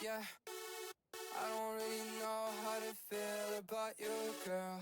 yeah. I don't really know how to feel about you, girl.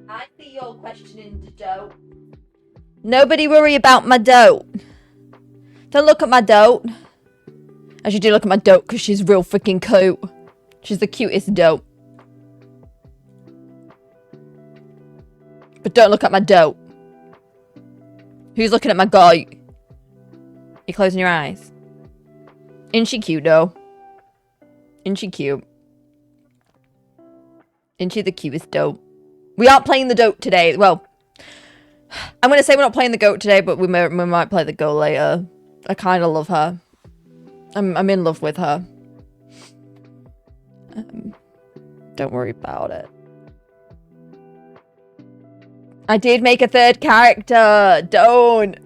I see you're questioning the dote. Nobody worry about my dote. Don't look at my dote. As you do look at my dote, because she's real freaking cute. She's the cutest dote. But don't look at my dote. Who's looking at my goat? You closing your eyes? Isn't she cute, though? Isn't she cute? Isn't she the cutest dote? We aren't playing the dote today. Well, I'm going to say we're not playing the goat today, but we might play the goat later. I kind of love her. I'm in love with her. Don't worry about it. I did make a third character. Don't.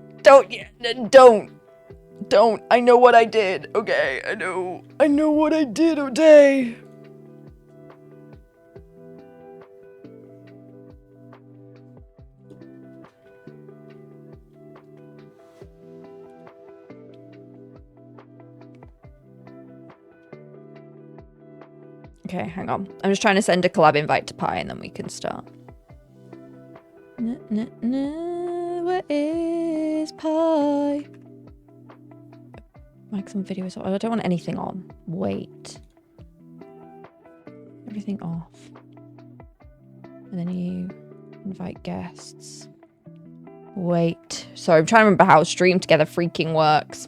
I know what I did. Okay, I know what I did, okay. Okay, hang on. I'm just trying to send a collab invite to Pi and then we can start. Where is Pi? Like some videos. I don't want anything on. Wait. Everything off. And then you invite guests. Wait. Sorry, I'm trying to remember how Stream Together freaking works.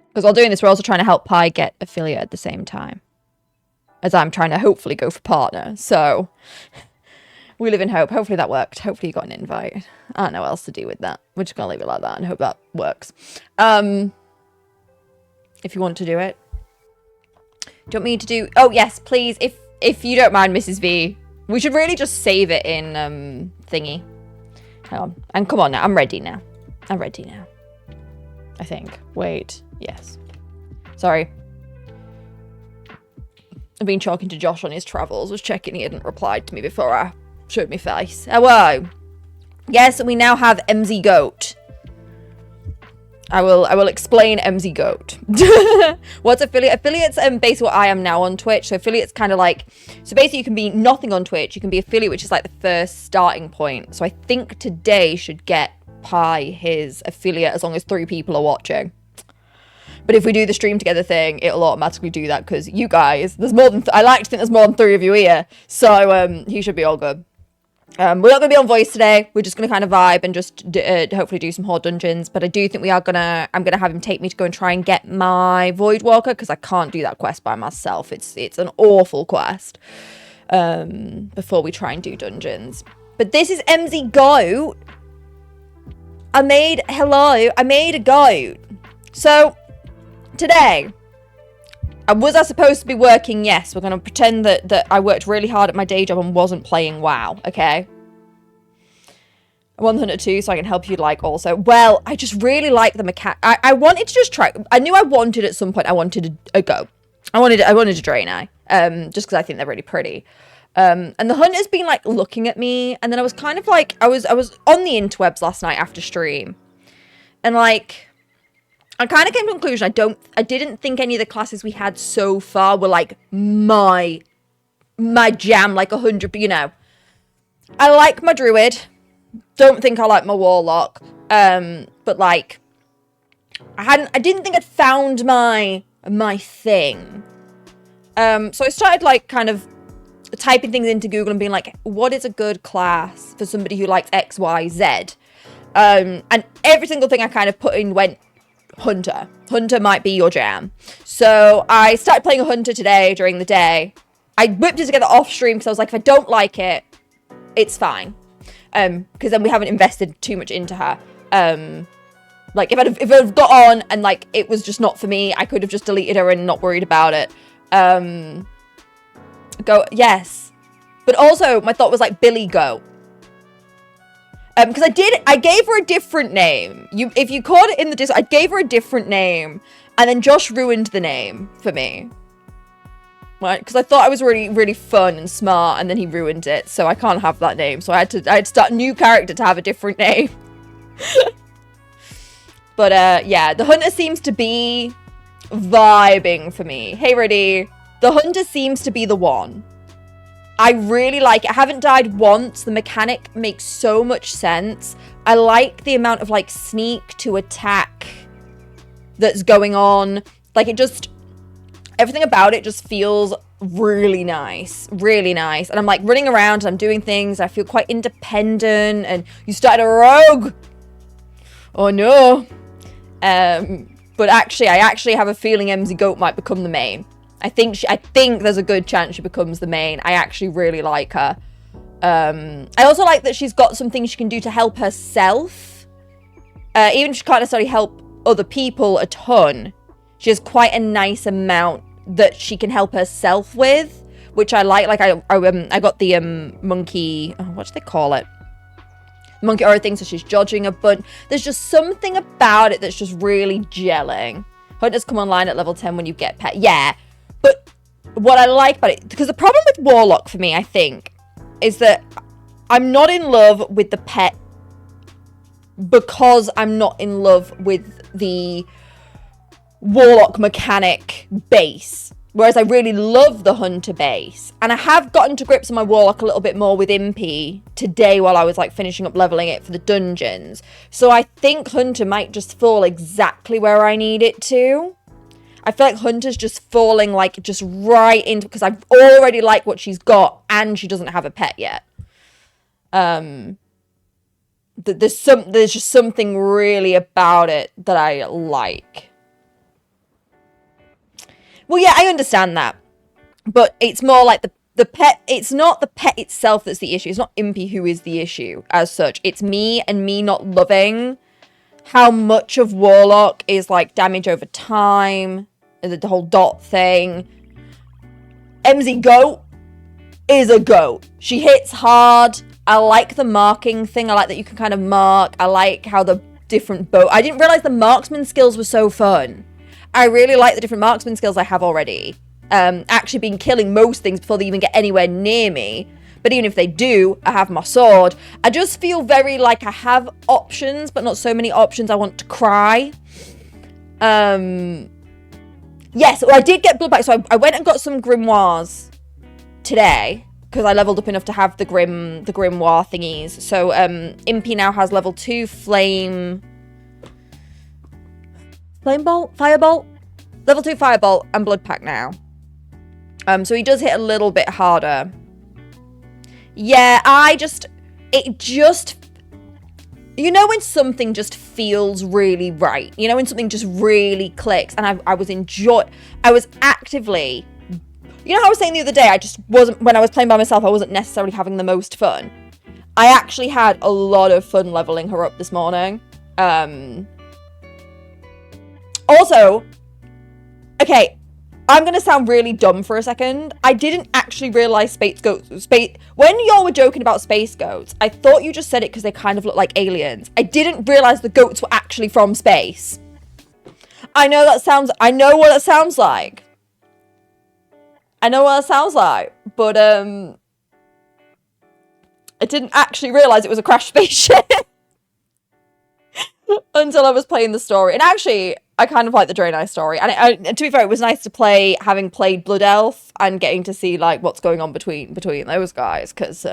Because while doing this, we're also trying to help Pi get affiliate at the same time. As I'm trying to hopefully go for partner. So, we live in hope. Hopefully that worked. Hopefully you got an invite. I don't know what else to do with that. We're just going to leave it like that and hope that works. If you want to do it. Do you want me to do... Oh, yes, please. If you don't mind, Mrs. V. We should really just save it in thingy. Hang on. And come on now. I'm ready now. I'm ready now. I think. Wait. Yes. Sorry. I've been talking to Josh on his travels. Was checking he hadn't replied to me before I showed my face. Hello. Yes, we now have MZ Goat. I will explain MZ Goat. What's affiliate? Affiliates basically what I am now on Twitch. So affiliates kind of like, so basically you can be nothing on Twitch. You can be affiliate, which is like the first starting point. So I think today should get Pi his affiliate as long as 3 people are watching. But if we do the Stream Together thing, it'll automatically do that because you guys, there's more than, I like to think there's more than 3 of you here. So he should be all good. We're not going to be on voice today. We're just going to kind of vibe and just hopefully do some Horde Dungeons. But I do think I'm going to have him take me to go and try and get my Void Walker because I can't do that quest by myself. It's an awful quest before we try and do dungeons. But this is MZ Goat. I made a goat. So today, was I supposed to be working? Yes, we're going to pretend that I worked really hard at my day job and wasn't playing WoW, okay? I'm on the hunt too, so I can help you, like, also. Well, I just really like the mechanic. I wanted to just try. I knew I wanted at some point, I wanted a goat. I wanted a Draenei, just because I think they're really pretty. And the hunter's been, like, looking at me, and then I was kind of, like, I was on the interwebs last night after stream, and, like, I kind of came to the conclusion I didn't think any of the classes we had so far were like my jam, like 100, you know. I like my druid. Don't think I like my warlock. But like I didn't think I'd found my thing. So I started like kind of typing things into Google and being like, what is a good class for somebody who likes X, Y, Z? And every single thing I kind of put in went Hunter. Hunter might be your jam. So I started playing a Hunter today during the day. I whipped it together off stream because I was like, if I don't like it, it's fine. Because then we haven't invested too much into her. Like if I'd got on and like it was just not for me, I could have just deleted her and not worried about it. Yes. But also my thought was like Billy Goat. Because I gave her a different name. If you caught it in the Discord, I gave her a different name. And then Josh ruined the name for me. Right? Because I thought I was really, really fun and smart, and then he ruined it. So I can't have that name. So I had to start a new character to have a different name. But, yeah. The Hunter seems to be vibing for me. Hey, Reddy. The Hunter seems to be the one. I really like it. I haven't died once. The mechanic makes so much sense. I like the amount of like sneak to attack that's going on. Like it just, everything about it just feels really nice. Really nice. And I'm like running around and I'm doing things. I feel quite independent and you started a rogue. Oh no. But actually, I actually have a feeling MZ Goat might become the main. I think there's a good chance she becomes the main. I actually really like her. I also like that she's got some things she can do to help herself. Even if she can't necessarily help other people a ton, she has quite a nice amount that she can help herself with, which I like. Like I got the monkey. Oh, what do they call it? Monkey aura thing. So she's dodging a bunch. There's just something about it that's just really gelling. Hunters come online at level 10 when you get pet. Yeah. But what I like about it, because the problem with Warlock for me, I think, is that I'm not in love with the pet because I'm not in love with the Warlock mechanic base. Whereas I really love the Hunter base. And I have gotten to grips on my Warlock a little bit more with Impy today while I was like finishing up leveling it for the dungeons. So I think Hunter might just fall exactly where I need it to. I feel like Hunter's just falling like just right into, because I already like what she's got and she doesn't have a pet yet. There's just something really about it that I like. Well, yeah, I understand that. But it's more like the pet, it's not the pet itself that's the issue. It's not Impy who is the issue as such. It's me and me not loving how much of Warlock is like damage over time, the whole dot thing. MZ Goat is a goat. She hits hard. I like the marking thing. I like that you can kind of mark. I like how the different bow. I didn't realize the marksman skills were so fun. I really like the different marksman skills I have already. Actually been killing most things before they even get anywhere near me. But even if they do, I have my sword. I just feel very like I have options, but not so many options. I want to cry. Yes, well, I did get blood back. So I went and got some grimoires today because I leveled up enough to have the grimoire thingies. So Impy now has level 2 Flame Bolt? Firebolt? Level 2 Firebolt and Blood Pack now. So he does hit a little bit harder. Yeah, you know when something just feels really right? You know when something just really clicks? And I was actively... You know how I was saying the other day, I just wasn't... When I was playing by myself, I wasn't necessarily having the most fun. I actually had a lot of fun leveling her up this morning. Also, okay, I'm going to sound really dumb for a second. I didn't actually realise space goats... When y'all were joking about space goats, I thought you just said it because they kind of look like aliens. I didn't realise the goats were actually from space. I know what it sounds like. But, I didn't actually realise it was a crashed spaceship. Until I was playing the story. And actually, I kind of like the Draenei story. And to be fair, it was nice to play, having played Blood Elf, and getting to see, like, what's going on between those guys. Because,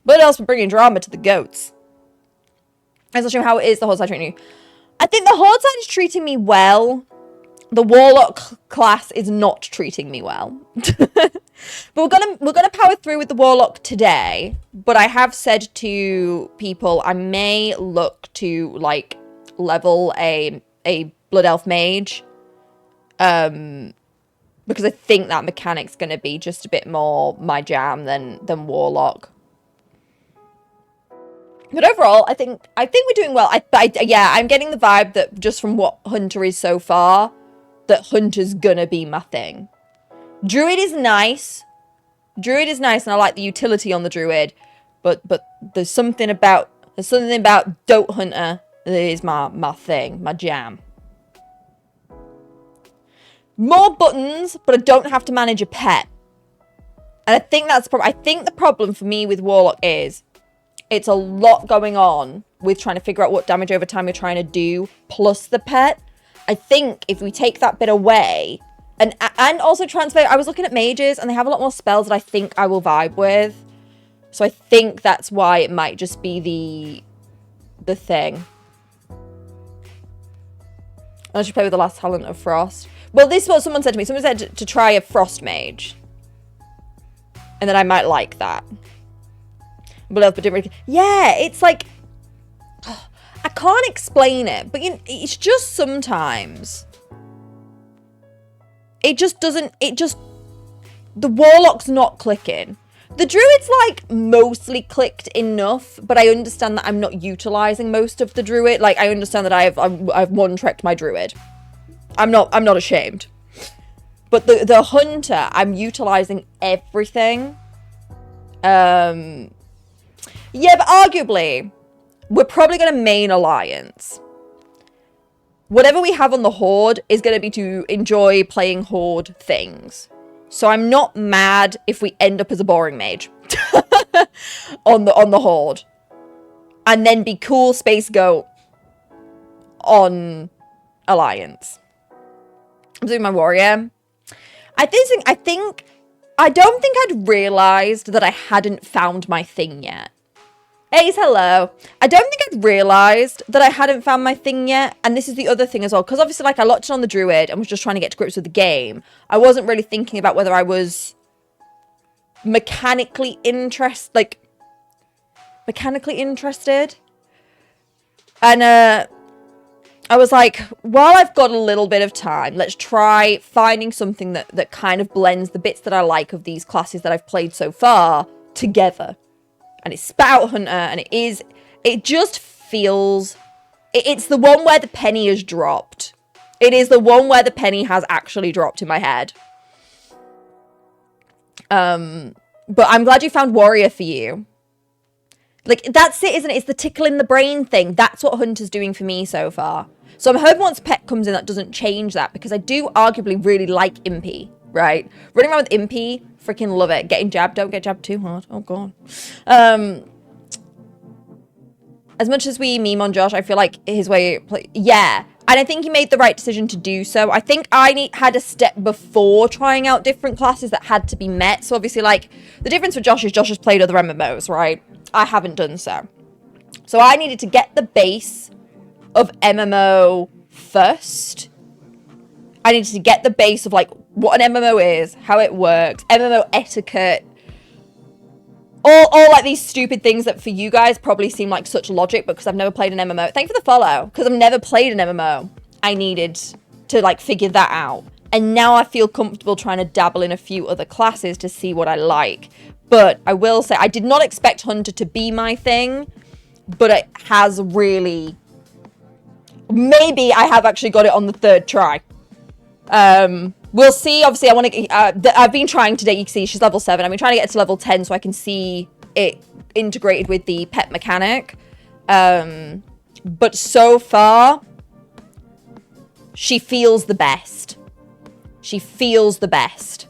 Blood Elf's been bringing drama to the goats. That's not how it is the Horde side treating you. I think the Horde side is treating me well. The Warlock class is not treating me well. But we're gonna power through with the Warlock today. But I have said to people I may look to like level a Blood Elf Mage. Because I think that mechanic's gonna be just a bit more my jam than Warlock. But overall, I think we're doing well. Yeah, I'm getting the vibe that just from what Hunter is so far, that Hunter's gonna be my thing. Druid is nice. And I like the utility on the Druid. But there's something about Dote Hunter that is my thing, my jam. More buttons, but I don't have to manage a pet. And I think that's the problem. I think the problem for me with Warlock is it's a lot going on with trying to figure out what damage over time you're trying to do, plus the pet. I think if we take that bit away, and also transfer, I was looking at mages, and they have a lot more spells that I think I will vibe with. So I think that's why it might just be the thing. I should play with the last talent of Frost. Well, this is what someone said to me. Someone said to try a Frost mage. And then I might like that. But yeah, it's like... I can't explain it, but it's just sometimes... It just doesn't... The Warlock's not clicking. The Druid's, like, mostly clicked enough, but I understand that I'm not utilising most of the Druid. Like, I understand that I've one-tracked my Druid. I'm not ashamed. But the Hunter, I'm utilising everything. Yeah, but arguably, we're probably going to main Alliance. Whatever we have on the Horde is going to be to enjoy playing Horde things. So I'm not mad if we end up as a boring mage on the Horde. And then be cool Space Goat on Alliance. I'm doing my warrior. I don't think I'd realised that I hadn't found my thing yet. Ace, hello. I don't think I'd realised that I hadn't found my thing yet. And this is the other thing as well. Because obviously, like, I locked on the druid and was just trying to get to grips with the game. I wasn't really thinking about whether I was mechanically interested. And, I was like, while I've got a little bit of time, let's try finding something that kind of blends the bits that I like of these classes that I've played so far together. And it's Spout Hunter, and it just feels, it's the one where the penny has dropped. It is the one where the penny has actually dropped in my head. But I'm glad you found Warrior for you. Like, that's it, isn't it? It's the tickle in the brain thing. That's what Hunter's doing for me so far. So I'm hoping once Pet comes in, that doesn't change that, because I do arguably really like Impy, right? Running around with Impy, freaking love it. Getting jabbed, don't get jabbed too hard. Oh, God. As much as we meme on Josh, I feel like his way... Yeah. And I think he made the right decision to do so. I think I had a step before trying out different classes that had to be met. So obviously, like, the difference for Josh is Josh has played other MMOs, right? I haven't done so. So I needed to get the base of MMO first. I needed to get the base of, like, what an MMO is, how it works, MMO etiquette. All like these stupid things that for you guys probably seem like such logic, but because I've never played an MMO. Thank you for the follow. Because I've never played an MMO. I needed to, like, figure that out. And now I feel comfortable trying to dabble in a few other classes to see what I like. But I will say, I did not expect Hunter to be my thing, but it has really... Maybe I have actually got it on the 3rd try. We'll see. Obviously, I want to... I've been trying today. You can see she's level 7. I've been trying to get to level 10 so I can see it integrated with the pet mechanic. But so far, she feels the best. She feels the best.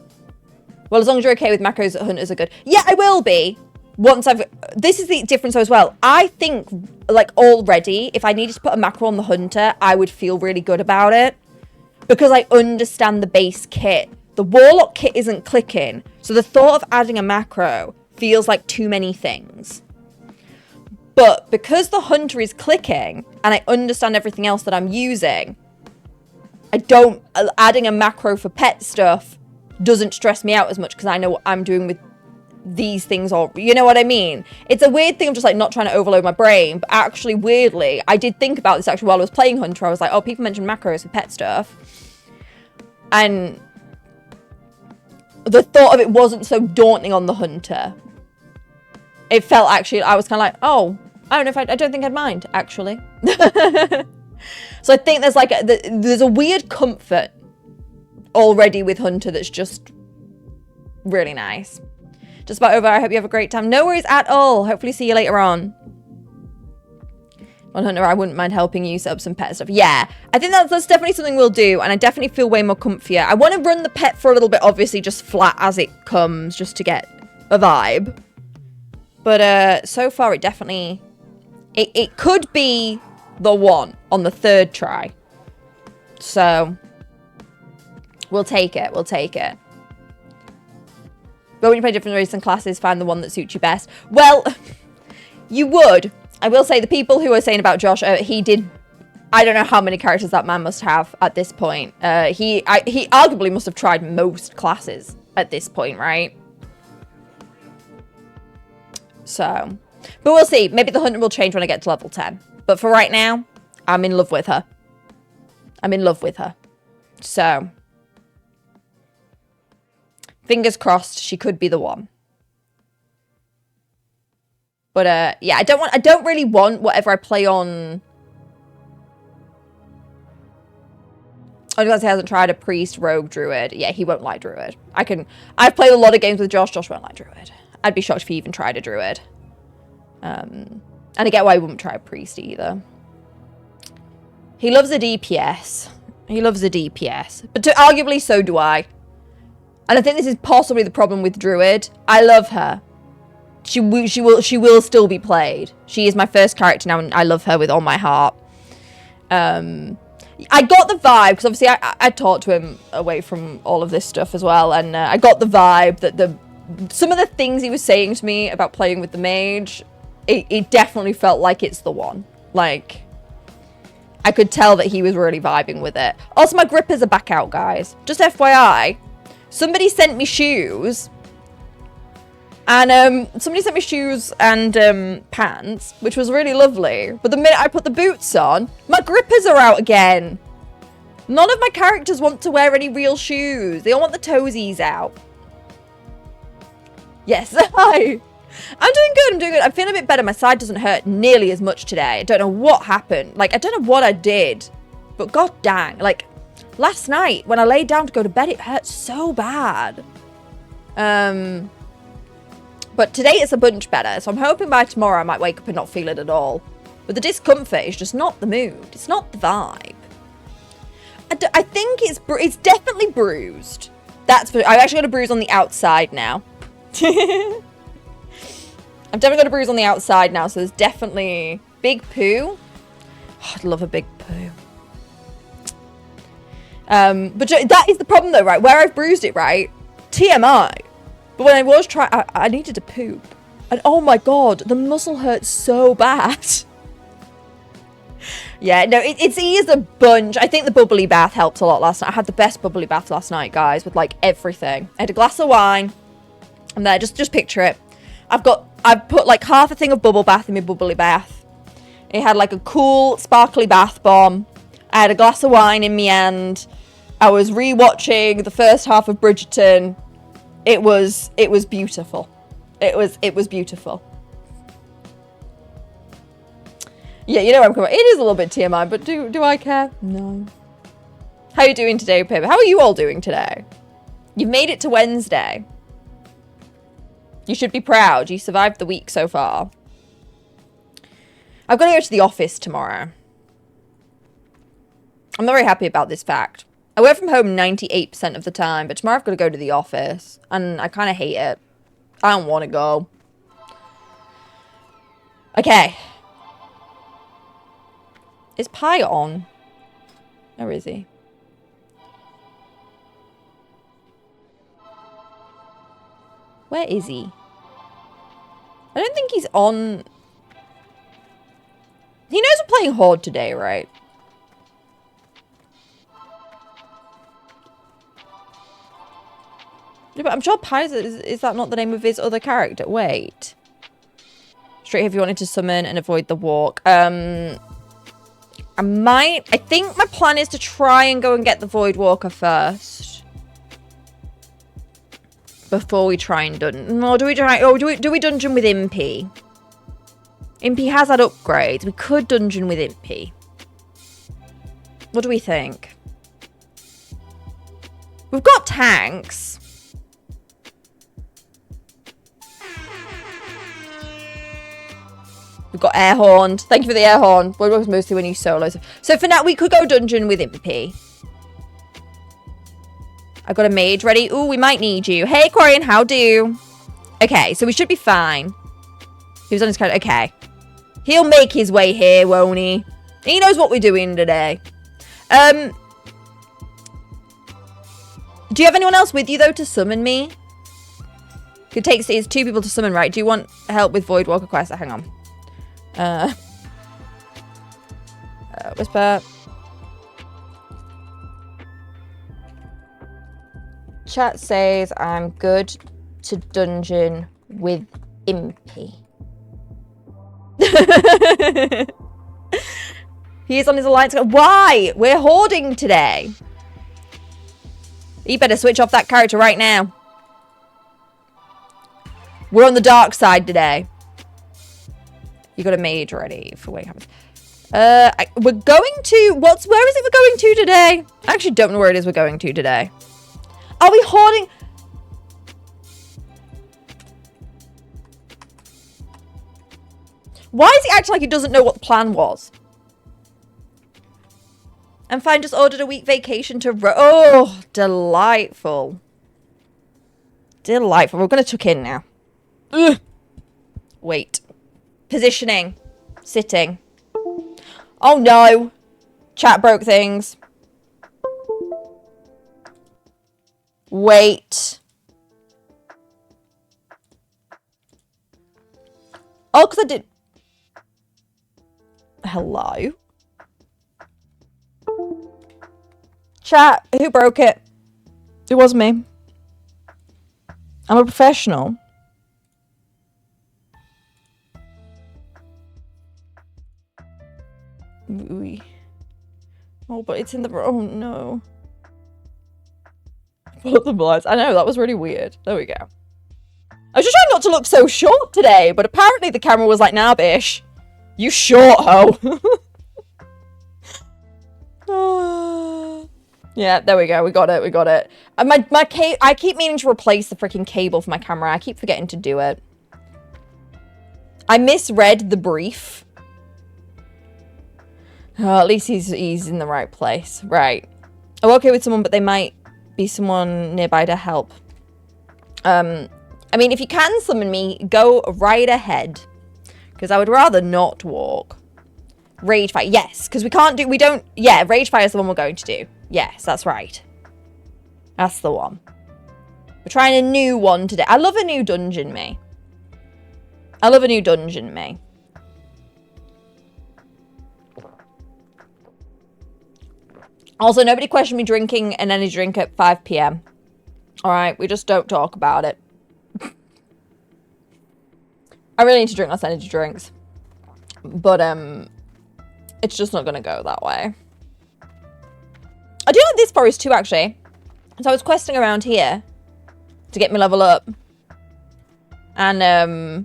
Well, as long as you're okay with macros, Hunters are good. Yeah, I will be. Once I've... This is the difference as well. I think, like, already, if I needed to put a macro on the Hunter, I would feel really good about it. Because I understand the base kit. The Warlock kit isn't clicking. So the thought of adding a macro feels like too many things. But because the Hunter is clicking, and I understand everything else that I'm using, adding a macro for pet stuff doesn't stress me out as much because I know what I'm doing with these things, or you know what I mean? It's a weird thing of just like not trying to overload my brain, but actually weirdly I did think about this actually while I was playing Hunter. I was like, oh, people mention macros for pet stuff, and the thought of it wasn't so daunting on the Hunter. It felt actually, I was kind of like, oh, I don't know if I don't think I'd mind actually. So I think there's like there's a weird comfort already with Hunter that's just really nice. Just about over. I hope you have a great time. No worries at all. Hopefully see you later on. On Hunter, I wouldn't mind helping you set up some pet stuff. Yeah, I think that's definitely something we'll do. And I definitely feel way more comfier. I want to run the pet for a little bit, obviously, just flat as it comes, just to get a vibe. But so far, it definitely... It could be the one on the 3rd try. So, we'll take it. We'll take it. But when you play different races and classes, find the one that suits you best. Well, you would. I will say the people who are saying about Josh, he did... I don't know how many characters that man must have at this point. He arguably must have tried most classes at this point, right? So... But we'll see. Maybe the Hunter will change when I get to level 10. But for right now, I'm in love with her. I'm in love with her. So... Fingers crossed, she could be the one. But yeah, I don't really want whatever I play on. Unless he hasn't tried a priest, rogue, druid. Yeah, he won't like druid. I've played a lot of games with Josh. Josh won't like druid. I'd be shocked if he even tried a druid. And I get why he wouldn't try a priest either. He loves a DPS. He loves a DPS. But arguably, so do I. And I think this is possibly the problem with Druid. I love her. She will still be played. She is my first character now, and I love her with all my heart. I got the vibe, because obviously I talked to him away from all of this stuff as well, and I got the vibe that some of the things he was saying to me about playing with the mage, it definitely felt like it's the one. Like, I could tell that he was really vibing with it. Also, my grippers are back out, guys. Just FYI, somebody sent me shoes, and pants, which was really lovely. But the minute I put the boots on, my grippers are out again. None of my characters want to wear any real shoes. They all want the toesies out. Yes, hi. I'm doing good. I'm feeling a bit better. My side doesn't hurt nearly as much today. I don't know what happened. Like, I don't know what I did. But god dang. Like, last night, when I laid down to go to bed, it hurt so bad. But today it's a bunch better. So I'm hoping by tomorrow I might wake up and not feel it at all. But the discomfort is just not the mood. It's not the vibe. I think it's definitely bruised. I've actually got a bruise on the outside now. I've definitely got a bruise on the outside now, so there's definitely big poo. Oh, I'd love a big poo. But that is the problem though, right? Where I've bruised it, right? TMI. But when I was trying, I needed to poop. And oh my god, the muscle hurts so bad. Yeah, no, its ears a bunch. I think the bubbly bath helped a lot last night. I had the best bubbly bath last night, guys, with like everything. I had a glass of wine. And there, just picture it. I've put like half a thing of bubble bath in my bubbly bath. It had like a cool, sparkly bath bomb. I had a glass of wine in my hand. I was rewatching the first half of Bridgerton. It was beautiful. It was beautiful. Yeah, you know where I'm coming. It is a little bit TMI, but do I care? No. How are you doing today, Pip? How are you all doing today? You've made it to Wednesday. You should be proud. You survived the week so far. I've got to go to the office tomorrow. I'm not very happy about this fact. I work from home 98% of the time, but tomorrow I've got to go to the office. And I kind of hate it. I don't want to go. Okay. Is Pi on? Where is he? Where is he? I don't think he's on. He knows we're playing Horde today, right? Yeah, but I'm sure Pies is that not the name of his other character? Wait. Straight here if you wanted to summon and avoid the walk. I think my plan is to try and go and get the Void Walker first. Before we try and dungeon. No, do we dungeon with Impy? Impy has had upgrades. We could dungeon with Impy. What do we think? We've got tanks. We've got air horn. Thank you for the air horn. Void Walker's mostly when you solo. So for now, we could go dungeon with Impy. I've got a mage ready. Ooh, we might need you. Hey, Corian, how do? Okay, so we should be fine. He was on his card. Okay. He'll make his way here, won't he? He knows what we're doing today. Do you have anyone else with you, though, to summon me? It takes 2 people to summon, right? Do you want help with Void Walker quest? Hang on. Whisper. Chat says I'm good to dungeon with Impy. He is on his alliance. Why? We're hoarding today. You better switch off that character right now. We're on the dark side today. You got a mage ready for when it happens. We're going to... Where is it we're going to today? I actually don't know where it is we're going to today. Are we hoarding... Why is he acting like he doesn't know what the plan was? And fine, just ordered a week vacation to... Oh, delightful. Delightful. We're going to tuck in now. Ugh. Wait. Positioning. Sitting. Oh, no. Chat broke things. Wait. Oh, because I did... Hello? Chat, who broke it? It wasn't me. I'm a professional. Oh, but it's in the... Oh, no. Put the blinds. I know, that was really weird. There we go. I was just trying not to look so short today, but apparently the camera was like, nah, bish. You short, ho. Yeah, there we go. We got it. We got it. I keep meaning to replace the freaking cable for my camera. I keep forgetting to do it. I misread the brief. Oh, at least he's in the right place. Right. I'm okay with someone, but they might be someone nearby to help. I mean, if you can summon me, go right ahead. Because I would rather not walk. Rage fire. Yes, because yeah, rage fire is the one we're going to do. Yes, that's right. That's the one. We're trying a new one today. I love a new dungeon, me. I love a new dungeon, me. Also, nobody questioned me drinking an energy drink at 5 PM. Alright, we just don't talk about it. I really need to drink less energy drinks. But, it's just not gonna go that way. I do like this forest too, actually. So I was questing around here to get my level up. And, I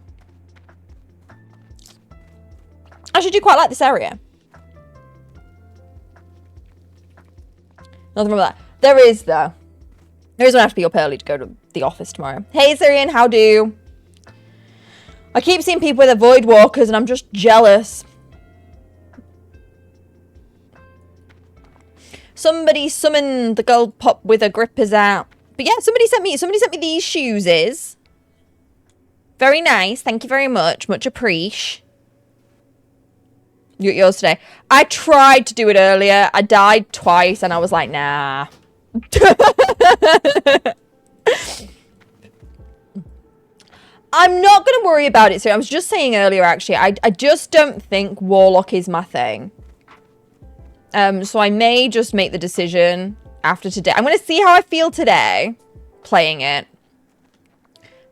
actually do quite like this area. Nothing wrong with that. There is, though. There is one I have to be up early to go to the office tomorrow. Hey, Syrian, how do? I keep seeing people with their void walkers and I'm just jealous. Somebody summoned the gold pop with her grippers out. But yeah, somebody sent me these shoes. Very nice. Thank you very much. Much appreciate. Yours today. I tried to do it earlier. I died twice and I was like, nah. I'm not going to worry about it. So I was just saying earlier, actually, I just don't think Warlock is my thing. So I may just make the decision after today. I'm going to see how I feel today playing it.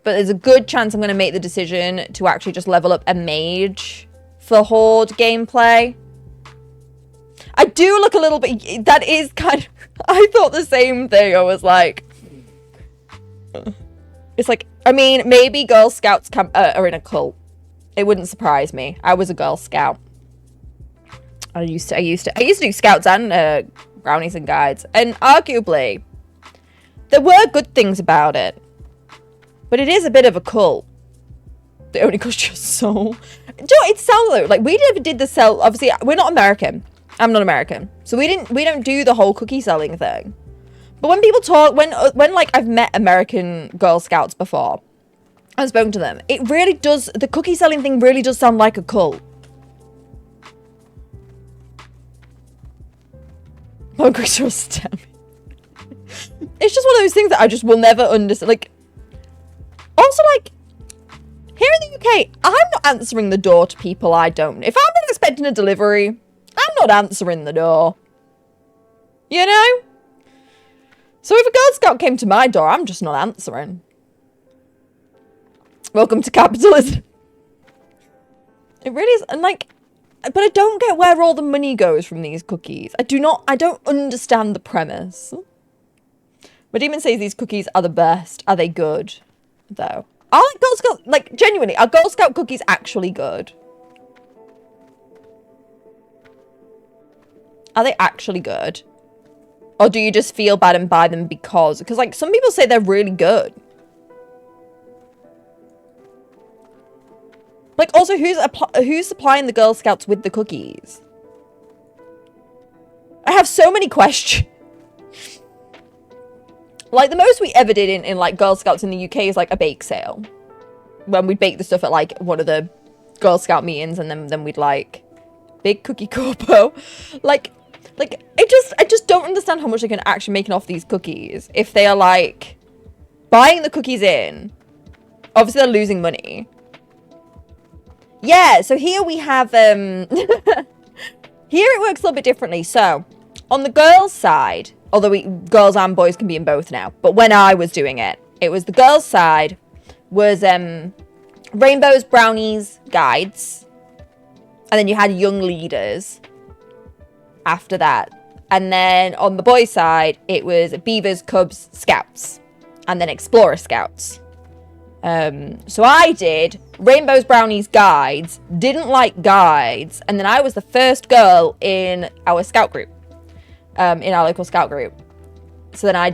But there's a good chance I'm going to make the decision to actually just level up a mage for Horde gameplay. I do look a little bit... That is kind of... I thought the same thing. I was like... It's like... I mean, maybe Girl Scouts are in a cult. It wouldn't surprise me. I was a Girl Scout. I used to do Scouts and Brownies and Guides. And arguably, there were good things about it. But it is a bit of a cult. It only costs your soul. Do you know what? It's sell though. Like, we never did the sell. Obviously, we're not American. I'm not American. So we don't do the whole cookie selling thing. But when people talk, when like I've met American Girl Scouts before, I've spoken to them, it really does, the cookie selling thing really does sound like a cult. It's just one of those things that I just will never understand. Like, also, like, here in the UK, I'm not answering the door to people I don't. If I'm not expecting a delivery, I'm not answering the door. You know? So if a Girl Scout came to my door, I'm just not answering. Welcome to capitalism. It really is, and like, but I don't get where all the money goes from these cookies. I don't understand the premise. My demon says these cookies are the best. Are they good, though? Are like Girl Scout, like, genuinely, are Girl Scout cookies actually good? Are they actually good? Or do you just feel bad and buy them because like, some people say they're really good. Like, also, who's supplying the Girl Scouts with the cookies? I have so many questions. Like, the most we ever did in like, Girl Scouts in the UK is, like, a bake sale. When we'd bake the stuff at, like, one of the Girl Scout meetings, and then we'd, like, big cookie corpo. Like, Like, I just don't understand how much they can actually make off these cookies if they are like buying the cookies in. Obviously, they're losing money. Yeah, so here we have here it works a little bit differently. So on the girls' side, although girls and boys can be in both now, but when I was doing it, it was the girls' side was rainbows, brownies, guides, and then you had young leaders after that. And then on the boys' side, it was beavers, cubs, scouts, and then explorer scouts. So I did rainbows, brownies, guides, didn't like guides, and then I was the first girl in our scout group, in our local scout group. So then I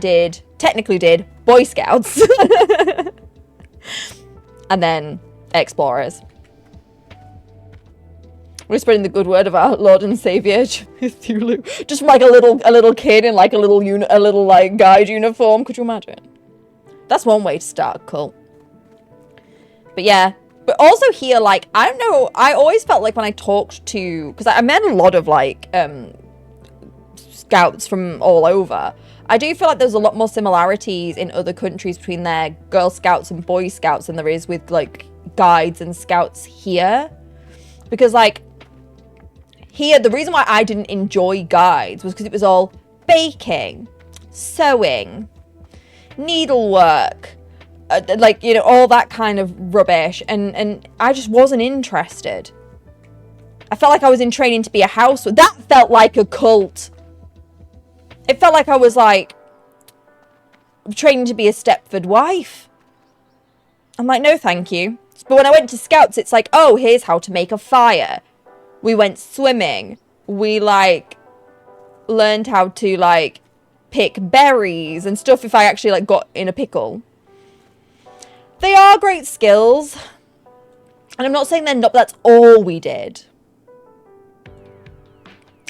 technically did boy scouts, and then explorers. We're spreading the good word of our Lord and Savior, Cthulhu. Just like a little kid in like a little like guide uniform. Could you imagine? That's one way to start a cult. But yeah, but also here, like, I don't know, I always felt like when I talked to, because I met a lot of like scouts from all over. I do feel like there's a lot more similarities in other countries between their Girl Scouts and Boy Scouts than there is with like guides and scouts here. Because like here, the reason why I didn't enjoy guides was because it was all baking, sewing, needlework, like, you know, all that kind of rubbish, and I just wasn't interested. I felt like I was in training to be a housewife. That felt like a cult. It felt like I was like training to be a Stepford wife. I'm like, no thank you. But when I went to scouts, it's like, oh, here's how to make a fire. We went swimming. We like learned how to like pick berries and stuff if I actually like got in a pickle. They are great skills. And I'm not saying they're not, but that's all we did.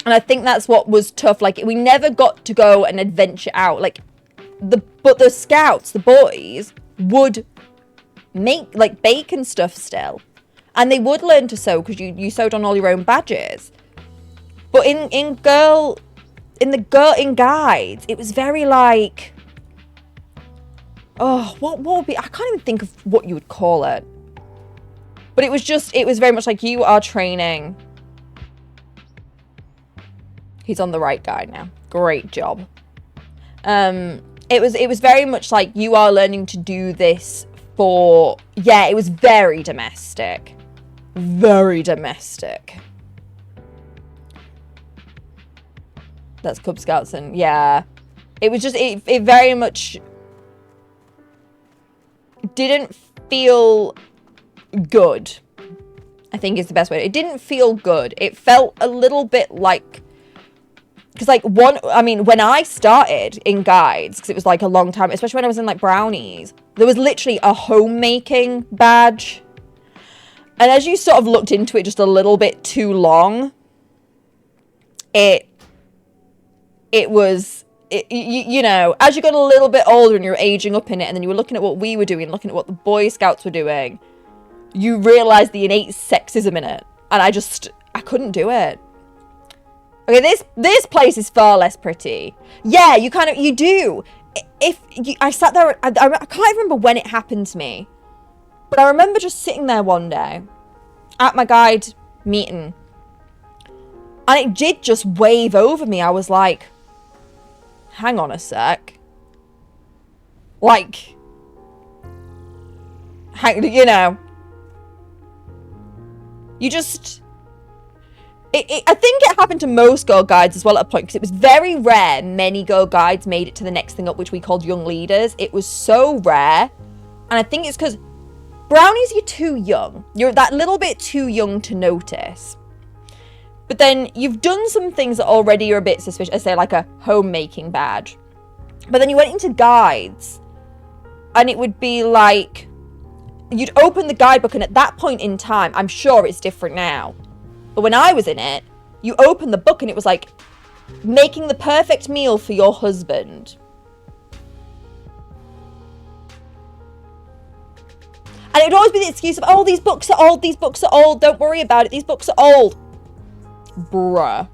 And I think that's what was tough. Like, we never got to go and adventure out. Like, but the scouts, the boys, would make, like, bake and stuff still. And they would learn to sew because you sewed on all your own badges. But in guides, it was very like, oh, what would be, I can't even think of what you would call it. But it was very much like, you are training. He's on the right guy now. Great job. It was very much like, you are learning to do this for, yeah, it was very domestic. Very domestic. That's Cub Scouts, and yeah. It was just, it very much didn't feel good, I think is the best way. It didn't feel good. It felt a little bit like, because like when I started in guides, because it was like a long time, especially when I was in like brownies, there was literally a homemaking badge. And as you sort of looked into it just a little bit too long, you know, as you got a little bit older and you're aging up in it, and then you were looking at what we were doing, looking at what the Boy Scouts were doing, you realised the innate sexism in it. And I couldn't do it. Okay, this place is far less pretty. Yeah, you do. I sat there, I can't even remember when it happened to me. But I remember just sitting there one day at my guide meeting. And it did just wave over me. I was like, hang on a sec. Like, you know. You just... I think it happened to most girl guides as well at a point, because it was very rare many girl guides made it to the next thing up, which we called young leaders. It was so rare. And I think it's because brownies, you're too young. You're that little bit too young to notice. But then you've done some things that already are a bit suspicious, say like a homemaking badge. But then you went into guides, and it would be like, you'd open the guidebook, and at that point in time, I'm sure it's different now, but when I was in it, you open the book and it was like, making the perfect meal for your husband. And it would always be the excuse of, oh, these books are old, don't worry about it, these books are old. Bruh.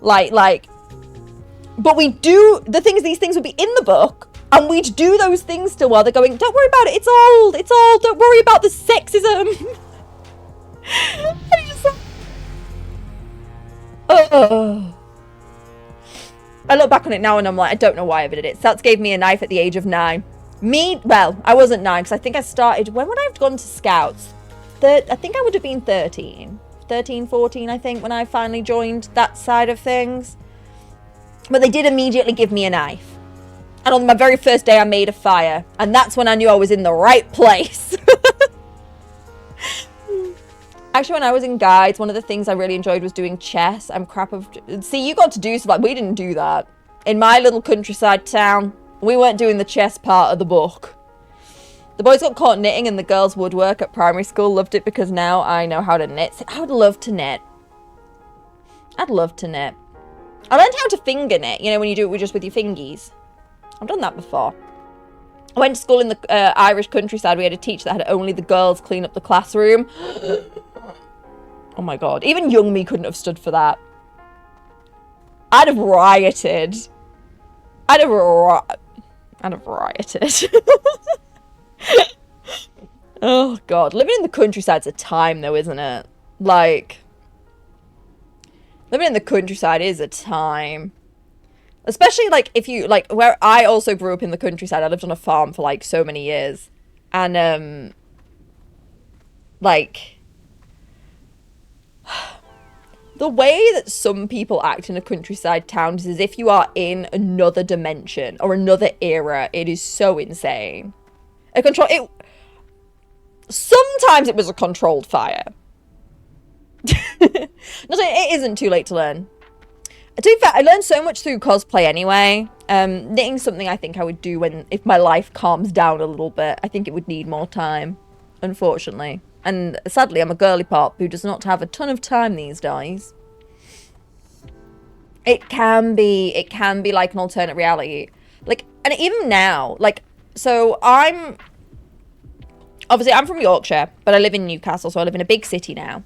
But we do, the thing is, these things would be in the book, and we'd do those things still while they're going, don't worry about it, it's old, don't worry about the sexism. I look back on it now and I'm like, I don't know why I ever did it. Sats gave me a knife at the age of 9. Well, I wasn't 9 because I think I started, when would I have gone to Scouts? I think I would have been 13, 14, I think, when I finally joined that side of things. But they did immediately give me a knife. And on my very first day, I made a fire. And that's when I knew I was in the right place. Actually, when I was in guides, one of the things I really enjoyed was doing chess. See, you got to do stuff. Like, we didn't do that. In my little countryside town, we weren't doing the chess part of the book. The boys got caught knitting and the girls woodwork at primary school. Loved it because now I know how to knit. I would love to knit. I'd love to knit. I learned how to finger knit, you know, when you do it just with your fingies. I've done that before. I went to school in the Irish countryside. We had a teacher that had only the girls clean up the classroom. Oh my god. Even young me couldn't have stood for that. I'd have rioted. I'd have rioted. Oh god. Living in the countryside's a time though, isn't it? Like, living in the countryside is a time. Especially, like, if you, like, where I also grew up in the countryside. I lived on a farm for, like, so many years. And, like, the way that some people act in a countryside town is as if you are in another dimension or another era. It is so insane. Sometimes it was a controlled fire. It isn't too late to learn. To be fair, I learned so much through cosplay anyway. Knitting's something I think I would do if my life calms down a little bit. I think it would need more time, unfortunately. And sadly, I'm a girly pop who does not have a ton of time these days. It can be like an alternate reality. Like, and even now, like, so I'm from Yorkshire, but I live in Newcastle, so I live in a big city now.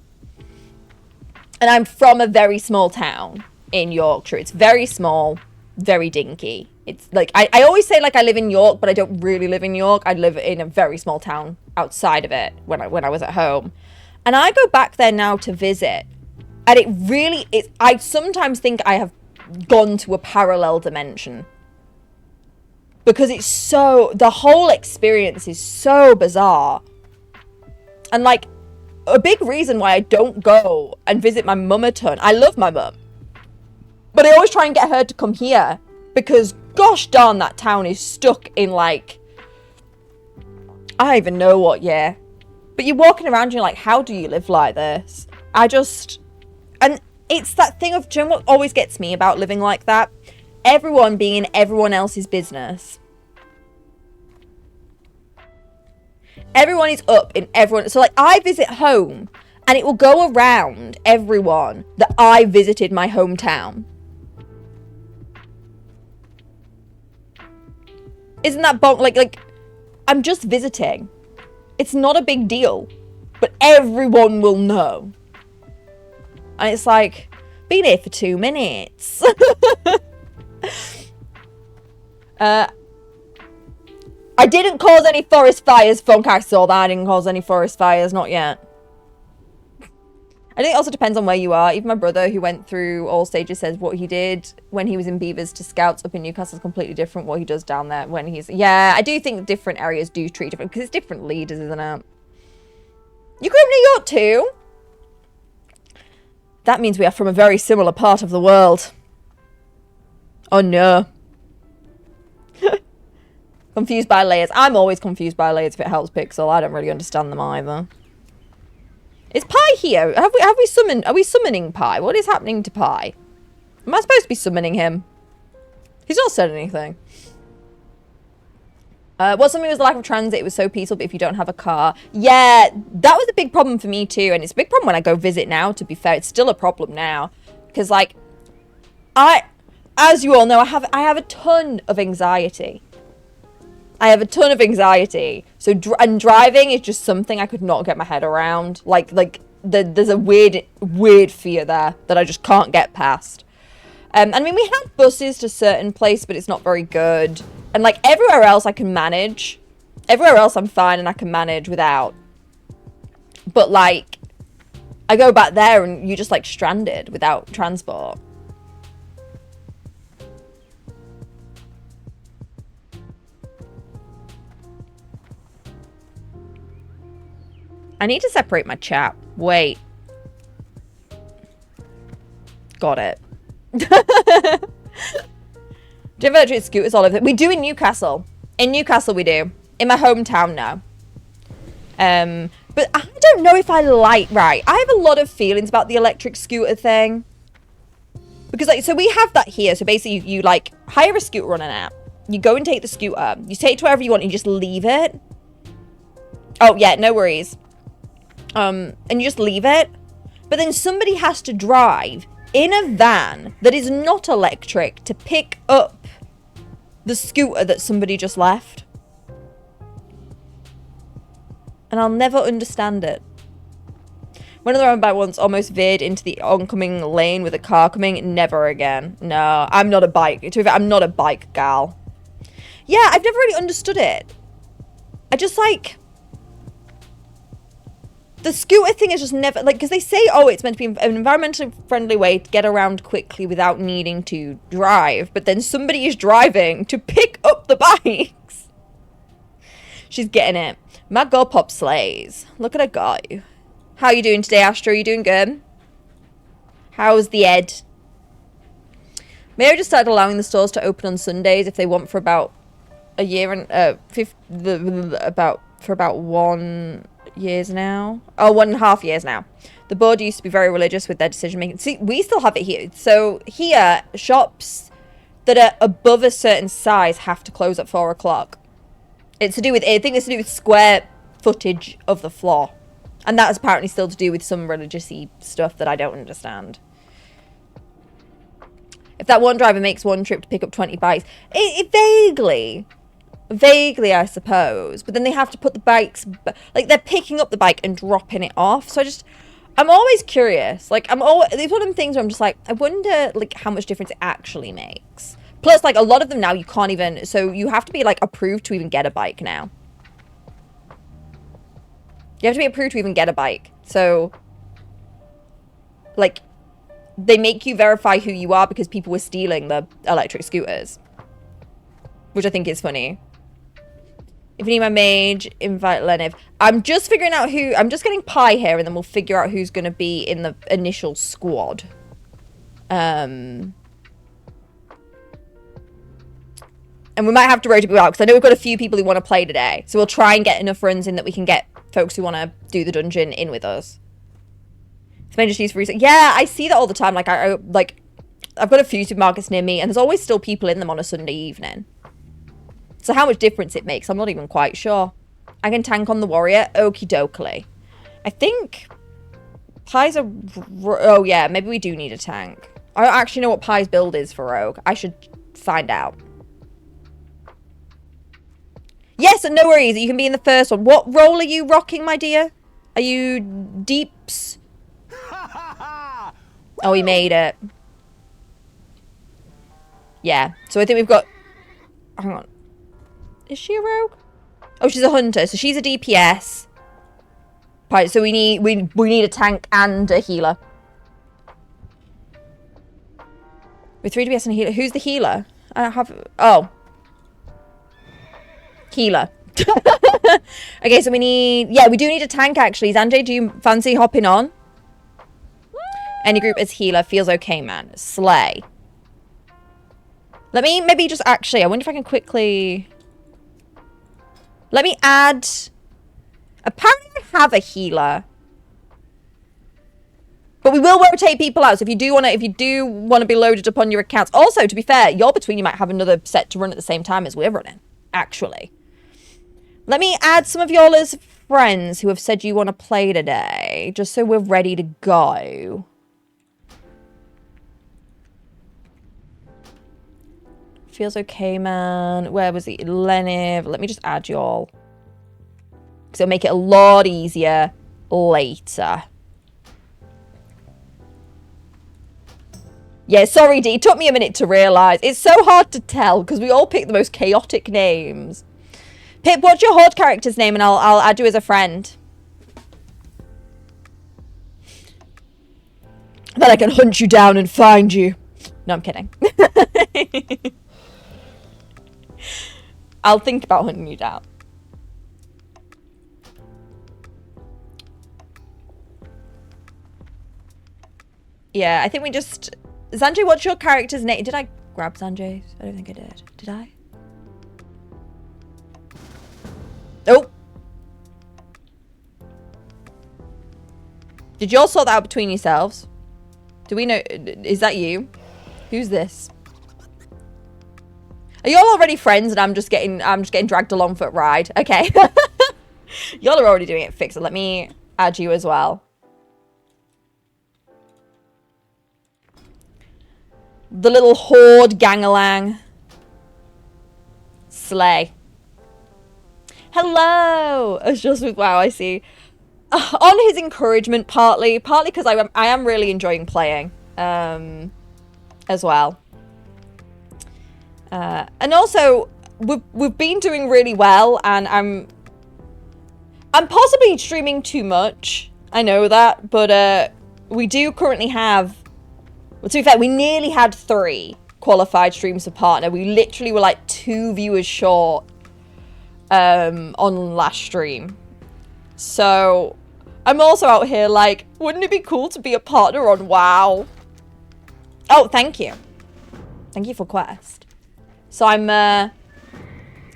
And I'm from a very small town in Yorkshire. It's very small, very dinky. It's like, I always say like I live in York, but I don't really live in York. I live in a very small town outside of it when I was at home. And I go back there now to visit. And it really is, I sometimes think I have gone to a parallel dimension. Because the whole experience is so bizarre. And like, a big reason why I don't go and visit my mum a ton. I love my mum. But I always try and get her to come here. Because, gosh darn, that town is stuck in, like, I don't even know what year. But you're walking around and you're like, how do you live like this? And it's that thing of, do you know what always gets me about living like that? Everyone being in everyone else's business. Everyone is up in everyone. So, like, I visit home and it will go around everyone that I visited my hometown. Isn't that like, I'm just visiting. It's not a big deal. But everyone will know. And it's like, been here for 2 minutes. I didn't cause any forest fires, Funk. I saw that. I didn't cause any forest fires, not yet. I think it also depends on where you are. Even my brother, who went through all stages, says what he did when he was in Beavers to Scouts up in Newcastle is completely different what he does down there when he's... Yeah, I do think different areas do treat different, because it's different leaders, isn't it? You grew up in New York too? That means we are from a very similar part of the world. Oh no. Confused by layers. I'm always confused by layers if it helps Pixel. I don't really understand them either. Is Pi here? Are we summoning Pi? What is happening to Pi? Am I supposed to be summoning him? He's not said anything. What something was the lack of transit. It was so peaceful, but if you don't have a car. Yeah, that was a big problem for me too. And it's a big problem when I go visit now, to be fair. It's still a problem now. Because, like, as you all know, I have a ton of anxiety. So, driving is just something I could not get my head around. Like, there's a weird fear there that I just can't get past. I mean, we had buses to certain places, but it's not very good. And, like, everywhere else I can manage. Everywhere else I'm fine and I can manage without. But, like, I go back there and you're just, like, stranded without transport. I need to separate my chat. Wait. Got it. Do you have electric scooters all over? We do in Newcastle. In Newcastle we do. In my hometown now. But I don't know if I like... Right, I have a lot of feelings about the electric scooter thing. Because, like, so we have that here. So basically you like, hire a scooter on an app. You go and take the scooter. You take it to wherever you want and you just leave it. Oh, yeah, no worries. And you just leave it. But then somebody has to drive in a van that is not electric to pick up the scooter that somebody just left. And I'll never understand it. One of the roundabout once almost veered into the oncoming lane with a car coming. Never again. No, I'm not a bike. To be fair, I'm not a bike gal. Yeah, I've never really understood it. I just like... The scooter thing is just never... Like, because they say, oh, it's meant to be an environmentally friendly way to get around quickly without needing to drive. But then somebody is driving to pick up the bikes. She's getting it. My girl pop slays. Look at her go. How are you doing today, Astro? You doing good? How's the Ed? Mayo just started allowing the stores to open on Sundays if they want for about a year and... for about 1 years now. Oh, 1.5 years now. The board used to be very religious with their decision making. See, we still have it here. So here, shops that are above a certain size have to close at 4 o'clock. It's to do with, I think it's to do with square footage of the floor. And that is apparently still to do with some religious-y stuff that I don't understand. If that one driver makes one trip to pick up 20 bikes, it vaguely, I suppose. But then they have to put the bikes, like they're picking up the bike and dropping it off. So I'm always curious. Like it's one of them things where I'm just like, I wonder like how much difference it actually makes. Plus, like, a lot of them now, you can't even... So, you have to be, like, approved to even get a bike now. You have to be approved to even get a bike. So, like, they make you verify who you are because people were stealing the electric scooters. Which I think is funny. If you need my mage, invite Leniv. I'm just figuring out who... I'm just getting Pi here, and then we'll figure out who's going to be in the initial squad. And we might have to rotate people out, because I know we've got a few people who want to play today. So we'll try and get enough runs in that we can get folks who want to do the dungeon in with us. It's mainly just used for research. Yeah, I see that all the time. Like, I've got a few supermarkets near me, and there's always still people in them on a Sunday evening. So how much difference it makes, I'm not even quite sure. I can tank on the warrior. Okie dokie. I think Pi's a... Oh, yeah, maybe we do need a tank. I don't actually know what Pi's build is for rogue. I should find out. Yes, and no worries. You can be in the first one. What role are you rocking, my dear? Are you deeps? Oh, he made it. Yeah. So I think we've got... Hang on. Is she a rogue? Oh, she's a hunter. So she's a DPS. Right, so we need a tank and a healer. With 3 DPS and a healer. Who's the healer? I don't have... Oh. Healer. Okay, so we need... Yeah, we do need a tank, actually. Zanjay, do you fancy hopping on? Any group as healer feels okay, man. Slay. Let me maybe just actually... I wonder if I can quickly... Let me add... Apparently I have a healer. But we will rotate people out. So if you do want to be loaded up on your accounts. Also, to be fair, you're between, you might have another set to run at the same time as we're running. Actually. Let me add some of y'all as friends who have said you want to play today. Just so we're ready to go. Feels okay, man. Where was he? Leniv. Let me just add y'all. Because it'll make it a lot easier later. Yeah, sorry, D. It took me a minute to realise. It's so hard to tell because we all pick the most chaotic names. Pip, what's your Horde character's name and I'll add you as a friend. Then I can hunt you down and find you. No, I'm kidding. I'll think about hunting you down. Yeah, I think we just... Sanjay, what's your character's name? Did I grab Sanjay's? I don't think I did. Did I? Oh! Did you all sort that out between yourselves? Do we know... Is that you? Who's this? Are you all already friends and I'm just getting dragged along for a ride? Okay. Y'all are already doing it. Fix it. Let me add you as well. The little Horde gangalang. Slay. Hello! It's just with wow, I see. On his encouragement, partly because I am really enjoying playing, as well. And also, we've been doing really well, and I'm possibly streaming too much. I know that, but we do currently have. Well, to be fair, we nearly had 3 qualified streams of partner. We literally were like 2 viewers short on last stream. So I'm also out here like, wouldn't it be cool to be a partner on WoW? Oh, thank you. Thank you for Quest. So I'm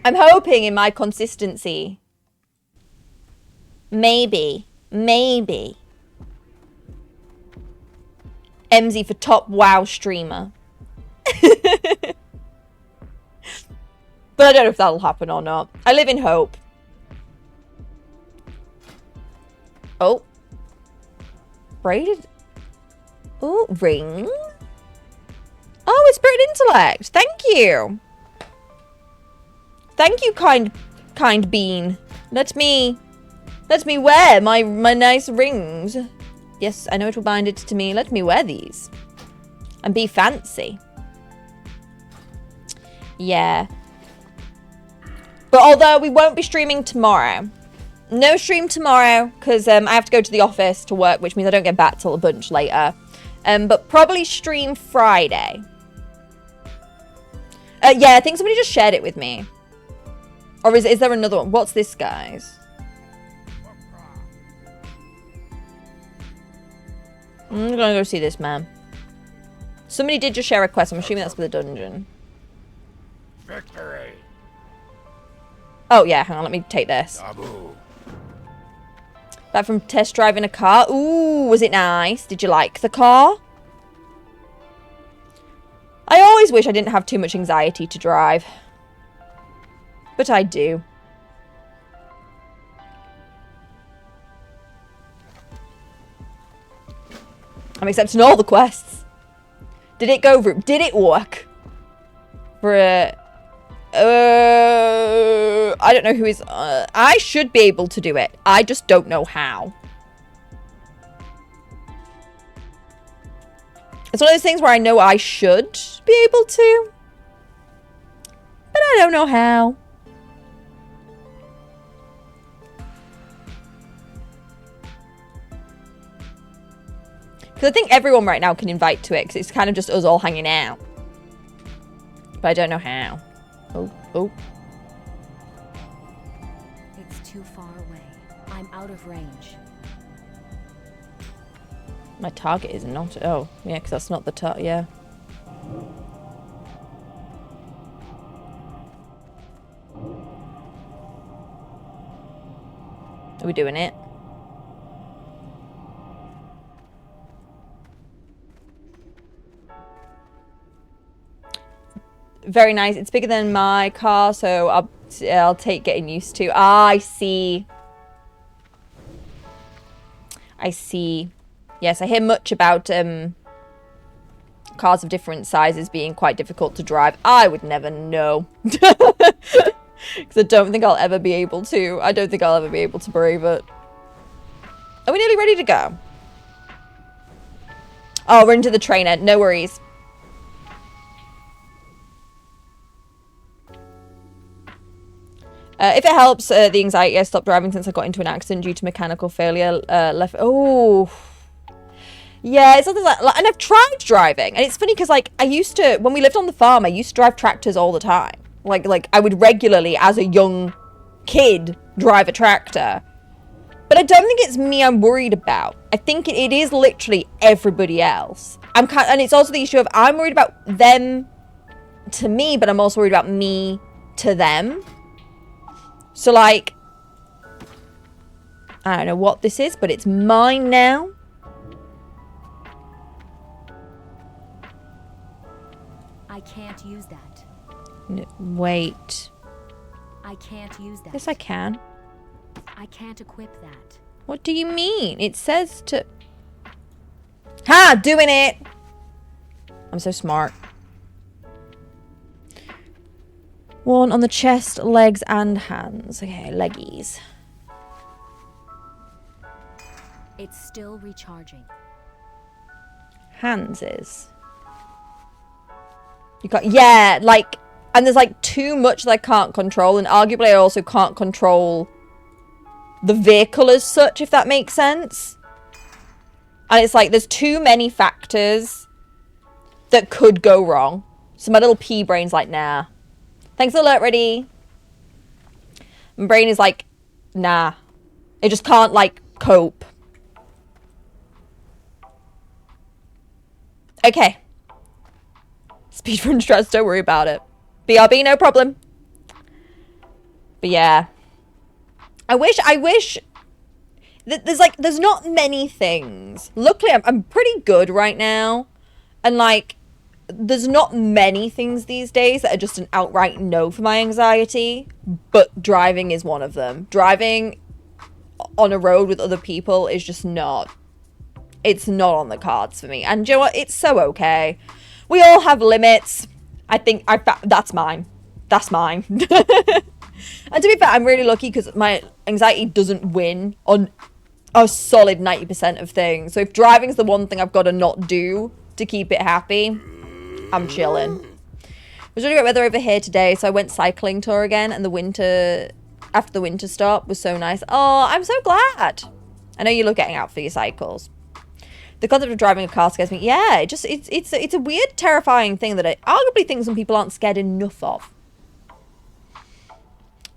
hoping in my consistency, maybe MZ for top WoW streamer. But I don't know if that'll happen or not. I live in hope. Oh. Braided. Oh, ring. Oh, it's Spirit Intellect. Thank you. Thank you, kind bean. Let me wear my nice rings. Yes, I know it will bind it to me. Let me wear these. And be fancy. Yeah. But although we won't be streaming tomorrow. No stream tomorrow, because I have to go to the office to work, which means I don't get back till a bunch later. But probably stream Friday. Yeah, I think somebody just shared it with me. Or is there another one? What's this, guys? I'm gonna go see this man. Somebody did just share a quest. I'm assuming that's for the dungeon. Victory. Oh yeah, hang on. Let me take this. Taboo. Back from test driving a car. Ooh, was it nice? Did you like the car? I always wish I didn't have too much anxiety to drive. But I do. I'm accepting all the quests. Did it go through? Did it work? For a... I don't know who is... I should be able to do it. I just don't know how. It's one of those things where I know I should be able to. But I don't know how. Because I think everyone right now can invite to it. Because it's kind of just us all hanging out. But I don't know how. Oh. It's too far away. I'm out of range. My target is not... Oh, yeah, because that's not the target. Yeah. Are we doing it? Very nice. It's bigger than my car, so I'll take getting used to. Ah, I see. I see. Yes, I hear much about cars of different sizes being quite difficult to drive. I would never know. Because I don't think I'll ever be able to. I don't think I'll ever be able to brave it. Are we nearly ready to go? Oh, we're into the trainer. No worries. If it helps, the anxiety, I stopped driving since I got into an accident due to mechanical failure. Left. Oh. Yeah, it's something like, and I've tried driving, and it's funny because like I used to, when we lived on the farm, I used to drive tractors all the time. Like I would regularly, as a young kid, drive a tractor. But I don't think it's me I'm worried about. I think it is literally everybody else. And it's also the issue of I'm worried about them to me, but I'm also worried about me to them. So like, I don't know what this is, but it's mine now. I can't use that. Wait. I can't use that. Yes, I can. I can't equip that. What do you mean? It says to... Ha! Doing it! I'm so smart. 1 on the chest, legs, and hands. Okay, leggies. It's still recharging. Hands is... You got... Yeah, like... And there's like too much that I can't control, and arguably I also can't control the vehicle as such, if that makes sense. And it's like there's too many factors that could go wrong. So my little pea brain's like, nah. Thanks, alert ready. My brain is like, nah. It just can't like cope. Okay. Speedrun stress, don't worry about it. BRB, no problem. But yeah. I wish there's not many things. Luckily, I'm pretty good right now. And like, there's not many things these days that are just an outright no for my anxiety. But driving is one of them. Driving on a road with other people is just not. It's not on the cards for me. And you know what? It's so okay. We all have limits. I think that's mine. That's mine. And to be fair, I'm really lucky because my anxiety doesn't win on a solid 90% of things. So if driving's the one thing I've got to not do to keep it happy, I'm chilling. It was really great weather over here today, so I went cycling tour again, and after the winter stop was so nice. Oh, I'm so glad. I know you love getting out for your cycles. The concept of driving a car scares me. Yeah, it's a weird, terrifying thing that I arguably think some people aren't scared enough of.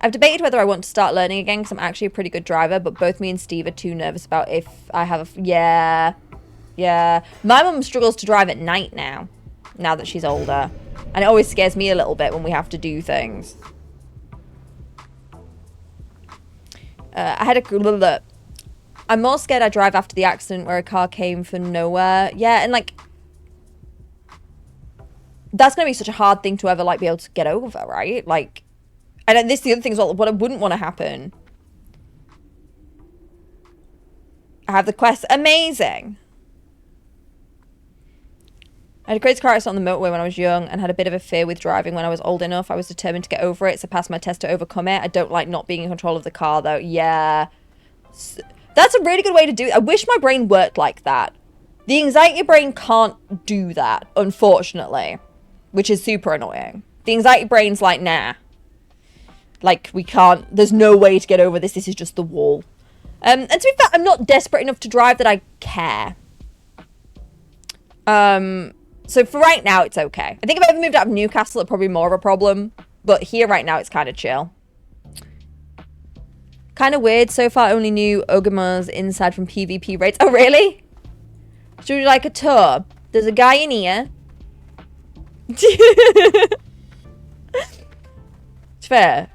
I've debated whether I want to start learning again because I'm actually a pretty good driver, but both me and Steve are too nervous about if I have a... Yeah. My mum struggles to drive at night now that she's older. And it always scares me a little bit when we have to do things. I'm more scared I drive after the accident where a car came from nowhere. Yeah, and like... That's going to be such a hard thing to ever like be able to get over, right? Like... And this is the other thing as well, what I wouldn't want to happen. I have the quest. Amazing. I had a crazy car accident on the motorway when I was young and had a bit of a fear with driving when I was old enough. I was determined to get over it, so passed my test to overcome it. I don't like not being in control of the car, though. Yeah. That's a really good way to do it. I wish my brain worked like that. The anxiety brain can't do that, unfortunately. Which is super annoying. The anxiety brain's like, nah. Like, we can't... There's no way to get over this. This is just the wall. And to be fair, I'm not desperate enough to drive that I care. So for right now, it's okay. I think if I ever moved out of Newcastle, it'd probably be more of a problem. But here right now, it's kind of chill. Kind of weird. So far, only knew Ogama's inside from PvP raids. Oh, really? Should we like a tour? There's a guy in here. It's fair.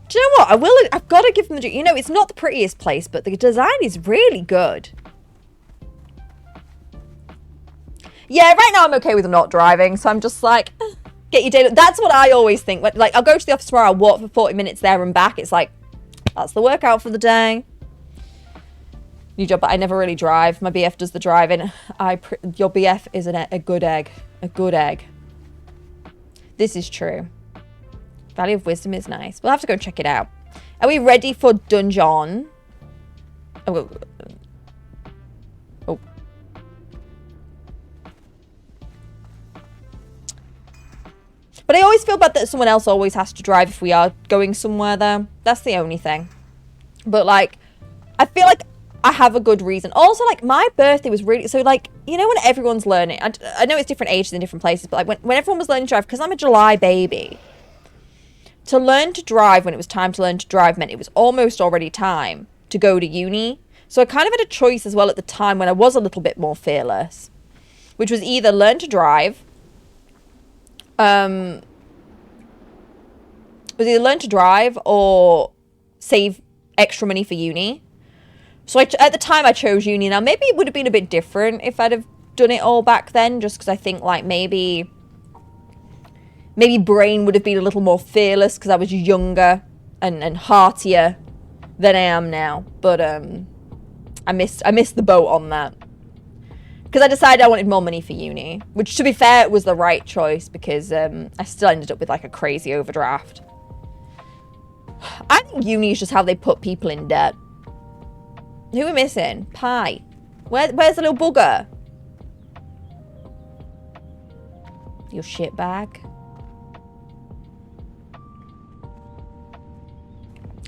Do you know what? I've got to give them the... You know, it's not the prettiest place, but the design is really good. Yeah, right now I'm okay with not driving, so I'm just like, get your data. That's what I always think. Like, I'll go to the office tomorrow, I'll walk for 40 minutes there and back. It's like, that's the workout for the day. New job, but I never really drive. My BF does the driving. Your BF is a good egg. A good egg. This is true. Valley of Wisdom is nice. We'll have to go check it out. Are we ready for Dungeon? Oh. Oh. But I always feel bad that someone else always has to drive if we are going somewhere there. That's the only thing. But, like, I feel like I have a good reason. Also, like, my birthday was really... So, like, you know when everyone's learning... I know it's different ages in different places, but, like, when everyone was learning to drive, because I'm a July baby, to learn to drive when it was time to learn to drive meant it was almost already time to go to uni. So I kind of had a choice as well at the time when I was a little bit more fearless, which was either learn to drive... was either learn to drive or save extra money for uni. So at the time I chose uni. Now maybe it would have been a bit different if I'd have done it all back then, just because I think like maybe brain would have been a little more fearless because I was younger and heartier than I am now. But I missed the boat on that. Because I decided I wanted more money for uni, which, to be fair, was the right choice because I still ended up with, like, a crazy overdraft. I think uni is just how they put people in debt. Who are we missing? Pie. Where's the little bugger? Your shit bag.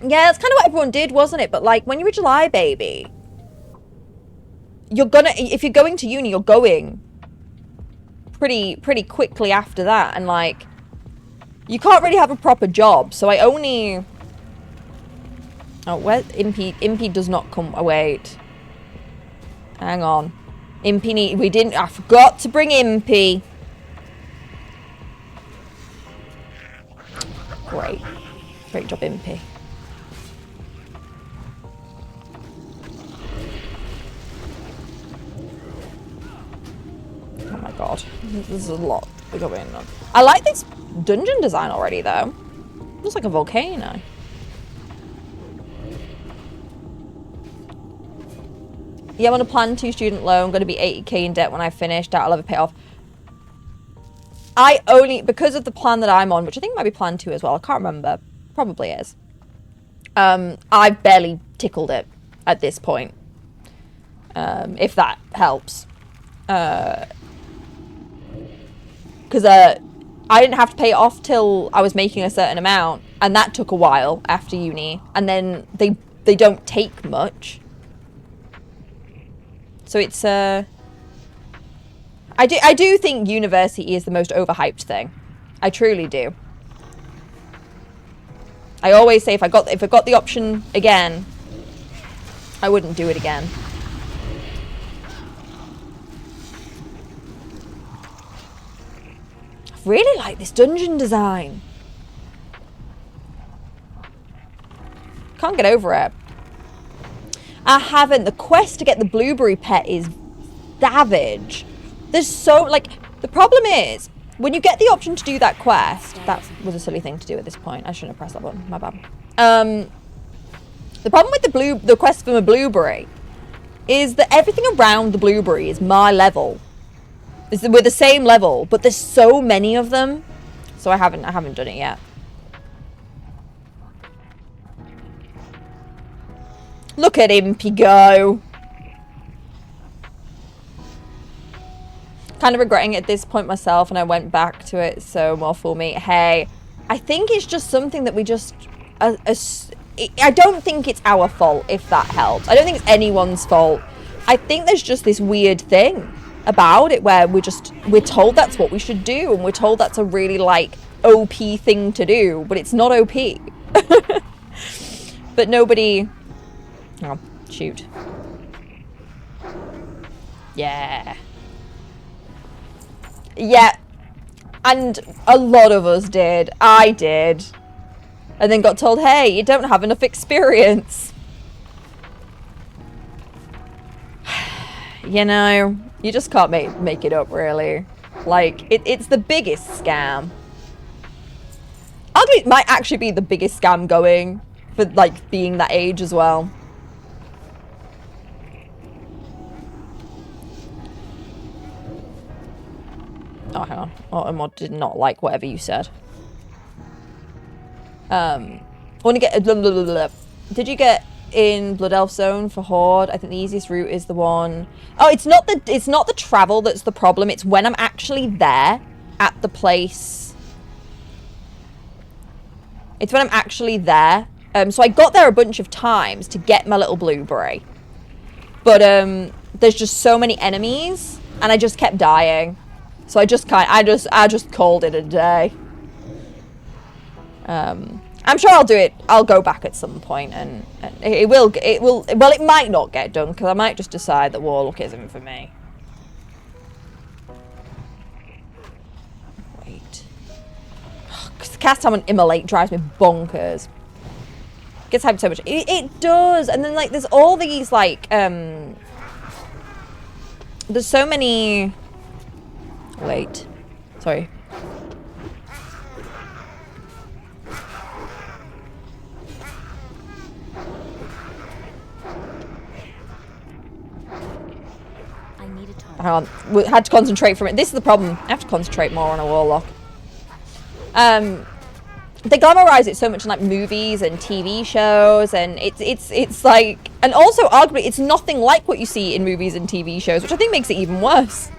Yeah, that's kind of what everyone did, wasn't it? But, like, when you're a July baby... if you're going to uni, you're going pretty quickly after that, and like you can't really have a proper job. So I only where Impy does not come. Oh, wait, hang on, Impy I forgot to bring Impy. Great job, Impy. Oh my god, this is a lot going on. I like this dungeon design already, though. Looks like a volcano. Yeah, I'm on a plan 2 student loan. Going to be 80k in debt when I finish. Doubt I'll ever pay off. Because of the plan that I'm on, which I think might be plan 2 as well. I can't remember. Probably is. I've barely tickled it at this point. If that helps. Because I didn't have to pay it off till I was making a certain amount, and that took a while after uni, and then they don't take much, so it's I do think university is the most overhyped thing. I truly do. I always say if I got the option again, I wouldn't do it again. Really like this dungeon design. Can't get over it. I haven't. The quest to get the blueberry pet is savage. There's so, like, the problem is when you get the option to do that quest, that was a silly thing to do at this point. I shouldn't have pressed that button. My bad. The problem with the quest for a blueberry is that everything around the blueberry is my level. We're the same level, but there's so many of them, so I haven't done it yet. Look at Impy go. Kind of regretting it at this point myself, and I went back to it, so more fool me. Hey, I think it's just something that we just... I don't think it's our fault, if that helps. I don't think it's anyone's fault. I think there's just this weird thing about it where we're told that's what we should do, and we're told that's a really, like, OP thing to do, but it's not OP. But nobody... Oh, shoot. Yeah. Yeah. And a lot of us did. I did. And then got told, hey, you don't have enough experience. You know, you just can't make it up, really. Like, it's the biggest scam. Arguably, it might actually be the biggest scam going for, like, being that age as well. Oh, hang on. Automod did not like whatever you said. I want to get... Did you get in Blood Elf Zone for Horde? I think the easiest route is the one... Oh, it's not the travel that's the problem. It's when I'm actually there at the place It's when I'm actually there. So I got there a bunch of times to get my little blueberry. But there's just so many enemies, and I just kept dying. So I just called it a day. I'm sure I'll do it. I'll go back at some point, and it will. Well, it might not get done because I might just decide that Warlock isn't for me. Wait, because the cast time on Immolate drives me bonkers. Gets hyped so much. It does, and then like there's all these like there's so many. Wait, sorry. Hang on, we had to concentrate from it. This is the problem. I have to concentrate more on a Warlock. They glamorize it so much in like movies and TV shows, and it's like, and also arguably it's nothing like what you see in movies and TV shows, which I think makes it even worse.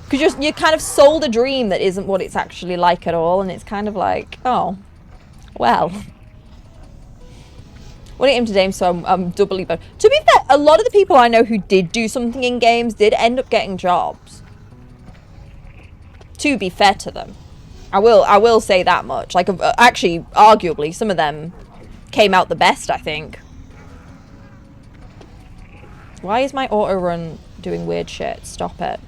Because you're kind of sold a dream that isn't what it's actually like at all, and it's kind of like, oh, well. What I aim to game, so I'm doubly boned. To be fair, a lot of the people I know who did do something in games did end up getting jobs. To be fair to them, I will say that much. Like, actually, arguably, some of them came out the best, I think. Why is my auto run doing weird shit? Stop it.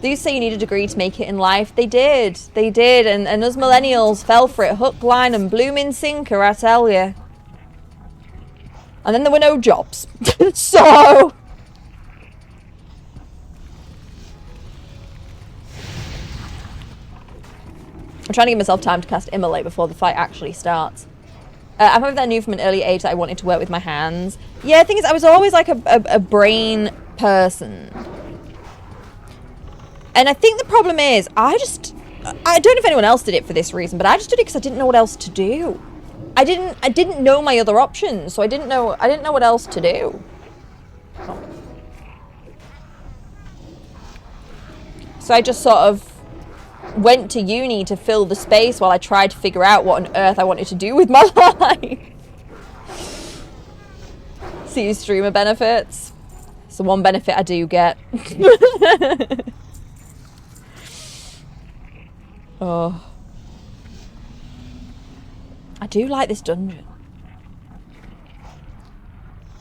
They used to say you need a degree to make it in life. They did. They did. And us millennials fell for it. Hook, line, and blooming sinker, I tell you. And then there were no jobs. So... I'm trying to give myself time to cast Immolate before the fight actually starts. I remember that I knew from an early age that I wanted to work with my hands. Yeah, the thing is, I was always like a brain person. And I think the problem is, I don't know if anyone else did it for this reason, but I just did it because I didn't know what else to do. I didn't know my other options, so I didn't know what else to do. So I just sort of went to uni to fill the space while I tried to figure out what on earth I wanted to do with my life. See streamer benefits. It's the one benefit I do get. Oh. I do like this dungeon.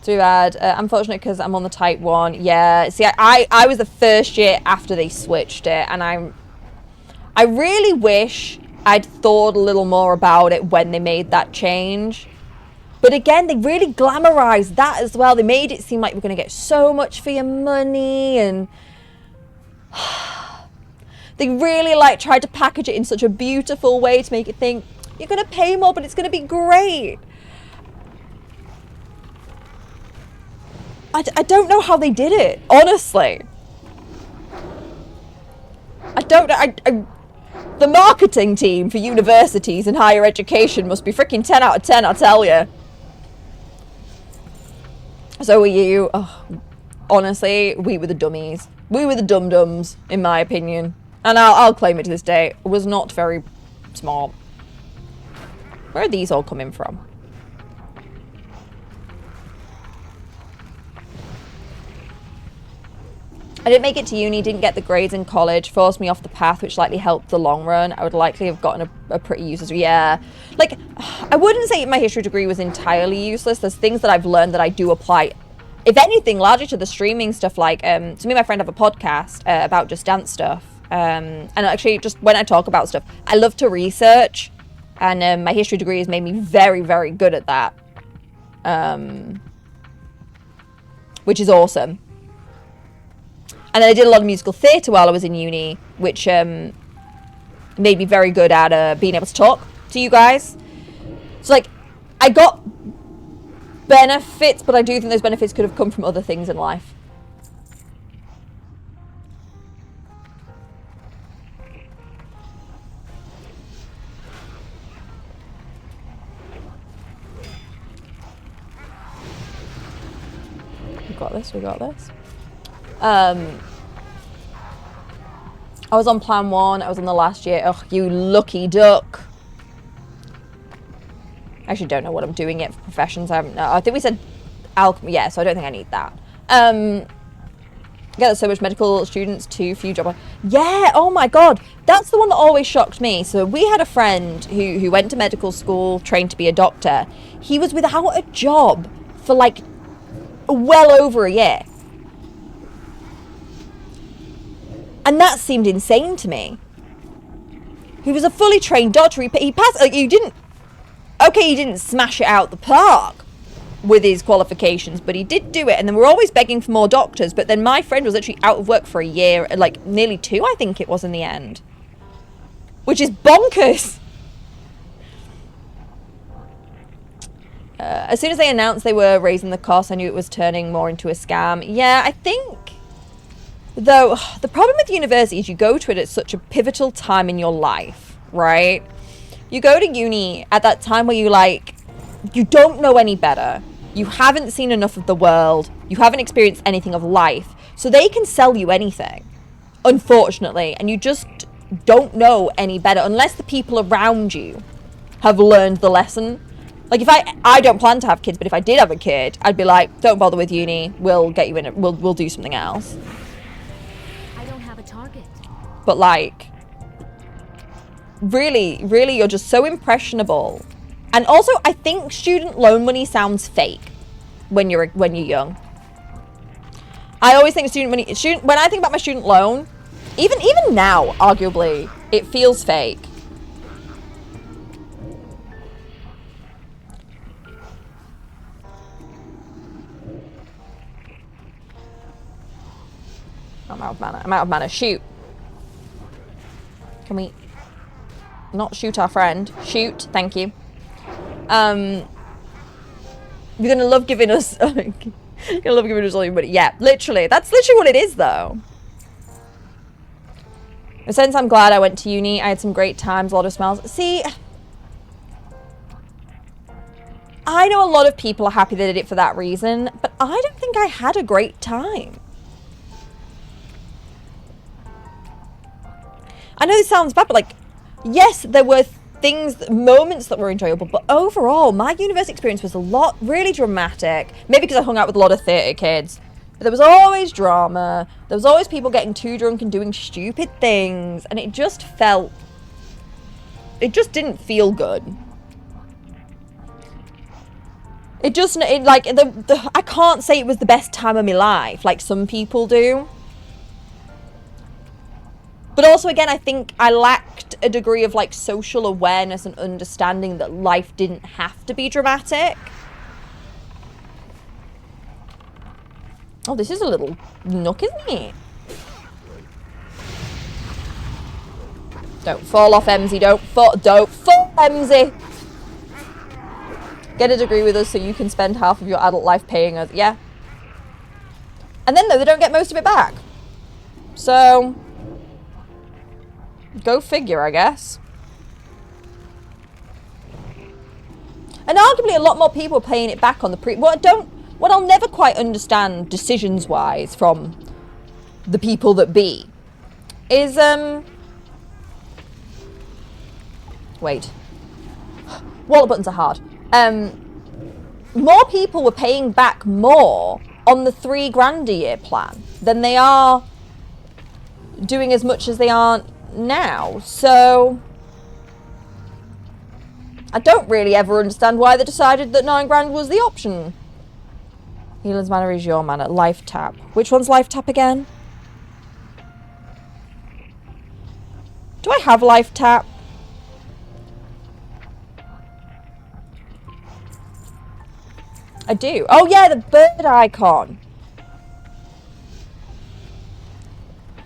Too bad. I'm fortunate because I'm on the type 1. Yeah, see, I was the first year after they switched it, and I really wish I'd thought a little more about it when they made that change. But again, they really glamorized that as well. They made it seem like we're going to get so much for your money, and... They really like tried to package it in such a beautiful way to make it think you're going to pay more, but it's going to be great. I don't know how they did it, honestly. I don't know. The marketing team for universities and higher education must be freaking 10 out of 10, I tell you. So were you. Oh, honestly, we were the dummies. We were the dum-dums, in my opinion. And I'll claim it to this day. It was not very smart. Where are these all coming from? I didn't make it to uni, didn't get the grades in college, forced me off the path, which likely helped the long run. I would likely have gotten a pretty useless... Yeah. Like, I wouldn't say my history degree was entirely useless. There's things that I've learned that I do apply, if anything, largely to the streaming stuff. Like, so me and my friend have a podcast about Just Dance stuff. And actually, just when I talk about stuff, I love to research, and my history degree has made me very, very good at that, which is awesome. And then I did a lot of musical theatre while I was in uni, which made me very good at being able to talk to you guys. So, like, I got benefits, but I do think those benefits could have come from other things in life. We got this, we got this. I was on plan 1. I was on the last year. Ugh, you lucky duck. I actually don't know what I'm doing yet for professions. I think we said alchemy. Yeah, so I don't think I need that. Yeah, there's so much medical students, too few job. Yeah, oh my god. That's the one that always shocked me. So we had a friend who went to medical school, trained to be a doctor. He was without a job for like well over a year. And that seemed insane to me. He was a fully trained doctor. He passed, like, he didn't smash it out the park with his qualifications, but he did do it. And then we're always begging for more doctors. But then my friend was actually out of work for a year, like nearly 2, I think it was in the end. Which is bonkers. As soon as they announced they were raising the cost, I knew it was turning more into a scam. Yeah, I think, though, the problem with university is you go to it at such a pivotal time in your life, right? You go to uni at that time where you don't know any better. You haven't seen enough of the world. You haven't experienced anything of life. So they can sell you anything, unfortunately. And you just don't know any better unless the people around you have learned the lesson. Like, if I don't plan to have kids, but if I did have a kid, I'd be like, don't bother with uni. We'll get you in it. We'll do something else. I don't have a target. But like, really, you're just so impressionable. And also, I think student loan money sounds fake when you're young. I always think when I think about my student loan, even now, arguably, it feels fake. I'm out of mana. I'm out of mana. Shoot. Can we not shoot our friend? Shoot. Thank you. You're gonna love giving us all your money. Yeah, literally. That's literally what it is, though. In a sense, I'm glad I went to uni. I had some great times, a lot of smiles. See, I know a lot of people are happy they did it for that reason, but I don't think I had a great time. I know this sounds bad, but like, yes, there were moments that were enjoyable, but overall, my university experience was really dramatic. Maybe because I hung out with a lot of theatre kids. But there was always drama. There was always people getting too drunk and doing stupid things. And it just didn't feel good. I can't say it was the best time of my life, like some people do. But also, again, I think I lacked a degree of, like, social awareness and understanding that life didn't have to be dramatic. Oh, this is a little nook, isn't it? Don't fall off, Emsy. Don't fall, Emsy. Get a degree with us so you can spend half of your adult life paying us. Yeah. And then, though, they don't get most of it back. So, go figure, I guess. And arguably, a lot more people are paying it back on the what I'll never quite understand decisions-wise from the people that be is wait. Wallet buttons are hard. More people were paying back more on the $3,000 a year plan than they are doing as much as they aren't now. So I don't really ever understand why they decided that $9,000 was the option. Healer's mana is your mana. Life tap. Which one's life tap again? Do I have life tap? I do. Oh yeah, the bird icon.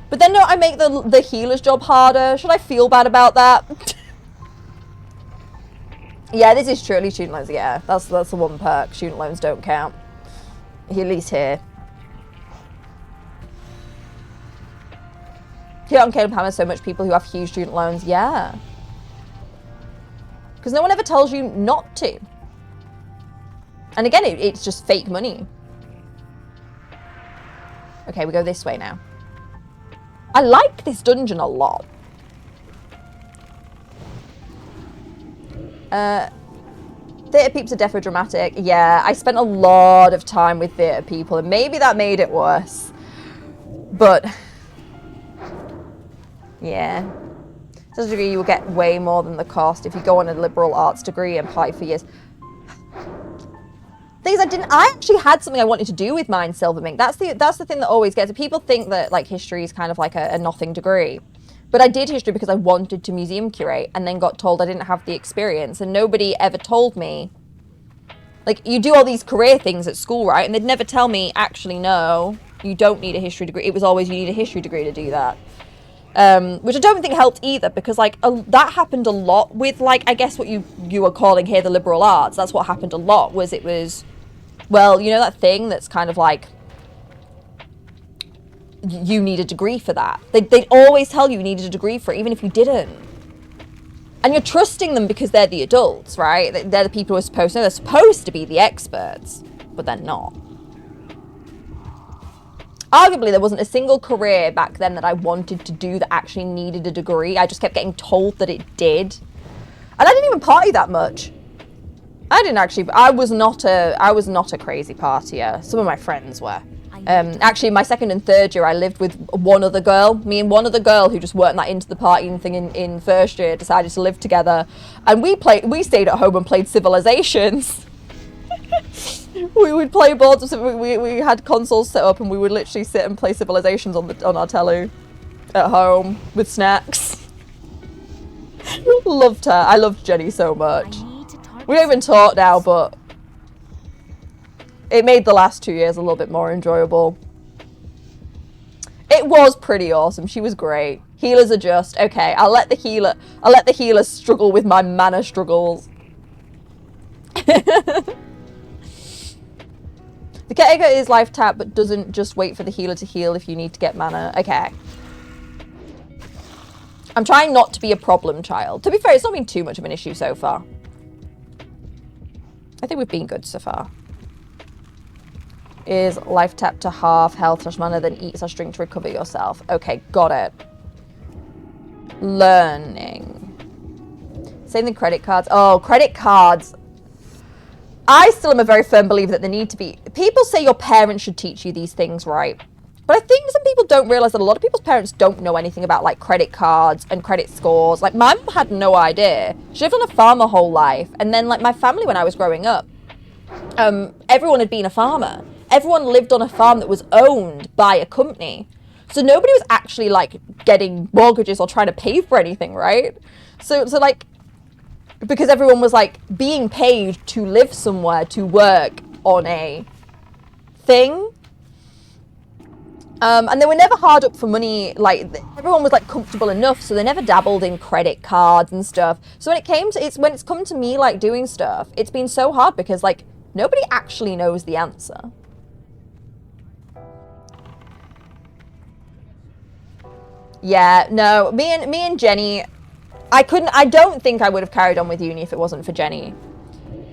But then don't I make the healer's job harder? Should I feel bad about that? Yeah, this is truly student loans. Yeah, that's the one perk. Student loans don't count. At least here. Here on Caleb Hammer, so much people who have huge student loans. Yeah. Because no one ever tells you not to. And again, it's just fake money. Okay, we go this way now. I like this dungeon a lot. Theatre peeps are definitely dramatic. Yeah, I spent a lot of time with theatre people, and maybe that made it worse. But yeah, to a degree, you will get way more than the cost if you go on a liberal arts degree and apply for years. Things I actually had something I wanted to do with mine, Silvermink. That's the thing that always gets it. People think that like history is kind of like a nothing degree. But I did history because I wanted to museum curate and then got told I didn't have the experience, and nobody ever told me. Like, you do all these career things at school, right? And they'd never tell me, actually, no, you don't need a history degree. It was always, you need a history degree to do that. Which I don't think helped either, because, like, that happened a lot with, like, I guess what you were calling here the liberal arts. That's what happened a lot, was it was, well, you know that thing that's kind of like, you need a degree for that. They'd always tell you needed a degree for it, even if you didn't. And you're trusting them because they're the adults, right? They're the people who are supposed to know. They're supposed to be the experts, but they're not. Arguably, there wasn't a single career back then that I wanted to do that actually needed a degree. I just kept getting told that it did. And I didn't even party that much. I was not a crazy partier. Some of my friends were. Actually, my second and third year, I lived with one other girl. Me and one other girl who just weren't that into the partying thing in first year decided to live together. And we stayed at home and played Civilizations. We would play boards of we had consoles set up and we would literally sit and play Civilizations on our telly at home with snacks. Loved her. I loved Jenny so much. We don't even talk now, but it made the last 2 years a little bit more enjoyable. It was pretty awesome. She was great. Healers are just okay. I'll let the healer struggle with my mana struggles. The caretaker is life tap, but doesn't just wait for the healer to heal if you need to get mana. Okay. I'm trying not to be a problem child. To be fair, it's not been too much of an issue so far. I think we've been good so far. Is life tap to half health / mana, then eat / drink to recover yourself. Okay, got it. Learning. Same thing, credit cards. Oh, credit cards. I still am a very firm believer that there need to be... People say your parents should teach you these things, right? But I think some people don't realise that a lot of people's parents don't know anything about, like, credit cards and credit scores. Like, my mum had no idea. She lived on a farm her whole life. And then, like, my family, when I was growing up, everyone had been a farmer. Everyone lived on a farm that was owned by a company. So nobody was actually, like, getting mortgages or trying to pay for anything, right? So like, because everyone was, like, being paid to live somewhere, to work on a thing. And they were never hard up for money. Like, everyone was, like, comfortable enough, so they never dabbled in credit cards and stuff. So when it's come to me, like, doing stuff, it's been so hard because, like, nobody actually knows the answer. Yeah, no, me and Jenny, I don't think I would have carried on with uni if it wasn't for Jenny.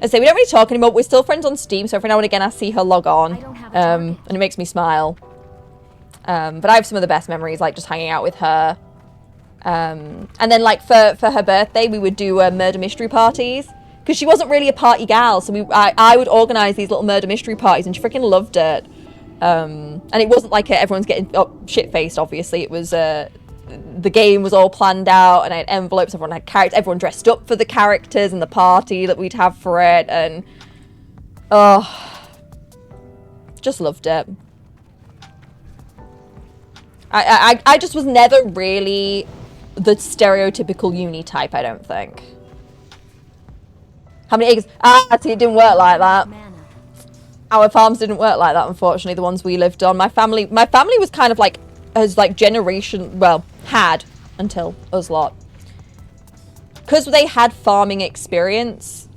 I say we don't really talk anymore, but we're still friends on Steam, so every now and again I see her log on, and it makes me smile. But I have some of the best memories, like just hanging out with her. And then, like, for her birthday, we would do murder mystery parties, because she wasn't really a party gal, so I would organise these little murder mystery parties, and she freaking loved it. And it wasn't like everyone's getting shit-faced, obviously. It was, the game was all planned out, and I had envelopes, everyone had characters, everyone dressed up for the characters and the party that we'd have for it, and, oh, just loved it. I just was never really the stereotypical uni type, I don't think. How many acres? See, it didn't work like that. Our farms didn't work like that, unfortunately, the ones we lived on. My family was kind of like, as like generation, well, had until us lot. Because they had farming experience,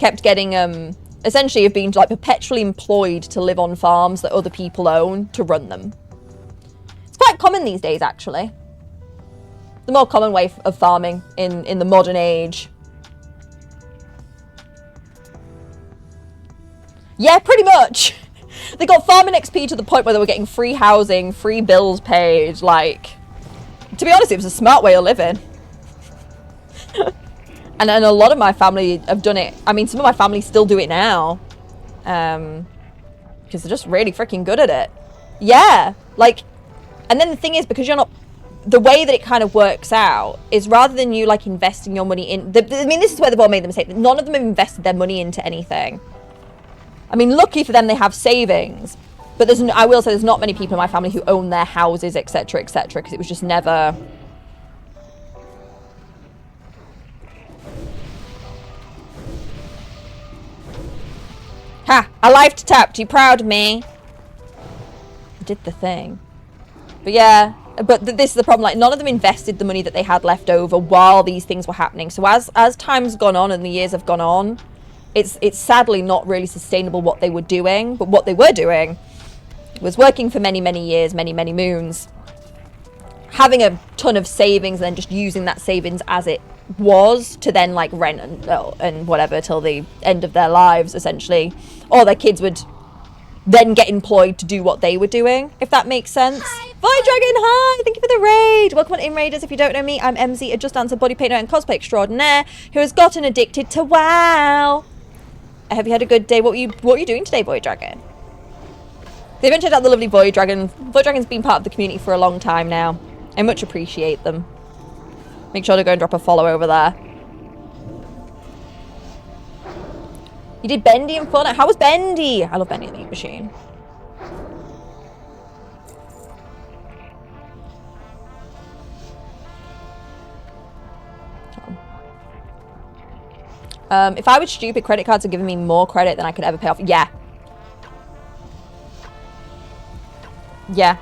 kept getting, essentially have been like perpetually employed to live on farms that other people own to run them. It's quite common these days, actually. The more common way of farming in the modern age. Yeah, pretty much. They got farming XP to the point where they were getting free housing, free bills paid. Like, to be honest, it was a smart way of living. And a lot of my family have done it. I mean, some of my family still do it now. Because they're just really freaking good at it. Yeah. Like, and then the thing is, because you're not... The way that it kind of works out is rather than you, like, investing your money in... I mean, this is where they've all made the mistake. None of them have invested their money into anything. I mean, lucky for them, they have savings. But I will say there's not many people in my family who own their houses, etc., etc., because it was just never... Ha! I lifed tapped. You proud of me? I did the thing. But yeah, but this is the problem. Like, none of them invested the money that they had left over while these things were happening. So as time's gone on and the years have gone on, it's sadly not really sustainable what they were doing. But what they were doing was working for many, many years, many, many moons, having a ton of savings, and then just using that savings as it was to then like rent and whatever till the end of their lives, essentially. Or their kids would then get employed to do what they were doing, if that makes sense. Void Dragon, hi! Thank you for the raid! Welcome on In Raiders. If you don't know me, I'm MZ, a Just Dancer body painter and cosplay extraordinaire who has gotten addicted to WoW. Have you had a good day? What were you doing today, Void Dragon? They haven't checked out the lovely Void Dragon. Void Dragon's been part of the community for a long time now. I much appreciate them. Make sure to go and drop a follow over there. You did Bendy and Fortnite. How was Bendy? I love Bendy and the Meat Machine. If I was stupid, credit cards are giving me more credit than I could ever pay off. Yeah. Yeah.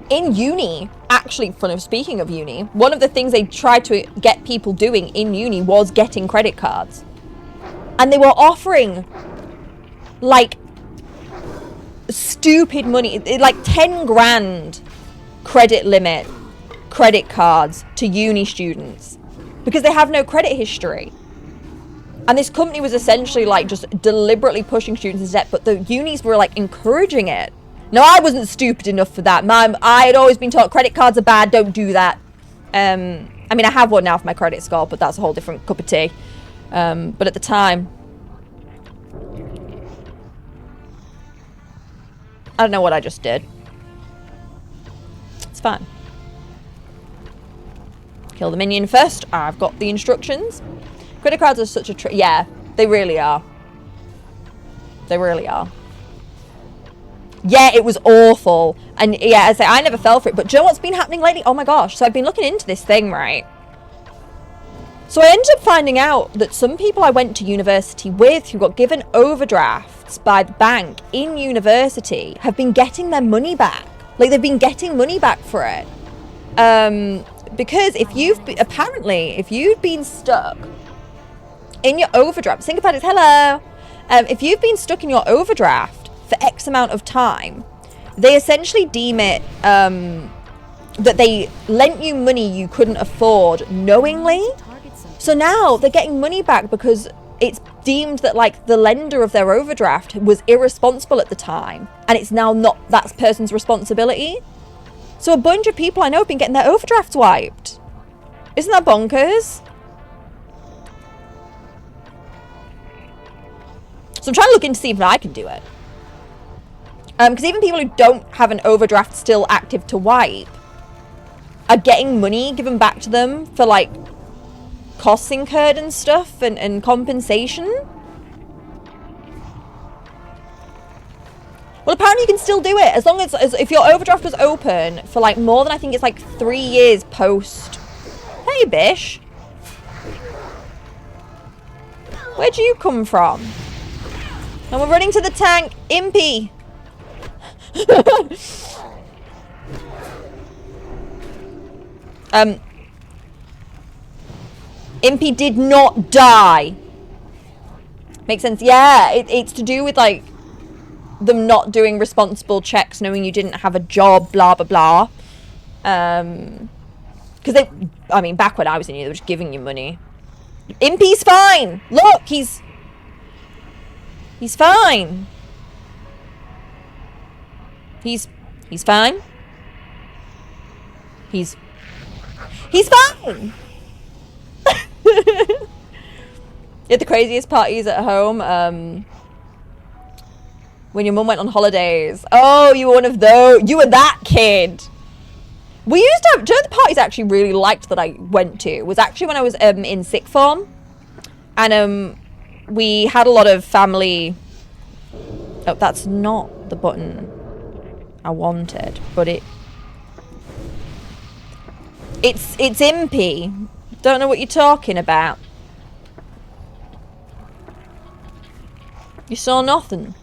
In uni, actually, speaking of uni, one of the things they tried to get people doing in uni was getting credit cards. And they were offering, like, stupid money, like 10 grand credit limit credit cards to uni students because they have no credit history. And this company was essentially, like, just deliberately pushing students into debt, but the unis were, like, encouraging it. No, I wasn't stupid enough for that. I had always been taught credit cards are bad, don't do that. I mean, I have one now for my credit score, but that's a whole different cup of tea. But at the time, I don't know what I just did. It's fine. Kill the minion first. I've got the instructions. Credit cards are such a trick. Yeah, they really are. They really are. Yeah, it was awful. And yeah, I say I never fell for it. But do you know what's been happening lately? Oh my gosh. So I've been looking into this thing, right? So I ended up finding out that some people I went to university with who got given overdrafts by the bank in university have been getting their money back. Like, they've been getting money back for it. Because if you've been stuck in your overdraft, think about it, hello. If you've been stuck in your overdraft for X amount of time, they essentially deem it that they lent you money you couldn't afford knowingly. So now they're getting money back because it's deemed that, like, the lender of their overdraft was irresponsible at the time, and it's now not that person's responsibility. So a bunch of people I know have been getting their overdrafts wiped. Isn't that bonkers? So I'm trying to look into see if I can do it. Because even people who don't have an overdraft still active to wipe are getting money given back to them for, like, costs incurred and stuff and compensation. Well, apparently you can still do it as long as if your overdraft was open for, like, more than, I think it's like 3 years post. Hey, Bish. Where'd you come from? And we're running to the tank. Impy. Impy did not die. Makes sense. Yeah, it's to do with, like, them not doing responsible checks, knowing you didn't have a job, blah, blah, blah. Because I mean, back when I was in uni, they were just giving you money. Impy's fine. Look, he's... He's fine. He's fine. He's fine. Yeah, the craziest parties at home. When your mum went on holidays. Oh, you were one of those. You were that kid. We used to have, do you know the parties I actually really liked that I went to was actually when I was in sixth form. And we had a lot of family. Oh, that's not the button I wanted, but it's impy. Don't know what you're talking about. You saw nothing.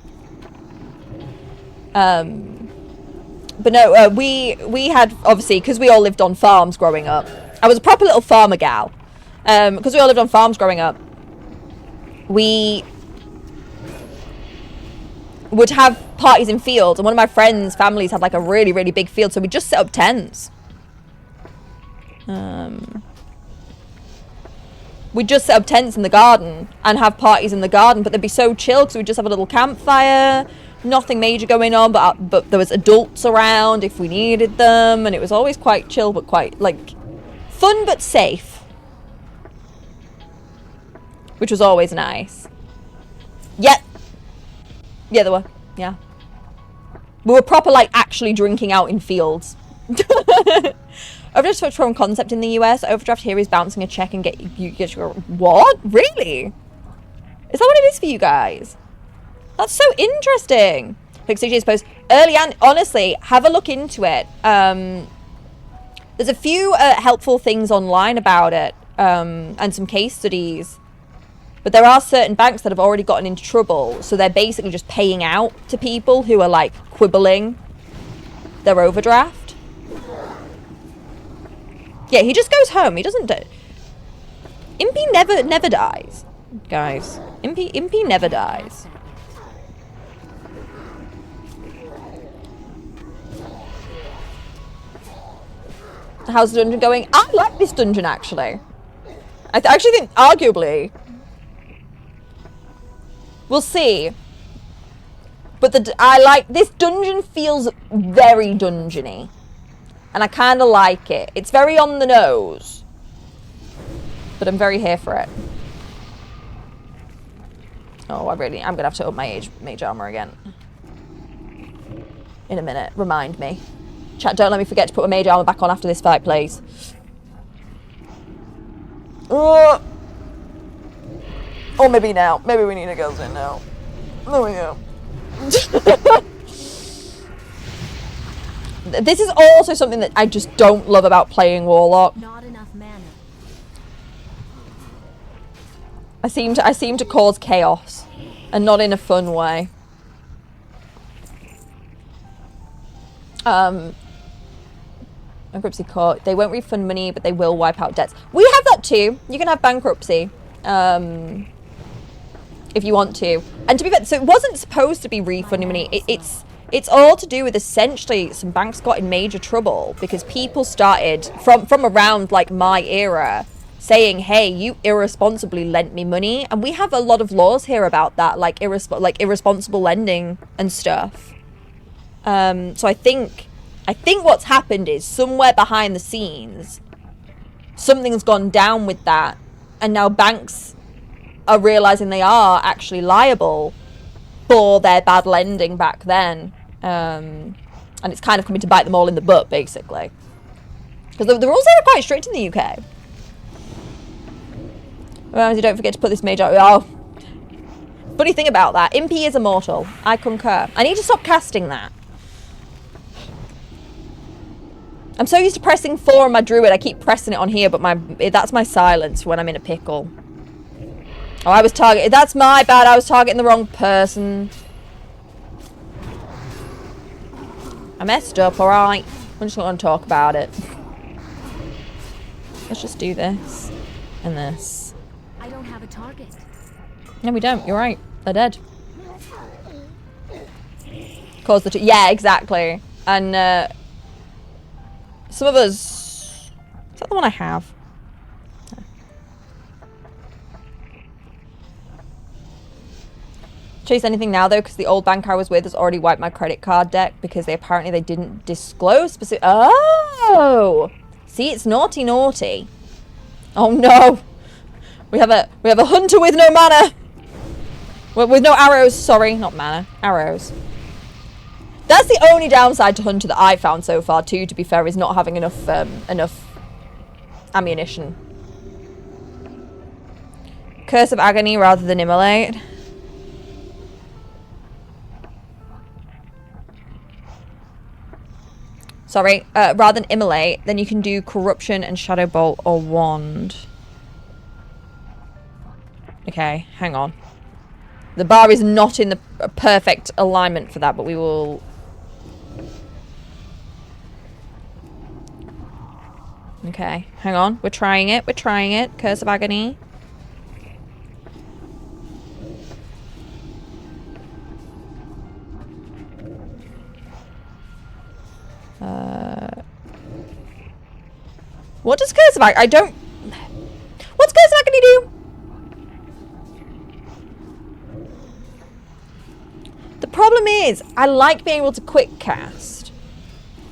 But no, we had, obviously, because we all lived on farms growing up. I was a proper little farmer gal. Because we all lived on farms growing up. We would have parties in fields, and one of my friends' families had like a really, really big field, so we just set up tents. We'd just set up tents in the garden and have parties in the garden, but they'd be so chill because we'd just have a little campfire, nothing major going on, but there was adults around if we needed them, and it was always quite chill, but quite like fun but safe, which was always nice. Yeah, there were. Yeah, we were proper like actually drinking out in fields. Overdraft's from concept in the US. Overdraft here is bouncing a check and get your what? Really? Is that what it is for you guys? That's so interesting. Pixie post early, and honestly, have a look into it. There's a few helpful things online about it, and some case studies. But there are certain banks that have already gotten into trouble, so they're basically just paying out to people who are like quibbling their overdraft. Yeah, he just goes home. He doesn't. Impy never dies, guys. Impy never dies. How's the dungeon going? I like this dungeon actually. I actually think, arguably, we'll see. But I like this dungeon. Feels very dungeony. And I kind of like it. It's very on the nose. But I'm very here for it. Oh, I'm going to have to up my mage armor again. In a minute. Remind me. Chat, don't let me forget to put my mage armor back on after this fight, please. Oh, maybe now. Maybe we need to go in now. There we go. This is also something that I just don't love about playing Warlock. Not enough mana. I seem to cause chaos, and not in a fun way. Bankruptcy court. They won't refund money, but they will wipe out debts. We have that too. You can have bankruptcy, if you want to. And to be fair, so it wasn't supposed to be refunding money. It's all to do with essentially some banks got in major trouble because people started from around like my era saying, hey, you irresponsibly lent me money. And we have a lot of laws here about that, like irresponsible lending and stuff. So I think what's happened is somewhere behind the scenes, something's gone down with that. And now banks are realizing they are actually liable for their bad lending back then. And it's kind of coming to bite them all in the butt, basically. Because the rules are quite strict in the UK. Ramsey, don't forget to put this mage out. Oh. Funny thing about that, Impy is immortal. I concur. I need to stop casting that. I'm so used to pressing 4 on my druid, I keep pressing it on here, but that's my silence when I'm in a pickle. Oh, I was targeted. That's my bad. I was targeting the wrong person. I messed up, alright. I'm just not going to talk about it. Let's just do this. And this. I don't have a target. No, we don't. You're right. They're dead. Cause the yeah, exactly. And some of us. Is that the one I have? Chase anything now though, because the old bank I was with has already wiped my credit card deck because they didn't disclose specific. Oh, see, it's naughty, naughty. Oh no, we have a hunter with no mana, with no arrows. Sorry, not mana, arrows. That's the only downside to hunter that I've found so far too. To be fair, is not having enough ammunition. Curse of Agony rather than Immolate. Sorry, rather than Immolate, then you can do Corruption and Shadow Bolt or Wand. Okay, hang on. The bar is not in the perfect alignment for that, but we will... Okay, hang on. We're trying it. We're trying it. Curse of Agony. What does Curse of Agony... I don't... What's Curse of Agony do? The problem is, I like being able to quick cast.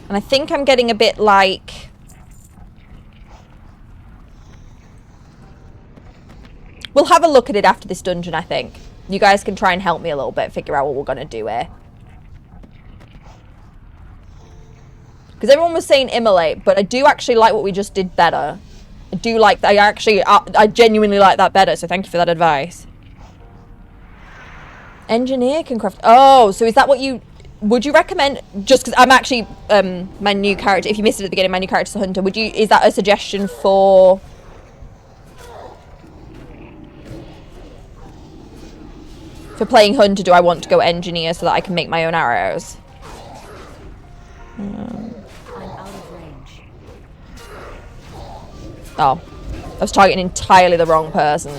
And I think I'm getting a bit like... We'll have a look at it after this dungeon, I think. You guys can try and help me a little bit, figure out what we're going to do here. Because everyone was saying Immolate, but I do actually like what we just did better. I do like that. I genuinely like that better, so thank you for that advice. Engineer can craft... Oh, so is that what you... Would you recommend... Just because I'm actually... my new character... If you missed it at the beginning, my new character's a hunter. Would you... Is that a suggestion for... For playing hunter, do I want to go engineer so that I can make my own arrows? I'm out of range. Oh. I was targeting entirely the wrong person.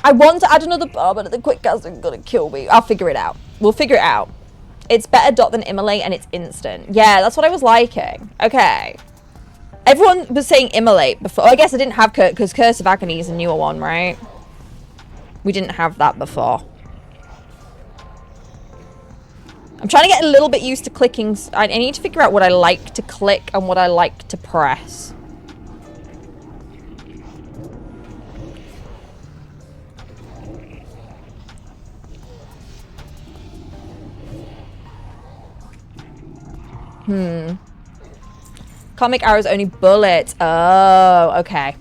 I want to add another bar, but the quick cast is gonna kill me. I'll figure it out. We'll figure it out. It's better dot than Immolate and it's instant. Yeah, that's what I was liking. Okay. Everyone was saying Immolate before. I guess I didn't have because Curse of Agony is a newer one, right? We didn't have that before. I'm trying to get a little bit used to clicking. I need to figure out what I like to click and what I like to press. Comic arrows only bullets. Oh, okay.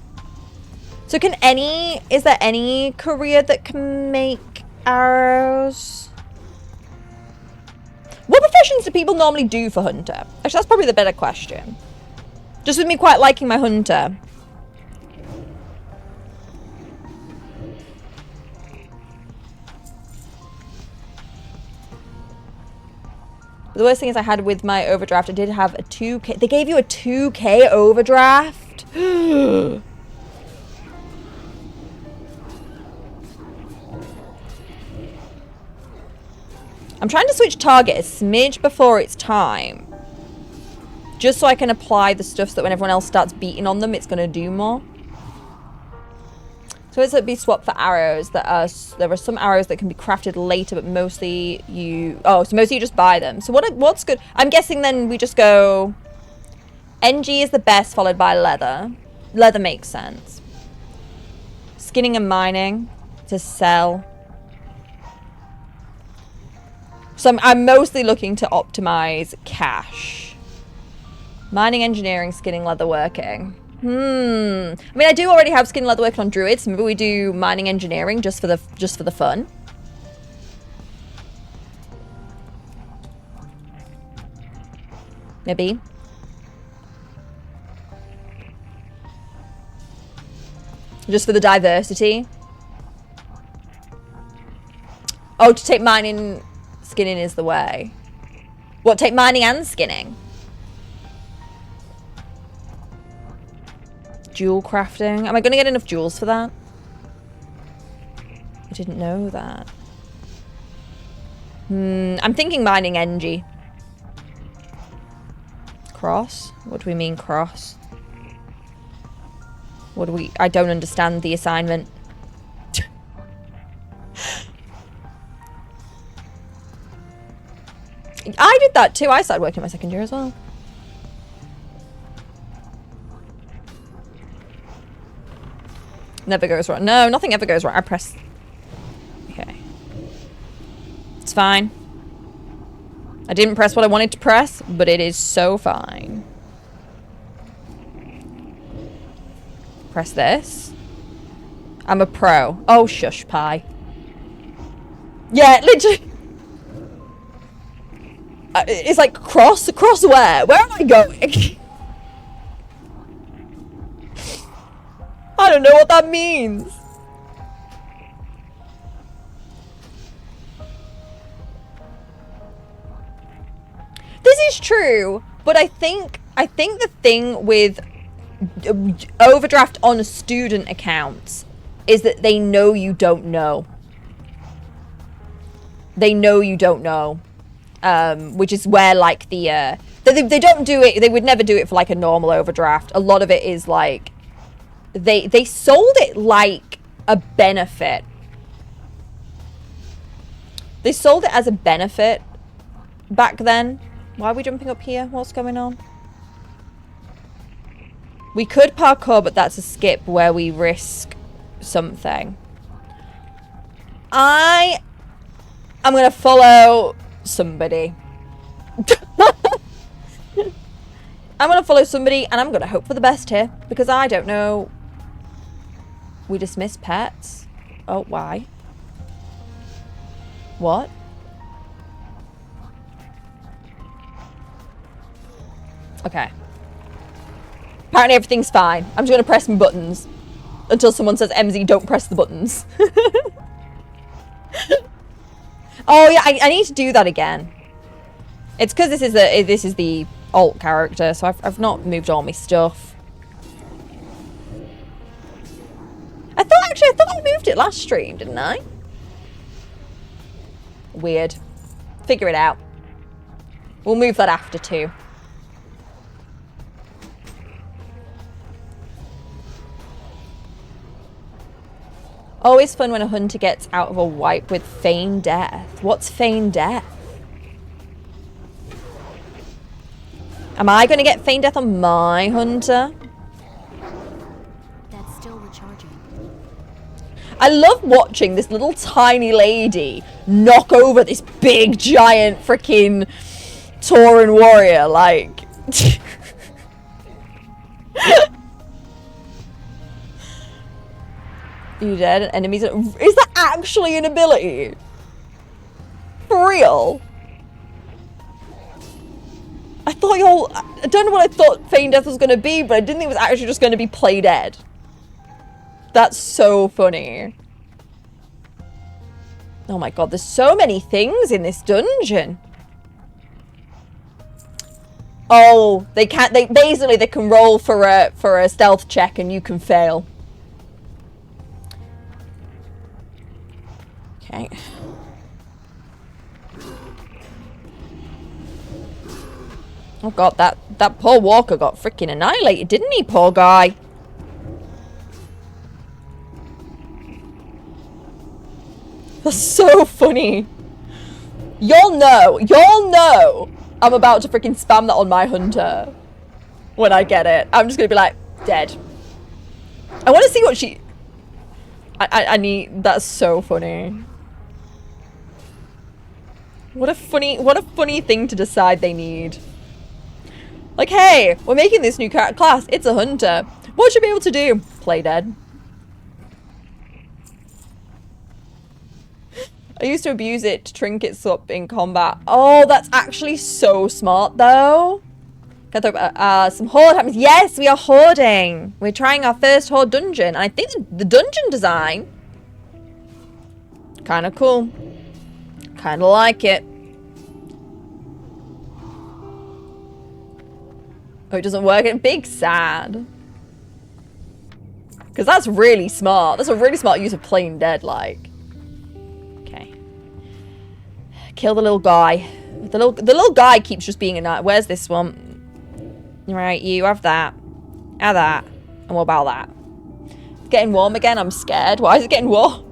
So is there any career that can make arrows? What professions do people normally do for hunter? Actually, that's probably the better question. Just with me quite liking my hunter. The worst thing is I had with my overdraft, I did have a 2K. They gave you a 2K overdraft? I'm trying to switch target a smidge before it's time. Just so I can apply the stuff so that when everyone else starts beating on them, it's going to do more. So it's be swapped for arrows that are... There are some arrows that can be crafted later, but mostly you... Oh, so mostly you just buy them. So what's good? I'm guessing then we just go... NG is the best, followed by leather. Leather makes sense. Skinning and mining to sell. So I'm mostly looking to optimize cash. Mining, engineering, skinning, leatherworking. I mean, I do already have skin and leatherworking on druids. So maybe we do mining, engineering just for the fun. Maybe. Just for the diversity. Oh, to take mining, skinning is the way. What, take mining and skinning? Jewel crafting. Am I going to get enough jewels for that? I didn't know that. I'm thinking mining NG. Cross? What do we mean cross? What do we... I don't understand the assignment. I did that too. I started working my second year as well. Never goes wrong. No, nothing ever goes wrong. I press... Okay. It's fine. I didn't press what I wanted to press, but it is so fine. Press this. I'm a pro. Oh, shush pie. Yeah, literally. It's like cross where? Where am I going? I don't know what that means. This is true, but I think the thing with overdraft on student accounts is that they know you don't know. They know you don't know. Which is where like the they don't do it, they would never do it for like a normal overdraft. A lot of it is like they sold it like a benefit. They sold it as a benefit back then. Why are we jumping up here? What's going on? We could parkour, but that's a skip where we risk something. I'm gonna follow somebody. I'm gonna follow somebody and I'm gonna hope for the best here because I don't know. We dismiss pets. Oh, why? What? Okay. Apparently everything's fine. I'm just gonna press my buttons until someone says, MZ, don't press the buttons. Oh yeah, I need to do that again. It's because this is the alt character, so I've not moved all my stuff. I thought I moved it last stream, didn't I? Weird. Figure it out. We'll move that after too. Always fun when a hunter gets out of a wipe with feign death. What's feign death? Am I going to get feign death on my hunter? That's still recharging. I love watching this little tiny lady knock over this big giant freaking Tauren warrior. Like... You dead? Enemies... Is that actually an ability? For real? I thought y'all... I don't know what I thought feign death was going to be, but I didn't think it was actually just going to be play dead. That's so funny. Oh my god, there's so many things in this dungeon. Oh, they can't... Basically, they can roll for a stealth check and you can fail. Okay. Oh god, that poor walker got freaking annihilated, didn't he, poor guy? That's so funny. Y'all know I'm about to freaking spam that on my hunter when I get it. I'm just gonna be like, dead. I want to see what she... I need... That's so funny. What a funny thing to decide they need. Like, hey, we're making this new class. It's a hunter. What should we be able to do? Play dead. I used to abuse it to trinket swap in combat. Oh, that's actually so smart, though. Can I throw some horde happens? Yes, we are hoarding. We're trying our first horde dungeon. And I think the dungeon design... kind of cool. Kind of like it. Oh, it doesn't work. Big sad. Because that's really smart. That's a really smart use of playing dead, like. Okay. Kill the little guy. The little guy keeps just being a knight. Where's this one? Right, you have that. Have that. And what about that? It's getting warm again. I'm scared. Why is it getting warm?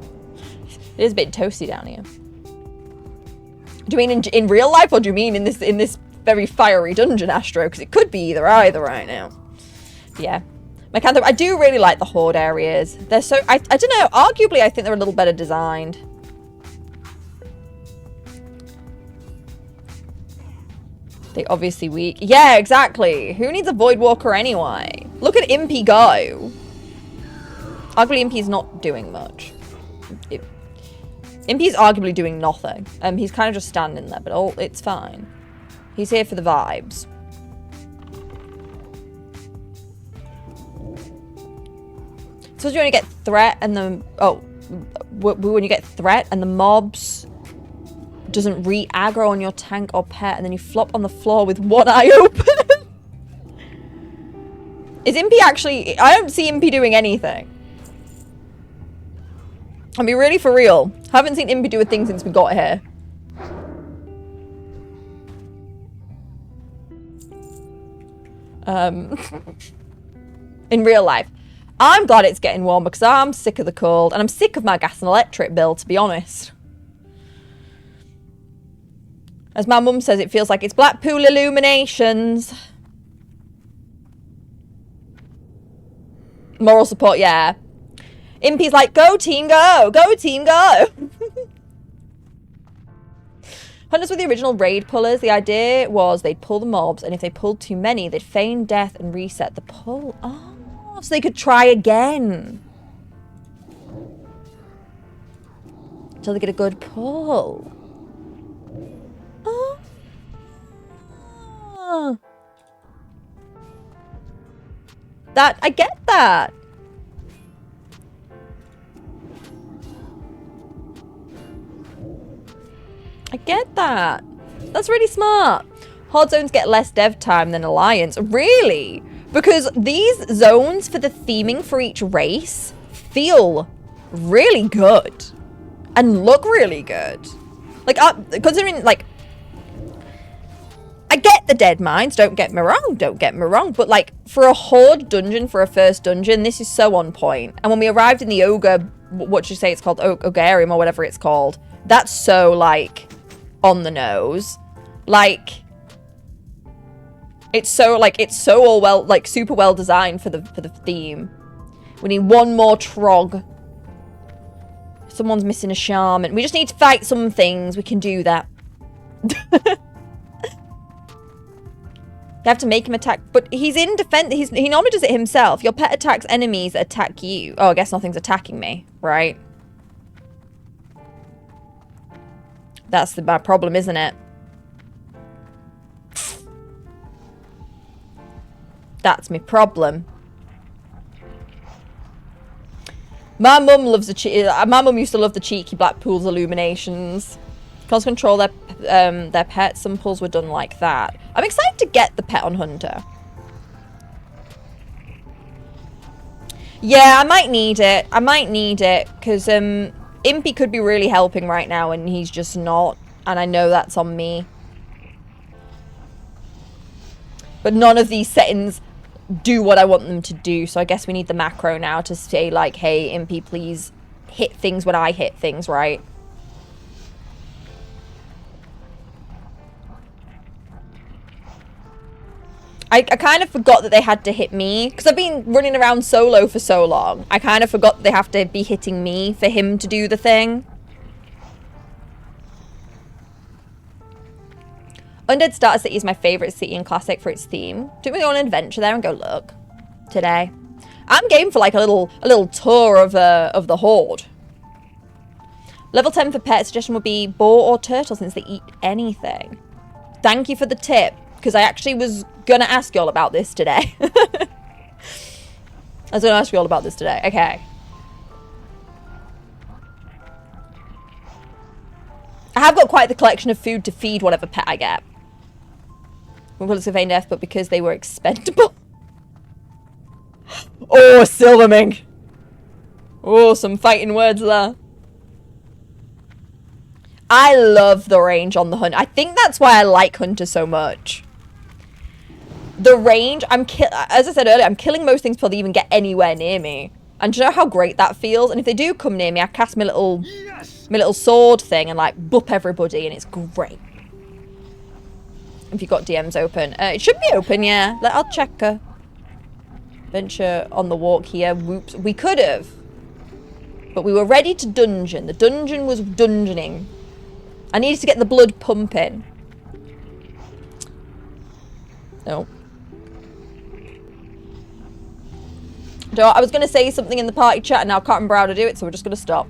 It is a bit toasty down here. Do you mean in real life, or do you mean in this very fiery dungeon, Astro? Because it could be either right now. Yeah. Mycanthrope, I do really like the Horde areas. They're so... I don't know. Arguably, I think they're a little better designed. They obviously weak. Yeah, exactly. Who needs a Void Walker anyway? Look at Impy go. Arguably, Impy's not doing much. Impy's arguably doing nothing. He's kind of just standing there, but it's fine. He's here for the vibes. So when you get threat and the... Oh. When you get threat and the mobs doesn't re-aggro on your tank or pet, and then you flop on the floor with one eye open. Is Impy actually... I don't see Impy doing anything. I mean, really, for real. Haven't seen Impy do a thing since we got here. In real life. I'm glad it's getting warmer because I'm sick of the cold. And I'm sick of my gas and electric bill, to be honest. As my mum says, it feels like it's Blackpool Illuminations. Moral support, yeah. Impy's like, go team, go! Go team, go! Hunters were the original raid pullers. The idea was they'd pull the mobs, and if they pulled too many, they'd feign death and reset the pull. Oh, so they could try again. Until they get a good pull. Oh. That, I get that. I get that. That's really smart. Horde zones get less dev time than Alliance. Really? Because these zones for the theming for each race feel really good. And look really good. Like, considering, like... I get the dead mines, don't get me wrong. But, like, for a Horde dungeon, for a first dungeon, this is so on point. And when we arrived in the Ogre... What should you say it's called? Ogarium or whatever it's called. That's so, like... on the nose. Like, it's so all well, like, super well designed for the theme. We need one more Trog. Someone's missing a shaman. We just need to fight some things. We can do that. You have to make him attack, but he's in defense. He normally does it himself. Your pet attacks enemies that attack you. Oh, I guess nothing's attacking me, right? That's my problem, isn't it? That's my problem. My mum loves my mum used to love the cheeky Blackpool's Illuminations. Cause control their pets. Some pulls were done like that. I'm excited to get the pet on Hunter. Yeah, I might need it. Because Impy could be really helping right now, and he's just not. And I know that's on me. But none of these settings do what I want them to do. So I guess we need the macro now to say, like, hey, Impy, please hit things when I hit things, right? I kind of forgot that they had to hit me. Because I've been running around solo for so long. I kind of forgot that they have to be hitting me for him to do the thing. Undead Starter City is my favourite city in Classic for its theme. Do we go on an adventure there and go look today? I'm game for like a little tour of the Horde. Level 10 for pet suggestion would be boar or turtle since they eat anything. Thank you for the tip. Because I actually was going to ask you all about this today. I was going to ask you all about this today. Okay. I have got quite the collection of food to feed whatever pet I get. Well, it's a vain death, but because they were expendable. Oh, Silverming. Oh, some fighting words there. I love the range on the Hunt. I think that's why I like Hunter so much. The range, as I said earlier, I'm killing most things before they even get anywhere near me. And do you know how great that feels? And if they do come near me, I cast my little sword thing and like boop everybody, and it's great. If you've got DMs open. It should be open, yeah. I'll check. Venture on the walk here. Whoops. We could have. But we were ready to dungeon. The dungeon was dungeoning. I needed to get the blood pumping. No. I was going to say something in the party chat and now I can't remember how to do it, so we're just going to stop.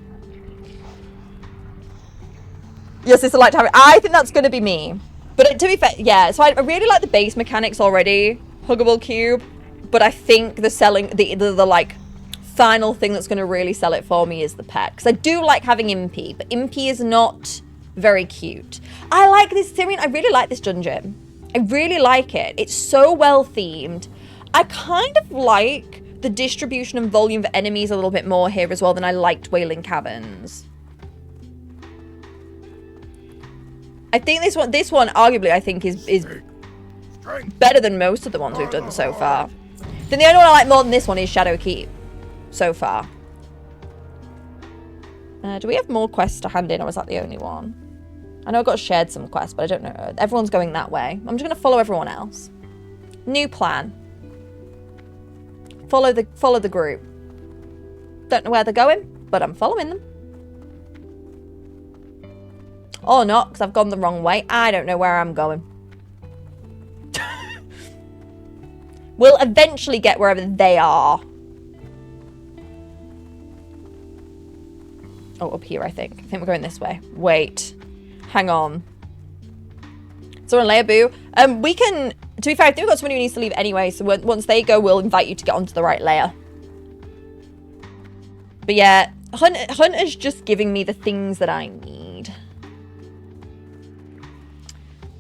Yes, it's a light tower. I think that's going to be me. But to be fair, yeah, so I really like the base mechanics already. Huggable cube. But I think the selling, the like, final thing that's going to really sell it for me is the pet. Because I do like having Impy, but Impy is not very cute. I like this, Tyrion, I really like this dungeon. I really like it. It's so well themed. I kind of like the distribution and volume of enemies a little bit more here as well than I liked Wailing Caverns. I think this one arguably I think is better than most of the ones we've done so far. Then the only one I like more than this one is Shadow Keep so far. Do we have more quests to hand in, or was that the only one? I know I got shared some quests, but I don't know. Everyone's going that way. I'm just going to follow everyone else. New plan. Follow the group. Don't know where they're going, but I'm following them. Or not, because I've gone the wrong way. I don't know where I'm going. We'll eventually get wherever they are. Oh, up here, I think. I think we're going this way. Wait. Hang on. So on Leia we can... To be fair, I think we've got someone who needs to leave anyway, so once they go, we'll invite you to get onto the right layer. But yeah, Hunter's just giving me the things that I need.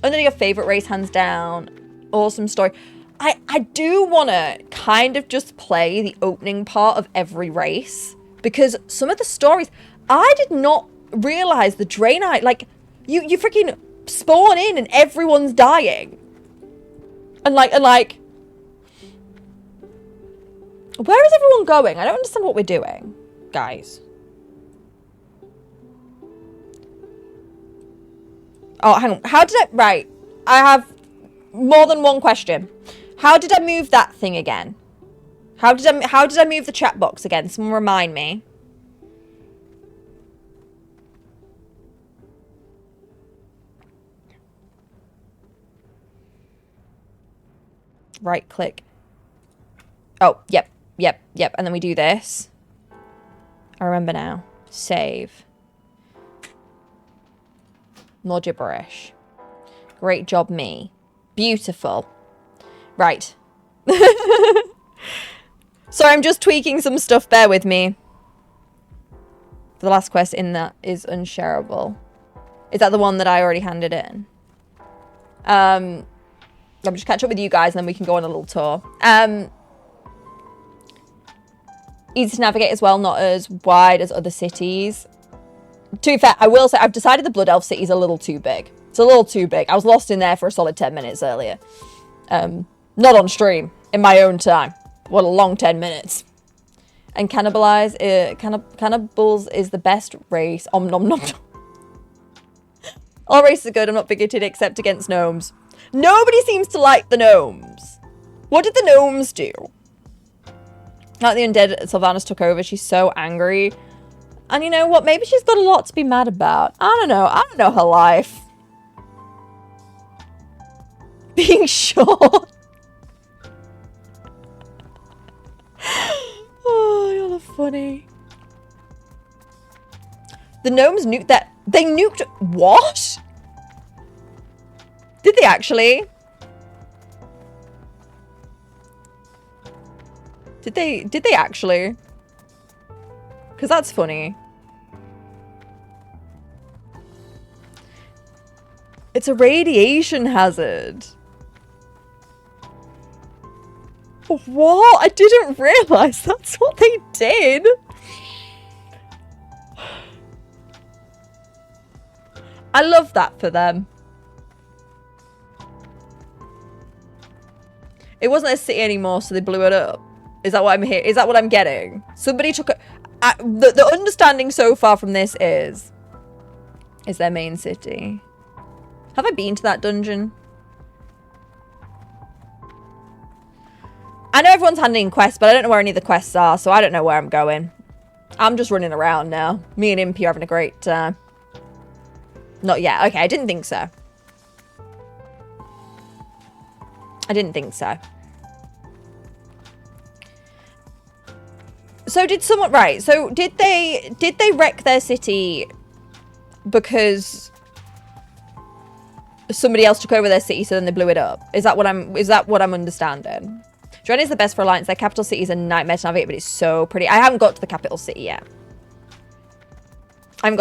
Under your favourite race, hands down. Awesome story. I do want to kind of just play the opening part of every race. Because some of the stories... I did not realise the Draenei... Like, you freaking spawn in and everyone's dying. And like... Where is everyone going? I don't understand what we're doing, guys. Oh, hang on. How did I... Right. I have more than one question. How did I move that thing again? How did I move the chat box again? Someone remind me. Right click. Oh, yep. And then we do this. I remember now. Save. More gibberish. Great job, me. Beautiful. Right. Sorry, I'm just tweaking some stuff. Bear with me. The last quest in that is unshareable. Is that the one that I already handed in? I'll just catch up with you guys and then we can go on a little tour. Easy to navigate as well, not as wide as other cities. To be fair, I will say I've decided the Blood Elf City is a little too big. It's a little too big. I was lost in there for a solid 10 minutes earlier. Not on stream, in my own time. What a long 10 minutes. And Cannibals is the best race. Om nom nom. All races are good, I'm not bigoted except against gnomes. Nobody seems to like the gnomes. What did the gnomes do? Like the undead Sylvanas took over, she's so angry. And you know what? Maybe she's got a lot to be mad about. I don't know. I don't know her life. Being short. Oh, y'all are funny. The gnomes nuked that. They nuked what? Did they actually? Did they actually? Because that's funny. It's a radiation hazard. What? I didn't realise that's what they did. I love that for them. It wasn't a city anymore, so they blew it up. Is that what I'm here? Is that what I'm getting? Somebody took a... the understanding so far from this is their main city. Have I been to that dungeon? I know everyone's handing quests, but I don't know where any of the quests are, so I don't know where I'm going. I'm just running around now. Me and Impy are having a great time. Not yet. Okay, I didn't think so. I didn't think so. So did someone... Right, so did they wreck their city because somebody else took over their city, so then they blew it up? Is that what I'm understanding? Dren is the best for Alliance. Their capital city is a nightmare to navigate, but it's so pretty. I haven't got to the capital city yet. For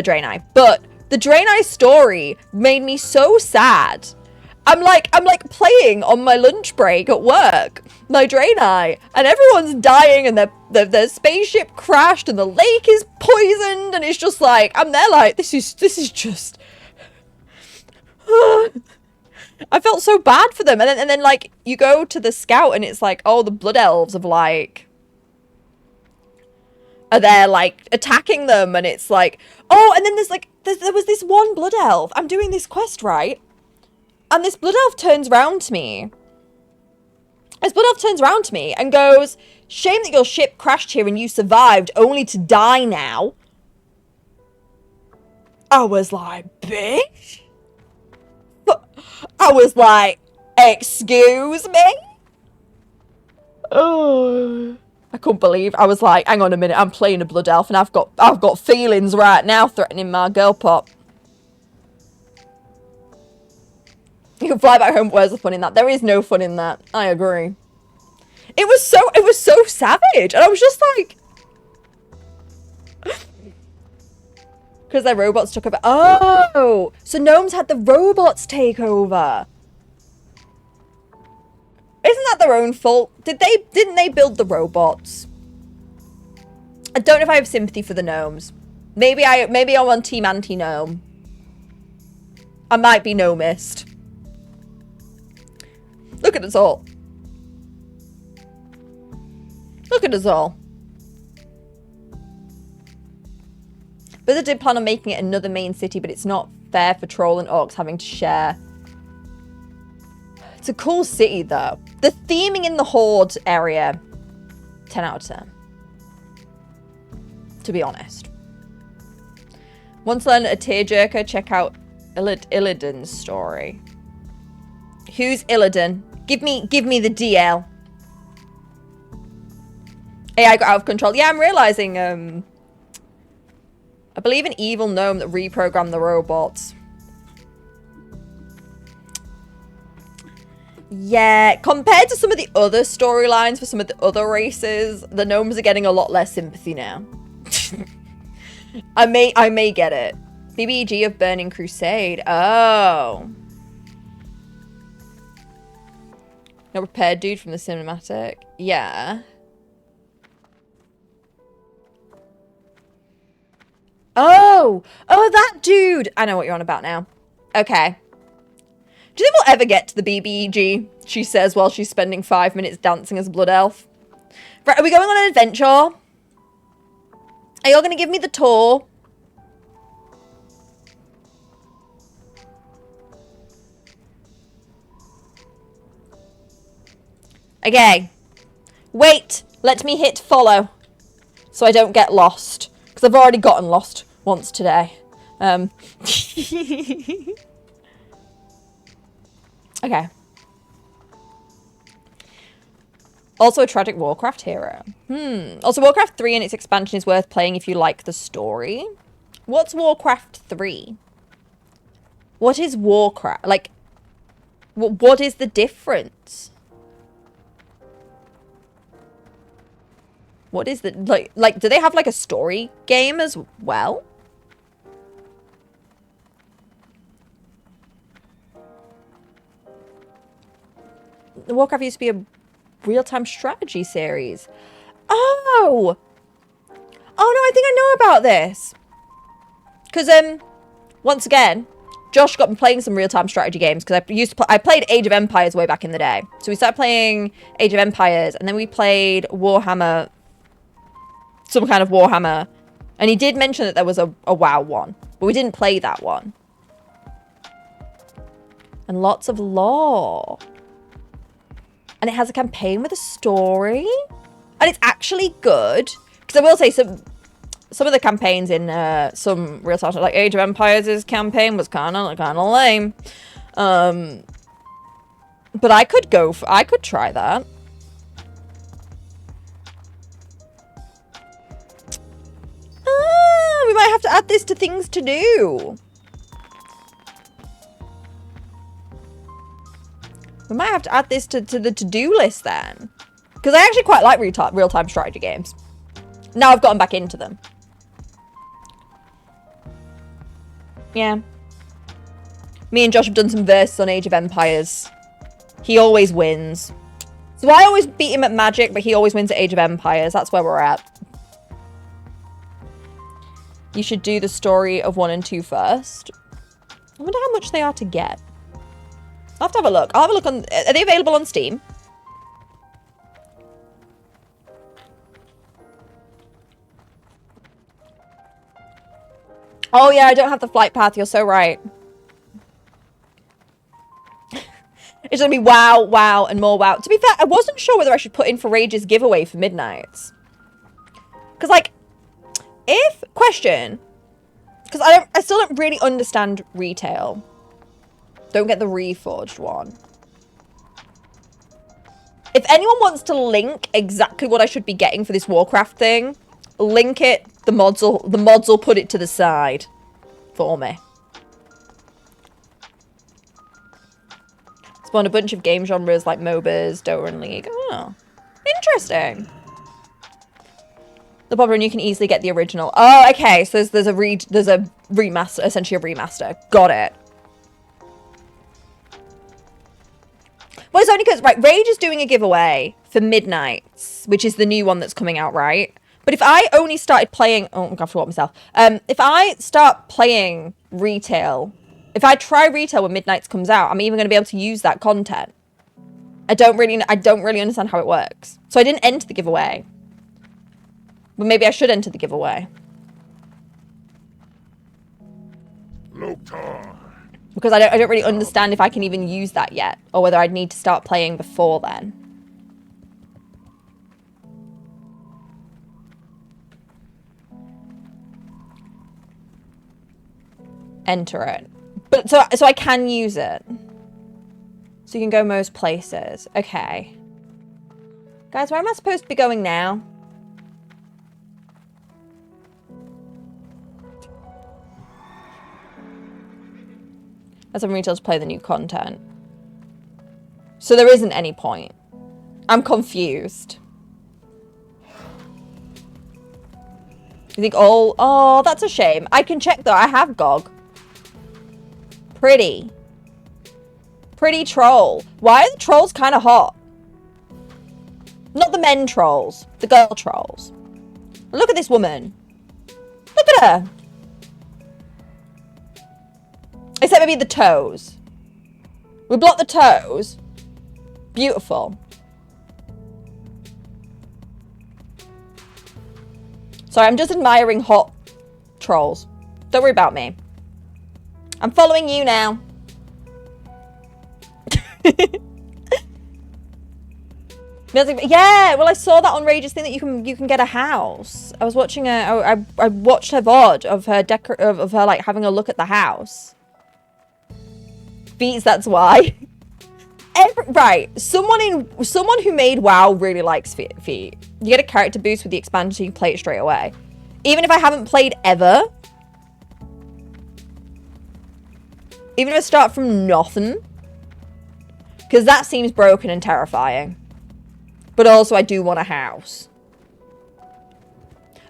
Draenei. But the Draenei story made me so sad. I'm like playing on my lunch break at work, my Draenei, and everyone's dying, and their spaceship crashed, and the lake is poisoned, and it's just like, I'm there like, this is just... I felt so bad for them. And then like, you go to the scout, and it's like, oh, the blood elves of like... are there like attacking them, and it's like, oh, and then there's like, there was this one blood elf. I'm doing this quest, right? And this blood elf turns round to me. And goes, shame that your ship crashed here and you survived only to die now. I was like, bitch? I was like, excuse me? Oh, I couldn't believe. I was like, hang on a minute, I'm playing a blood elf and I've got feelings right now threatening my girl pop. You can fly back home, where's the fun in that? There is no fun in that. I agree. It was so savage. And I was just like... Because their robots took over. Oh! So gnomes had the robots take over. Isn't that their own fault? Didn't they build the robots? I don't know if I have sympathy for the gnomes. Maybe I'm on team anti-gnome. I might be gnomist. Look at us all. Look at us all. Blizzard did plan on making it another main city, but it's not fair for Troll and Orcs having to share. It's a cool city, though. The theming in the Horde area, 10 out of 10. To be honest. Want to learn a tearjerker? Check out Illidan's story. Who's Illidan? Give me the DL. AI got out of control. Yeah, I'm realizing, I believe an evil gnome that reprogrammed the robots. Yeah, compared to some of the other storylines for some of the other races, the gnomes are getting a lot less sympathy now. I may get it. BBG of Burning Crusade. Oh. No prepared dude from the cinematic. Yeah. Oh! Oh, that dude! I know what you're on about now. Okay. Do you think we'll ever get to the BBEG? She says while she's spending 5 minutes dancing as a blood elf. Right, are we going on an adventure? Are you all going to give me the tour? Okay. Wait, let me hit follow. So I don't get lost. Because I've already gotten lost once today. Okay. Also a tragic Warcraft hero. Also Warcraft 3 and its expansion is worth playing if you like the story. What's Warcraft 3? What is Warcraft? Like, what is the difference? What is the, like, do they have like a story game as well? Warcraft used to be a real-time strategy series. Oh! Oh no, I think I know about this. Because, once again, Josh got me playing some real-time strategy games because I played Age of Empires way back in the day. So we started playing Age of Empires, and then we played Warhammer, some kind of Warhammer. And he did mention that there was a WoW one, but we didn't play that one. And lots of lore. And it has a campaign with a story. And it's actually good. Because I will say some of the campaigns in some real time, like Age of Empires' campaign was kind of lame. But I could try that. We might have to add this to things to do. We might have to add this to the to-do list then. Because I actually quite like real-time strategy games. Now I've gotten back into them. Yeah. Me and Josh have done some verses on Age of Empires. He always wins. So I always beat him at Magic, but he always wins at Age of Empires. That's where we're at. You should do the story of 1 and 2 first. I wonder how much they are to get. I'll have to have a look. I'll have a look on... Are they available on Steam? Oh yeah, I don't have the flight path. You're so right. It's gonna be WoW, WoW, and more WoW. To be fair, I wasn't sure whether I should put in for Rage's giveaway for Midnights. Because, like, if... Question. Because I still don't really understand retail. Don't get the reforged one. If anyone wants to link exactly what I should be getting for this Warcraft thing, link it. The mods will put it to the side for me. Spawned a bunch of game genres like MOBAs, Dota, and League. Oh, interesting. The problem you can easily get the original. Oh, okay. So there's a remaster, essentially a remaster. Got it. Well, it's only because, right, Rage is doing a giveaway for Midnights, which is the new one that's coming out, right? But if I only started playing... Oh, I've forgotten myself. If I start playing retail... If I try retail when Midnights comes out, I'm even going to be able to use that content. I don't really understand how it works. So I didn't enter the giveaway. But maybe I should enter the giveaway. Because I don't really understand if I can even use that yet. Or whether I'd need to start playing before then. Enter it. But so I can use it. So you can go most places. Okay. Guys, where am I supposed to be going now? As I'm retail to play the new content. So there isn't any point. I'm confused. You think all... Oh, that's a shame. I can check though. I have GOG. Pretty. Pretty troll. Why are the trolls kind of hot? Not the men trolls. The girl trolls. Look at this woman. Look at her. Except maybe the toes. We block the toes. Beautiful. Sorry, I'm just admiring hot trolls. Don't worry about me. I'm following you now. Yeah, well, I saw that on Rage's thing that you can get a house. I was watching I watched her VOD of her like having a look at the house. Beats, that's why. Right, someone who made WoW really likes feet. You get a character boost with the expansion, so you can play it straight away. Even if I haven't played ever. Even if I start from nothing. Because that seems broken and terrifying. But also, I do want a house.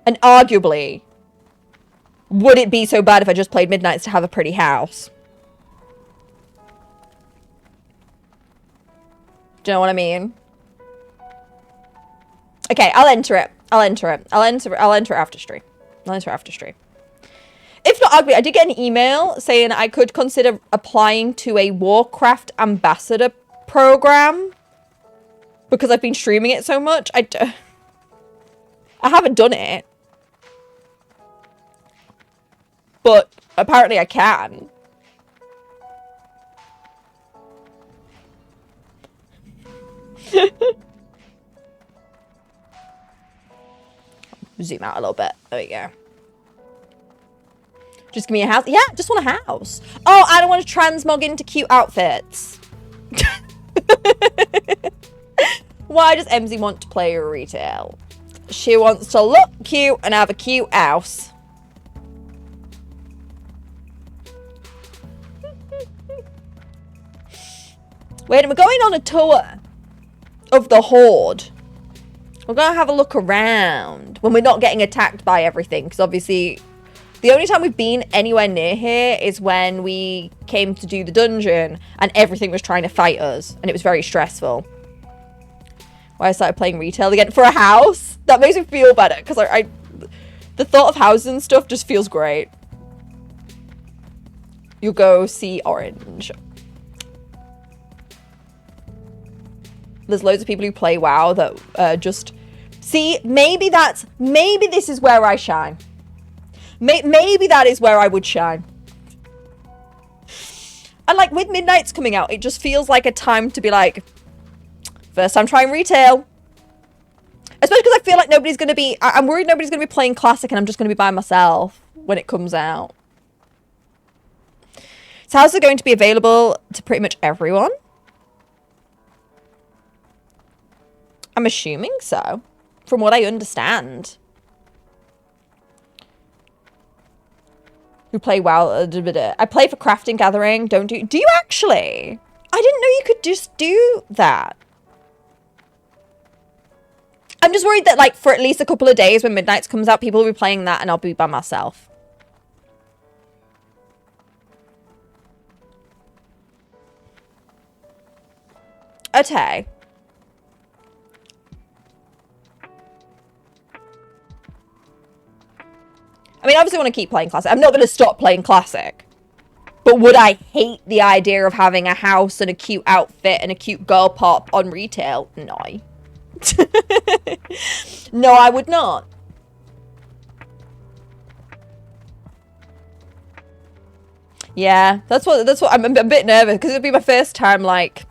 And arguably, would it be so bad if I just played Midnights to have a pretty house? Do you know what I mean? Okay, I'll enter it. I'll enter it after stream. If not ugly, I did get an email saying I could consider applying to a Warcraft ambassador program because I've been streaming it so much. I haven't done it, but apparently I can. Zoom out a little bit. There we go. Just give me a house. Yeah, just want a house. Oh, I don't want to transmog into cute outfits. Why does MZ want to play retail? She wants to look cute and have a cute house. Wait, we're going on a tour of the Horde. We're going to have a look around when we're not getting attacked by everything. Because obviously, the only time we've been anywhere near here is when we came to do the dungeon and everything was trying to fight us. And it was very stressful. Why I started playing retail again for a house. That makes me feel better. Because the thought of houses and stuff just feels great. You'll go see Orange. There's loads of people who play WoW that just... See, maybe this is where I shine. Maybe that is where I would shine. And like with Midnight's coming out, it just feels like a time to be like, first time trying retail. Especially because I feel like nobody's going to be... I'm worried nobody's going to be playing Classic and I'm just going to be by myself when it comes out. So how's it going to be available to pretty much everyone? I'm assuming so, from what I understand. Who play WoW? I play for Crafting Gathering. Do you actually? I didn't know you could just do that. I'm just worried that like for at least a couple of days when Midnight's comes out, people will be playing that and I'll be by myself. Okay. I mean, obviously I want to keep playing Classic. I'm not going to stop playing Classic. But would I hate the idea of having a house and a cute outfit and a cute girl pop on retail? No. No, I would not. Yeah, that's what I'm a bit nervous because it'll be my first time, like...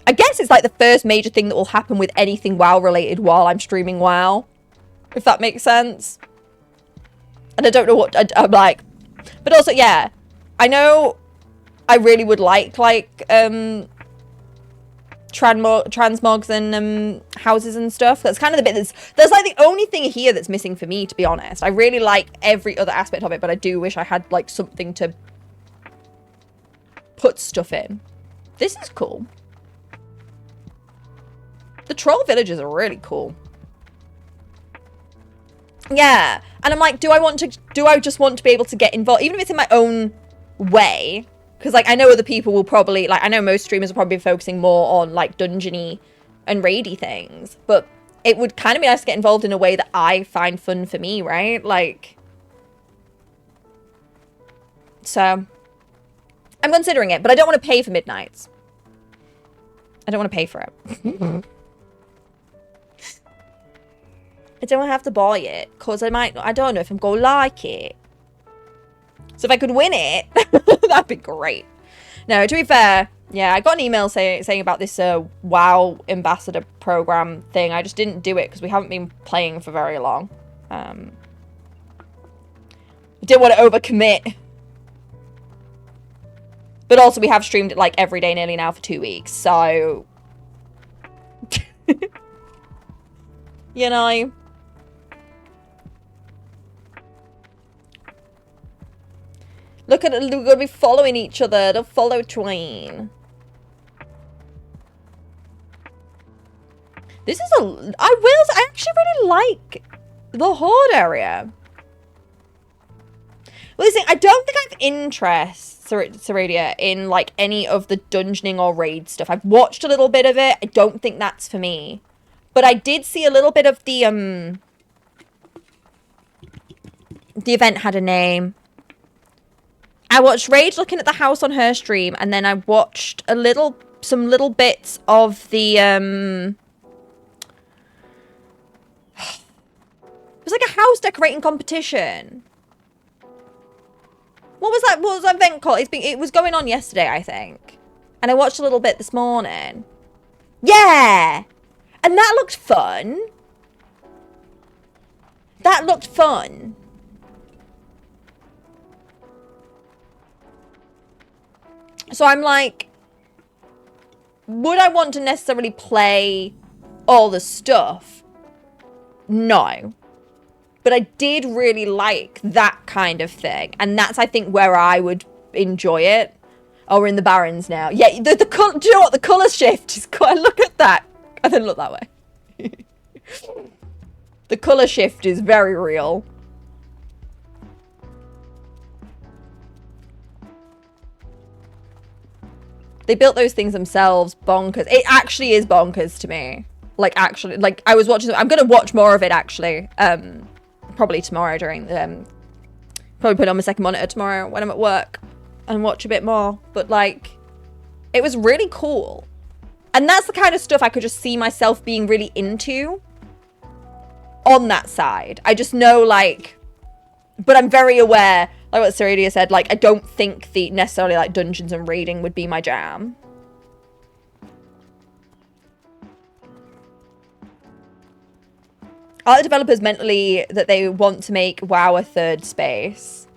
I guess it's like the first major thing that will happen with anything WoW related while I'm streaming WoW. If that makes sense. And I don't know what I'm like. But also, yeah. I know I really would like transmogs and houses and stuff. That's kind of the bit that's like the only thing here that's missing for me, to be honest. I really like every other aspect of it, but I do wish I had like something to put stuff in. This is cool. The troll villages are really cool. Yeah, and I'm like, do I just want to be able to get involved, even if it's in my own way? Because, like, I know other people will probably, like, I know most streamers will probably be focusing more on, like, dungeony and raidy things. But it would kind of be nice to get involved in a way that I find fun for me, right? Like, so, I'm considering it, but I don't want to pay for Midnights. I don't want to pay for it. I don't have to buy it, because I don't know if I'm going to like it. So if I could win it, that'd be great. No, to be fair, yeah, I got an email saying about this WoW ambassador program thing. I just didn't do it because we haven't been playing for very long. I didn't want to overcommit. But also we have streamed it like every day nearly now for 2 weeks, so... you know... Look at it, we're going to be following each other. The follow train. This is I actually really like the Horde area. Listen, I don't think I have interest, Saradia, in like any of the dungeoning or raid stuff. I've watched a little bit of it. I don't think that's for me. But I did see a little bit of the, The event had a name. I watched Rage looking at the house on her stream, and then I watched some little bits of the it was like a house decorating competition. What was that? What was that event called? It was going on yesterday, I think. And I watched a little bit this morning. Yeah! And that looked fun. That looked fun. So I'm like, would I want to necessarily play all the stuff? No. But I did really like that kind of thing. And that's, I think, where I would enjoy it. Oh, we're in the Barrens now. Yeah, do you know what? The colour shift is quite... Look at that. I didn't look that way. The colour shift is very real. They built those things themselves. Bonkers. It actually is bonkers to me. Like, actually. Like, I was watching... I'm going to watch more of it, actually. Probably tomorrow during the... Probably put on my second monitor tomorrow when I'm at work. And watch a bit more. But, like... It was really cool. And that's the kind of stuff I could just see myself being really into. On that side. I just know, like... But I'm very aware... Like what Ceridia said, like, I don't think the necessarily, like, dungeons and raiding would be my jam. Are the developers mentally that they want to make WoW a third space?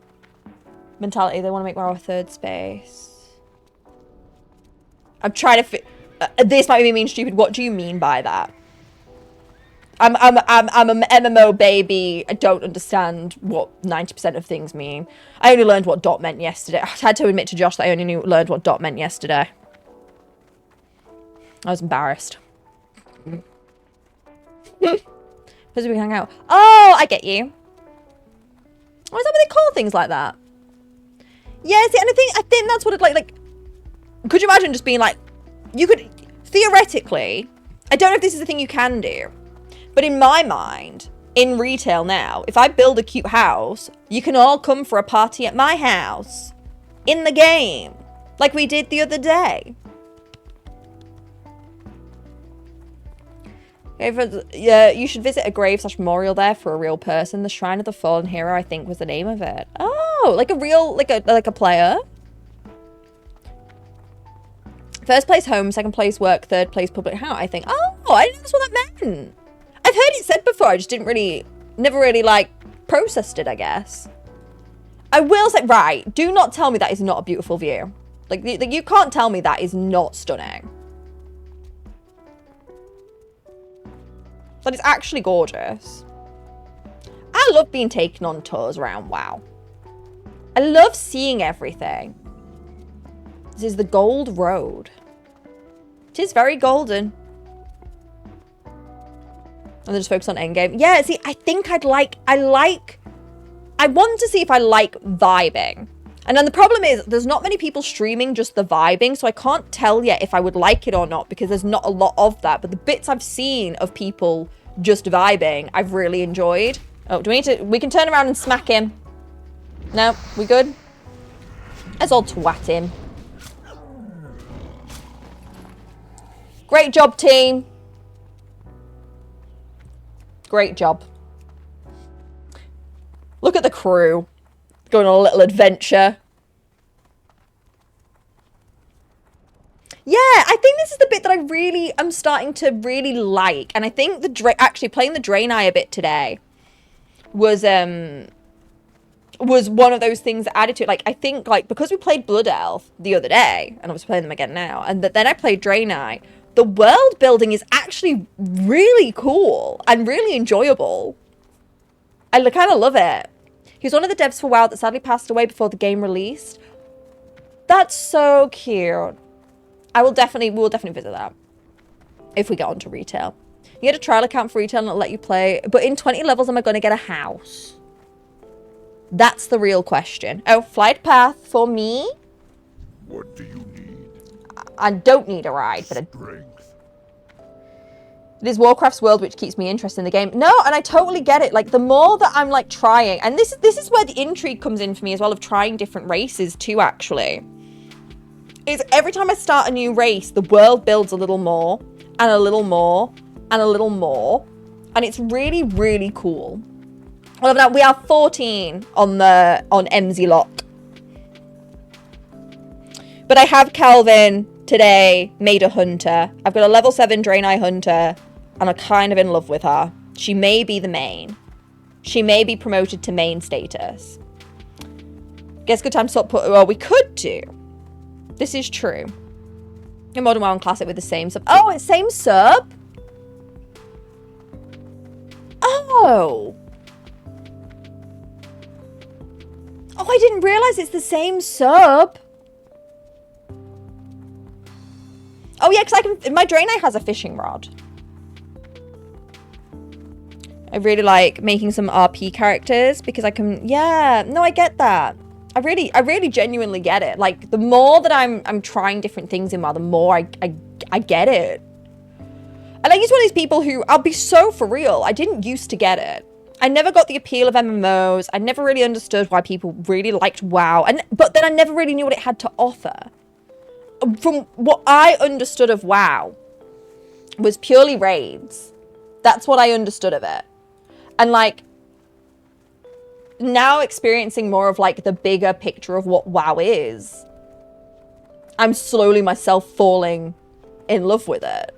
Mentality, they want to make WoW a third space. I'm trying to this might be mean stupid. What do you mean by that? I'm an MMO baby. I don't understand what 90% of things mean. I only learned what dot meant yesterday. I had to admit to Josh that I only learned what dot meant yesterday. I was embarrassed. Because we can hang out. Oh, I get you. Oh, is that what they call things like that? Yeah, see, and I think that's what it like. Could you imagine just being like, you could theoretically. I don't know if this is a thing you can do. But in my mind, in retail now, if I build a cute house, you can all come for a party at my house. In the game. Like we did the other day. Yeah, you should visit a grave/memorial there for a real person. The Shrine of the Fallen Hero, I think, was the name of it. Oh, like a real, like a player. First place home, second place work, third place public house, I think. Oh, I didn't know that's what that meant. I've heard it said before, I just never really, like, processed it, I guess. I will say, right, do not tell me that is not a beautiful view. Like, you can't tell me that is not stunning. That is actually gorgeous. I love being taken on tours around WoW. I love seeing everything. This is the Gold Road. It is very golden. And then just focus on endgame. Yeah, see, I think I want to see if I like vibing. And then the problem is, there's not many people streaming just the vibing, so I can't tell yet if I would like it or not, because there's not a lot of that. But the bits I've seen of people just vibing, I've really enjoyed. Oh, do we need to... We can turn around and smack him. No, we good? Let's all twat him. Great job, team. Great job. Look at the crew. Going on a little adventure. Yeah, I think this is the bit that I really am starting to really like. And I think actually playing the Draenei a bit today was one of those things that added to it. Like, I think, like, because we played Blood Elf the other day, and I was playing them again now, and then I played Draenei, the world building is actually really cool and really enjoyable. I kind of love it. He was one of the devs for WoW that sadly passed away before the game released. That's so cute. We'll definitely visit that if we get onto retail. You get a trial account for retail and it'll let you play. But in 20 levels, am I going to get a house? That's the real question. Oh, flight path for me? What do you need? I don't need a ride, but Strength. It is Warcraft's world which keeps me interested in the game. No, and I totally get it. Like, the more that I'm, like, trying... And this is where the intrigue comes in for me as well, of trying different races too, actually. Is every time I start a new race, the world builds a little more, and a little more, and a little more. And it's really, really cool. Well, now we are 14 on MZ Lock. But I have Calvin today made a hunter. I've got a level 7 Draenei hunter, and I'm kind of in love with her. She may be the main. She may be promoted to main status. Guess good time to stop put. Well, we could do. This is true. In Modern WoW and Classic with the same sub. Oh, it's same sub? Oh. Oh, I didn't realize it's the same sub. Oh yeah, because my Draenei has a fishing rod. I really like making some RP characters because I can, yeah, no, I get that. I really genuinely get it. Like, the more that I'm trying different things in WoW, the more I get it. And I used one of these people who, I'll be so for real, I didn't used to get it. I never got the appeal of MMOs. I never really understood why people really liked WoW. But then I never really knew what it had to offer. From what I understood of WoW was purely raids. That's what I understood of it. And like, now experiencing more of like the bigger picture of what WoW is, I'm slowly myself falling in love with it.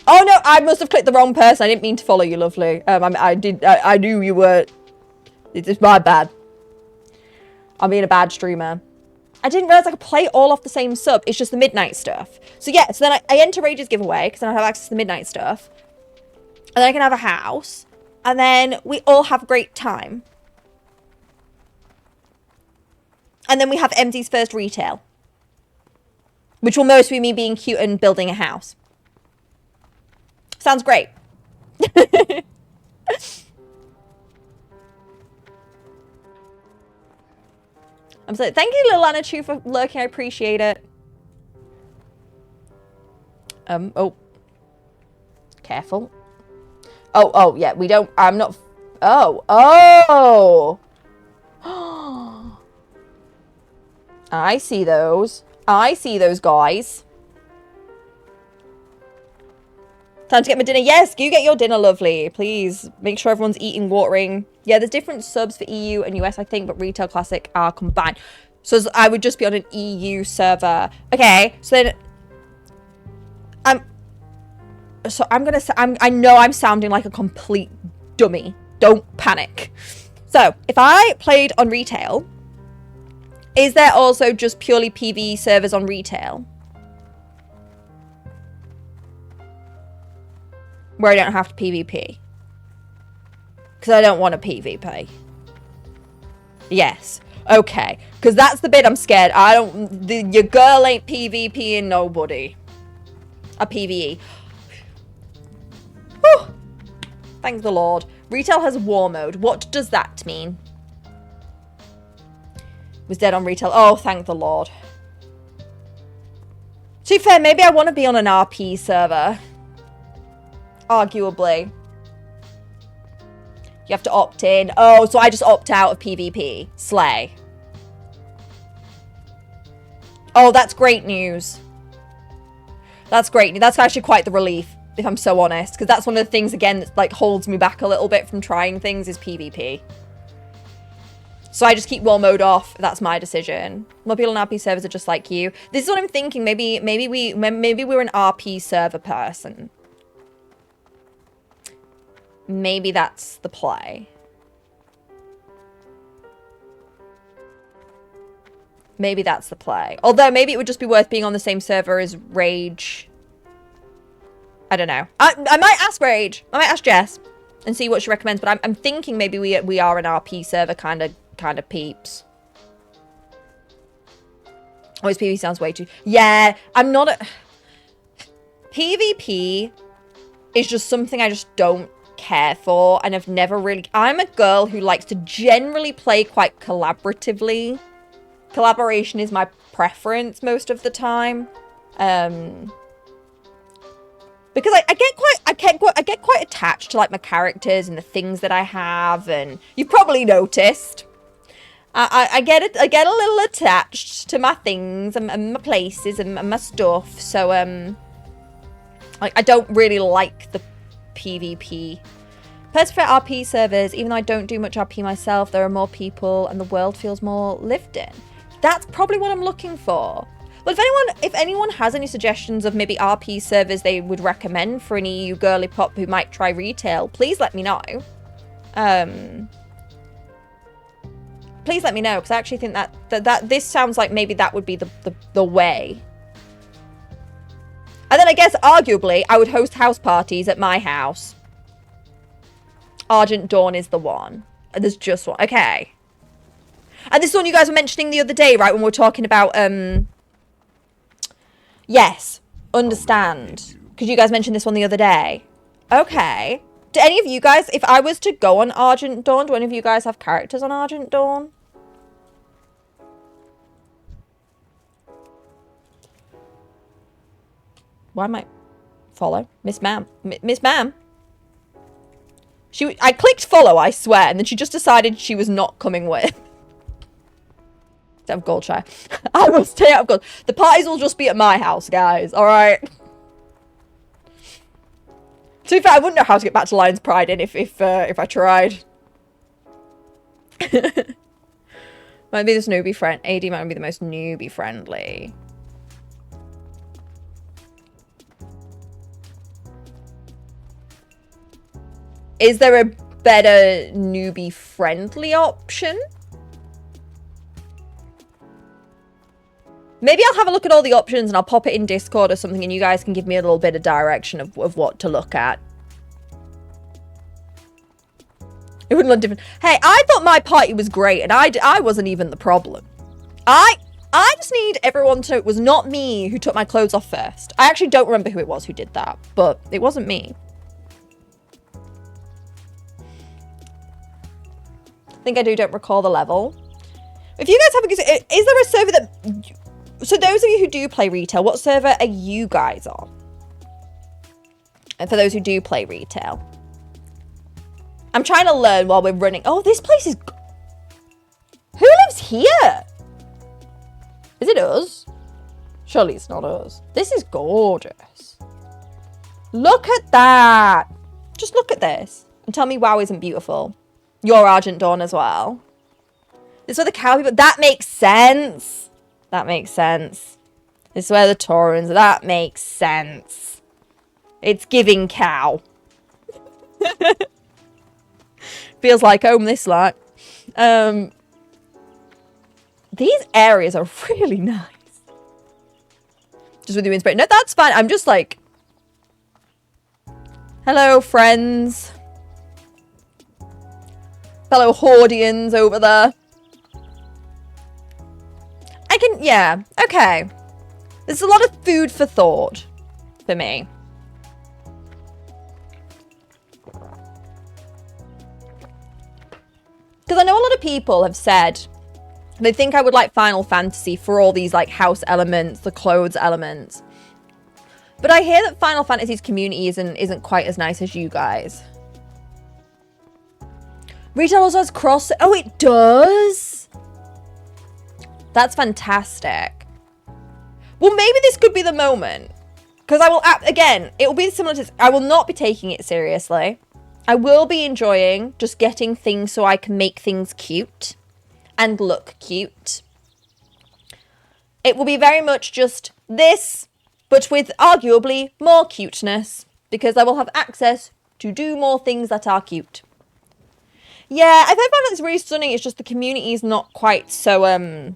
Oh no, I must have clicked the wrong person. I didn't mean to follow you, lovely. I knew you were... It's my bad. I'm being a bad streamer. I didn't realize I could play all off the same sub. It's just the midnight stuff. So yeah, so then I enter Rage's giveaway because then I have access to the midnight stuff. And then I can have a house. And then we all have a great time. And then we have MZ's first retail. Which will mostly be me being cute and building a house. Sounds great. I'm so thank you, Lil Anna Chu, for lurking. I appreciate it. Oh. Careful. Oh, yeah, we don't, I'm not, oh. I see those. I see those guys. Time to get my dinner. Yes, you get your dinner, lovely. Please make sure everyone's eating, watering. Yeah, there's different subs for EU and US, I think, but Retail Classic are combined. So I would just be on an EU server. Okay, so then I know I'm sounding like a complete dummy. Don't panic. So if I played on Retail, is there also just purely PvE servers on Retail? Where I don't have to PvP. Because I don't want to PvP. Yes. Okay. Because that's the bit I'm scared. Your girl ain't PvPing nobody. A PvE. Whew. Thank the Lord. Retail has war mode. What does that mean? Was dead on Retail. Oh, thank the Lord. To be fair, maybe I want to be on an RP server. Arguably. You have to opt in. Oh, so I just opt out of PvP. Slay. Oh, that's great news. That's great. That's actually quite the relief, if I'm so honest. Because that's one of the things, again, that like holds me back a little bit from trying things is PvP. So I just keep war mode off. That's my decision. More people on RP servers are just like you. This is what I'm thinking. Maybe we're an RP server person. Maybe that's the play. Maybe that's the play. Although, maybe it would just be worth being on the same server as Rage. I don't know. I might ask Rage. I might ask Jess and see what she recommends. But I'm thinking maybe we are an RP server kind of peeps. Always PvP sounds way too... Yeah, I'm not a... PvP is just something I just don't care for, and I've never really... I'm a girl who likes to generally play quite collaboratively. Collaboration is my preference most of the time. Because I get quite attached to like my characters and the things that I have, and you've probably noticed. I get a little attached to my things and my places and my stuff. So I don't really like the PvP. Persevere RP servers, even though I don't do much RP myself, there are more people and the world feels more lived in. That's probably what I'm looking for. Well, if anyone has any suggestions of maybe RP servers they would recommend for an EU girly pop who might try retail, please let me know. Please let me know, because I actually think that this sounds like maybe that would be the way. And then I guess, arguably, I would host house parties at my house. Argent Dawn is the one. There's just one. Okay. And this is one you guys were mentioning the other day, right? When we were talking about, yes. Understand. Because you guys mentioned this one the other day. Okay. Do any of you guys, if I was to go on Argent Dawn, do any of you guys have characters on Argent Dawn? Why am I... Follow? Miss Ma'am. Miss Ma'am? I clicked follow, I swear, and then she just decided she was not coming with. Stay out of gold, shy. I will stay out of gold. The parties will just be at my house, guys, alright? To be fair, I wouldn't know how to get back to Lion's Pride in if I tried. Might be this newbie friend. AD might be the most newbie friendly. Is there a better newbie friendly option? Maybe I'll have a look at all the options and I'll pop it in Discord or something and you guys can give me a little bit of direction of what to look at. It wouldn't look different. Hey, I thought my party was great and I wasn't even the problem. I just need everyone to know it was not me who took my clothes off first. I actually don't remember who it was who did that, but it wasn't me. I think I don't recall the level. If you guys have a... Is there a server that... So those of you who do play retail, what server are you guys on? And for those who do play retail. I'm trying to learn while we're running. Oh, this place is... Who lives here? Is it us? Surely it's not us. This is gorgeous. Look at that. Just look at this. And tell me WoW isn't beautiful. You're Argent Dawn as well. This is where the cow people... That makes sense. That makes sense. This is where the Taurens... That makes sense. It's giving cow. Feels like home, this lot. These areas are really nice. Just with you inspiration. No, that's fine. I'm just like... Hello, friends. Fellow Hordians over there. I can... Yeah. Okay. There's a lot of food for thought. For me. Because I know a lot of people have said they think I would like Final Fantasy for all these like house elements, the clothes elements. But I hear that Final Fantasy's community isn't quite as nice as you guys. Retail also has cross... Oh, it does? That's fantastic. Well, maybe this could be the moment. Because I will... Again, it will be similar to... I will not be taking it seriously. I will be enjoying just getting things so I can make things cute. And look cute. It will be very much just this, but with arguably more cuteness. Because I will have access to do more things that are cute. Yeah, I found it's really stunning. It's just the community is not quite so,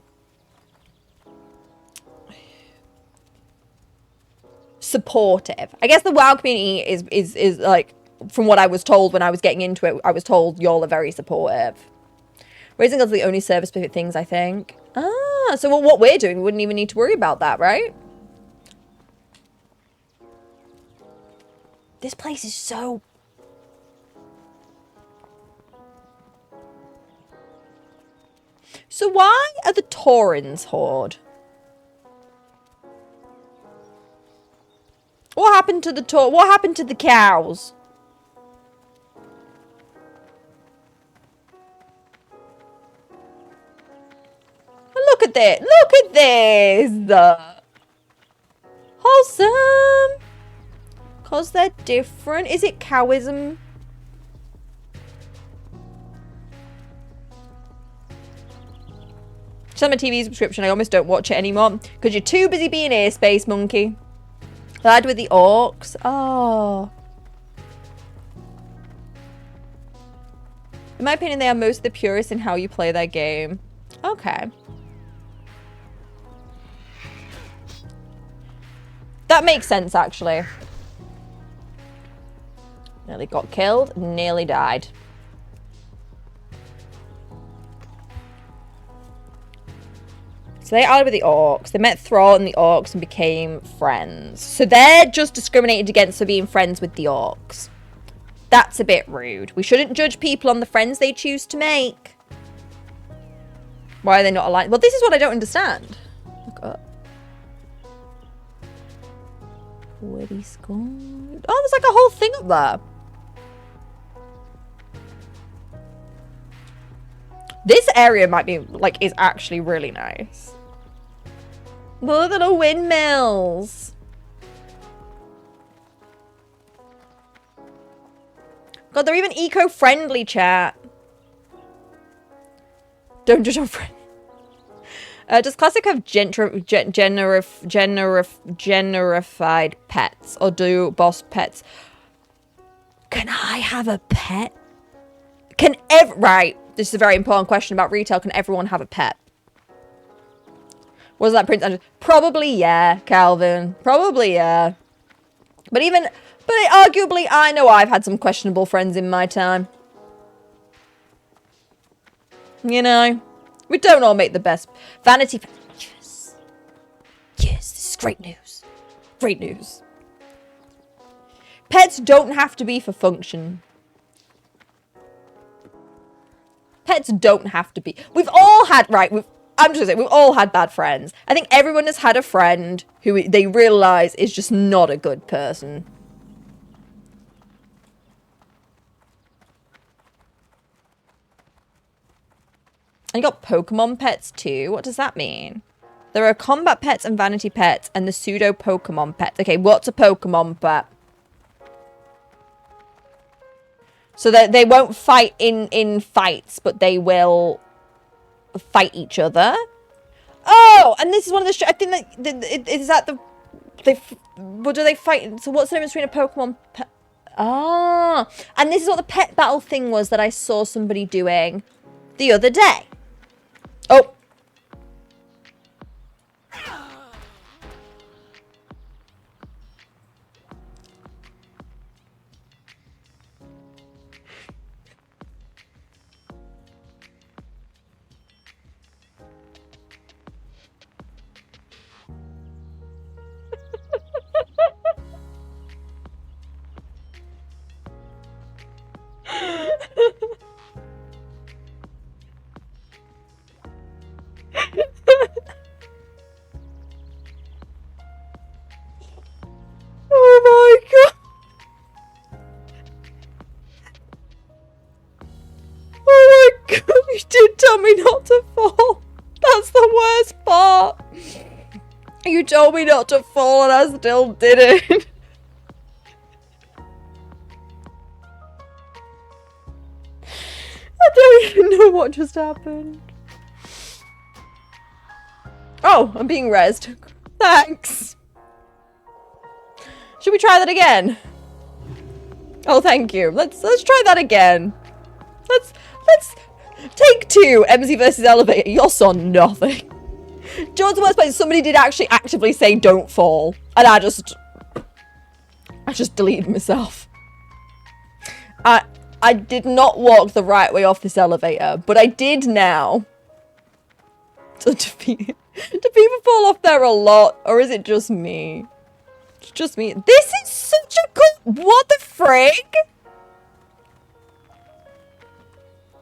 supportive. I guess the WoW community is like, from what I was told when I was getting into it, I was told y'all are very supportive. Raising God's the only service-specific things, I think. Ah, so what we're doing, we wouldn't even need to worry about that, right? This place is so... So why are the Taurins Horde? What happened to the What happened to the cows? Look at this. Look at this. Wholesome. Because they're different. Is it cowism? Send my TV subscription. I almost don't watch it anymore. Because you're too busy being here, Space Monkey. Lad with the orcs. Oh. In my opinion, they are most the purest in how you play their game. Okay. That makes sense, actually. Nearly got killed, nearly died. So they allied with the orcs. They met Thrall and the orcs and became friends. So they're just discriminated against for being friends with the orcs. That's a bit rude. We shouldn't judge people on the friends they choose to make. Why are they not aligned? Well, this is what I don't understand. Look up. Witty scored. Oh, there's like a whole thing up there. This area might be, like, is actually really nice. Look at the windmills. God, they're even eco-friendly, chat. Don't judge our friend. Does Classic have generified pets? Or do boss pets? Can I have a pet? Right. This is a very important question about retail. Can everyone have a pet? Was that Prince Andrew? Probably, yeah, Calvin. Probably, yeah. But arguably, I know I've had some questionable friends in my time. You know, we don't all make the best. Vanity. Yes. Yes, this is great news. Great news. Pets don't have to be for function. Pets don't have to be. We've all had, right, I'm just saying, we've all had bad friends. I think everyone has had a friend who they realise is just not a good person. And you got Pokemon pets too. What does that mean? There are combat pets and vanity pets and the pseudo Pokemon pets. Okay, what's a Pokemon pet? So that they won't fight in fights, but they will fight each other. Oh, and this is one of the. I think that is that the. What do they fight? So what's the difference between a Pokemon pet? Ah, and this is what the pet battle thing was that I saw somebody doing the other day. Oh. Oh my god. Oh my god, you did tell me not to fall. That's the worst part. You told me not to fall and I still did it. I don't even know what just happened. Oh, I'm being rezzed. Thanks. Should we try that again? Oh, thank you. Let's try that again. Let's take 2. MZ versus Elevator. You saw nothing. George's worst place. Somebody did actually actively say don't fall, and I just deleted myself. I did not walk the right way off this elevator, but I did now. So do people fall off there a lot, or is it just me? It's just me. This is such a good. What the frig?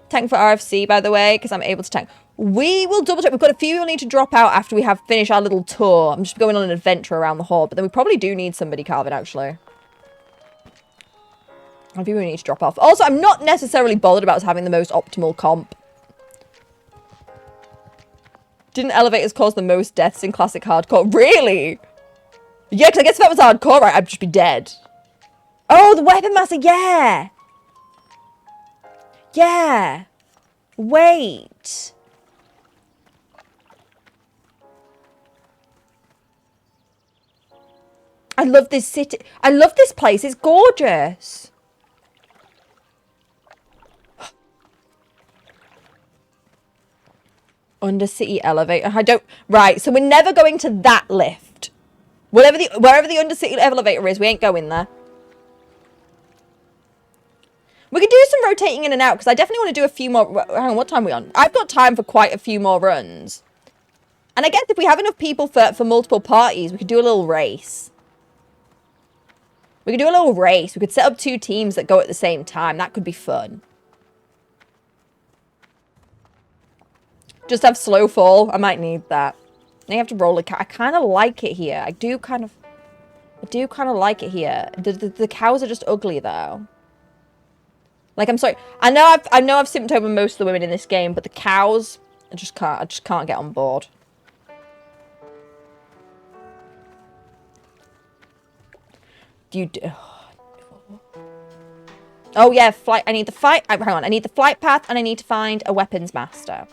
Tank for RFC, by the way, because I'm able to tank. We will double check. We've got a few we'll need to drop out after we have finished our little tour. I'm just going on an adventure around the Horde, but then we probably do need somebody, Calvin, actually. I think we need to drop off. Also, I'm not necessarily bothered about us having the most optimal comp. Didn't elevators cause the most deaths in classic hardcore? Really? Yeah, because I guess if that was hardcore, right, I'd just be dead. Oh, the weapon master, yeah! Yeah. Wait. I love this city. I love this place. It's gorgeous. Undercity elevator. I don't... Right, so we're never going to that lift. Wherever the undercity elevator is, we ain't going there. We could do some rotating in and out, because I definitely want to do a few more... Hang on, what time are we on? I've got time for quite a few more runs. And I guess if we have enough people for multiple parties, we could do a little race. We could do a little race. We could set up 2 teams that go at the same time. That could be fun. Just have slow fall. I might need that. Now you have to roll a cow. I kind of like it here. I do kind of like it here. The cows are just ugly, though. Like, I'm sorry. I know I've simped over most of the women in this game, but the cows, I just can't get on board. Oh yeah, flight. I need the fight. Hang on. I need the flight path, and I need to find a weapons master.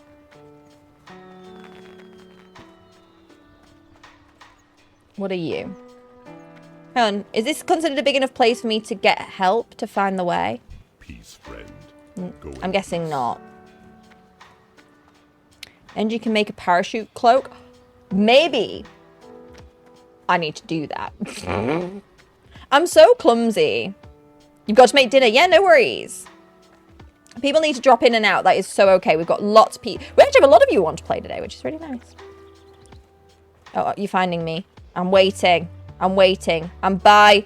What are you? Hang on. Is this considered a big enough place for me to get help to find the way? Peace, friend. I'm guessing not. And you can make a parachute cloak. Maybe I need to do that. I'm so clumsy. You've got to make dinner. Yeah, no worries. People need to drop in and out. That is so okay. We've got lots of people. We actually have a lot of you who want to play today, which is really nice. Oh, you're finding me. I'm waiting. I'm waiting. I'm by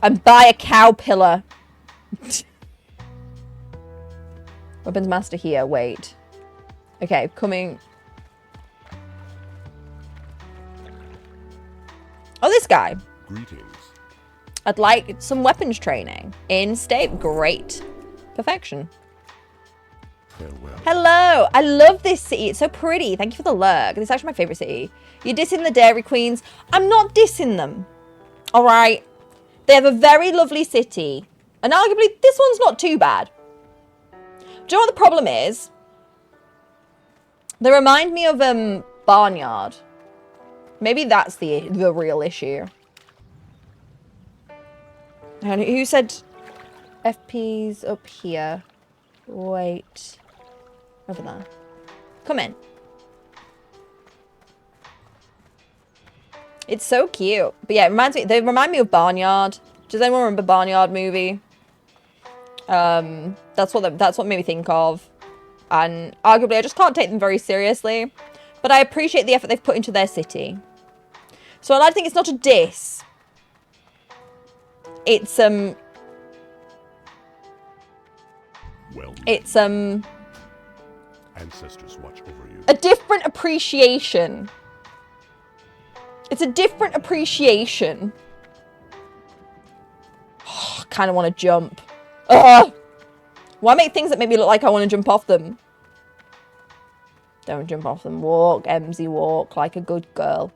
a cow pillar. Weapons master here. Wait. Okay, coming. Oh, this guy. Greetings. I'd like some weapons training. In state. Great. Perfection. Farewell. Hello. I love this city. It's so pretty. Thank you for the lurk. This is actually my favorite city. You're dissing the Dairy Queens. I'm not dissing them. All right. They have a very lovely city. And arguably, this one's not too bad. Do you know what the problem is? They remind me of Barnyard. Maybe that's the real issue. And who said FP's up here? Wait. Over there. Come in. It's so cute. But yeah, it reminds me. They remind me of Barnyard. Does anyone remember Barnyard movie? That's what made me think of. And arguably, I just can't take them very seriously. But I appreciate the effort they've put into their city. So I like to think it's not a diss. It's It's ancestors watch over you. a different appreciation. It's a different appreciation. Oh, I kind of want to jump. Ugh. Why make things that make me look like I want to jump off them? Don't jump off them. Walk, Emsy, walk like a good girl.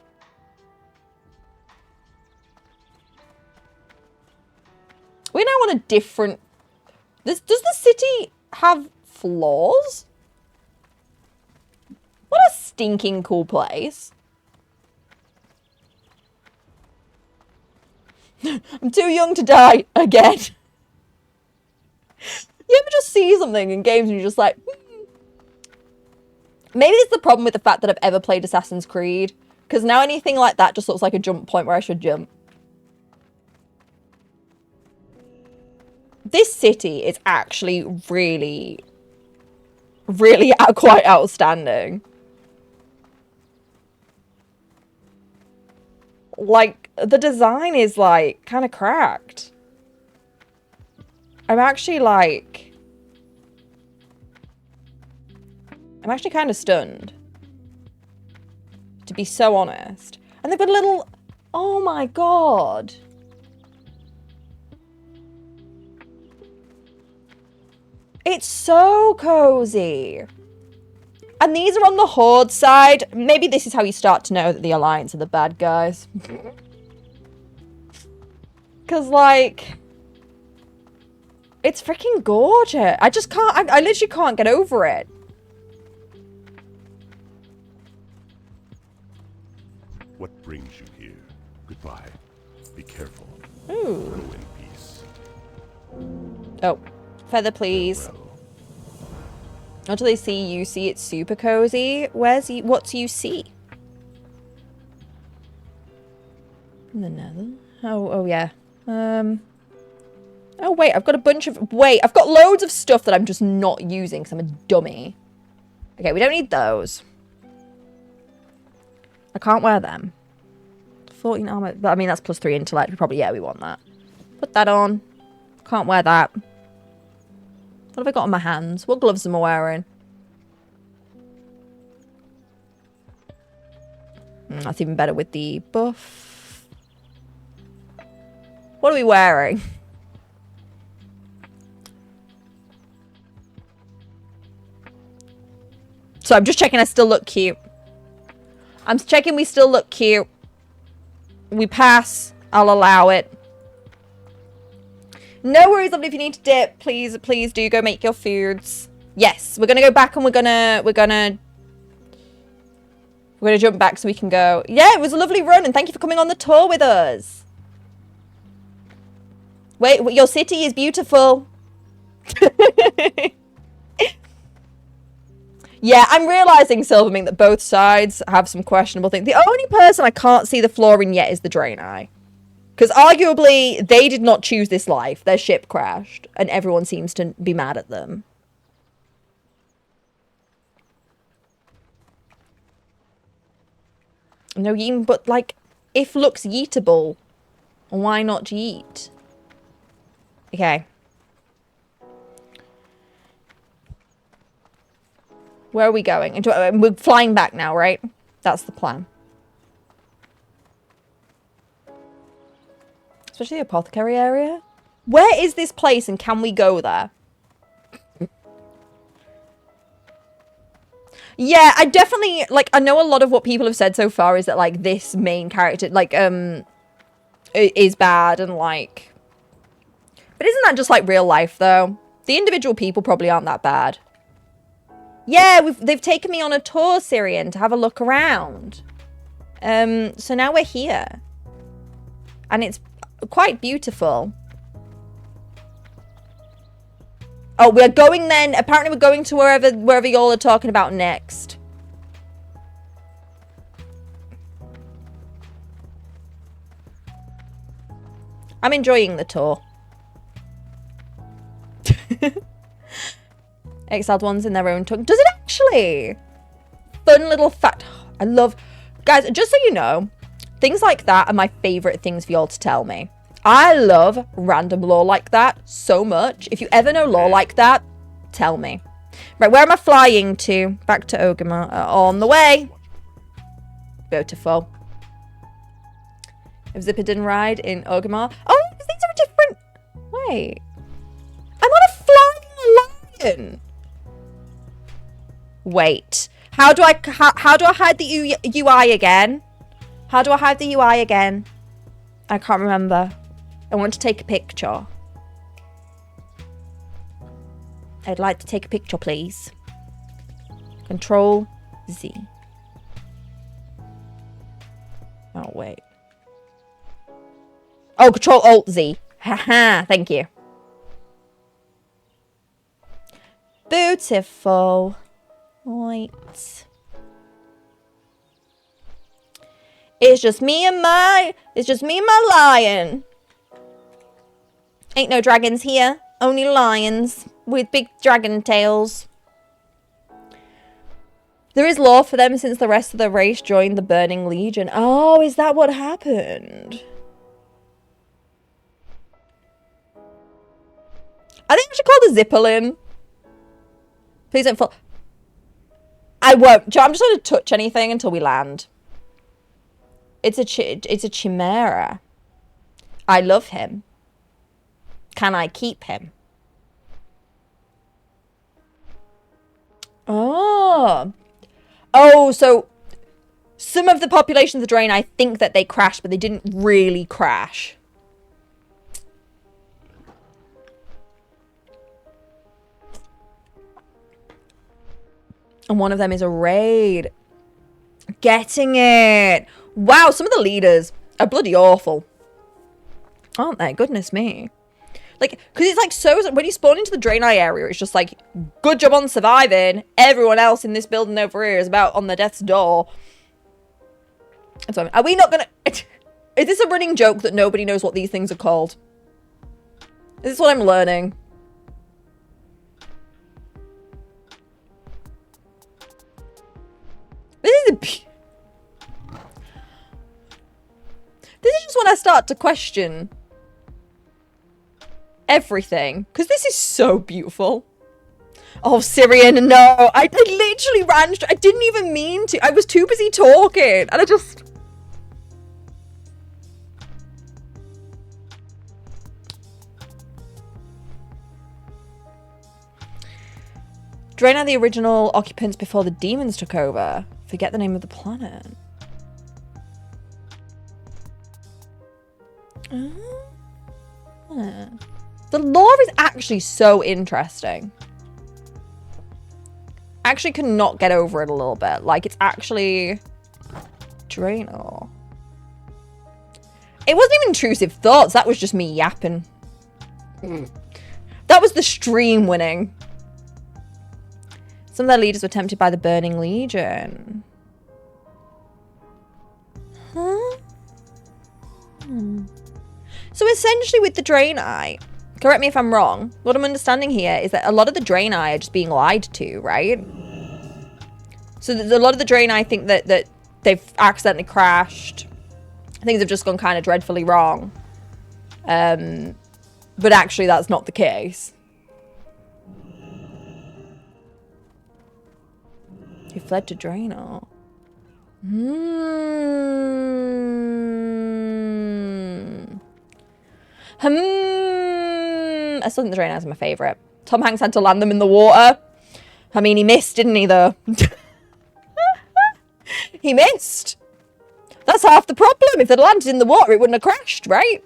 We're now on a different... Does the city have floors? What a stinking cool place. I'm too young to die again. You ever just see something in games and you're just like... Maybe it's the problem with the fact that I've ever played Assassin's Creed. Because now anything like that just looks like a jump point where I should jump. This city is actually really quite outstanding. Like, the design is, like, kind of cracked. I'm actually, like... I'm actually kind of stunned. To be so honest. And they've got a little... Oh my god. It's so cozy. And these are on the Horde side. Maybe this is how you start to know that the Alliance are the bad guys. Because, like... It's freaking gorgeous. I just can't... I literally can't get over it. What brings you here? Goodbye. Be careful. Ooh. Go in peace. Oh. Feather, please. Farewell. Until they see you see it's super cozy. What's you see? In the nether. Oh yeah. Oh wait, I've got a bunch of... Wait, I've got loads of stuff that I'm just not using because I'm a dummy. Okay, we don't need those. I can't wear them. 14 armor. I mean, that's +3 intellect. Yeah, we want that. Put that on. Can't wear that. What have I got on my hands? What gloves am I wearing? That's even better with the buff. What are we wearing? So I'm just checking I still look cute. I'm checking we still look cute. We pass. I'll allow it. No worries, lovely. If you need to dip, please do go make your foods. Yes, we're gonna go back and we're gonna jump back so we can go. Yeah, it was a lovely run, and thank you for coming on the tour with us. Wait, your city is beautiful. Yeah, I'm realizing, Silverming, that both sides have some questionable things. The only person I can't see the flaw in yet is the Draenei. Because arguably, they did not choose this life. Their ship crashed, and everyone seems to be mad at them. No, but like, if looks yeetable, why not yeet? Okay. Where are we going? We're flying back now, right? That's the plan. Especially the apothecary area. Where is this place and can we go there? Yeah, I definitely, like, I know a lot of what people have said so far is that, like, this main character, like, is bad and, like... But isn't that just, like, real life, though? The individual people probably aren't that bad. Yeah, they've taken me on a tour, Syrian, to have a look around. So now we're here. And it's quite beautiful. Oh, we're going then. Apparently we're going to wherever y'all are talking about next. I'm enjoying the tour. Exiled ones in their own tongue. Does it actually? Fun little fact. I love... Guys, just so you know, things like that are my favourite things for y'all to tell me. I love random lore like that so much. If you ever know lore like that, tell me. Right, where am I flying to? Back to Orgrimmar. On the way. Beautiful. If Zipper didn't ride in Orgrimmar. Oh, these are different. Wait. I'm on a flying lion. Wait. How do I hide the UI again? How do I hide the UI again? I can't remember. I want to take a picture. I'd like to take a picture, please. Control Z. Oh, wait. Oh, Control Alt Z. Haha, thank you. Beautiful. Right. It's just me and my lion. Ain't no dragons here, only lions with big dragon tails. There is lore for them since the rest of the race joined the Burning Legion. Oh, is that what happened? I think I should call the Zipperlin. Please don't fall. I won't. I'm just going to touch anything until we land. It's a chimera. I love him. Can I keep him? Oh. Oh, so some of the population of the Drain, I think that they crashed, but they didn't really crash. And one of them is a raid. Getting it. Wow, some of the leaders are bloody awful. Aren't they? Goodness me. Like, because it's like so, when you spawn into the Draenei area, it's just like, good job on surviving. Everyone else in this building over here is about on the death's door. So, are we not gonna... Is this a running joke that nobody knows what these things are called? Is this what I'm learning? This is This is just when I start to question everything, because this is so beautiful. Oh, Syrian, no. I literally ran. I didn't even mean to. I was too busy talking, and I just... Drain are the original occupants before the demons took over. Forget the name of the planet. The lore is actually so interesting. I actually cannot get over it a little bit. Like, it's actually... Draenor. It wasn't even intrusive thoughts. That was just me yapping. That was the stream winning. Some of their leaders were tempted by the Burning Legion. Huh? So essentially with the Draenei, correct me if I'm wrong, what I'm understanding here is that a lot of the Draenei are just being lied to, right? So a lot of the Draenei think that they've accidentally crashed. Things have just gone kind of dreadfully wrong. But actually that's not the case. He fled to Draenor. I still think the Draenei is my favourite. Tom Hanks had to land them in the water. I mean, he missed, didn't he, though? He missed. That's half the problem. If they'd landed in the water, it wouldn't have crashed, right?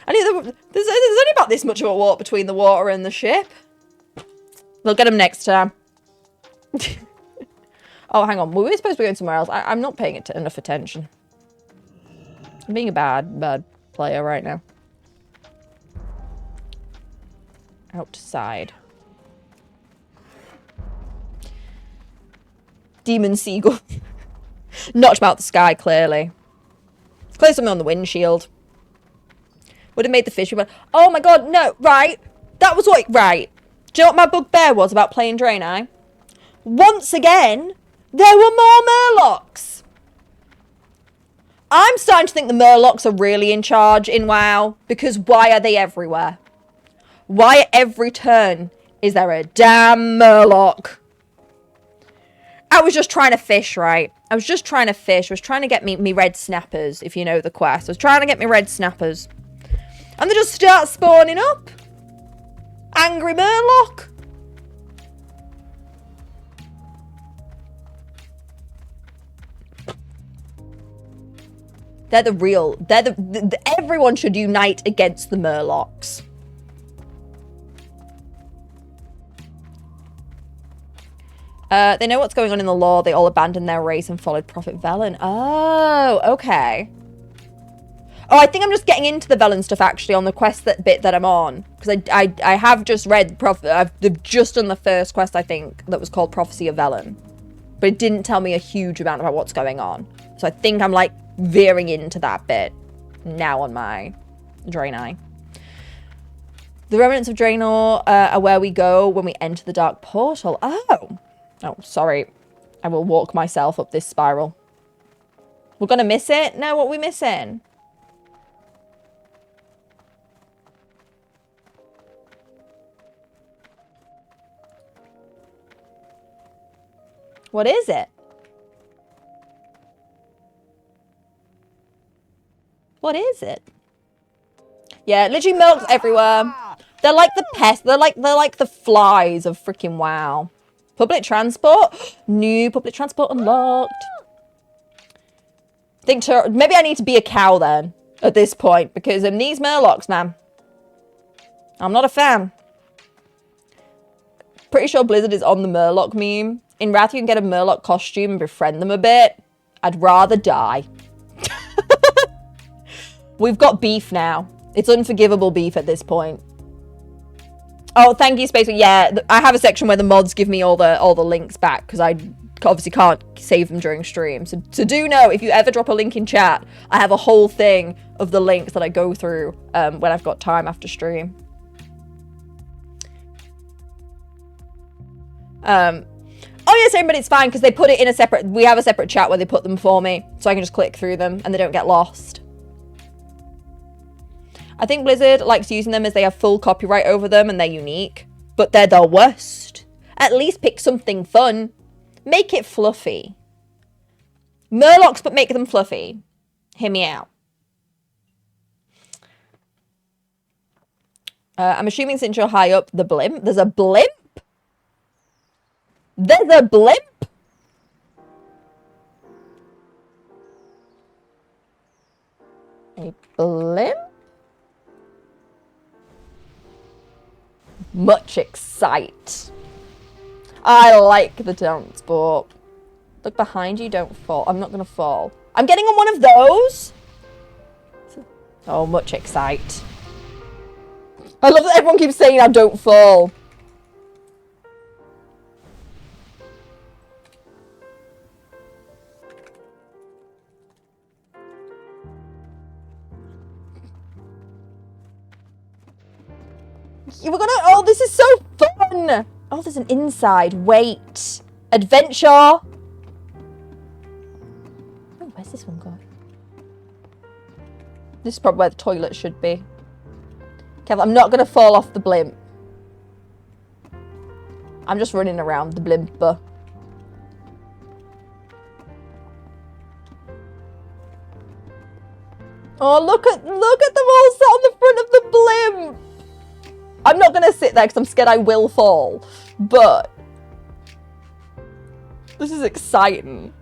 And there's only about this much of a walk between the water and the ship. We'll get them next time. Oh, hang on. Were we supposed to be going somewhere else? I'm not paying it enough attention. I'm being a bad player right now. Outside. Demon seagull. Notched him out the sky, clearly. Clearly something on the windshield. Would have made the fish. We went, oh my god, no, right. That was what, right. Do you know what my bugbear was about playing Draenei? Once again, there were more Murlocs. I'm starting to think the Murlocs are really in charge in WoW. Because why are they everywhere? Why at every turn is there a damn Murloc? I was just trying to fish, right? I was just trying to fish. I was trying to get me red snappers, if you know the quest. I was trying to get me red snappers. And they just start spawning up. Angry Murloc. They're the real... everyone should unite against the Murlocs. They know what's going on in the lore. They all abandoned their race and followed Prophet Velen. Oh, okay. Oh, I think I'm just getting into the Velen stuff actually on the quest bit that I'm on. Because I have just read... I've just done the first quest, I think, that was called Prophecy of Velen. But it didn't tell me a huge amount about what's going on. So I think I'm like veering into that bit now on my Draenei. The remnants of Draenor are where we go when we enter the Dark Portal. Oh. Oh, sorry. I will walk myself up this spiral. We're going to miss it? No, what are we missing? What is it? What is it? Yeah, literally milks everywhere. They're like the pests. They're like the flies of freaking WoW. Public transport. New public transport unlocked. Think maybe I need to be a cow then at this point because these murlocs, man. I'm not a fan. Pretty sure Blizzard is on the murloc meme. In Wrath, you can get a murloc costume and befriend them a bit. I'd rather die. We've got beef now. It's unforgivable beef at this point. Oh, thank you, Space. Yeah, I have a section where the mods give me all the links back because I obviously can't save them during stream. So do know, if you ever drop a link in chat, I have a whole thing of the links that I go through when I've got time after stream. Oh yes, everybody, it's fine because they put it in a separate. We have a separate chat where they put them for me, so I can just click through them and they don't get lost. I think Blizzard likes using them as they have full copyright over them and they're unique, but they're the worst. At least pick something fun. Make it fluffy. Murlocs, but make them fluffy. Hear me out. I'm assuming since you're high up, the blimp. There's a blimp? There's a blimp? A blimp? Much excite. I like the transport. Look behind you, don't fall. I'm not gonna fall. I'm getting on one of those. Oh, much excite. I love that everyone keeps saying I don't fall. We're gonna, oh, this is so fun. Oh, there's an inside. Wait. Adventure. Oh, where's this one going? This is probably where the toilet should be. Kev, I'm not gonna fall off the blimp. I'm just running around the blimper. Oh, look at them all sat on the front of the blimp. I'm not going to sit there because I'm scared I will fall, but this is exciting.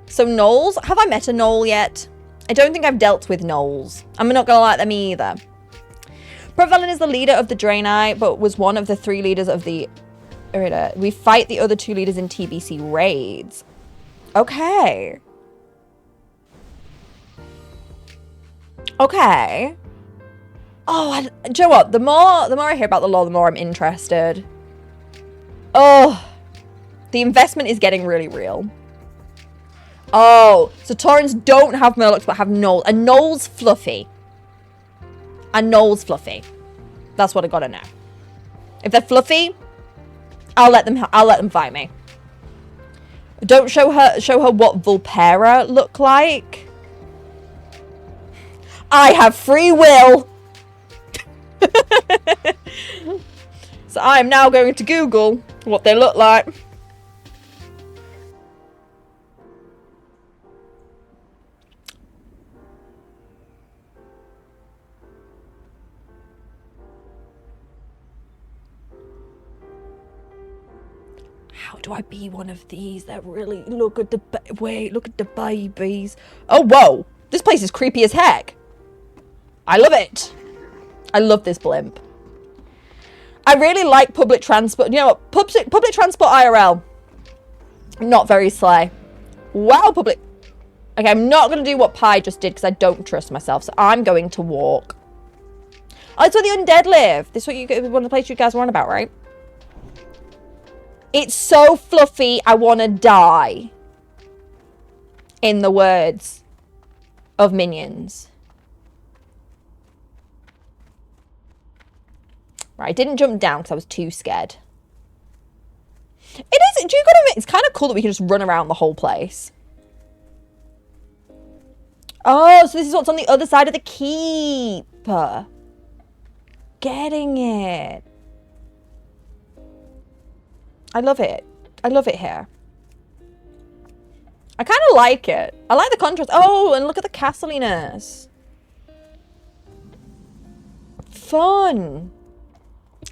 So gnolls, have I met a gnoll yet? I don't think I've dealt with gnolls. I'm not going to like them either. Provelin is the leader of the Draenei, but was one of the 3 leaders of the... We fight the other 2 leaders in TBC raids. Okay. Okay. Oh, do you know what? The more I hear about the lore, the more I'm interested. Oh, the investment is getting really real. Oh, so Taurens don't have Murlocs but have Gnolls. A Gnoll's fluffy. A Gnoll's fluffy. That's what I gotta know. If they're fluffy, I'll let them fight me. Don't show her what Vulpera look like. I have free will. So I am now going to Google what they look like. How do I be one of these? They're really... Look at the... Wait, look at the babies. Oh, whoa. This place is creepy as heck. I love it. I love this blimp. I really like public transport. You know what? Public transport IRL. Not very slay. Wow, public... Okay, I'm not going to do what Pi just did because I don't trust myself. So I'm going to walk. Oh, it's where the undead live. This is what one of the places you guys were on about, right? It's so fluffy, I want to die. In the words of Minions. Right, I didn't jump down because I was too scared. It is, do you gotta admit, it's kind of cool that we can just run around the whole place. Oh, so this is what's on the other side of the keep. Getting it. I love it. I love it here. I kind of like it. I like the contrast. Oh, and look at the castliness. Fun.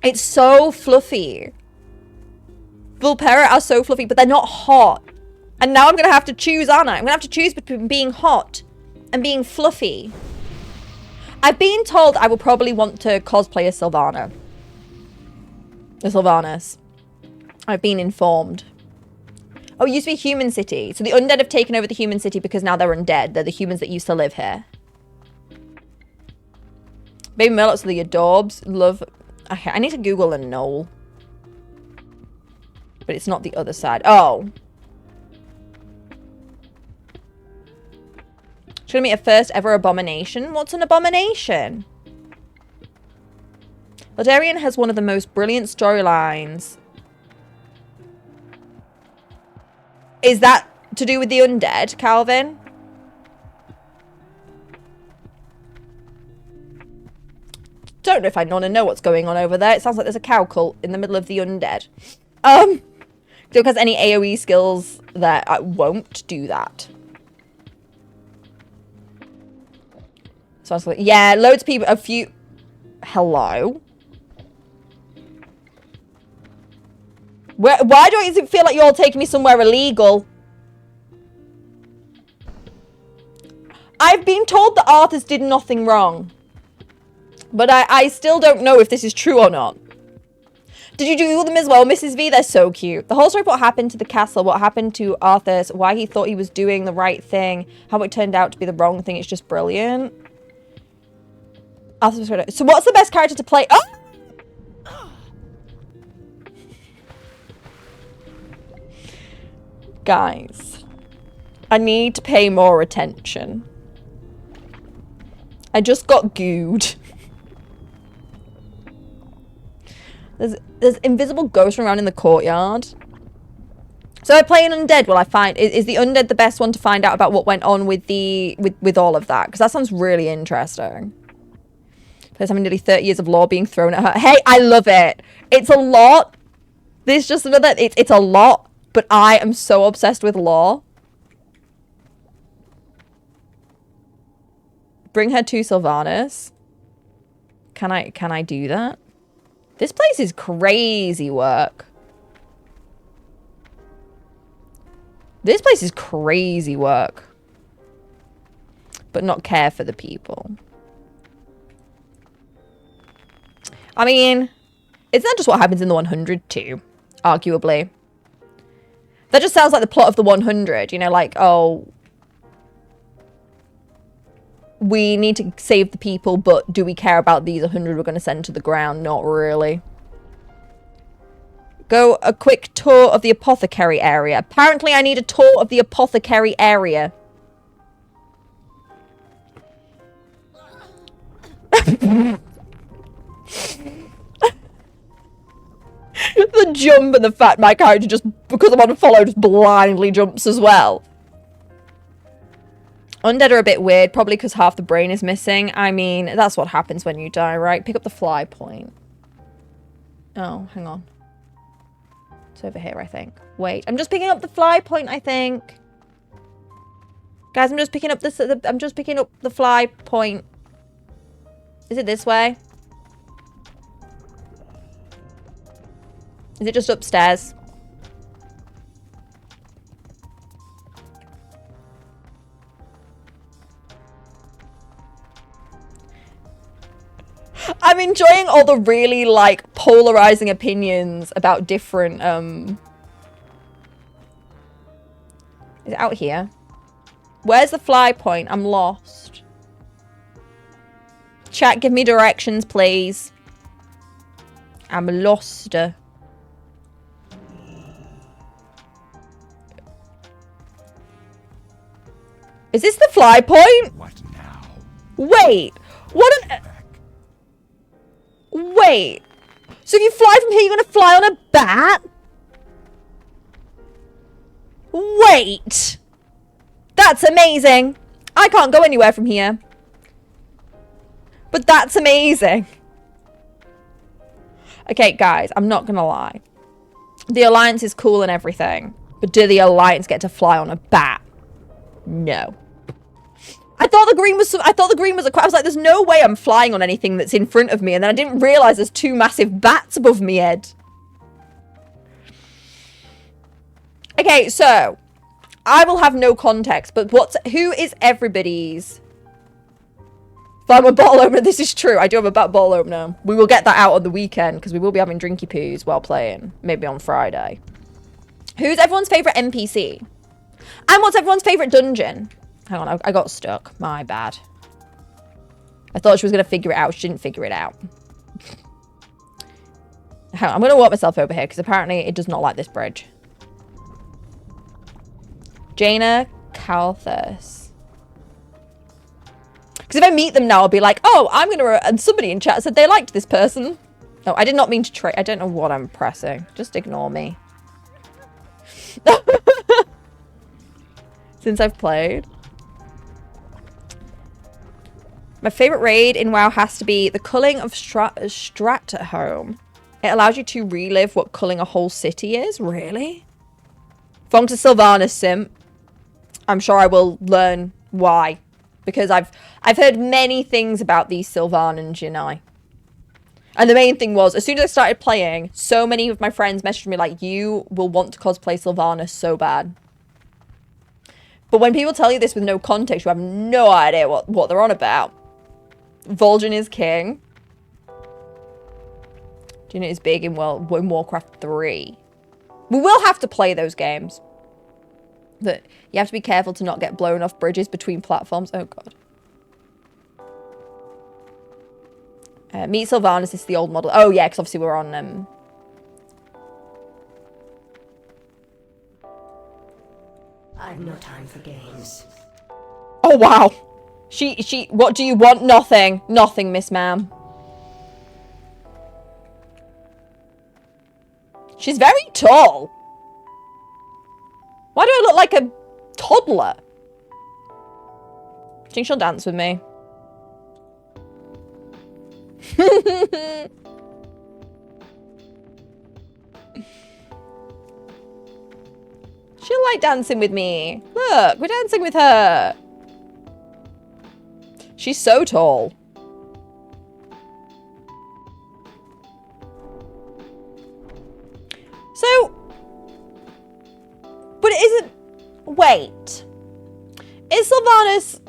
It's so fluffy. Vulpera are so fluffy, but they're not hot. And now I'm going to have to choose, aren't I? I'm going to have to choose between being hot and being fluffy. I've been told I will probably want to cosplay as Sylvana. A Sylvanas. I've been informed. Oh, it used to be Human City. So the undead have taken over the Human City because now they're undead. They're the humans that used to live here. Baby Murlocs are the adorbs. Love. Okay, I need to Google a knoll. But it's not the other side. Oh. It's going to be a first ever abomination. What's an abomination? Ladarian has one of the most brilliant storylines. Is that to do with the undead, Calvin? Don't know if I want to know what's going on over there. It sounds like there's a cow cult in the middle of the undead. Duke has any AoE skills that I won't do that. So I was like, yeah, loads of people, a few. Hello? Why do it feel like you're all taking me somewhere illegal? I've been told that Arthas did nothing wrong. But I still don't know if this is true or not. Did you do them as well, Mrs. V? They're so cute. The whole story of what happened to the castle, what happened to Arthas, why he thought he was doing the right thing, how it turned out to be the wrong thing. It's just brilliant. Arthas, so what's the best character to play? Oh! Guys, I need to pay more attention. I just got gooed. There's invisible ghosts around in the courtyard. So I play an undead. Will I find is the undead the best one to find out about what went on with the with all of that? Because that sounds really interesting. There's having nearly 30 years of lore being thrown at her. Hey, I love it. It's a lot. There's just another. It's a lot. But I am so obsessed with lore. Bring her to Sylvanas. Can I do that? This place is crazy work. This place is crazy work. But not care for the people. I mean, isn't that just what happens in the 100 too? Arguably. That just sounds like the plot of the 100, you know, like, oh, we need to save the people, but do we care about these 100 we're going to send to the ground? Not really. Go a quick tour of the apothecary area. Apparently I need a tour of the apothecary area. The jump and the fact my character just, because I'm on follow, just blindly jumps as well. Undead are a bit weird, probably because half the brain is missing. I mean, that's what happens when you die, right? Pick up the fly point. Oh, hang on. It's over here, I think. Wait, I'm just picking up the fly point, I think. Guys, I'm just picking up this. I'm just picking up the fly point. Is it this way? Is it just upstairs? I'm enjoying all the really, like, polarizing opinions about different, Is it out here? Where's the fly point? I'm lost. Chat, give me directions, please. I'm lost. Is this the fly point? What now? Wait. What an... Wait. So if you fly from here, you're going to fly on a bat? Wait. That's amazing. I can't go anywhere from here. But that's amazing. Okay, guys, I'm not going to lie. The Alliance is cool and everything, but do the Alliance get to fly on a bat? No. I thought the green was a I was like, there's no way I'm flying on anything that's in front of me, and then I didn't realize there's two massive bats above me head. Okay, so I will have no context, but who is everybody's? If I'm a bottle opener, this is true. I do have a bottle opener. We will get that out on the weekend because we will be having drinky poos while playing. Maybe on Friday. Who's everyone's favourite NPC? And what's everyone's favourite dungeon? Hang on, I got stuck. My bad. I thought she was going to figure it out. She didn't figure it out. Hang on, I'm going to walk myself over here because apparently it does not like this bridge. Jaina Calthus. Because if I meet them now, I'll be like, oh, I'm going to... And somebody in chat said they liked this person. No, I did not mean to trade. I don't know what I'm pressing. Just ignore me. Since I've played. My favourite raid in WoW has to be the culling of Stratholme. It allows you to relive what culling a whole city is. Really? Fonk to Sylvanas simp. I'm sure I will learn why. Because I've heard many things about these Sylvanans, you know. And the main thing was, as soon as I started playing, so many of my friends messaged me like, you will want to cosplay Sylvanas so bad. But when people tell you this with no context, you have no idea what they're on about. Vol'jin is king. Jaina is big in Warcraft 3. We will have to play those games. That you have to be careful to not get blown off bridges between platforms. Oh god. Meet Sylvanas is the old model. Oh yeah, because obviously we're on I've no time for games. Oh wow. She what do you want? Nothing. Nothing, Miss Ma'am. She's very tall. Why do I look like a toddler? Do you think she'll dance with me? She'll like dancing with me. Look, we're dancing with her. She's so tall. So... But it isn't... Wait. Is Sylvanas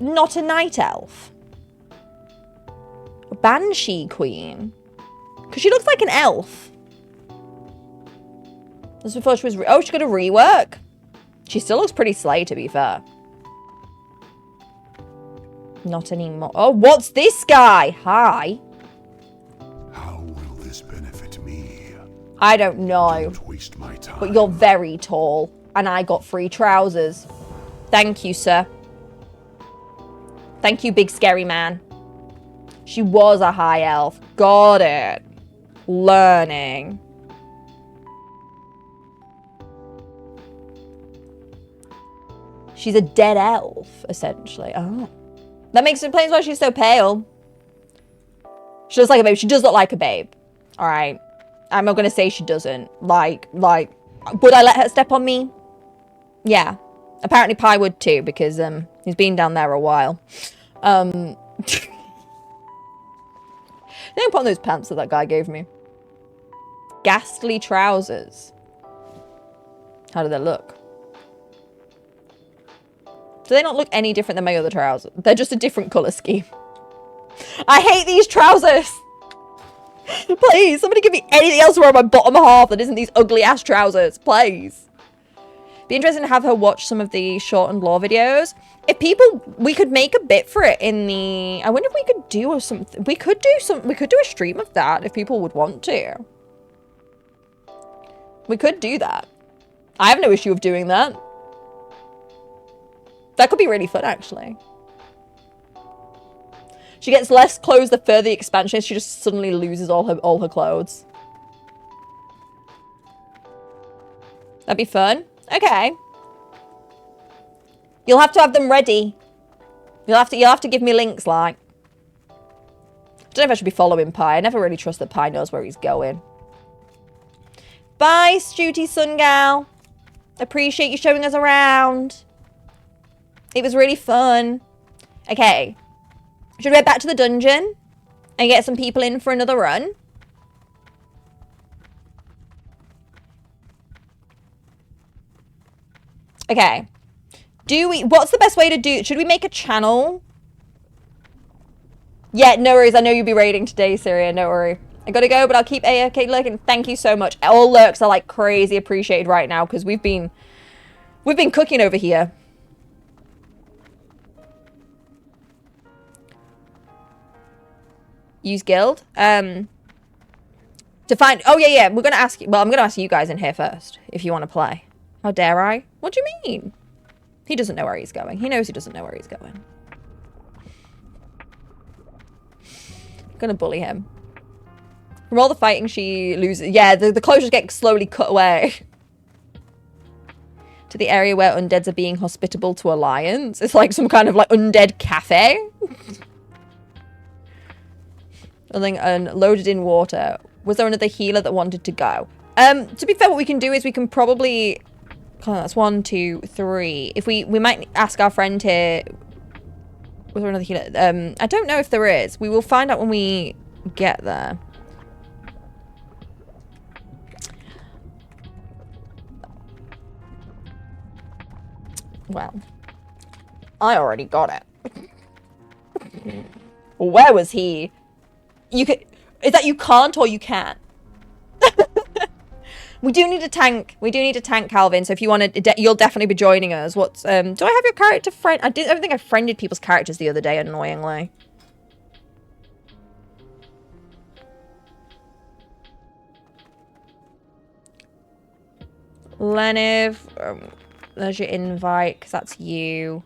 not a night elf? A banshee queen? Because she looks like an elf. This was before she was... Oh, she's got a rework. She still looks pretty slay, to be fair. Not anymore. Oh, what's this guy? Hi. How will this benefit me? I don't know. Don't waste my time. But you're very tall. And I got free trousers. Thank you, sir. Thank you, big scary man. She was a high elf. Got it. Learning. She's a dead elf, essentially. Oh. That explains why she's so pale. She looks like a babe. She does look like a babe. Alright. I'm not going to say she doesn't. Like, would I let her step on me? Yeah. Apparently Pi would too, because he's been down there a while. They didn't put on those pants that guy gave me. Ghastly trousers. How do they look? Do they not look any different than my other trousers? They're just a different colour scheme. I hate these trousers! Please, somebody give me anything else to wear on my bottom half that isn't these ugly ass trousers. Please. Be interesting to have her watch some of the shortened lore videos. If people, we could make a bit for it in the... I wonder if we could do something. We could do a stream of that if people would want to. We could do that. I have no issue of doing that. That could be really fun, actually. She gets less clothes the further the expansion is. She just suddenly loses all her clothes. That'd be fun. Okay. You'll have to have them ready. You'll have to give me links, like. I don't know if I should be following Pi. I never really trust that Pi knows where he's going. Bye, Stooty Sun Gal. Appreciate you showing us around. It was really fun. Okay. Should we head back to the dungeon and get some people in for another run? Okay. What's the best way to do? Should we make a channel? Yeah, no worries. I know you'll be raiding today, Syria. No worry. I gotta go, but I'll keep AFK lurking. Thank you so much. All lurks are like crazy appreciated right now because we've been cooking over here. Use guild. To find. Oh yeah. We're gonna ask. Well, I'm gonna ask you guys in here first if you want to play. How dare I? What do you mean? He doesn't know where he's going. He knows he doesn't know where he's going. Gonna bully him. From all the fighting she loses. Yeah, the closures get slowly cut away. To the area where undeads are being hospitable to Alliance. It's like some kind of like undead cafe. Something loaded in water. Was there another healer that wanted to go? To be fair, what we can do is we can probably... Oh, that's 1, 2, 3. If we might ask our friend here... Was there another healer? I don't know if there is. We will find out when we get there. Well, I already got it. Where was he? You could... Is that you can't or you can? We do need a tank. We do need a tank, Calvin. So if you want to, you'll definitely be joining us. What's do I have your character friend? I don't think I friended people's characters the other day, annoyingly. Leniv, there's your invite, because that's you.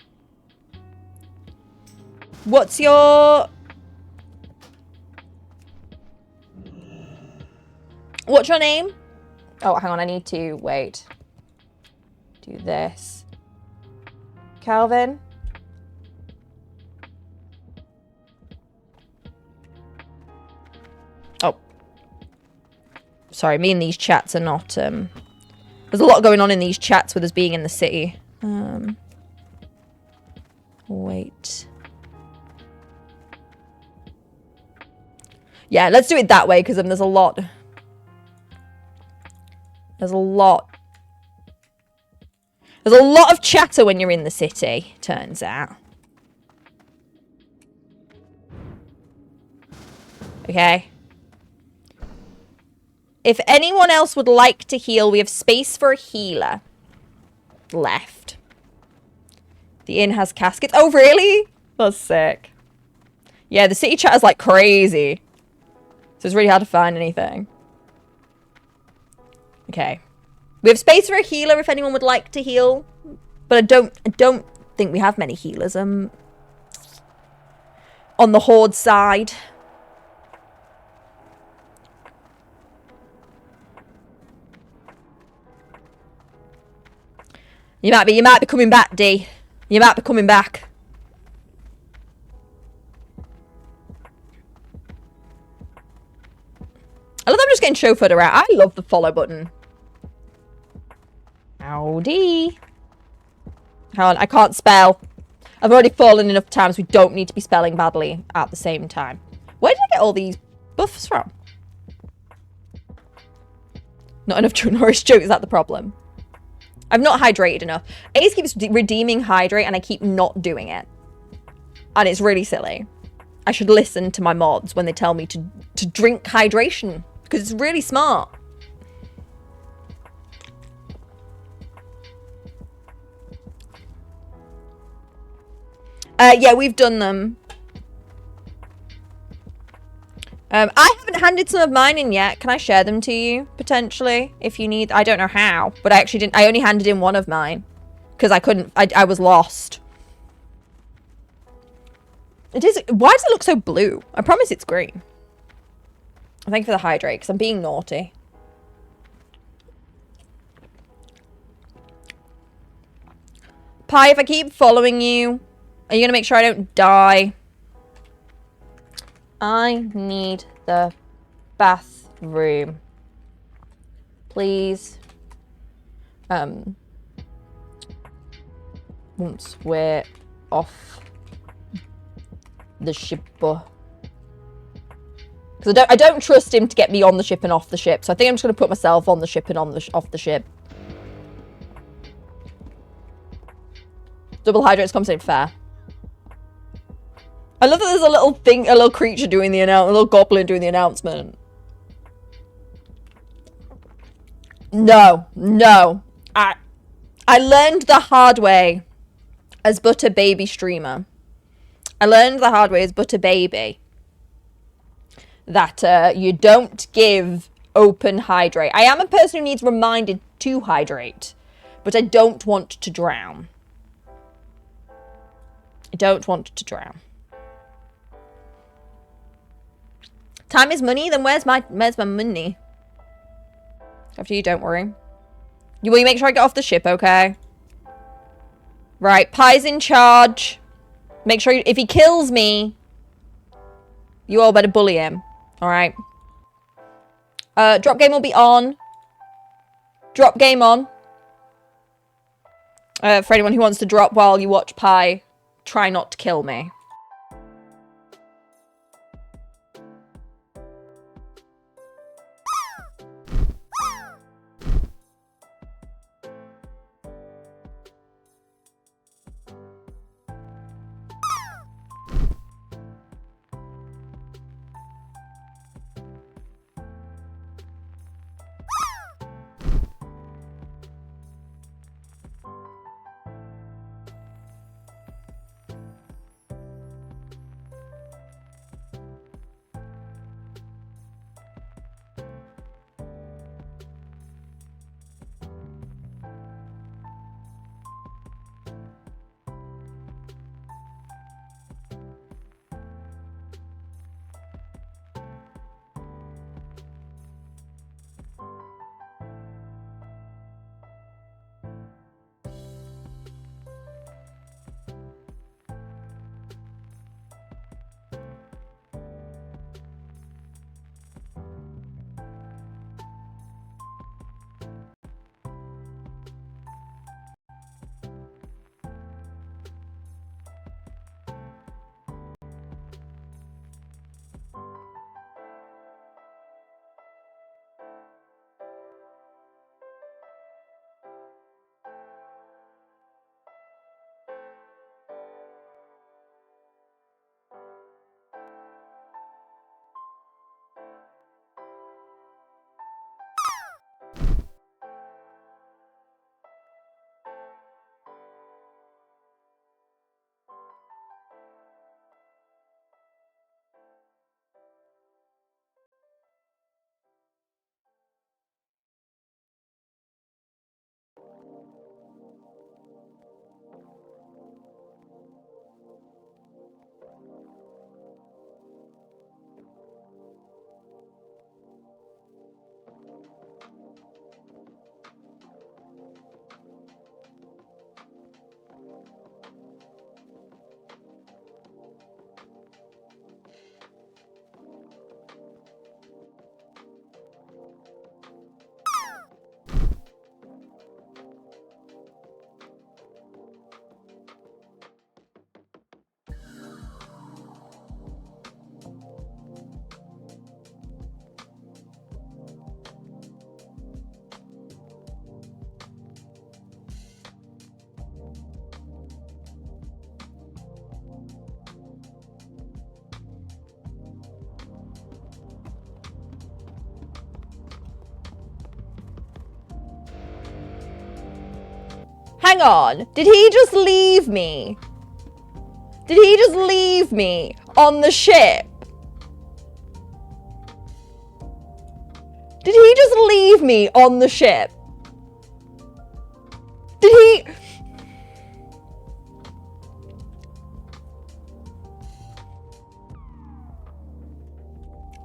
What's your... What's your name? Oh, hang on, I need to... Wait. Do this. Calvin? Oh. Sorry, me and these chats are not... There's a lot going on in these chats with us being in the city. Wait. Yeah, let's do it that way, because there's a lot... There's a lot of chatter when you're in the city, turns out. Okay. If anyone else would like to heal, we have space for a healer left. The inn has caskets. Oh, really? That's sick. Yeah, the city chat is like crazy. So it's really hard to find anything. Okay. We have space for a healer if anyone would like to heal. But I don't think we have many healers on the Horde side. You might be coming back, D. You might be coming back. I love I'm just getting chauffeured around. I love the follow button. Howdy. Hang on, I can't spell. I've already fallen enough times. We don't need to be spelling badly at the same time. Where did I get all these buffs from? Not enough Chuck Norris joke, is that the problem? I've not hydrated enough. Ace keeps redeeming hydrate and I keep not doing it. And it's really silly. I should listen to my mods when they tell me to drink hydration. Because it's really smart. Yeah, we've done them. I haven't handed some of mine in yet. Can I share them to you, potentially? If you need... I don't know how, but I actually didn't... I only handed in one of mine. Because I couldn't... I was lost. It is... Why does it look so blue? I promise it's green. Thank you for the hydrate, because I'm being naughty. Pi, if I keep following you, are you going to make sure I don't die? I need the bathroom. please. Once we're off the ship. Because I don't trust him to get me on the ship and off the ship. So I think I'm just going to put myself on the ship and off the ship. Double hydrates conversation, fair. I love that there's a little thing, a little creature doing the announcement, a little goblin doing the announcement. No, no. I learned the hard way as but a baby streamer. I learned the hard way as but a baby. That you don't give open hydrate. I am a person who needs reminded to hydrate, but I don't want to drown. I don't want to drown. Time is money, then where's my money? After you, don't worry. Will you make sure I get off the ship, okay? Right, Pie's in charge. Make sure if he kills me, you all better bully him. Alright. Drop game will be on. Drop game on. For anyone who wants to drop while you watch Pie, try not to kill me. Hang on. Did he just leave me? Did he just leave me on the ship? Did he just leave me on the ship? Did he...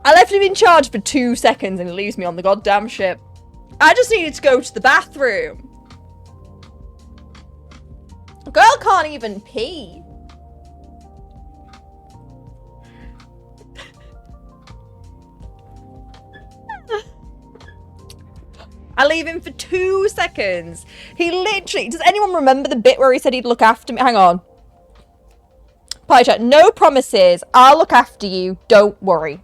I left him in charge for 2 seconds and he leaves me on the goddamn ship. I just needed to go to the bathroom. Girl can't even pee. I leave him for 2 seconds. He literally... Does anyone remember the bit where he said he'd look after me? Hang on. Pie chat, no promises. I'll look after you. Don't worry.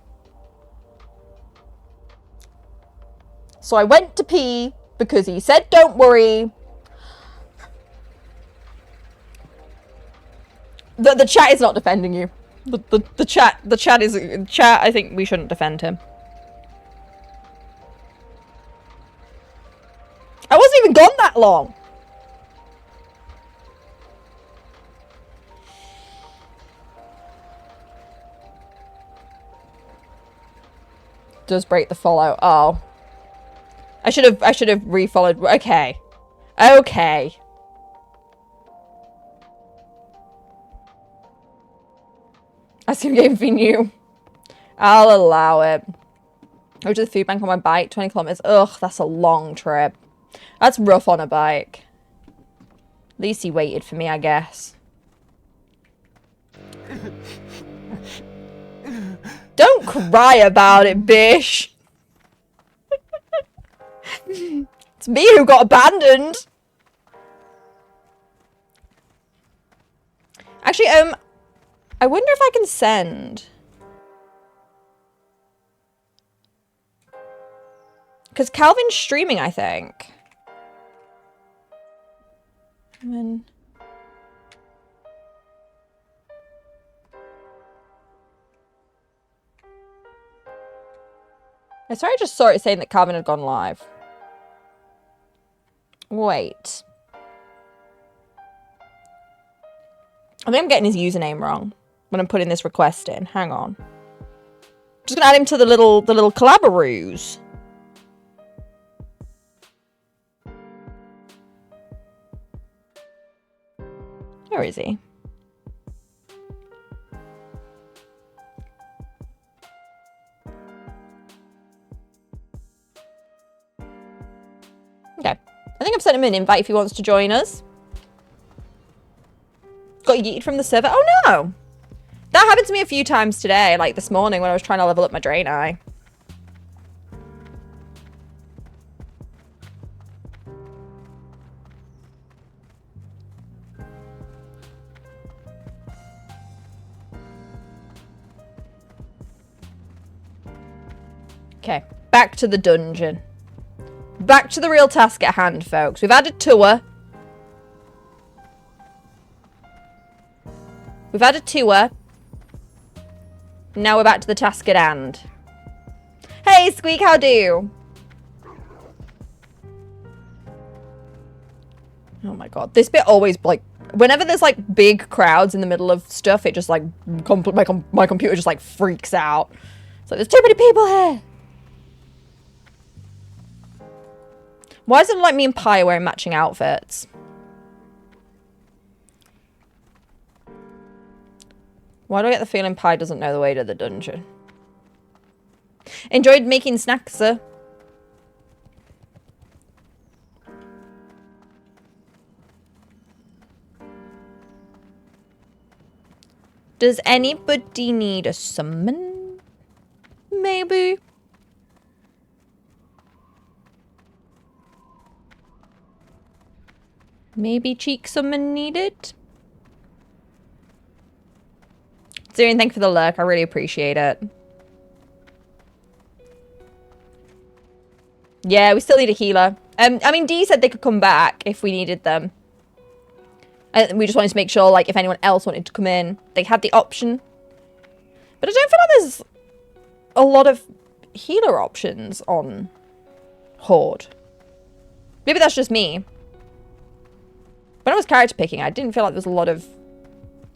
So I went to pee because he said don't worry. The chat is not defending you. The chat I think we shouldn't defend him. I wasn't even gone that long. Does break the follow. Oh. I should have refollowed. Okay. Okay. Ask him if he knew. I'll allow it. Go to the food bank on my bike, 20 kilometers. Ugh, that's a long trip. That's rough on a bike. At least he waited for me, I guess. Don't cry about it, bish. It's me who got abandoned. Actually, I wonder if I can send. Because Calvin's streaming, I think. And I swear I just saw it saying that Calvin had gone live. Wait. I think I'm getting his username wrong when I'm putting this request in. Hang on. Just gonna add him to the little collaboraroos. Where is he? Okay. I think I've sent him an invite if he wants to join us. Got yeeted from the server. Oh no! That happened to me a few times today, like this morning when I was trying to level up my Draenei. Okay, back to the dungeon. Back to the real task at hand, folks. We've had a tour. We've had a tour. Now we're back to the task at hand. Hey, Squeak, how do? Oh my god. This bit always, like, whenever there's, like, big crowds in the middle of stuff, it just, like, my computer just, like, freaks out. It's like, there's too many people here. Why is it like me and Pi wearing matching outfits? Why do I get the feeling Pi doesn't know the way to the dungeon? Enjoyed making snacks, sir. Does anybody need a summon? Maybe. Maybe cheek summon needed? Zerian, thank you for the lurk. I really appreciate it. Yeah, we still need a healer. I mean, Dee said they could come back if we needed them. We just wanted to make sure, like, if anyone else wanted to come in, they had the option. But I don't feel like there's a lot of healer options on Horde. Maybe that's just me. When I was character picking, I didn't feel like there was a lot of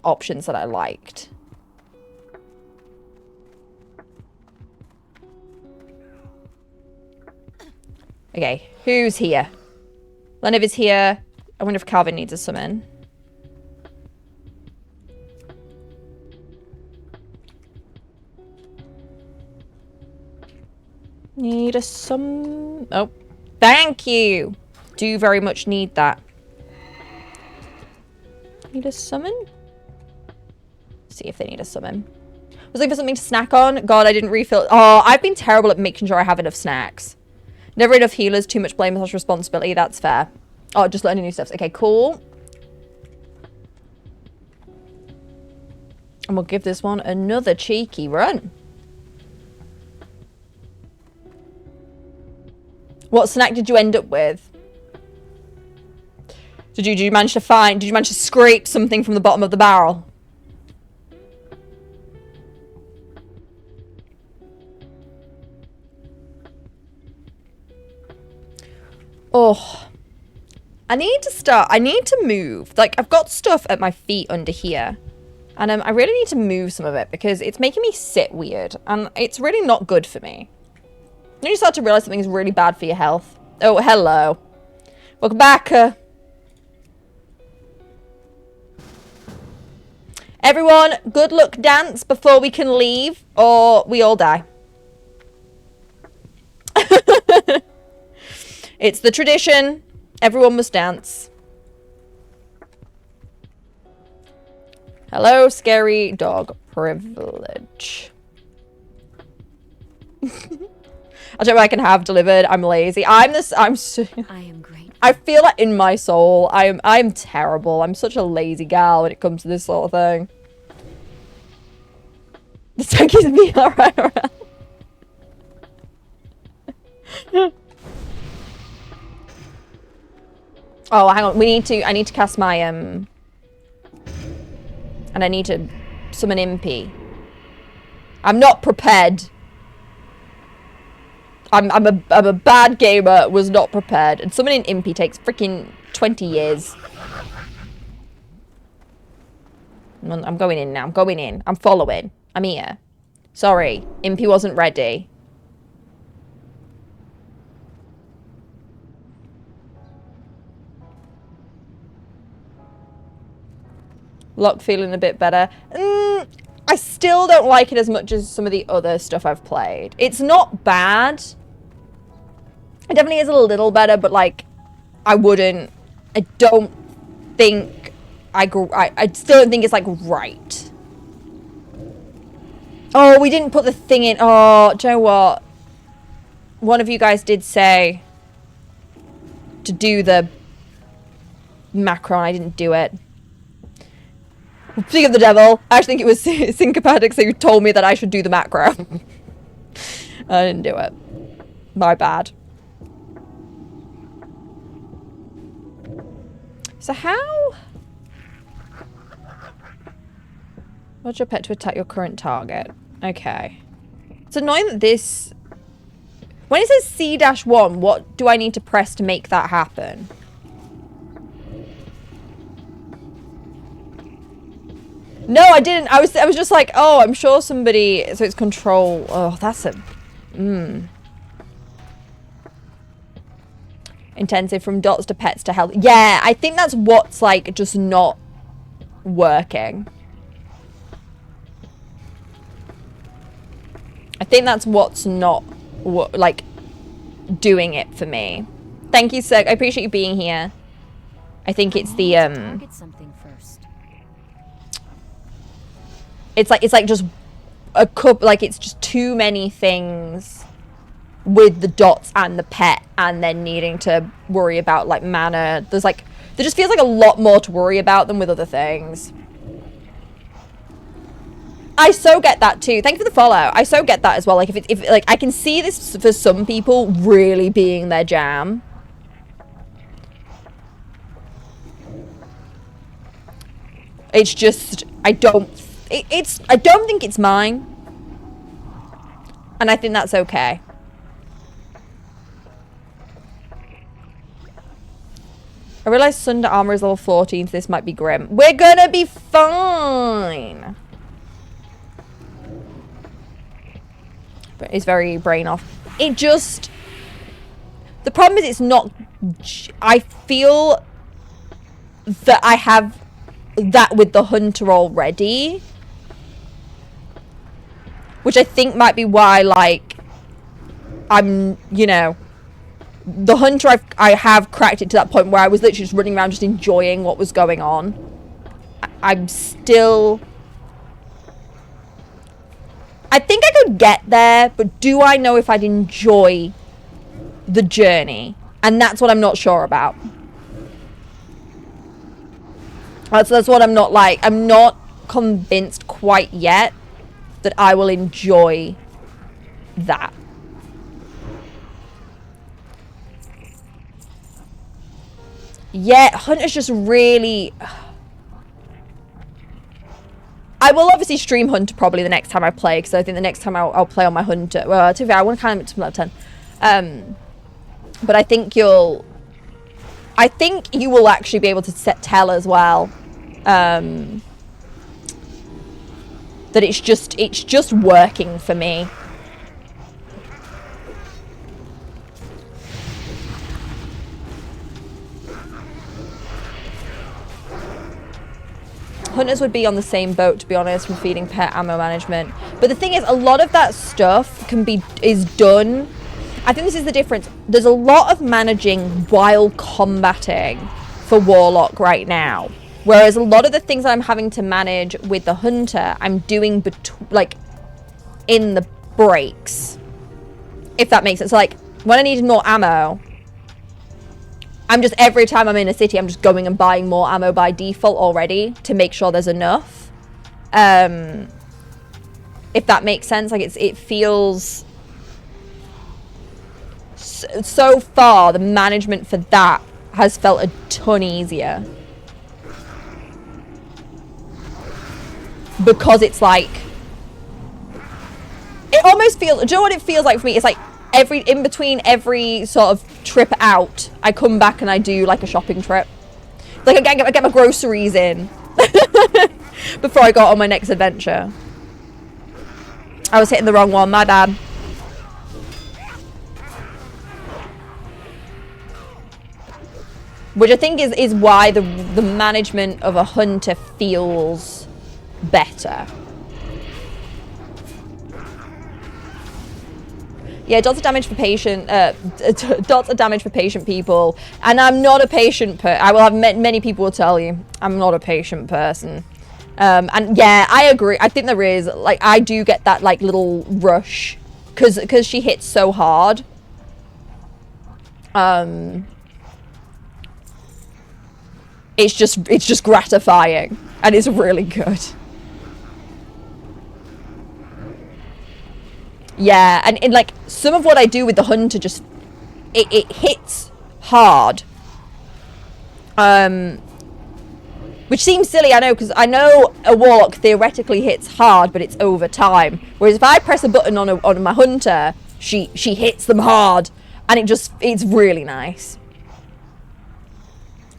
options that I liked. Okay, who's here? Lenev is here. I wonder if Calvin needs a summon. Need a summon. Oh, thank you. Do very much need that. Need a summon? See if they need a summon. Was looking for something to snack on. God, I didn't refill. Oh, I've been terrible at making sure I have enough snacks. Never enough healers, too much blame, much responsibility. That's fair. Oh, just learning new stuff. Okay, cool. And we'll give this one another cheeky run. What snack did you end up with? Did you manage to scrape something from the bottom of the barrel? Oh, I need to move. Like, I've got stuff at my feet under here. And I really need to move some of it because it's making me sit weird. And it's really not good for me. You start to realize something is really bad for your health. Oh, hello. Welcome back. Everyone, good luck dance before we can leave or we all die. It's the tradition. Everyone must dance. Hello, scary dog privilege. I don't know what I can have delivered. I'm lazy. I am great. I feel that in my soul. I'm terrible. I'm such a lazy gal when it comes to this sort of thing. The turkey's me alright. Oh, hang on. I need to cast my and I need to summon Impy. I'm not prepared. I'm a bad gamer, was not prepared. And summoning Impy takes freaking 20 years. I'm going in now. I'm going in. I'm following. I'm here. Sorry. Impy wasn't ready. Lock feeling a bit better. I still don't like it as much as some of the other stuff I've played. It's not bad. It definitely is a little better, but like, I don't think I still don't think it's like right. Oh, we didn't put the thing in. Oh, do you know what? One of you guys did say to do the macro and I didn't do it. Speaking of the devil, I actually think it was Syncopatics who told me that I should do the macro. I didn't do it. My bad. So how... What's your pet to attack your current target? Okay. It's annoying that this... When it says C-1, what do I need to press to make that happen? No, I didn't. I was just like, oh, I'm sure somebody... So it's control. Oh, that's a... Intensive from dots to pets to health. Yeah, I think that's what's, like, just not working. I think that's what's not, like, doing it for me. Thank you, sir. I appreciate you being here. I think it's the, Target something first. It's like just a couple, like it's just too many things with the dots and the pet and then needing to worry about like mana. There just feels like a lot more to worry about than with other things. I so get that too. Thank you for the follow. I so get that as well. Like if like I can see this for some people really being their jam. It's just I don't think it's mine. And I think that's okay. I realize Sunder Armor is level 14, so this might be grim. We're gonna be fine. But it's very brain off. It just... The problem is it's not... I feel that I have that with the Hunter already. Which I think might be why, like, I'm, you know... The Hunter, I have cracked it to that point where I was literally just running around just enjoying what was going on. I'm still... I think I could get there, but do I know if I'd enjoy the journey. And that's what I'm not sure about. That's what I'm not like. I'm not convinced quite yet that I will enjoy that. Yeah, Hunter's just really... I will obviously stream Hunter probably the next time I play, because I think the next time I'll play on my Hunter... Well, to be fair, I want to climb it to level 10. But I think you'll... I think you will actually be able to tell as well that it's just working for me. Hunters would be on the same boat, to be honest, with feeding pet ammo management. But the thing is, a lot of that stuff is done. I think this is the difference. There's a lot of managing while combating for Warlock right now. Whereas a lot of the things that I'm having to manage with the Hunter, I'm doing like in the breaks. If that makes sense. So like when I need more ammo, I'm just, every time I'm in a city, I'm just going and buying more ammo by default already to make sure there's enough. If that makes sense. Like it feels... So far, the management for that has felt a ton easier. Because it's like... It almost feels... Do you know what it feels like for me? It's like in between every sort of trip out, I come back and I do like a shopping trip. Like I get my groceries in before I go on my next adventure. I was hitting the wrong one, my bad. Which I think is why the management of a Hunter feels better. Yeah, dots of damage for patient. Dots of damage for patient people, and I'm not a patient I will have many people will tell you I'm not a patient person. And yeah, I agree. I think there is, like, I do get that like little rush because she hits so hard. It's just gratifying, and it's really good. Yeah, and like some of what I do with the Hunter just it hits hard. Which seems silly, I know, because I know a Warlock theoretically hits hard, but it's over time. Whereas if I press a button on my Hunter, she hits them hard, and it's really nice.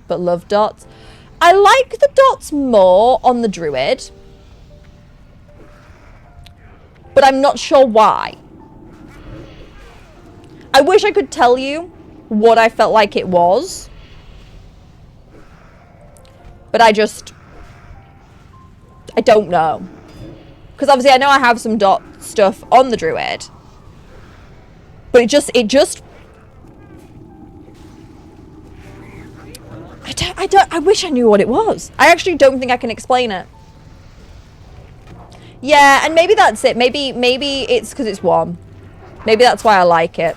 But love dots. I like the dots more on the Druid, but I'm not sure why. I wish I could tell you what I felt like it was, but I don't know. Because obviously I know I have some dot stuff on the Druid, but I wish I knew what it was. I actually don't think I can explain it. Yeah, and maybe that's it. Maybe it's because it's one. Maybe that's why I like it.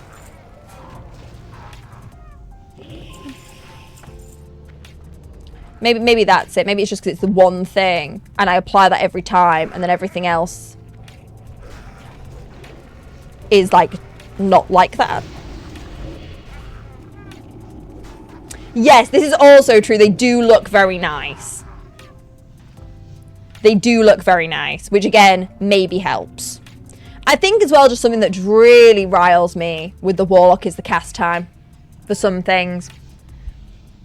Maybe that's it. Maybe it's just because it's the one thing, and I apply that every time, and then everything else is like not like that. Yes, this is also true. They do look very nice. They do look very nice, which again, maybe helps. I think as well, just something that really riles me with the Warlock is the cast time for some things.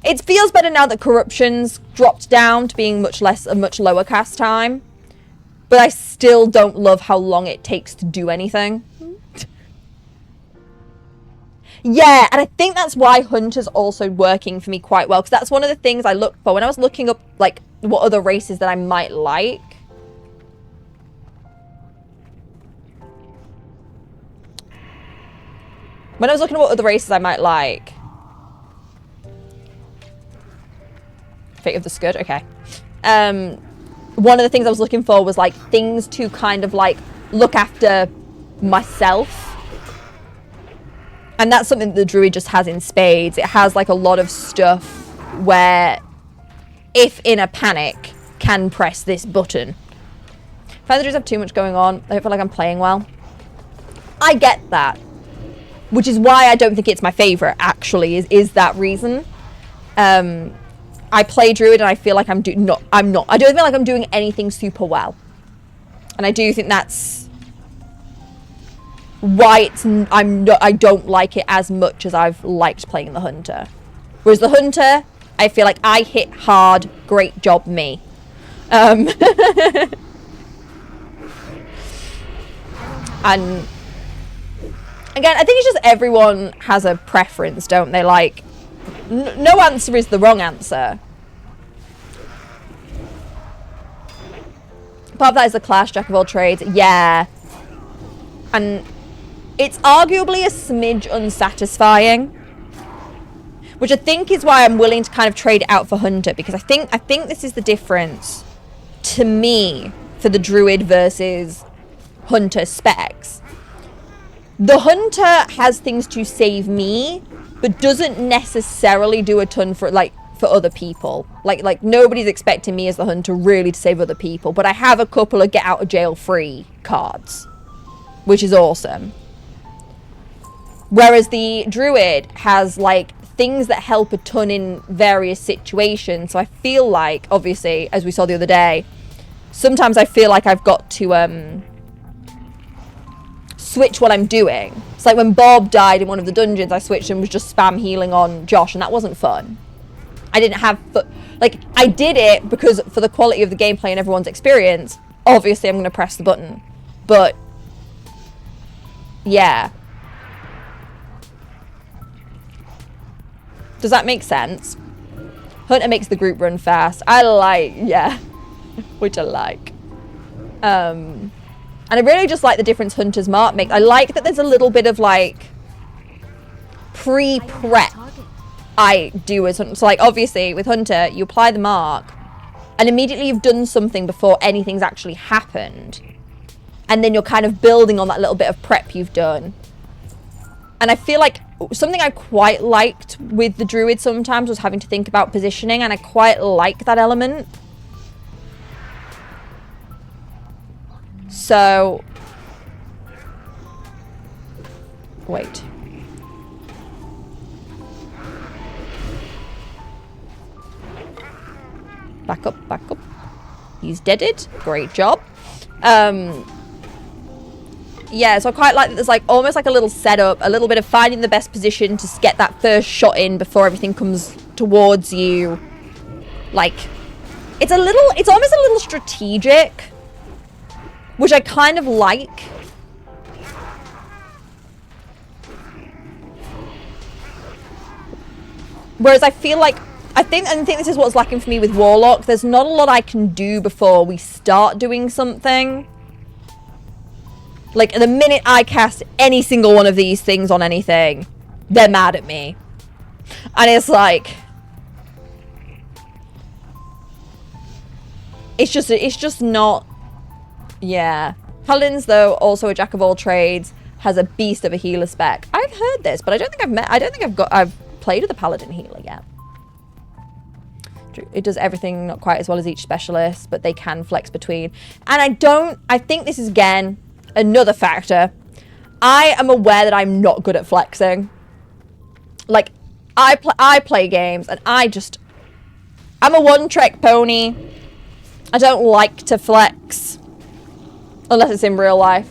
It feels better now that Corruption's dropped down to being a much lower cast time. But I still don't love how long it takes to do anything. Yeah, and I think that's why Hunter's also working for me quite well, because that's one of the things I looked for when I was looking up, like, what other races that I might like. When I was looking at what other races I might like. Fate of the Scud, okay. One of the things I was looking for was, like, things to kind of, like, look after myself. And that's something that the druid just has in spades. It has like a lot of stuff where, if in a panic, can press this button. I find the druids have too much going on. I don't feel like I'm playing well. I get that. Which is why I don't think it's my favourite, actually, is that reason. I play druid and I feel like I don't feel like I'm doing anything super well. And I do think that's why I don't like it as much as I've liked playing the hunter. Whereas the hunter, I feel like I hit hard, great job me. And again, I think it's just everyone has a preference, don't they? Like, no answer is the wrong answer. Part of that is the class, jack of all trades. Yeah. And it's arguably a smidge unsatisfying. Which I think is why I'm willing to kind of trade it out for hunter. Because I think this is the difference, to me, for the druid versus hunter specs. The hunter has things to save me, but doesn't necessarily do a ton for other people. Like nobody's expecting me as the hunter really to save other people, but I have a couple of get out of jail free cards, which is awesome. Whereas the druid has like things that help a ton in various situations. So I feel like, obviously, as we saw the other day, sometimes I feel like I've got to switch what I'm doing. It's like when Bob died in one of the dungeons, I switched and was just spam healing on Josh, and that wasn't fun. I didn't have like, I did it because for the quality of the gameplay and everyone's experience, obviously I'm going to press the button. But yeah. Does that make sense? Hunter makes the group run fast. Yeah. Which I like. And I really just like the difference Hunter's mark makes. I like that there's a little bit of like pre-prep I do as Hunter. So like obviously with Hunter, you apply the mark and immediately you've done something before anything's actually happened. And then you're kind of building on that little bit of prep you've done. And I feel like something I quite liked with the druid sometimes was having to think about positioning, and I quite like that element. So, wait. Back up, back up. He's deaded. Great job. Yeah, so I quite like that there's like almost like a little setup, a little bit of finding the best position to get that first shot in before everything comes towards you. Like, it's almost a little strategic, which I kind of like. Whereas I feel like, I think this is what's lacking for me with Warlock. There's not a lot I can do before we start doing something. Like, the minute I cast any single one of these things on anything, they're mad at me. And it's like, it's just not, yeah. Paladins, though, also a jack of all trades, has a beast of a healer spec. I've heard this, but I don't think I've played with a paladin healer yet. It does everything not quite as well as each specialist, but they can flex between. And I think this is, again, another factor. I am aware that I'm not good at flexing. Like, I play games and I'm a one-trick pony. I don't like to flex. Unless it's in real life.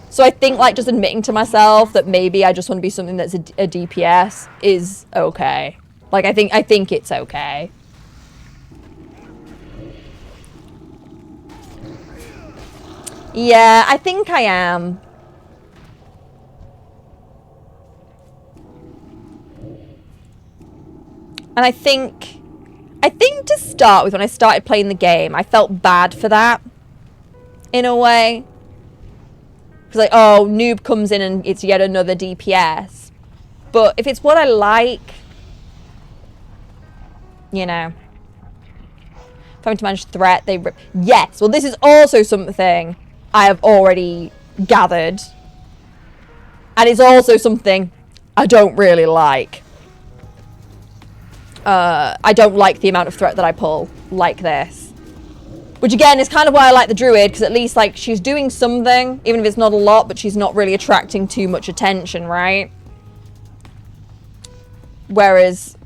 So I think, like, just admitting to myself that maybe I just want to be something that's a DPS is okay. Like, I think it's okay. Yeah, I think I am. And I think to start with, when I started playing the game, I felt bad for that, in a way. Because, like, oh, noob comes in and it's yet another DPS. But if it's what I like, you know. Having to manage threat, they rip. Yes, well, this is also something I have already gathered. And it's also something I don't really like. I don't like the amount of threat that I pull like this. Which again is kind of why I like the druid, because at least like she's doing something, even if it's not a lot, but she's not really attracting too much attention, right? Whereas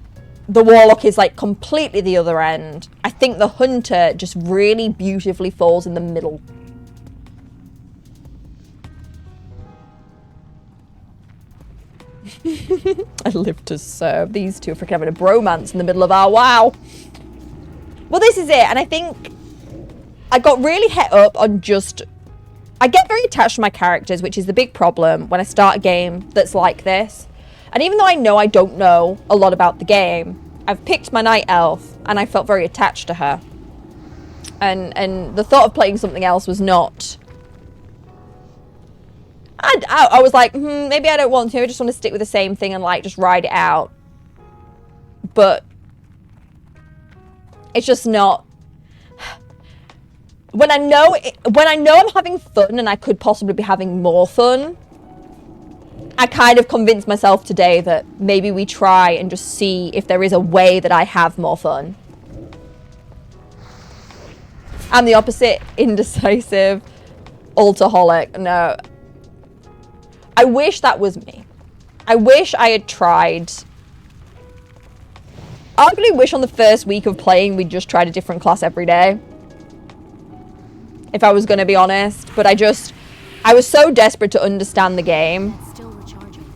the warlock is like completely the other end. I think the hunter just really beautifully falls in the middle. I live to serve. These two are freaking having a bromance in the middle of our WoW. Well, this is it. And I think I got really het up on just... I get very attached to my characters, which is the big problem when I start a game that's like this. And even though I know I don't know a lot about the game, I've picked my night elf and I felt very attached to her. And the thought of playing something else was not... I was like, maybe I don't want to. I just want to stick with the same thing and like just ride it out. But it's just not. When I know I'm having fun and I could possibly be having more fun, I kind of convinced myself today that maybe we try and just see if there is a way that I have more fun. I'm the opposite, indecisive, ultaholic. No. I wish that was me. I wish I had tried. I arguably wish on the first week of playing we'd just tried a different class every day. If I was going to be honest. But I was so desperate to understand the game. Still recharging.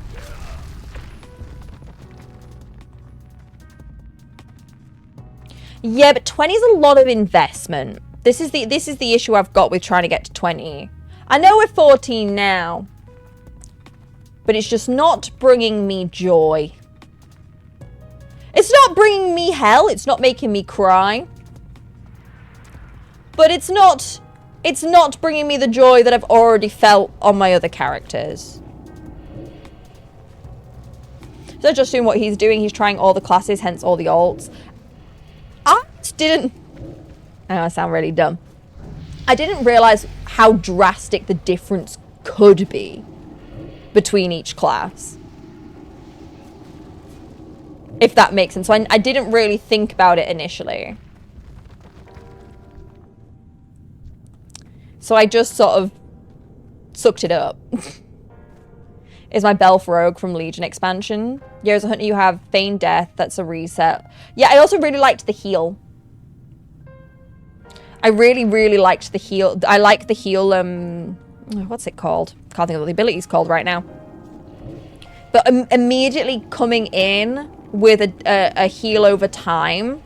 Yeah, but 20 is a lot of investment. This is the issue I've got with trying to get to 20. I know we're 14 now. But it's just not bringing me joy. It's not bringing me hell. It's not making me cry. But it's not bringing me the joy that I've already felt on my other characters. So just doing what he's doing. He's trying all the classes, hence all the alts. I just didn't... I know I sound really dumb. I didn't realise how drastic the difference could be between each class. If that makes sense. So I didn't really think about it initially. So I just sort of sucked it up. Is my Belf Rogue from Legion expansion. Yeah, as a hunter you have Feign Death, that's a reset. Yeah, I also really liked the heal. I really, really liked the heal. I like the heal, what's it called? Can't think of what the ability's called right now. But immediately coming in with a heal over time.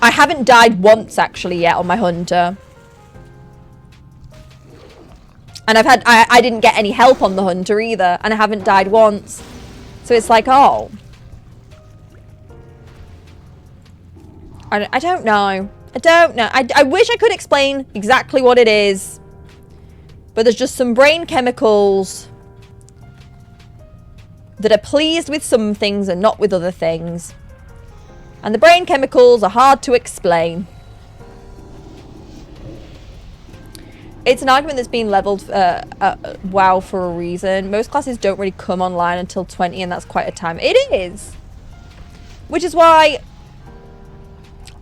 I haven't died once actually yet on my hunter. And I didn't get any help on the hunter either. And I haven't died once. So it's like, oh. I don't know. I don't know. I wish I could explain exactly what it is. But there's just some brain chemicals that are pleased with some things and not with other things. And the brain chemicals are hard to explain. It's an argument that's been leveled WoW for a reason. Most classes don't really come online until 20, and that's quite a time. It is. Which is why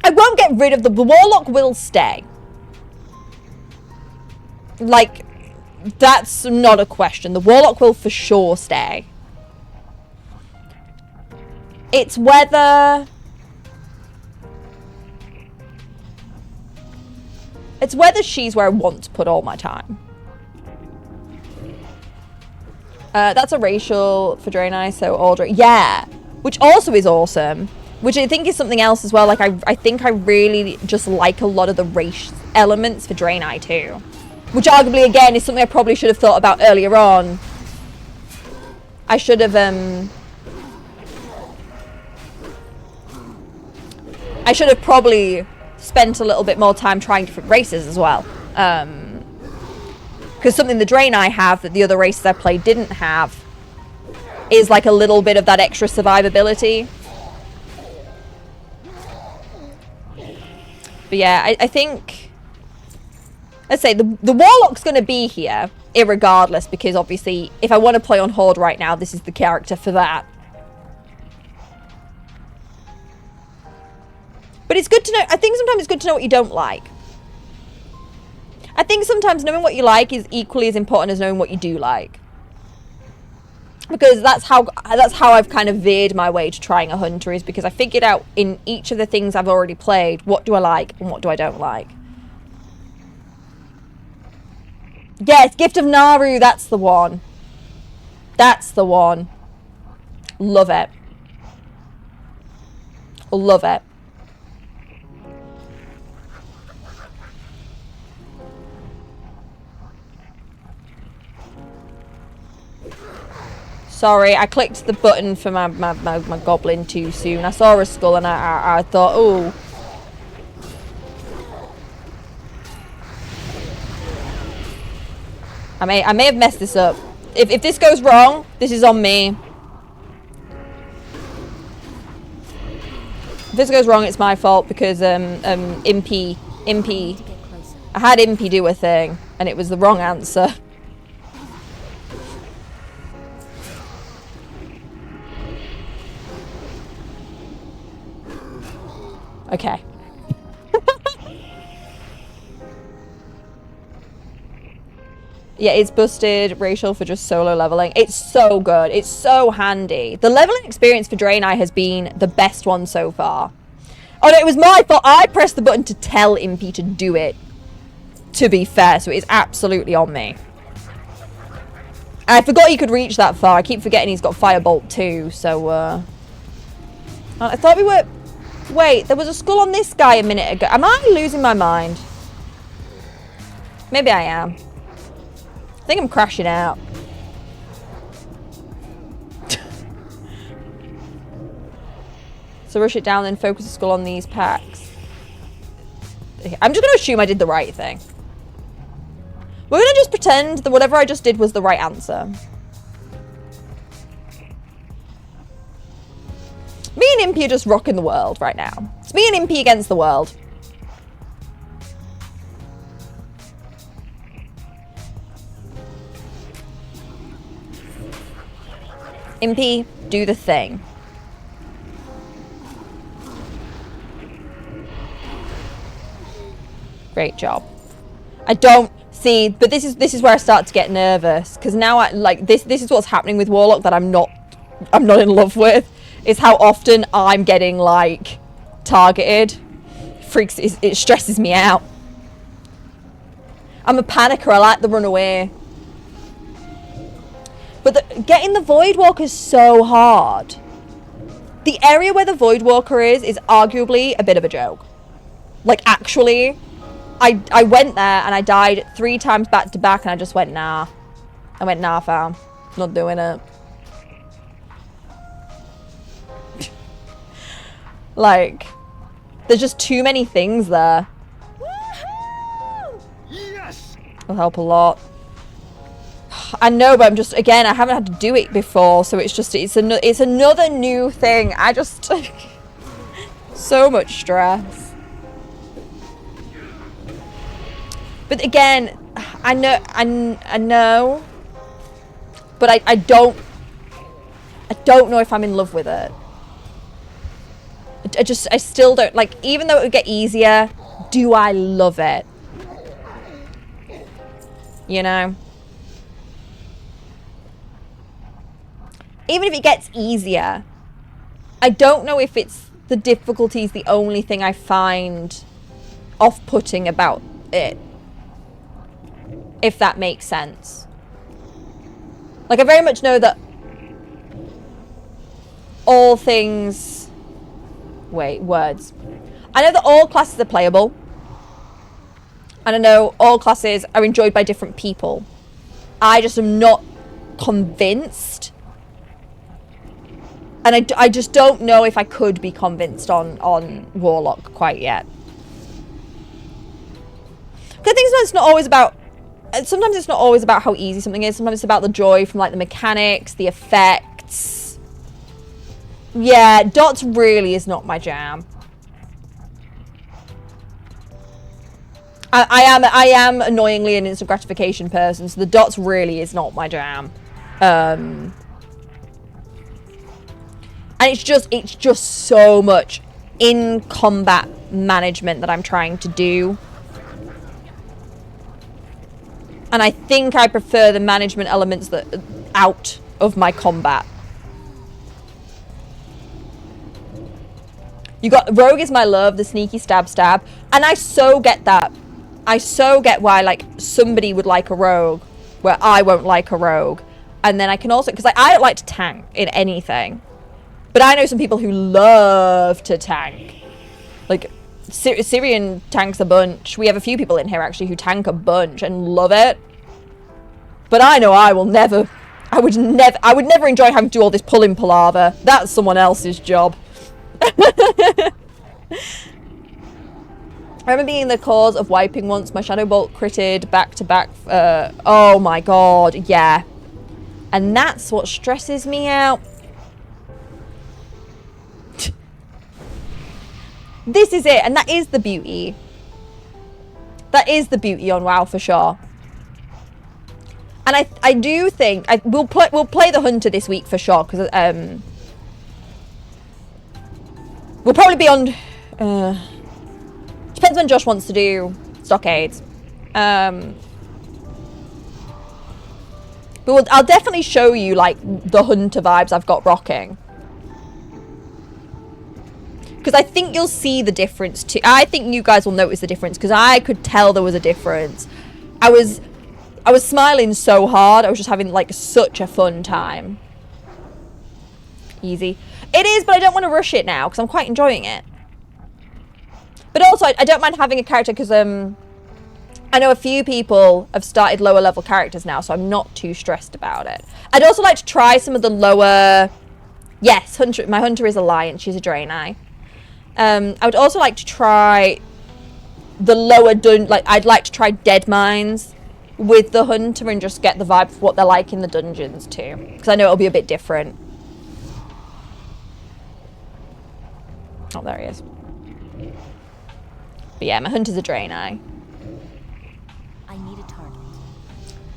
I won't get rid of the Warlock will stay. Like, that's not a question. The Warlock will for sure stay. It's whether... It's whether she's where I want to put all my time. That's a racial for Draenei, so Audrey. Yeah, which also is awesome. Which I think is something else as well. Like, I think I really just like a lot of the race elements for Draenei too. Which arguably, again, is something I probably should have thought about earlier on. I should have, probably spent a little bit more time trying different races as well. Because something the Draenei have that the other races I played didn't have is like a little bit of that extra survivability. But yeah, I think Let's say the Warlock's going to be here, irregardless, because obviously, if I want to play on Horde right now, this is the character for that. But it's good to know, I think sometimes it's good to know what you don't like. I think sometimes knowing what you like is equally as important as knowing what you do like. Because that's how I've kind of veered my way to trying a hunter, is because I figured out in each of the things I've already played, what do I like and what do I don't like. Yes, Gift of Naru, that's the one. That's the one. Love it. Love it. Sorry, I clicked the button for my goblin too soon. I saw a skull and I thought, oh. I may have messed this up. If this goes wrong, this is on me. If this goes wrong, it's my fault because Impy. I had Impy do a thing and it was the wrong answer. Okay. Yeah, it's busted racial for just solo leveling. It's so good. It's so handy. The leveling experience for Draenei has been the best one so far. Oh no, it was my fault. I pressed the button to tell Impy to do it, to be fair, so it's absolutely on me. I forgot he could reach that far. I keep forgetting he's got Firebolt too, so I thought we were... Wait, there was a skull on this guy a minute ago. Am I losing my mind? Maybe I am. I think I'm crashing out. So rush it down, then focus the skull on these packs. I'm just going to assume I did the right thing. We're going to just pretend that whatever I just did was the right answer. Me and Impy are just rocking the world right now. It's me and Impy against the world. Impy, do the thing. Great job. I don't see, but this is where I start to get nervous, because now I like this is what's happening with Warlock that I'm not in love with. Is how often I'm getting like targeted. It stresses me out. I'm a panicker. I like the run away. But getting the Voidwalker is so hard. The area where the Voidwalker is arguably a bit of a joke. Like, actually, I went there and I died 3 times back to back and I just went, nah. I went, nah, fam. Not doing it. Like, there's just too many things there. Yes! Will help a lot. I know, but I'm just, again, I haven't had to do it before, so it's just, it's another new thing. I just, so much stress. But again, I know, but I don't know if I'm in love with it. I still don't, like, even though it would get easier, do I love it? You know? Even if it gets easier, I don't know if it's the difficulty is the only thing I find off-putting about it. If that makes sense. Like, I very much know that all things... Wait, words. I know that all classes are playable. And I know all classes are enjoyed by different people. I just am not convinced. And I just don't know if I could be convinced on Warlock quite yet. Because I think sometimes it's not always about... Sometimes it's not always about how easy something is. Sometimes it's about the joy from, like, the mechanics, the effects. Yeah, dots really is not my jam. I am annoyingly an instant gratification person, so the dots really is not my jam. And it's just so much in combat management that I'm trying to do. And I think I prefer the management elements that out of my combat. You got rogue is my love, the sneaky stab. And I so get that. I so get why like somebody would like a rogue where I won't like a rogue. And then I can also, because I don't like to tank in anything. But I know some people who love to tank. Like Syrian tanks a bunch. We have a few people in here actually who tank a bunch and love it. But I know I would never enjoy having to do all this pulling palaver. That's someone else's job. I remember being the cause of wiping once. My Shadow Bolt critted back to back. Oh my god, yeah. And that's what stresses me out. This is it, and that is the beauty. That is the beauty on WoW for sure. And I do think we'll play the Hunter this week for sure, because we'll probably be on. Depends when Josh wants to do Stockades. But I'll definitely show you like the Hunter vibes I've got rocking. Because I think you'll see the difference too. I think you guys will notice the difference because I could tell there was a difference. I was smiling so hard. I was just having like such a fun time. Easy. It is, but I don't want to rush it now because I'm quite enjoying it. But also, I don't mind having a character because I know a few people have started lower level characters now, so I'm not too stressed about it. I'd also like to try some of the lower... Yes, Hunter. My Hunter is a lion. She's a Draenei. I would also like to try the lower I'd like to try Dead Mines with the Hunter and just get the vibe of what they're like in the dungeons too, because I know it'll be a bit different. Oh, there he is. But yeah, my Hunter's a Draenei. I need a target.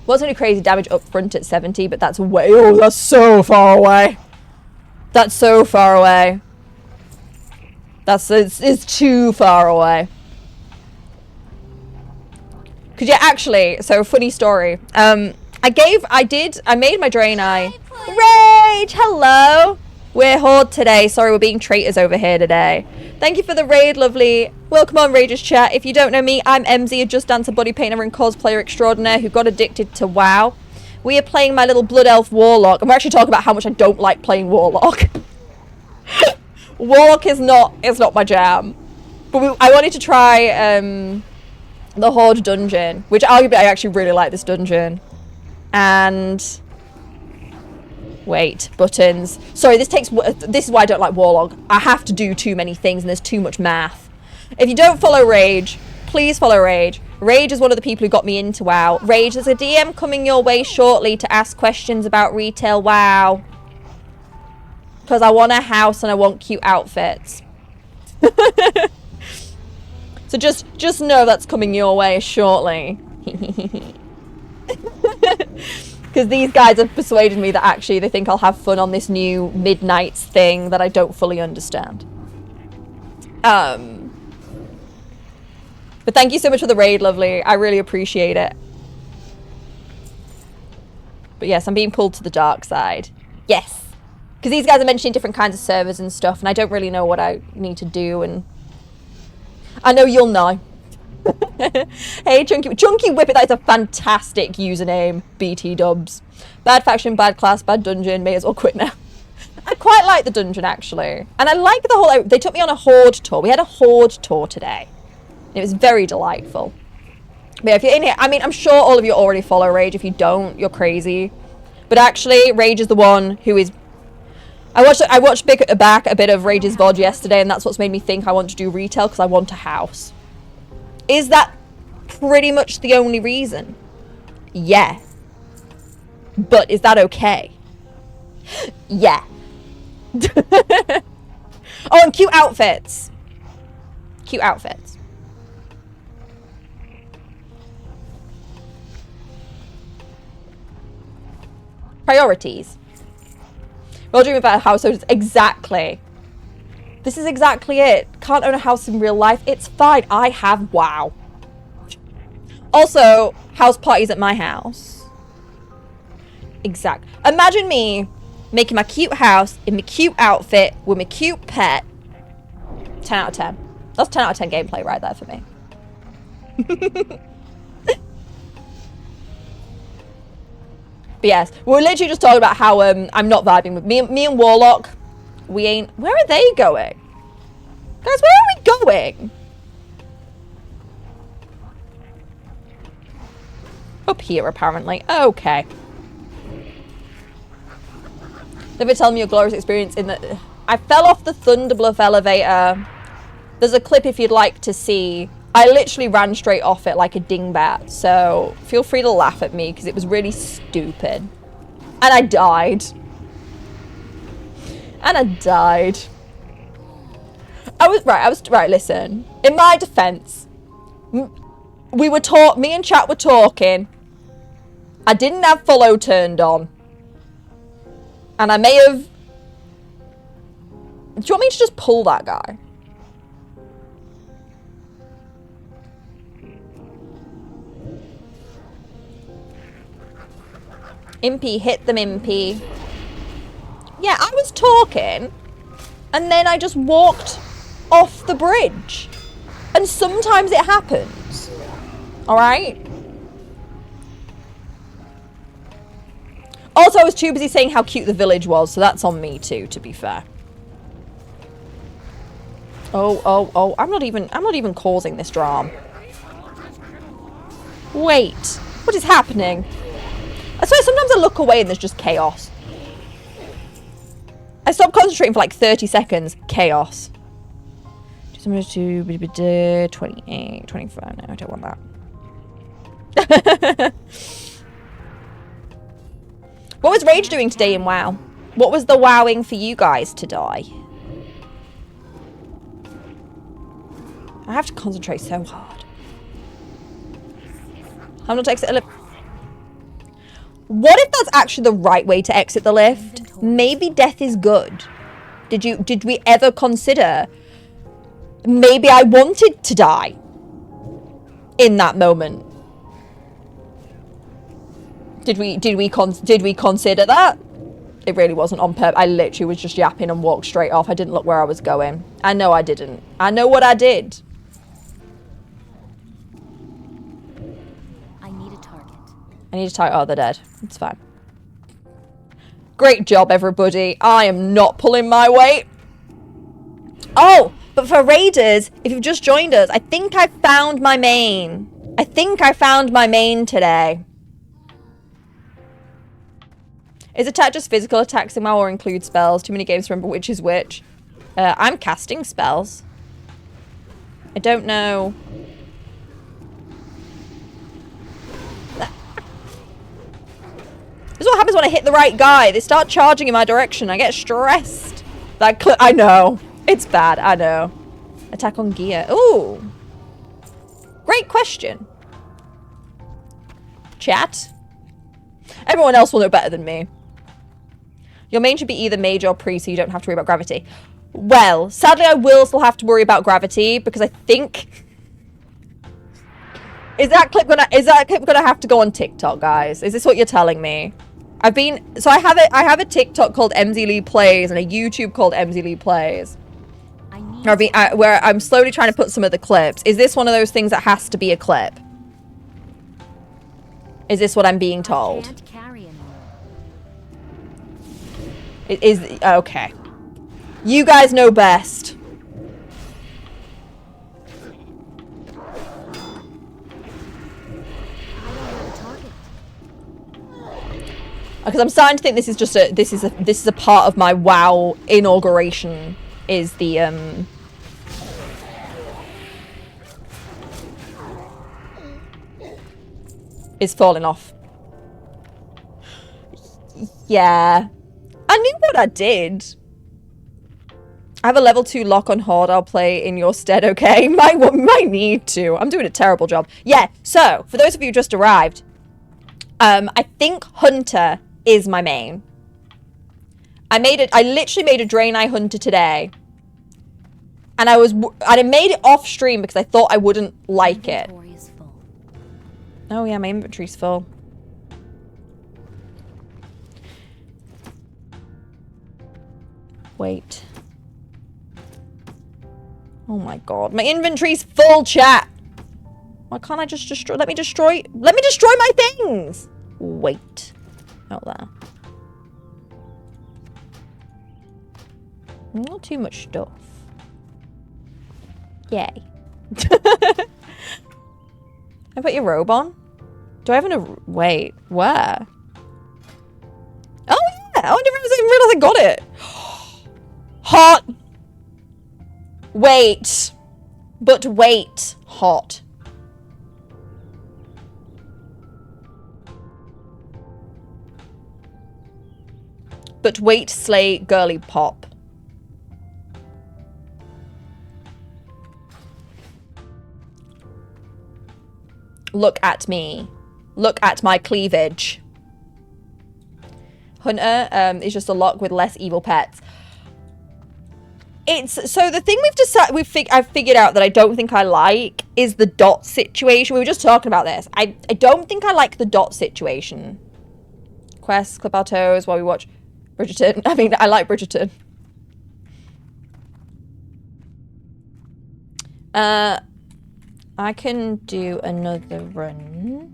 Was only crazy damage up front at 70, but that's way... Oh, that's so far away. That's so far away. It's too far away. Cause yeah, actually, so funny story. I made my Draenei. Rage, hello. We're Horde today. Sorry, we're being traitors over here today. Thank you for the raid, lovely. Welcome on Rage's chat. If you don't know me, I'm MZ, a Just Dancer body painter and cosplayer extraordinaire who got addicted to WoW. We are playing my little Blood Elf Warlock, and we're actually talking about how much I don't like playing Warlock. Warlock is not my jam, but I wanted to try the Horde Dungeon, which arguably I actually really like this dungeon. And wait, buttons. Sorry, this is why I don't like Warlock. I have to do too many things, and there's too much math. If you don't follow Rage, please follow Rage. Rage is one of the people who got me into WoW. Rage, there's a DM coming your way shortly to ask questions about retail WoW. Because I want a house and I want cute outfits. So just know that's coming your way shortly. Because these guys have persuaded me that actually they think I'll have fun on this new Midnights thing that I don't fully understand. But thank you so much for the raid, lovely. I really appreciate it. But yes, I'm being pulled to the dark side. Yes. Because these guys are mentioning different kinds of servers and stuff, and I don't really know what I need to do, and I know you'll know. Hey, Chunky Whippet, that is a fantastic username, BT dubs. Bad faction, bad class, bad dungeon, may as well quit now. I quite like the dungeon, actually. And I like the whole... They took me on a Horde tour. We had a Horde tour today. It was very delightful. But yeah, if you're in here... I mean, I'm sure all of you already follow Rage. If you don't, you're crazy. But actually, Rage is the one who is... I watched back a bit of Rage's VOD yesterday, and that's what's made me think I want to do retail, because I want a house. Is that pretty much the only reason? Yeah. But is that okay? Yeah. Oh, and cute outfits. Cute outfits. Priorities. We're all dreaming about a house, so exactly. This is exactly it. Can't own a house in real life. It's fine. I have WoW. Also, house parties at my house. Exact. Imagine me making my cute house in my cute outfit with my cute pet. 10 out of 10. That's 10 out of 10 gameplay right there for me. But yes, we're literally just talking about how I'm not vibing with me and Warlock. We ain't. Where are they going? Guys, where are we going? Up here, apparently. Okay. They've been telling me your glorious experience in the... I fell off the Thunderbluff elevator. There's a clip if you'd like to see. I literally ran straight off it like a dingbat. So feel free to laugh at me because it was really stupid. And I died. And I died. Right, listen. In my defense, me and chat were talking. I didn't have follow turned on. And I may have... Do you want me to just pull that guy? Impy, hit them, Impy. Yeah, I was talking, and then I just walked off the bridge. And sometimes it happens. Alright? Also, I was too busy saying how cute the village was, so that's on me too, to be fair. Oh, I'm not even causing this drama. Wait, what is happening? I swear sometimes I look away and there's just chaos. I stop concentrating for like 30 seconds. Chaos. 28, 25. No, I don't want that. What was Rage doing today in WoW? What was the wowing for you guys to die? I have to concentrate so hard. I'm not to exit a lift. What if that's actually the right way to exit the lift? Maybe death is good. Did we ever consider maybe I wanted to die in that moment? Did we consider that? It really wasn't on purpose. I literally was just yapping and walked straight off. I didn't look where I was going. I know I didn't. I know what I did. I need a target. Oh, they're dead. It's fine. Great job, everybody. I am not pulling my weight. Oh, but for raiders, if you've just joined us, I think I found my main. Today. Is attack just physical attacks in WoW or include spells? Too many games to remember which is which. I'm casting spells. I don't know. This is what happens when I hit the right guy. They start charging in my direction. I get stressed. I know. It's bad. I know. Attack on gear. Ooh. Great question. Chat. Everyone else will know better than me. Your main should be either mage or priest, so you don't have to worry about gravity. Well, sadly, I will still have to worry about gravity because I think. Is that clip gonna have to go on TikTok, guys? Is this what you're telling me? I have a TikTok called MZ Lee Plays and a YouTube called MZ Lee Plays. Where I'm slowly trying to put some of the clips. Is this one of those things that has to be a clip? Is this what I'm being told? It is okay. You guys know best. Because I'm starting to think this is just this is a part of my WoW inauguration. Is the is falling off. Yeah. I knew what I did. I have a level 2 lock on Horde. I'll play in your stead, okay? Might need to. I'm doing a terrible job. Yeah, so, for those of you who just arrived, I think Hunter is my main. I literally made a Draenei Hunter today. And I made it off stream because I thought I wouldn't like it. Oh yeah, my inventory's full. Wait. Oh my god, my inventory's full, chat. Why can't I just destroy? Let me destroy my things. Wait. Not there. Not too much stuff. Yay. I put your robe on? Do I have wait, where? Oh yeah! I didn't realize I got it. Hot! Wait. But wait. Hot. But wait, slay, girly pop. Look at me. Look at my cleavage. Hunter is just a lock with less evil pets. So the thing I've figured out that I don't think I like is the dot situation. We were just talking about this. I don't think I like the dot situation. Quests, clip our toes while we watch Bridgerton. I mean, I like Bridgerton. I can do another run.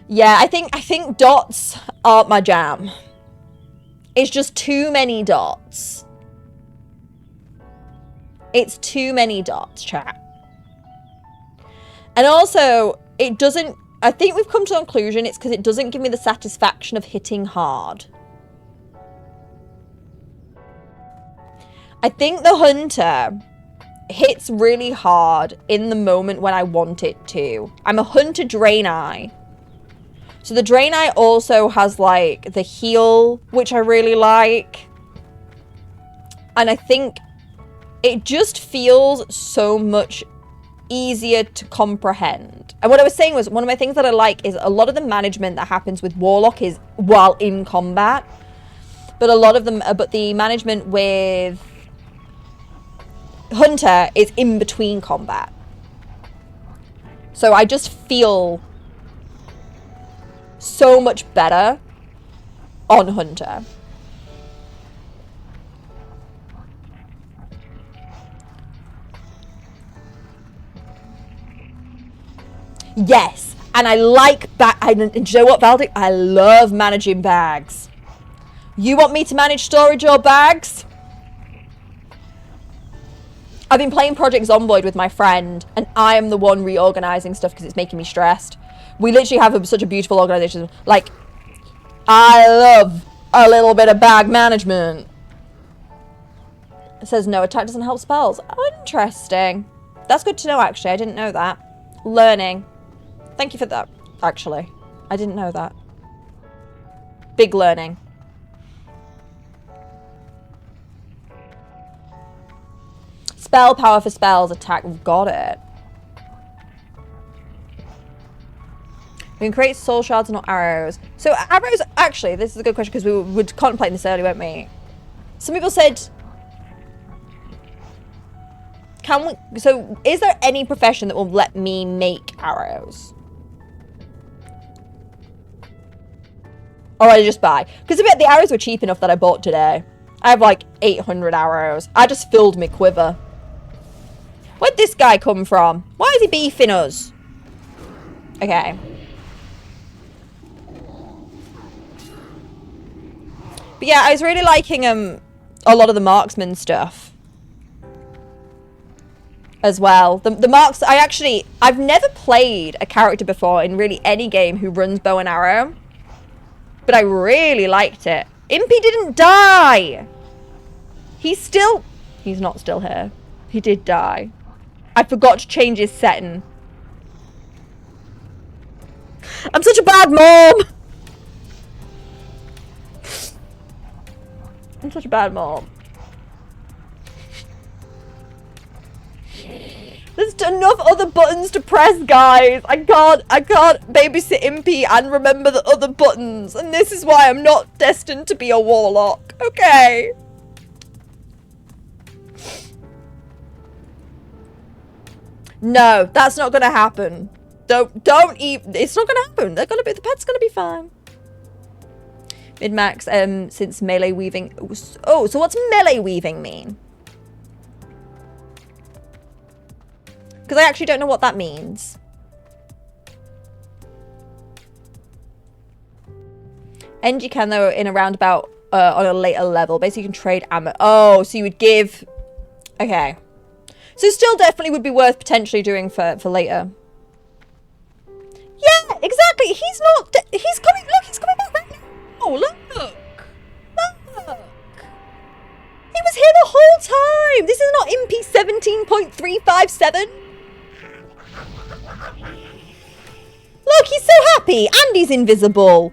Yeah, I think dots aren't my jam. It's just too many dots. It's too many dots, chat. And also, it doesn't... I think we've come to the conclusion it's because it doesn't give me the satisfaction of hitting hard. I think the hunter hits really hard in the moment when I want it to. I'm a hunter Draenei. So the Draenei also has like the heal, which I really like. And I think it just feels so much easier to comprehend. And what I was saying was, one of my things that I like is a lot of the management that happens with Warlock is while in combat. But a lot of them, but the management with Hunter is in between combat. So I just feel so much better on Hunter. Yes, and I like and you know what, Valdic? I love managing bags. You want me to manage storage or bags? I've been playing Project Zomboid with my friend, and I am the one reorganizing stuff because it's making me stressed. We literally have such a beautiful organization. Like, I love a little bit of bag management. It says no, attack doesn't help spells. Interesting. That's good to know, actually. I didn't know that. Learning. Thank you for that, actually. I didn't know that. Big learning. Spell power for spells, attack. Got it. We can create soul shards, not arrows. So arrows, actually, this is a good question because we were contemplating this earlier, weren't we? Some people said, so is there any profession that will let me make arrows? Or I just buy? Because the arrows were cheap enough that I bought today. I have like 800 arrows. I just filled my quiver. Where'd this guy come from? Why is he beefing us? Okay. But yeah, I was really liking a lot of the marksman stuff as well. The marks, I've never played a character before in really any game who runs bow and arrow. But I really liked it. Impy didn't die. He's not still here. He did die. I forgot to change his setting. I'm such a bad mom. I'm such a bad mom. No enough other buttons to press, guys. I can't babysit Impy and remember the other buttons. And this is why I'm not destined to be a warlock. Okay. No, that's not gonna happen. Don't even, it's not gonna happen. The pet's gonna be fine. Mid-max, since melee weaving. Oh, so what's melee weaving mean? Because I actually don't know what that means. And you can, though, in a roundabout on a later level. Basically, you can trade ammo. Oh, so you would give... Okay. So still definitely would be worth potentially doing for later. Yeah, exactly. He's not... He's coming... Look, he's coming back right now. Oh, look. Look. He was here the whole time. This is not MP 17.357. Look, he's so happy. And he's invisible.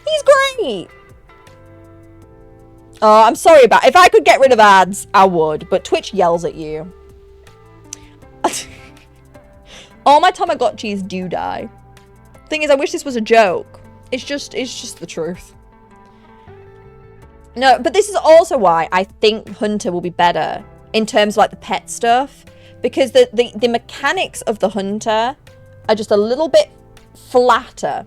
He's great. Oh, I'm sorry about... If I could get rid of ads, I would. But Twitch yells at you. All my Tamagotchis do die. Thing is, I wish this was a joke. It's just the truth. No, but this is also why I think Hunter will be better in terms of like the pet stuff. Because the mechanics of the Hunter are just a little bit flatter.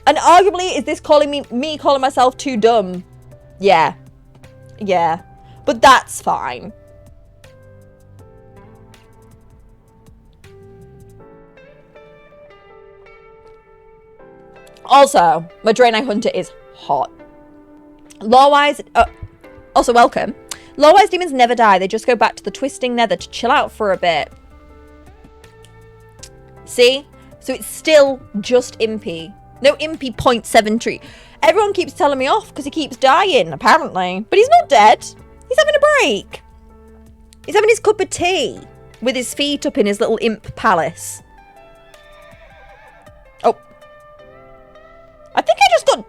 And arguably, is this calling me calling myself too dumb? Yeah. Yeah. But that's fine. Also, my Draenei Hunter is hot. Lore-wise... also, welcome. Lore-wise demons never die. They just go back to the twisting nether to chill out for a bit. See? So it's still just Impy. No Impy 0.73. Everyone keeps telling me off because he keeps dying, apparently. But he's not dead. He's having a break. He's having his cup of tea with his feet up in his little imp palace. Oh. I think I just got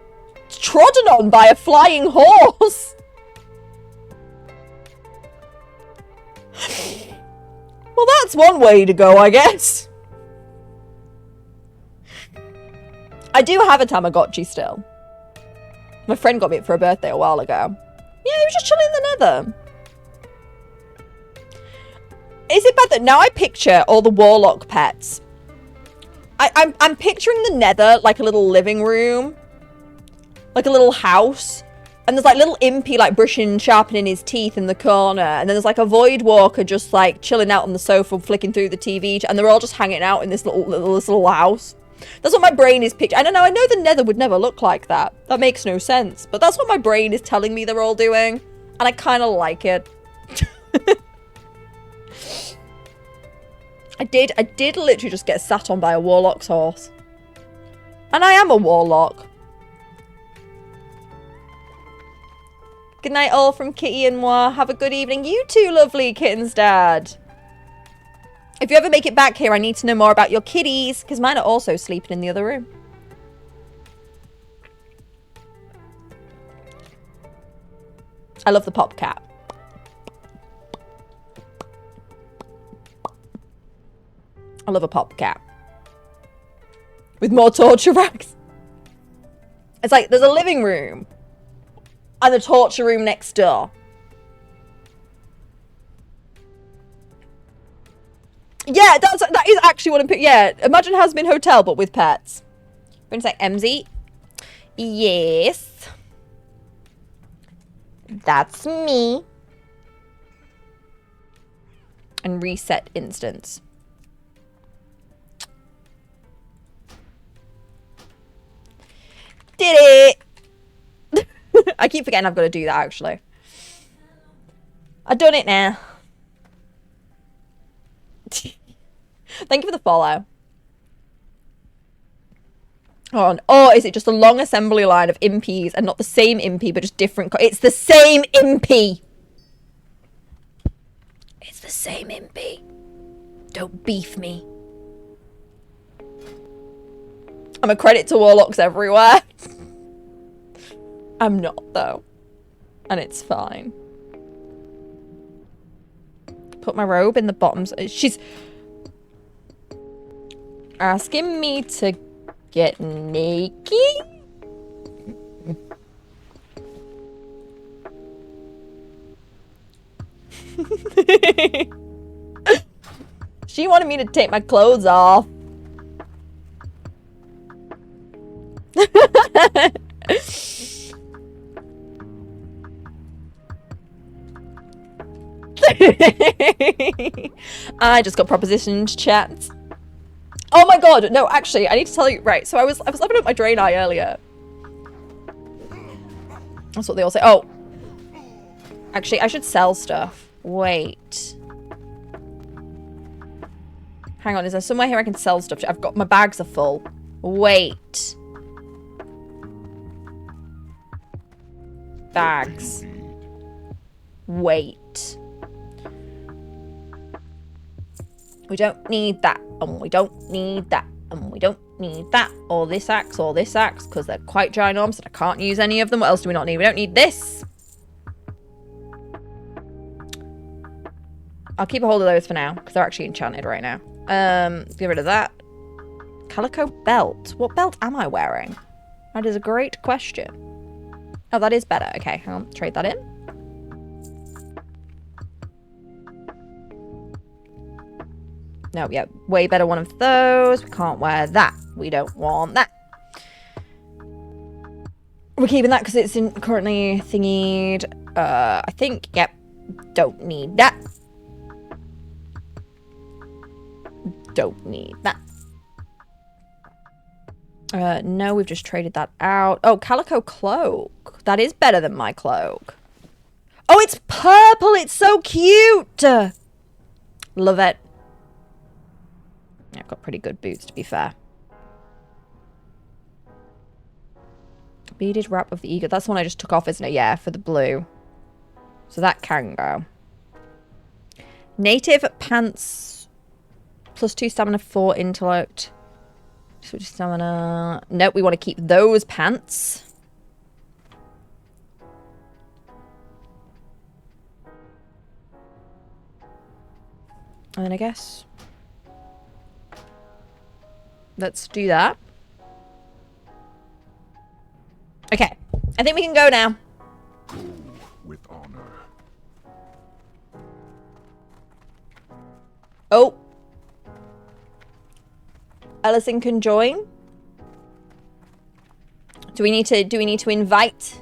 trodden on by a flying horse. Well, that's one way to go, I guess. I do have a Tamagotchi still. My friend got me it for a birthday a while ago. Yeah, he was just chilling in the nether. Is it bad that now I picture all the warlock pets? I'm picturing the nether like a little living room. Like a little house. And there's like little Impy like brushing, sharpening his teeth in the corner. And then there's like a void walker just like chilling out on the sofa, flicking through the TV. And they're all just hanging out in this little house. That's what my brain is picturing. I don't know. I know the nether would never look like that. That makes no sense. But that's what my brain is telling me they're all doing. And I kind of like it. I did literally just get sat on by a warlock's horse. And I am a warlock. Good night all from Kitty and Moi. Have a good evening. You too, lovely kitten's dad. If you ever make it back here, I need to know more about your kitties, because mine are also sleeping in the other room. I love the pop cat. I love a pop cat. With more torture racks. It's like, there's a living room. And the torture room next door. Yeah, that is actually what I'm... Yeah, imagine Hasbin Hotel, but with pets. We're going to say MZ. Yes. That's me. And reset instance. Did it! I keep forgetting I've got to do that, actually. I've done it now. Thank you for the follow. Or is it just a long assembly line of impies and not the same impy, but just different? It's the same impy. It's the same impy. Don't beef me. I'm a credit to warlocks everywhere. I'm not, though. And it's fine. Put my robe in the bottoms. She's asking me to get naked? She wanted me to take my clothes off. I just got propositioned, chat. Oh my god, no, actually, I need to tell you, right, so I was leveling up my drain eye earlier. That's what they all say. Oh. Actually, I should sell stuff. Wait. Hang on, is there somewhere here I can sell stuff? I've got, my bags are full. Wait. Bags. Wait. We don't need that, and we don't need that, and we don't need that, or this axe, because they're quite ginormous and I can't use any of them. What else do we not need? We don't need this. I'll keep a hold of those for now, because they're actually enchanted right now. Get rid of that. Calico belt. What belt am I wearing? That is a great question. Oh, that is better. Okay, hang on. Trade that in. No, yeah, way better one of those. We can't wear that. We don't want that. We're keeping that because it's currently thingied. I think, yep. Don't need that. Don't need that. No, we've just traded that out. Oh, calico cloak. That is better than my cloak. Oh, it's purple. It's so cute. Love it. Yeah, I've got pretty good boots, to be fair. Beaded wrap of the eagle. That's the one I just took off, isn't it? Yeah, for the blue. So that can go. Native pants. +2 stamina, 4 intellect. Switch stamina. Nope, we want to keep those pants. And then I guess let's do that. Okay, I think we can go now. Go with honor. Oh. Ellison can join. Do we need to invite?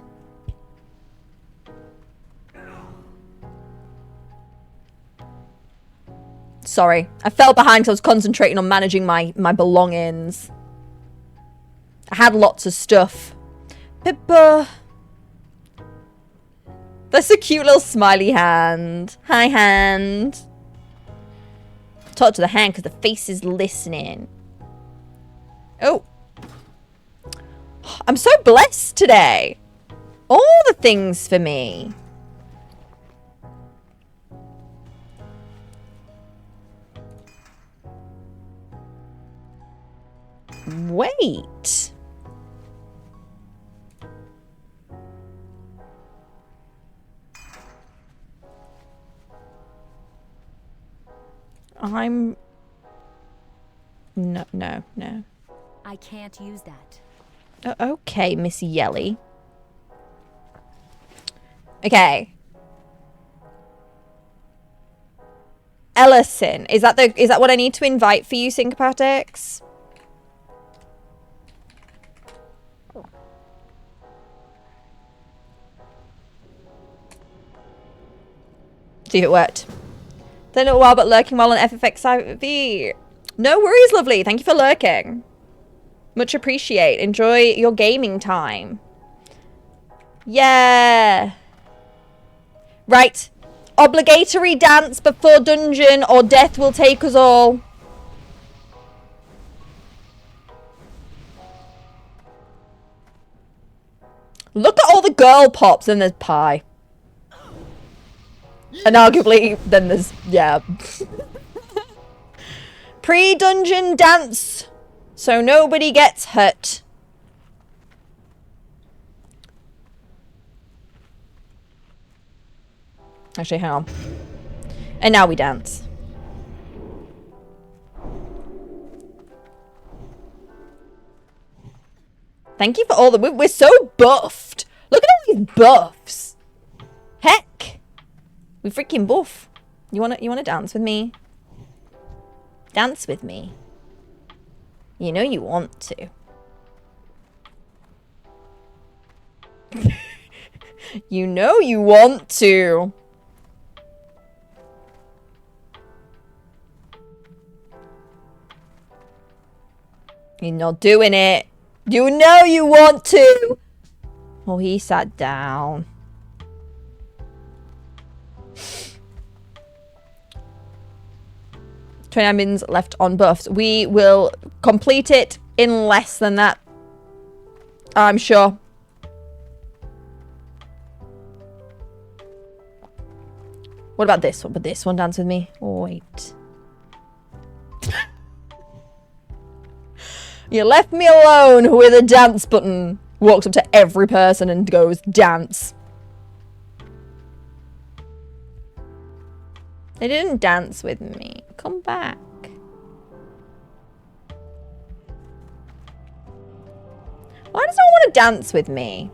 Sorry, I fell behind because I was concentrating on managing my belongings. I had lots of stuff. Pippa. That's a cute little smiley hand. Hi, hand. Talk to the hand because the face is listening. Oh. I'm so blessed today. All the things for me. Wait. I'm... No. I can't use that. Okay, Miss Yelly. Okay. Ellison. Is that what I need to invite for you, Syncopatics? See if it worked. Don't know a while, but lurking while on FFXIV. No worries, lovely. Thank you for lurking. Much appreciate. Enjoy your gaming time. Yeah. Right. Obligatory dance before dungeon or death will take us all. Look at all the girl pops and there's pie. And arguably, then there's, yeah. Pre-dungeon dance. So nobody gets hurt. Actually, hang on. And now we dance. Thank you for all the... We're so buffed. Look at all these buffs. Heck. We freaking buff. You wanna dance with me? Dance with me. You know you want to. You know you want to. You're not doing it. You know you want to. Oh, he sat down. $29 left on buffs. We will complete it in less than that. I'm sure. What about this one? But this one, dance with me. Oh, wait. You left me alone with a dance button. Walks up to every person and goes, dance. They didn't dance with me. Come back. Why does no one want to dance with me?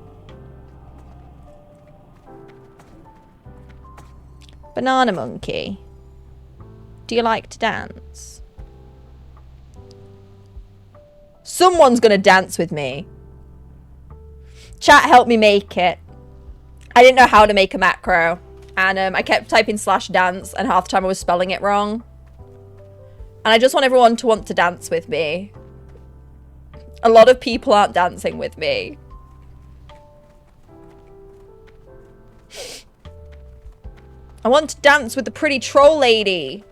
Banana monkey. Do you like to dance? Someone's gonna dance with me. Chat helped me make it. I didn't know how to make a macro. And I kept typing /dance and half the time I was spelling it wrong. And I just want everyone to want to dance with me. A lot of people aren't dancing with me. I want to dance with the pretty troll lady.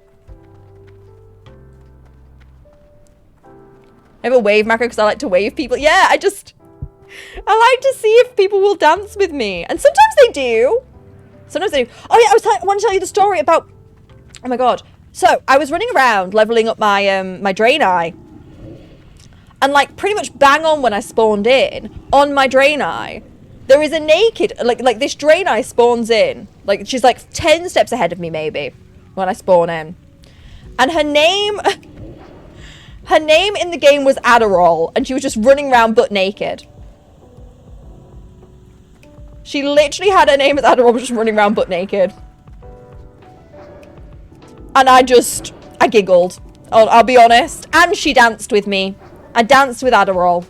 I have a wave macro because I like to wave people. Yeah, I like to see if people will dance with me. And sometimes they do. Sometimes they do. Oh yeah, I want to tell you the story about... Oh my god. So, I was running around leveling up my my Draenei. And like pretty much bang on when I spawned in, on my Draenei, there is a naked... Like this Draenei spawns in. Like she's like 10 steps ahead of me maybe when I spawn in. And her name... Her name in the game was Adderall, and she was just running around butt naked. She literally had her name as Adderall, just running around butt naked. And I giggled. I'll be honest. And she danced with me. I danced with Adderall.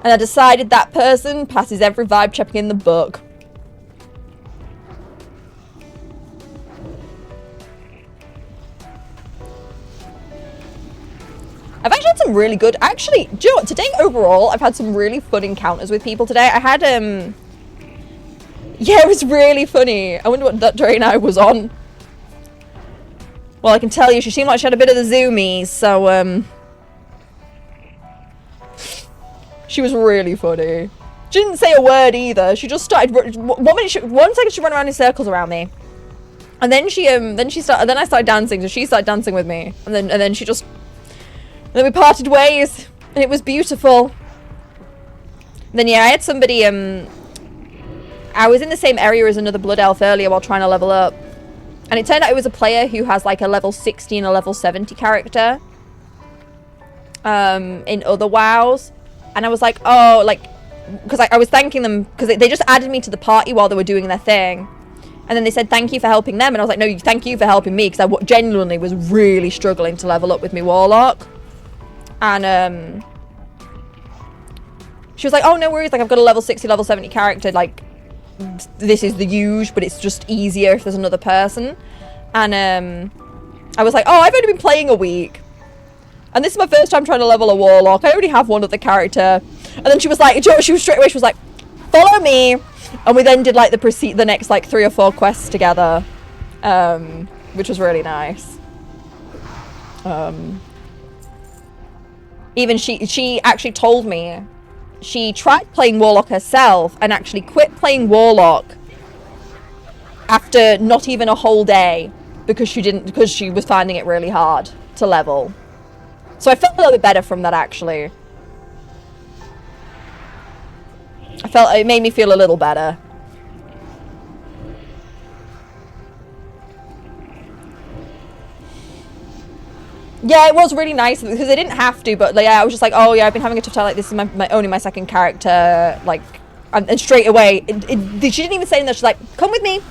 And I decided that person passes every vibe check in the book. I've actually had some really good... Actually, do you know what? Today, overall, I've had some really fun encounters with people today. I had, Yeah, it was really funny. I wonder what that Draenei was on. Well, I can tell you, she seemed like she had a bit of the zoomies, so, she was really funny. She didn't say a word either. She just started... One second she ran around in circles around me. And then then I started dancing, so she started dancing with me. And then she just... Then we parted ways, and it was beautiful. Then yeah, I had somebody, I was in the same area as another Blood Elf earlier while trying to level up. And it turned out it was a player who has like a level 60 and a level 70 character. In other WoWs. And I was like, oh, like, because I was thanking them, because they just added me to the party while they were doing their thing. And then they said, thank you for helping them. And I was like, no, thank you for helping me, because I genuinely was really struggling to level up with me Warlock. And she was like, oh, no worries, like I've got a level 60, level 70 character, like this is the usual, but it's just easier if there's another person. And I was like, oh, I've only been playing a week. And this is my first time trying to level a Warlock. I already have one other character. And then she was like, she was straight away, she was like, follow me. And we then did like the next like 3 or 4 quests together. Which was really nice. Even she actually told me she tried playing Warlock herself and actually quit playing Warlock after not even a whole day because she was finding it really hard to level. So I felt a little bit better from that actually. It made me feel a little better. Yeah, it was really nice because they didn't have to, but like, yeah, I was just like, oh yeah, I've been having a tough time. Like, this is only my second character. Like, and straight away, she didn't even say anything. She's like, come with me.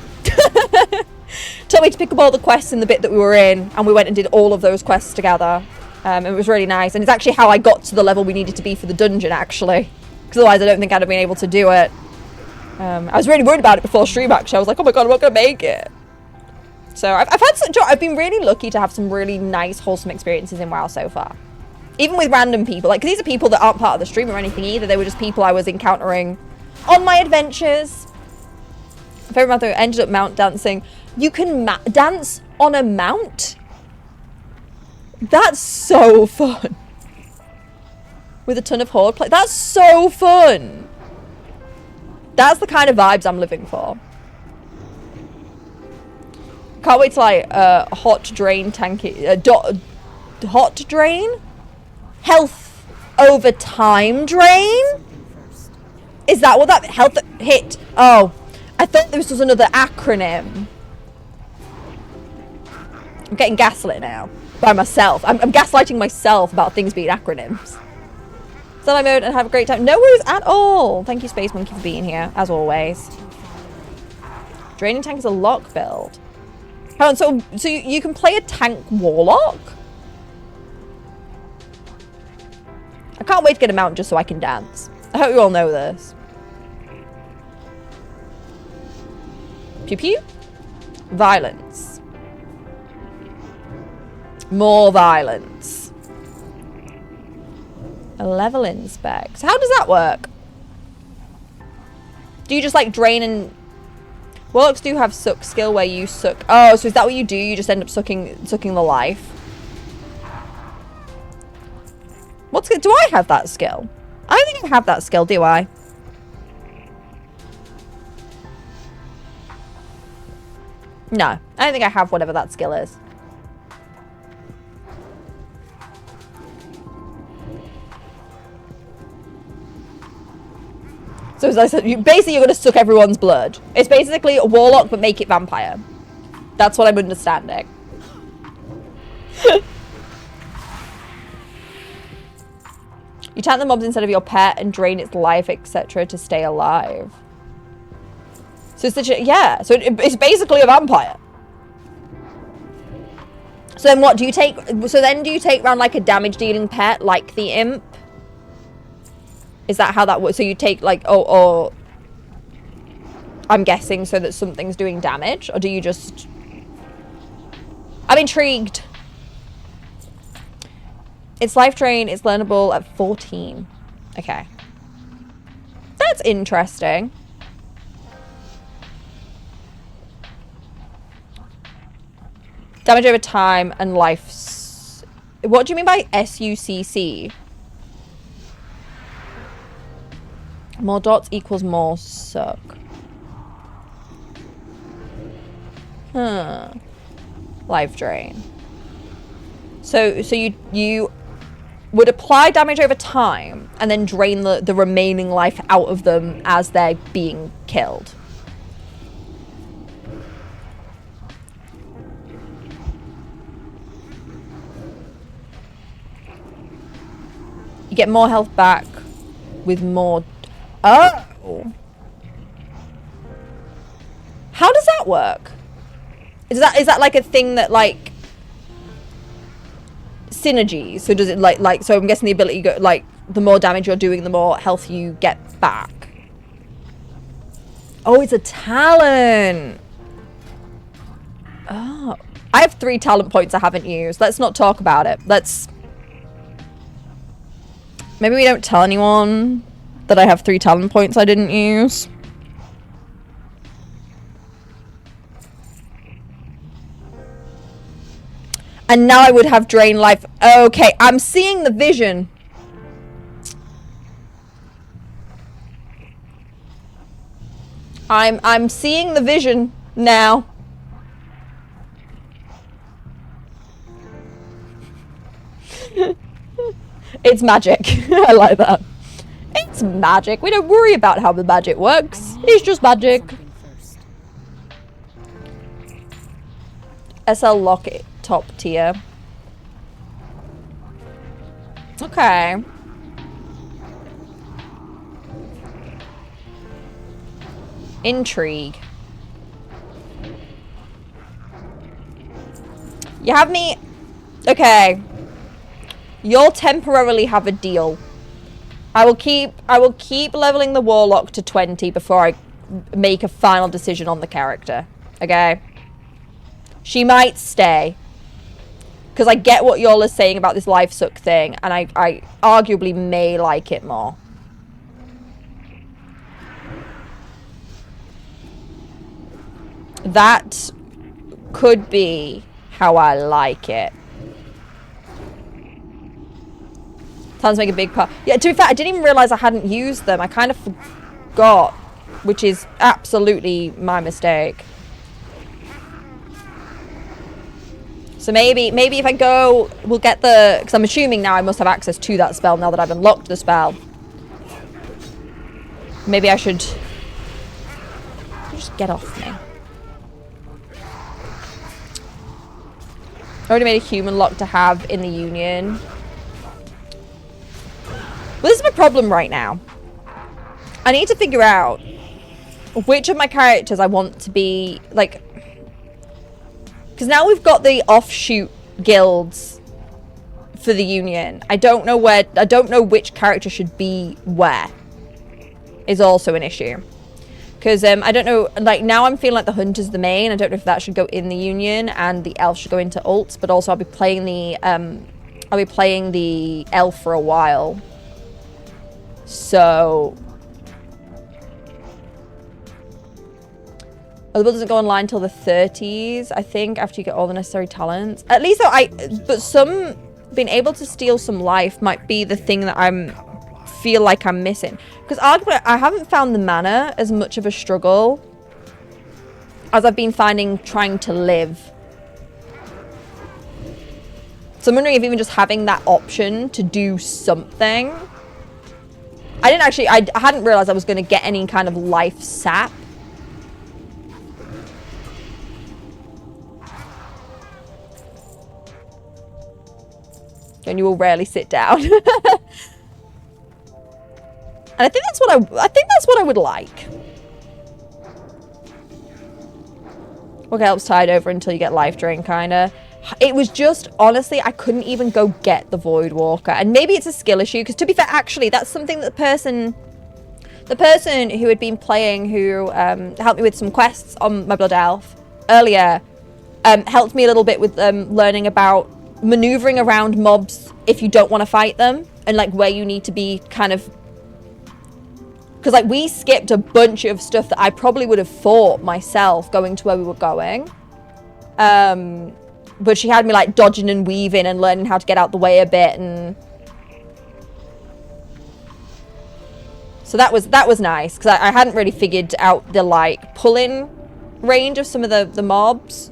Told me to pick up all the quests in the bit that we were in, and we went and did all of those quests together. It was really nice, and it's actually how I got to the level we needed to be for the dungeon, actually. Because otherwise, I don't think I'd have been able to do it. I was really worried about it before stream, actually. I was like, oh my god, I'm not gonna make it. So I've been really lucky to have some really nice, wholesome experiences in WoW so far. Even with random people. Like, 'cause these are people that aren't part of the stream or anything either. They were just people I was encountering on my adventures. My favorite method ended up mount dancing. You can dance on a mount? That's so fun. With a ton of Horde play. That's so fun. That's the kind of vibes I'm living for. Can't wait to like hot drain tanky hot drain? Health over time drain? Is that what that health hit? Oh, I thought this was another acronym. I'm getting gaslit now by myself. I'm gaslighting myself about things being acronyms. So I mode and have a great time. No worries at all. Thank you, Space Monkey, for being here as always. Draining tank is a lock build. Hold on, so you can play a tank warlock? I can't wait to get a mount just so I can dance. I hope you all know this. Pew pew. Violence. More violence. A level inspect. How does that work? Do you just like drain and... Warlocks do have suck skill where you suck. Oh, so is that what you do? You just end up sucking the life. What's good? Do I have that skill? I don't think I have that skill, do I? No, I don't think I have whatever that skill is. So as I said, basically you're going to suck everyone's blood. It's basically a warlock, but make it vampire. That's what I'm understanding. You taunt the mobs instead of your pet and drain its life, etc. to stay alive. So it's literally, yeah. So it's basically a vampire. So then what do you take? So then do you take around like a damage dealing pet like the imp? Is that how that works? So you take like, or I'm guessing so that something's doing damage, or do you just... I'm intrigued. It's life drain, it's learnable at 14. Okay. That's interesting. Damage over time and life... What do you mean by SUCC? More dots equals more suck. Huh. Life drain. So you would apply damage over time and then drain the remaining life out of them as they're being killed. You get more health back with more... Oh! How does that work? Is that like a thing that like... synergies? So does it like so I'm guessing the ability go like the more damage you're doing, the more health you get back. Oh, it's a talent. Oh, I have 3 talent points I haven't used. Let's not talk about it. Maybe we don't tell anyone that I have 3 talent points I didn't use. And now I would have drain life. Okay, I'm seeing the vision. I'm seeing the vision now. It's magic. I like that. It's magic. We don't worry about how the magic works. It's just magic. SL Locket top tier. Okay. Intrigue. You have me... Okay. You'll temporarily have a deal. I will keep leveling the Warlock to 20 before I make a final decision on the character. Okay? She might stay. Because I get what y'all are saying about this life suck thing, and I arguably may like it more. That could be how I like it. Plans make a big part. Yeah, to be fair, I didn't even realise I hadn't used them. I kind of forgot, which is absolutely my mistake. So maybe if I go, we'll get the... Because I'm assuming now I must have access to that spell now that I've unlocked the spell. Maybe I should... Just get off me. I already made a human lock to have in the Union. Well, this is my problem right now. I need to figure out which of my characters I want to be, like... Because now we've got the offshoot guilds for the Union. I don't know which character should be where. Is also an issue. Because I don't know, like now I'm feeling like the Hunter's the main. I don't know if that should go in the Union and the Elf should go into ults. But also I'll be playing the Elf for a while. So... Oh, the build doesn't go online until the 30s, I think, after you get all the necessary talents. At least though being able to steal some life might be the thing that feel like I'm missing. Because arguably, I haven't found the mana as much of a struggle as I've been finding trying to live. So I'm wondering if even just having that option to do something. I hadn't realized I was going to get any kind of life sap. And you will rarely sit down. And I think that's what I would like. Okay, helps tide over until you get life drain, kinda. It was just, honestly, I couldn't even go get the Void Walker. And maybe it's a skill issue, because to be fair, actually, that's something that the person who had been playing, who helped me with some quests on my Blood Elf earlier, helped me a little bit with learning about maneuvering around mobs if you don't want to fight them, and like where you need to be kind of, because like we skipped a bunch of stuff that I probably would have fought myself going to where we were going, but she had me like dodging and weaving and learning how to get out the way a bit, and so that was nice, because I hadn't really figured out the like pulling range of some of the mobs.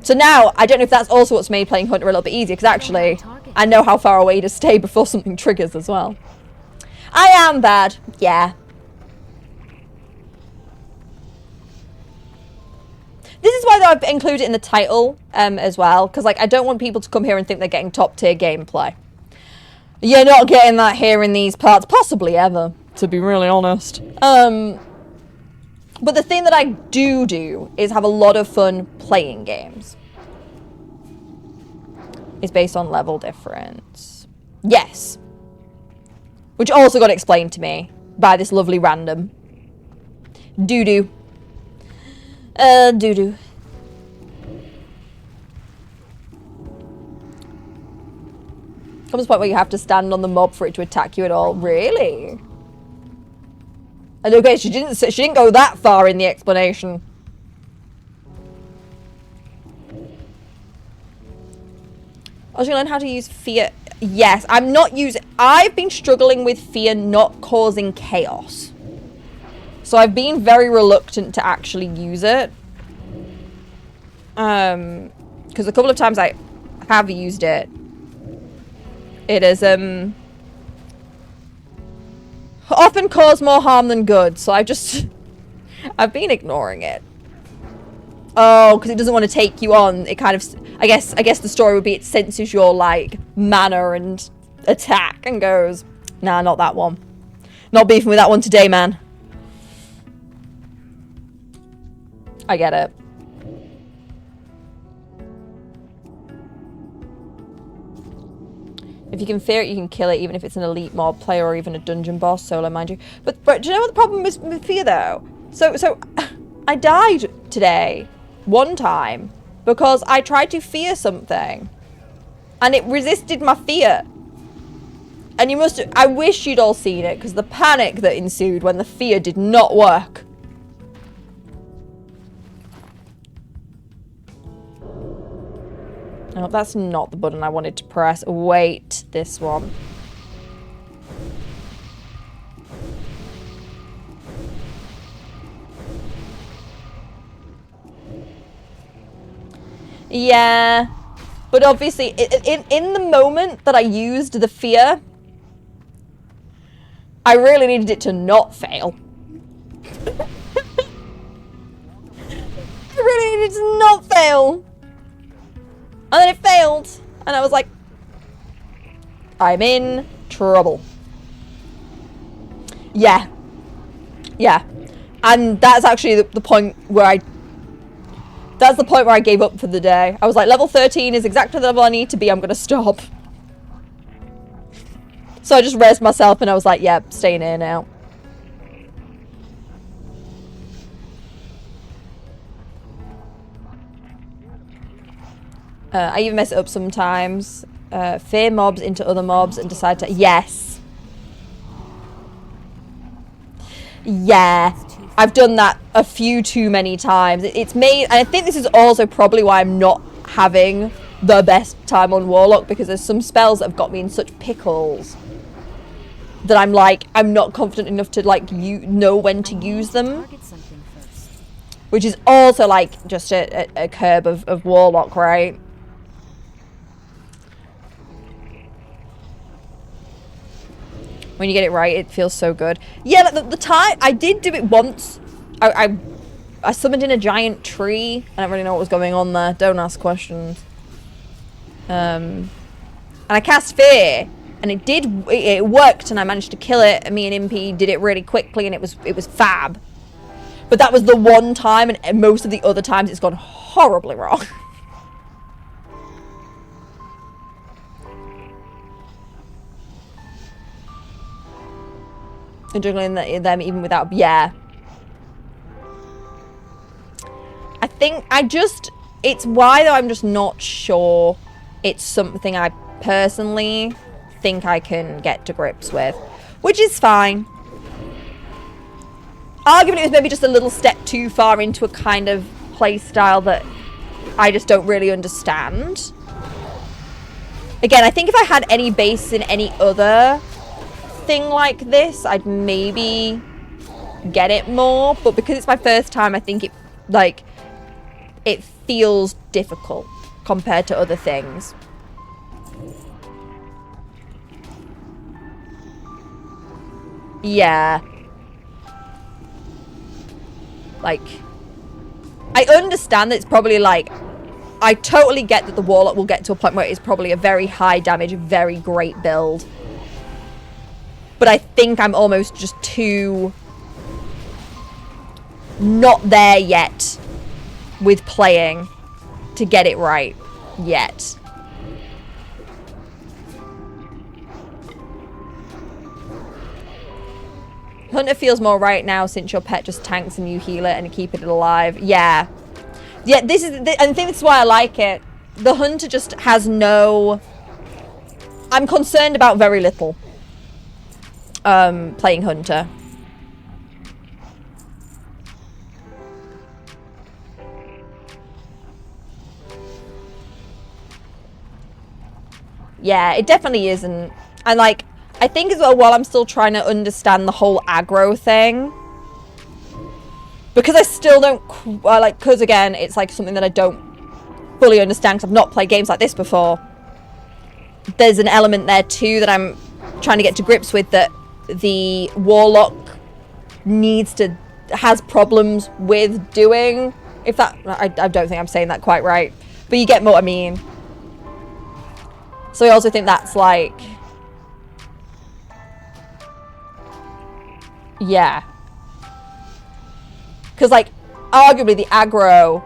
So now, I don't know if that's also what's made playing Hunter a little bit easier, because actually, I know how far away to stay before something triggers as well. I am bad, yeah. This is why though I've included it in the title as well, because like I don't want people to come here and think they're getting top tier gameplay. You're not getting that here in these parts, possibly ever, to be really honest. But the thing that I do is have a lot of fun playing games. It's based on level difference. Yes. Which also got explained to me by this lovely random. Doo-doo. Doo-doo. Comes a point where you have to stand on the mob for it to attack you at all. Really? And okay, she didn't go that far in the explanation. I was gonna learn how to use fear. Yes, I've been struggling with fear not causing chaos. So I've been very reluctant to actually use it. Because a couple of times I have used it. It is, often cause more harm than good, so I've been ignoring it. Oh, because it doesn't want to take you on. It kind of, I guess the story would be it senses your like mana and attack and goes, nah, not that one. Not beefing with that one today, man. I get it. If you can fear it, you can kill it, even if it's an elite mob player or even a dungeon boss, solo, mind you. But do you know what the problem is with fear, though? So I died today, one time, because I tried to fear something, and it resisted my fear. And you must, I wish you'd all seen it, because the panic that ensued when the fear did not work. Oh, that's not the button I wanted to press. Wait, this one. Yeah, but obviously, in the moment that I used the fear, I really needed it to not fail. I really needed it to not fail. And then it failed, and I was like, I'm in trouble. Yeah. Yeah. And that's actually the point where that's the point where I gave up for the day. I was like, level 13 is exactly the level I need to be, I'm gonna stop. So I just raised myself and I was like, yeah, staying here now. I even mess it up sometimes. Fear mobs into other mobs and decide to... Yes. Yeah. I've done that a few too many times. It's made... And I think this is also probably why I'm not having the best time on Warlock, because there's some spells that have got me in such pickles that I'm like, I'm not confident enough to, like, know when to use them. Which is also, like, just a curb of Warlock, right? When you get it right, it feels so good. Yeah, the time I did do it once. I summoned in a giant tree. I don't really know what was going on there. Don't ask questions. And I cast Fear, and it worked, and I managed to kill it. And me and Impy did it really quickly, and it was fab. But that was the one time, and most of the other times it's gone horribly wrong. And juggling them even without... Yeah. I think it's why though I'm just not sure it's something I personally think I can get to grips with. Which is fine. Arguably it was maybe just a little step too far into a kind of play style that I just don't really understand. Again, I think if I had any base in any other thing like this, I'd maybe get it more, but because it's my first time, I think it feels difficult compared to other things. Yeah. Like, I understand that it's probably like, I totally get that the Warlock will get to a point where it's probably a very high damage, very great build. But I think I'm almost just too not there yet with playing to get it right yet. Hunter feels more right now since your pet just tanks and you heal it and keep it alive. Yeah. Yeah, I think this is why I like it. The Hunter just has no... I'm concerned about very little. Playing Hunter. Yeah, it definitely isn't. And like, I think as well, while I'm still trying to understand the whole aggro thing, because I still don't, because again, it's like something that I don't fully understand because I've not played games like this before. There's an element there too that I'm trying to get to grips with, that the Warlock has problems with doing. If that, I don't think I'm saying that quite right, but you get what I mean. So I also think that's like Yeah. Because, like, arguably the aggro,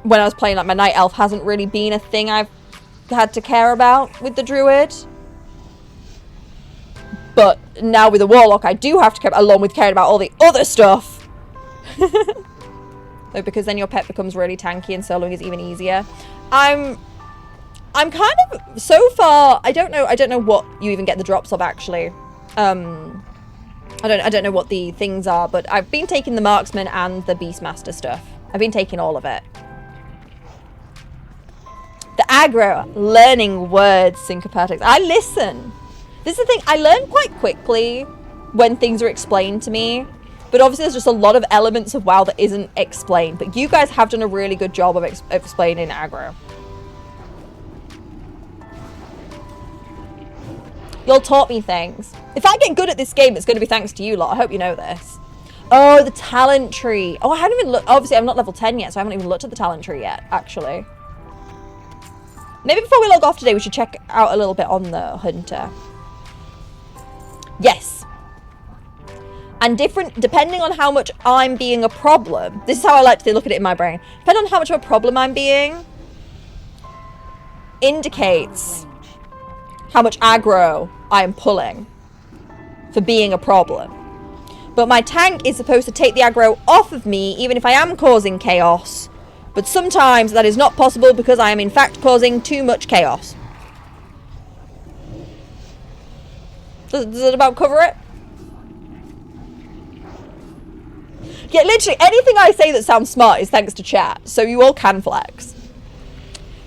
when I was playing, like, my Night Elf hasn't really been a thing I've had to care about with the Druid. But now with the Warlock, I do have to care, along with caring about all the other stuff. So, because then your pet becomes really tanky and soloing is even easier. I'm kind of, so far, I don't know what you even get the drops of, actually. I don't know what the things are, but I've been taking the Marksman and the Beastmaster stuff. I've been taking all of it. The aggro, learning words, syncopatics. I listen. This is the thing, I learn quite quickly when things are explained to me. But obviously there's just a lot of elements of WoW that isn't explained. But you guys have done a really good job of explaining aggro. Y'all taught me things. If I get good at this game, it's going to be thanks to you lot. I hope you know this. Oh, the talent tree. Oh, I haven't even looked. Obviously, I'm not level 10 yet, so I haven't even looked at the talent tree yet, actually. Maybe before we log off today, we should check out a little bit on the Hunter. Yes. And different, depending on how much I'm being a problem. This is how I like to look at it in my brain. Depending on how much of a problem I'm being, indicates how much aggro I am pulling for being a problem. But my tank is supposed to take the aggro off of me, even if I am causing chaos. But sometimes that is not possible because I am in fact causing too much chaos. Does it about cover it? Yeah, literally anything I say that sounds smart is thanks to chat, so you all can flex.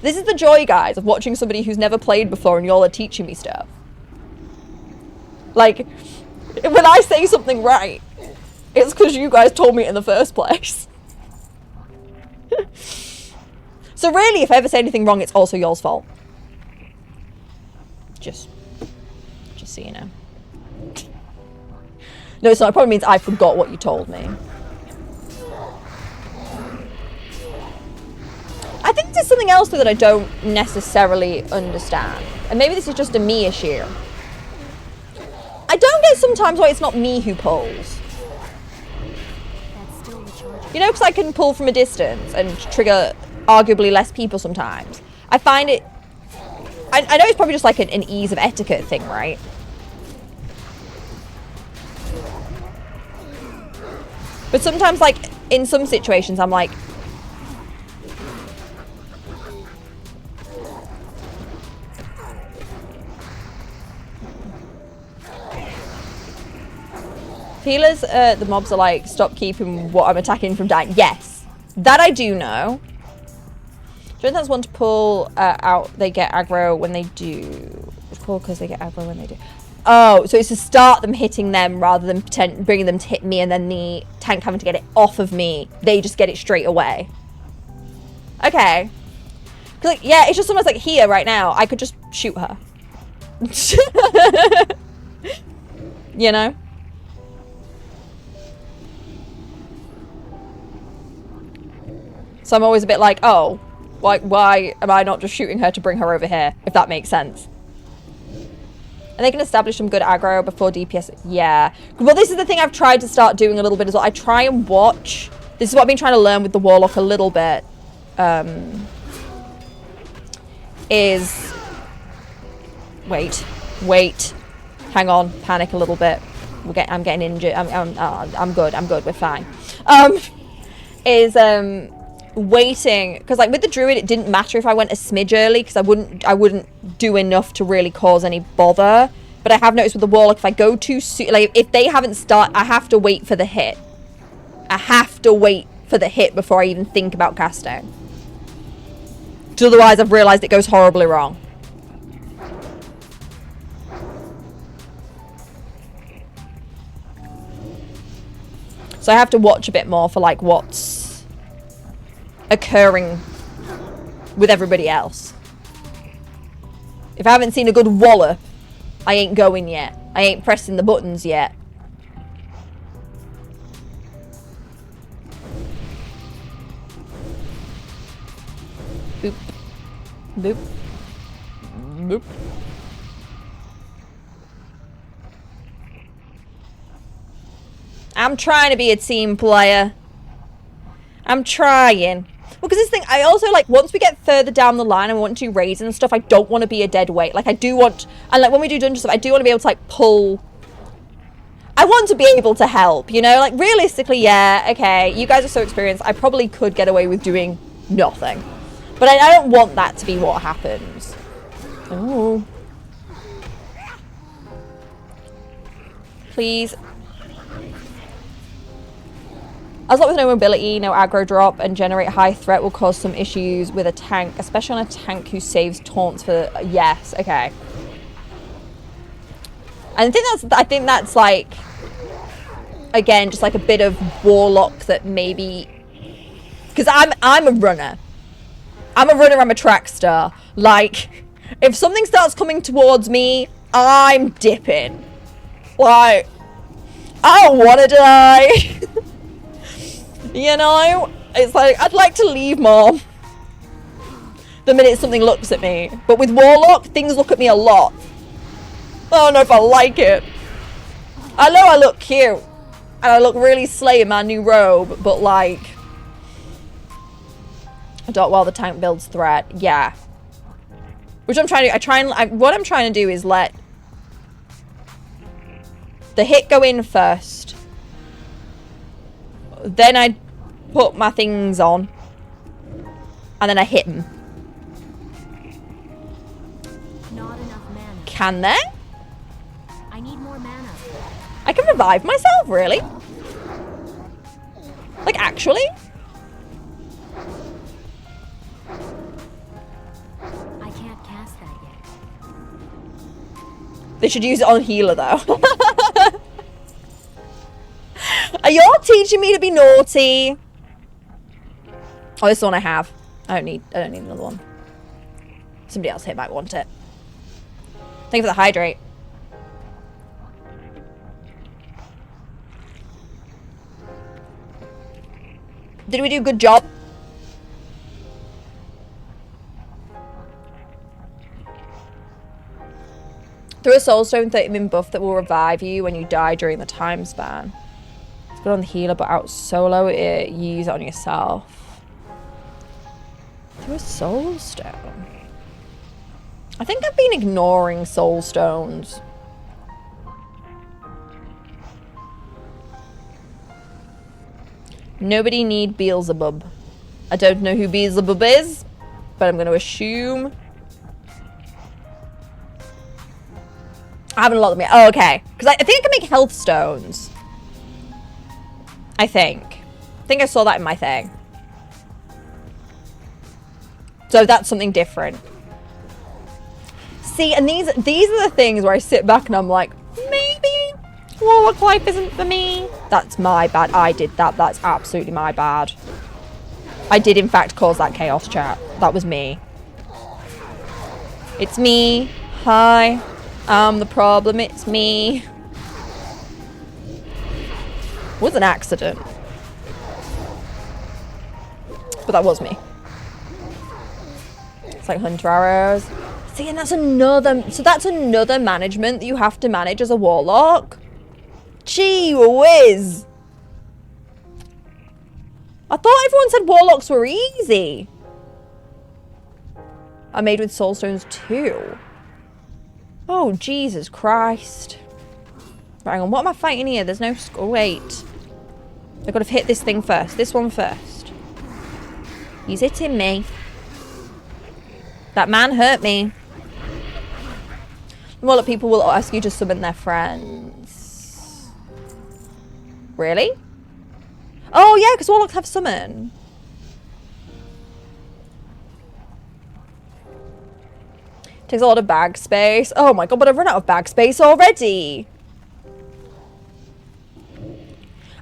This is the joy, guys, of watching somebody who's never played before and y'all are teaching me stuff. Like, when I say something right, it's because you guys told me it in the first place. So really, if I ever say anything wrong, it's also y'all's fault. Just so you know. No, it's not. It probably means I forgot what you told me. I think there's something else though that I don't necessarily understand. And maybe this is just a me issue. I don't get sometimes why it's not me who pulls. You know, because I can pull from a distance and trigger arguably less people sometimes. I find it... I know it's probably just like an ease of etiquette thing, right? But sometimes, like, in some situations, I'm like... Healers, the mobs are like, stop keeping what I'm attacking from dying. Yes, that I do know. Don't that's one to pull out, they get aggro when they do. Pull because they get aggro when they do. Oh, so it's to start them hitting them rather than bringing them to hit me and then the tank having to get it off of me. They just get it straight away. Okay. Like, yeah, it's just almost like here right now. I could just shoot her. You know? So I'm always a bit like, oh, why am I not just shooting her to bring her over here, if that makes sense? And they can establish some good aggro before DPS. Yeah. Well, this is the thing I've tried to start doing a little bit as well. I try and watch. This is what I've been trying to learn with the Warlock a little bit. Wait. Hang on. Panic a little bit. I'm getting injured. I'm good. We're fine. Waiting, because like with the druid it didn't matter if I went a smidge early because I wouldn't do enough to really cause any bother. But I have noticed with the warlock, if I go too soon, like if they haven't started, I have to wait for the hit. I have to wait for the hit before I even think about casting. Otherwise I've realized it goes horribly wrong. So I have to watch a bit more for like what's occurring with everybody else. If I haven't seen a good wallop, I ain't going yet. I ain't pressing the buttons yet. Boop. Boop. Boop. I'm trying to be a team player. I'm trying. Well, because this thing, I also, like, once we get further down the line and we want to do raids and stuff, I don't want to be a dead weight. Like, I do want, and, like, when we do dungeon stuff, I do want to be able to, like, pull. I want to be able to help, you know? Like, realistically, yeah, okay, you guys are so experienced, I probably could get away with doing nothing. But I don't want that to be what happens. Oh. Please. As long with no mobility, no aggro drop, and generate high threat will cause some issues with a tank, especially on a tank who saves taunts for... Yes, okay. And I think that's like... Again, just like a bit of warlock that maybe... Because I'm a runner. I'm a runner, I'm a track star. Like, if something starts coming towards me, I'm dipping. Like, I don't want to die. You know? It's like, I'd like to leave more. The minute something looks at me. But with Warlock, things look at me a lot. I don't know if I like it. I know I look cute. And I look really slay in my new robe. But like... I don't while the tank builds threat. Yeah. Which I'm trying to... what I'm trying to do is let... the hit go in first. Then I put my things on. And then I hit them. Not enough mana. Can there? I need more mana. I can revive myself, really? Like, actually? I can't cast that yet. They should use it on healer, though. Are y'all teaching me to be naughty? Oh, this is the one I have. I don't need another one. Somebody else here might want it. Thank you for the hydrate. Did we do a good job? Through a soulstone 30-min buff that will revive you when you die during the time span. It's good on the healer, but out solo, you use it on yourself. Through a soulstone. I think I've been ignoring soulstones. Nobody need Beelzebub. I don't know who Beelzebub is, but I'm going to assume. I haven't looked at me. Oh, okay. Because I think I can make health stones. I think I saw that in my thing. So that's something different. See, and these are the things where I sit back and I'm like, maybe Warlock life isn't for me. That's my bad. I did that. That's absolutely my bad. I did, in fact, cause that chaos chat. That was me. It's me. Hi. I'm the problem. It's me. It was an accident. But that was me. It's like hunter arrows. See, and that's another... So that's another management that you have to manage as a warlock. Gee whiz. I thought everyone said warlocks were easy. Are made with soulstones too. Oh, Jesus Christ. Right, hang on, what am I fighting here? There's no... Oh, wait. I've got to hit this thing first. This one first. He's hitting me. That man hurt me. Well, people will ask you to summon their friends. Really? Oh, yeah, because warlocks have summon. Takes a lot of bag space. Oh my god, but I've run out of bag space already.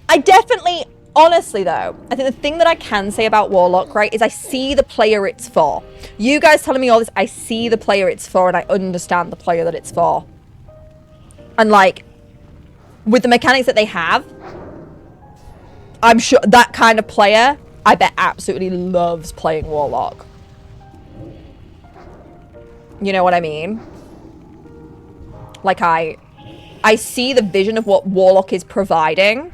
I definitely, honestly though, I think the thing that I can say about Warlock, right, is I see the player it's for. You guys telling me all this, I see the player it's for and I understand the player that it's for. And like, with the mechanics that they have, I'm sure that kind of player, I bet absolutely loves playing Warlock. You know what I mean? Like I see the vision of what Warlock is providing.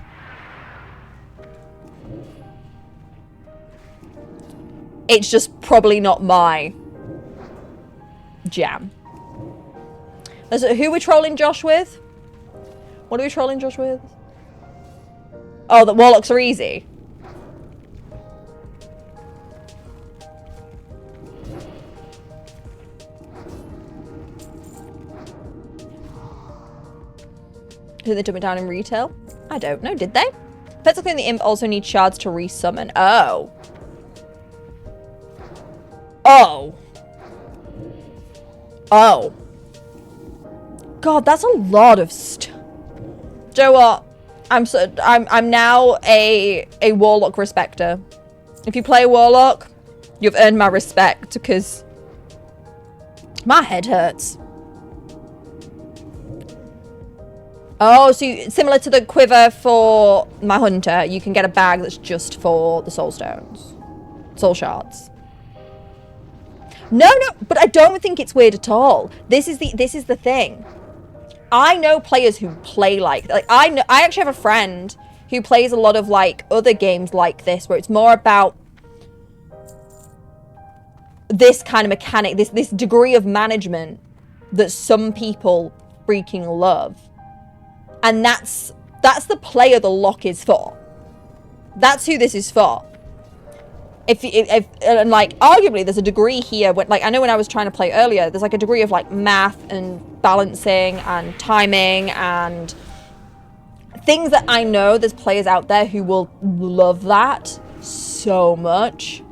It's just probably not my jam. Who we're trolling Josh with? What are we trolling Josh with? Oh, that warlocks are easy. Did they dump it down in retail? I don't know, did they? Physically, the imp also needs shards to resummon. Oh. Oh. Oh. God, that's a lot of stuff. Do you know what? I'm now a warlock respecter. If you play warlock, you've earned my respect because my head hurts. Oh, so similar to the quiver for my hunter, you can get a bag that's just for the soul stones. Soul shards. No, but I don't think it's weird at all. This is the thing. I know players who play like I actually have a friend who plays a lot of like other games like this where it's more about this kind of mechanic, this degree of management that some people freaking love. And that's the player the lock is for. That's who this is for. And like arguably there's a degree here when, like, I know when I was trying to play earlier, there's like a degree of like math and balancing and timing and things that I know there's players out there who will love that so much.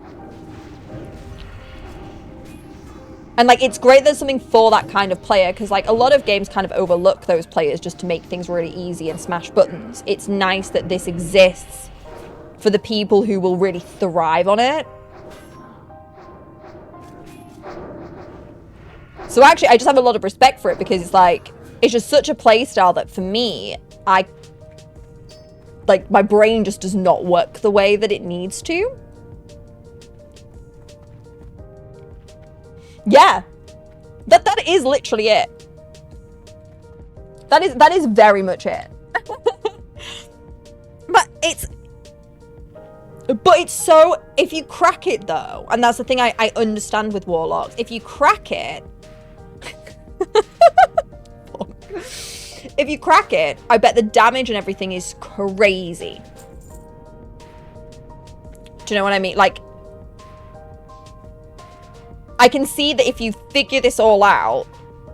And like it's great there's something for that kind of player, because like a lot of games kind of overlook those players just to make things really easy and smash buttons. It's nice that this exists for the people who will really thrive on it. So actually, I just have a lot of respect for it because it's like, it's just such a play style that for me, like my brain just does not work the way that it needs to. Yeah, that is literally it. That is very much it. But it's so, if you crack it though, and that's the thing I understand with warlocks, if you crack it, if you crack it, I bet the damage and everything is crazy. Do you know what I mean? Like, I can see that if you figure this all out,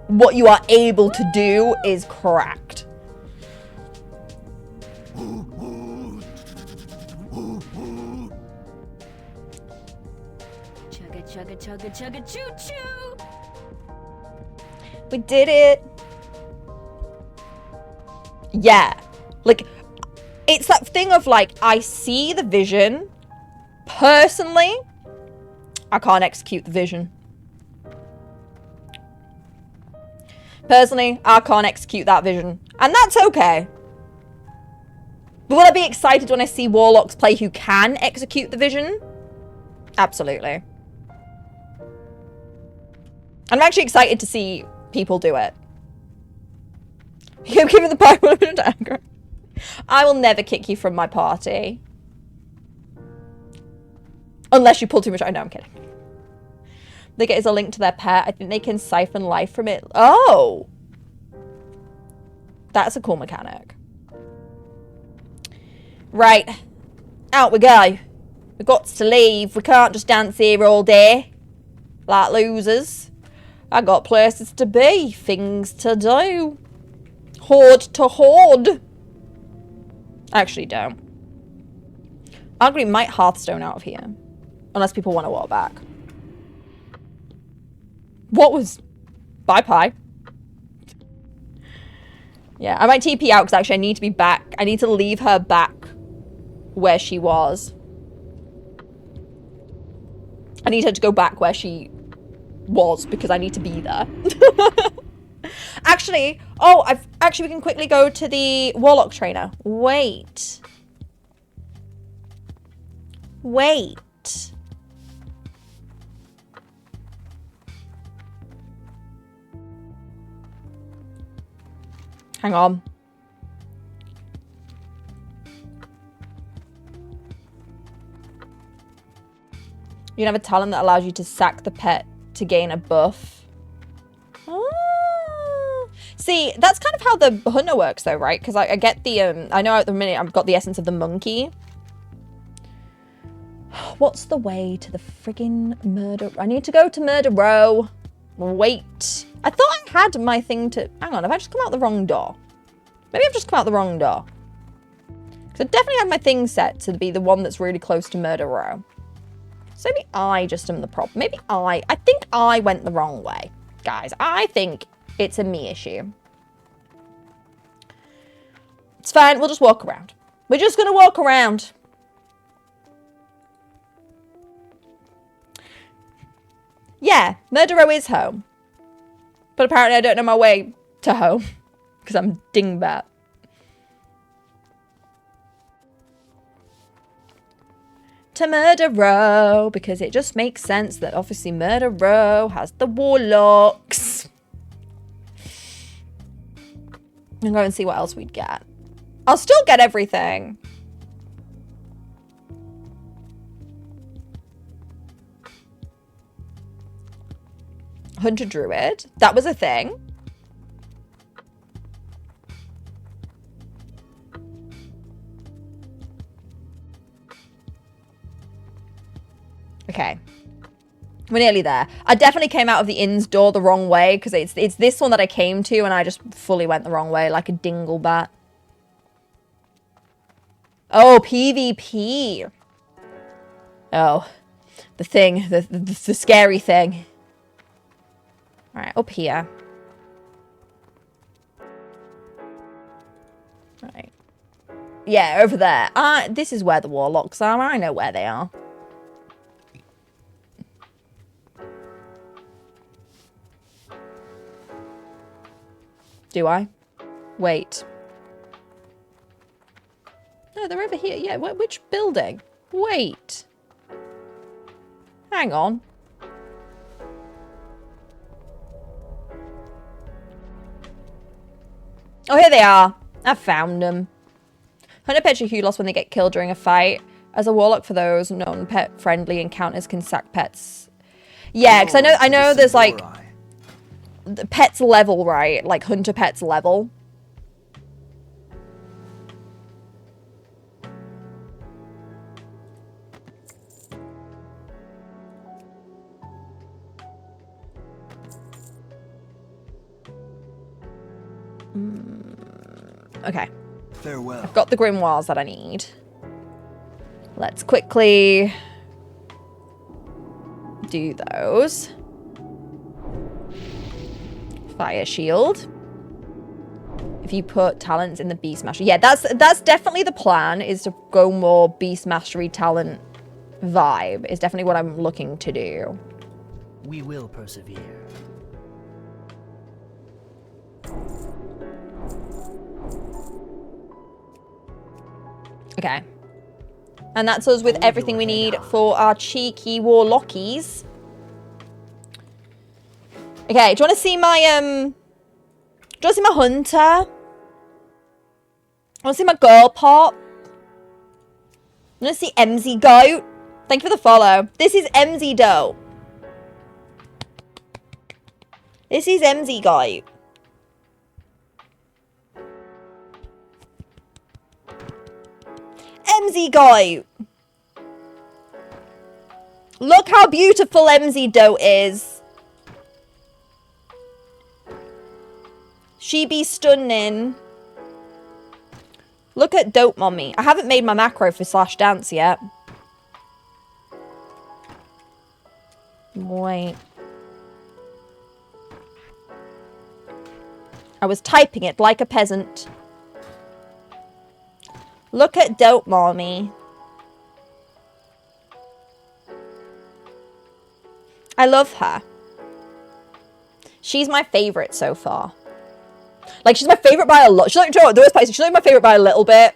what you are able to do is cracked. Chugga, chugga, chugga, choo choo! We did it. Yeah. Like, it's that thing of like, I see the vision. Personally, I can't execute the vision. Personally, I can't execute that vision. And that's okay. But will I be excited when I see warlocks play who can execute the vision? Absolutely. I'm actually excited to see people do it. You're giving the Bible a anger. I will never kick you from my party. Unless you pull too much. I know, I'm kidding. They get as a link to their pet. I think they can siphon life from it. Oh! That's a cool mechanic. Right. Out we go. We've got to leave. We can't just dance here all day. Like losers. I got places to be. Things to do. Horde to hoard. I actually don't. Arguably might Hearthstone out of here. Unless people want to walk back. What was... Bye, Pie. Yeah, I might TP out because actually I need to be back. I need to leave her back where she was. I need her to go back where she was because I need to be there. Actually, oh, we can quickly go to the Warlock trainer. Wait. Hang on. You can have a talent that allows you to sack the pet to gain a buff. Ah. See, that's kind of how the hunter works though, right? Because I get the, I know at the minute I've got the essence of the monkey. What's the way to the friggin' murder? I need to go to Murder Row. Wait. I thought I had my thing to... Hang on, have I just come out the wrong door? Maybe I've just come out the wrong door. Because I definitely had my thing set to be the one that's really close to Murder Row. So maybe I just am the problem. Maybe I think I went the wrong way. Guys, I think it's a me issue. It's fine, we'll just walk around. We're just gonna walk around. Yeah, Murder Row is home. But apparently I don't know my way to home. Because I'm dingbat. To Murder Row. Because it just makes sense that obviously Murder Row has the warlocks. And go and see what else we'd get. I'll still get everything. Hunter Druid. That was a thing. Okay. We're nearly there. I definitely came out of the inn's door the wrong way because it's this one that I came to and I just fully went the wrong way like a dinglebat. Oh, PvP. Oh, the thing, the scary thing. All right, up here. Right. Yeah, over there. This is where the warlocks are. I know where they are. Do I? Wait. No, they're over here. Yeah, which building? Wait. Hang on. Oh, here they are. I found them. Hunter pets are Hulos when they get killed during a fight. As a warlock, for those non-pet friendly encounters can sack pets. Yeah, because I know there's like the pets level, right? Like hunter pets level. Okay. Farewell. I've got the grimoires that I need. Let's quickly do those. Fire shield. If you put talents in the beast mastery. Yeah, that's definitely the plan, is to go more beast mastery talent vibe. Is definitely what I'm looking to do. We will persevere. Okay. And that's us with everything we need for our cheeky warlockies. Okay, do you want to see my, do you want to see my hunter? Want to see my girl pop? You want to see MZ Goat? Thank you for the follow. This is MZ Doe. This is MZ Goat. MZ Goat. Look how beautiful MZ Doe is. She be stunning. Look at Dope Mommy. I haven't made my macro for /dance yet. Wait. I was typing it like a peasant. Look at Dope Mommy. I love her. She's my favorite so far. Like, she's my favorite by a lot. She's like, you know what, the worst part is she's only my favorite by a little bit.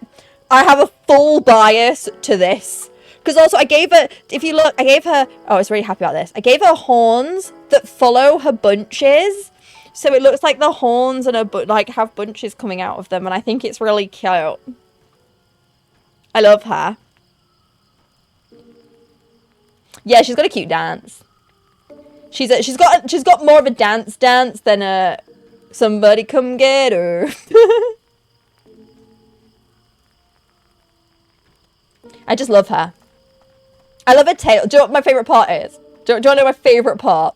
I have a full bias to this. Because also, I gave her, if you look, I gave her, oh, I was really happy about this. I gave her horns that follow her bunches. So it looks like the horns and her, like, have bunches coming out of them. And I think it's really cute. I love her. Yeah, she's got a cute dance. She's got more of a dance than a somebody come get her. I just love her. I love her tail. Do you know what my favourite part is? Do you want to know my favourite part?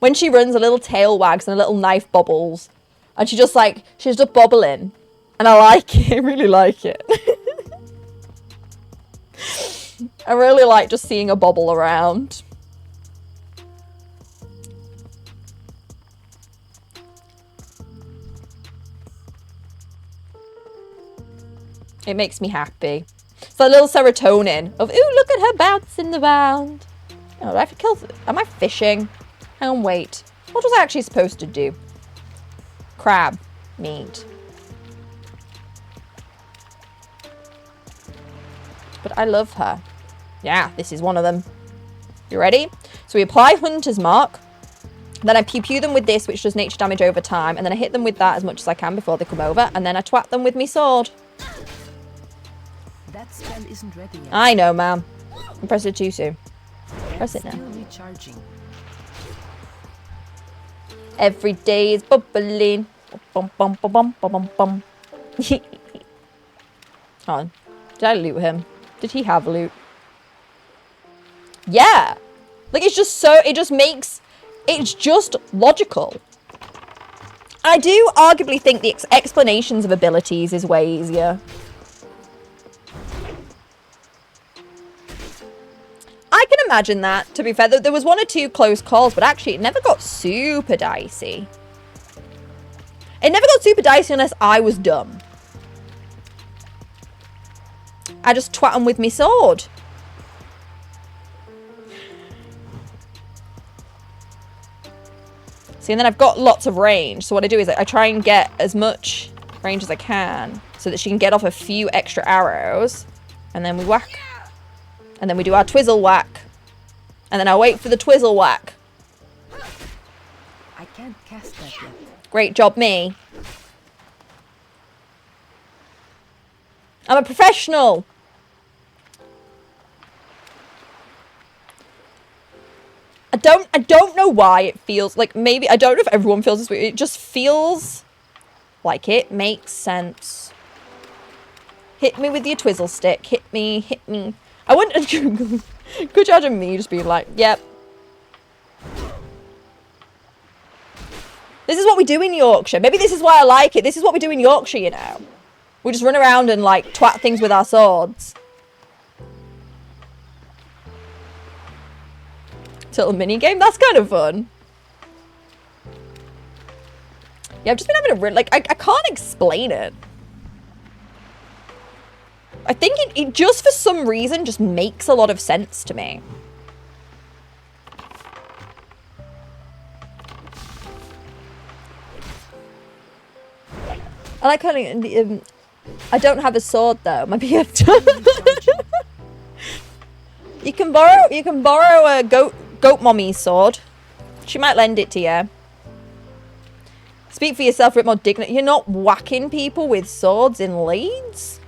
When she runs, a little tail wags and a little knife bobbles. And she's just bobbling. And I like it. I really like it. I really like just seeing her bobble around. It makes me happy. It's like a little serotonin of, ooh, look at her bouncing around. Oh, do I have to kill? Am I fishing? Hang on, wait. What was I actually supposed to do? Crab meat. But I love her. Yeah, this is one of them. You ready? So we apply Hunter's Mark. Then I pew them with this, which does nature damage over time. And then I hit them with that as much as I can before they come over. And then I twat them with me sword. That spell isn't ready yet. I know, ma'am. I pressed it too soon. Press it now. Still recharging. Every day is bubbling. Bum, bum, bum, bum, bum, bum, bum. Hold on. Did I loot him? Did he have loot? Yeah. Like, it's just so... It just makes... It's just logical. I do arguably think the explanations of abilities is way easier. I can imagine that, to be fair. There was one or two close calls, but actually it never got super dicey. It never got super dicey unless I was dumb. I just twat them with me sword. See, and then I've got lots of range. So what I do is I try and get as much range as I can so that she can get off a few extra arrows. And then we whack. And then we do our twizzle whack. And then I wait for the twizzle whack. I can't cast that yet. Great job, me. I'm a professional. I don't know why it feels like, maybe, I don't know if everyone feels this way. It just feels like it makes sense. Hit me with your twizzle stick. Hit me, hit me. I wouldn't, could you imagine me just being like, yep. This is what we do in Yorkshire. Maybe this is why I like it. This is what we do in Yorkshire, you know. We just run around and, like, twat things with our swords. Little mini game. That's kind of fun. Yeah, I've just been having a real, like, I can't explain it. I think it just for some reason just makes a lot of sense to me. I like how I don't have a sword though. My BF. You can borrow a goat mommy's sword. She might lend it to you. Speak for yourself, a bit more dignity. You're not whacking people with swords in Leeds?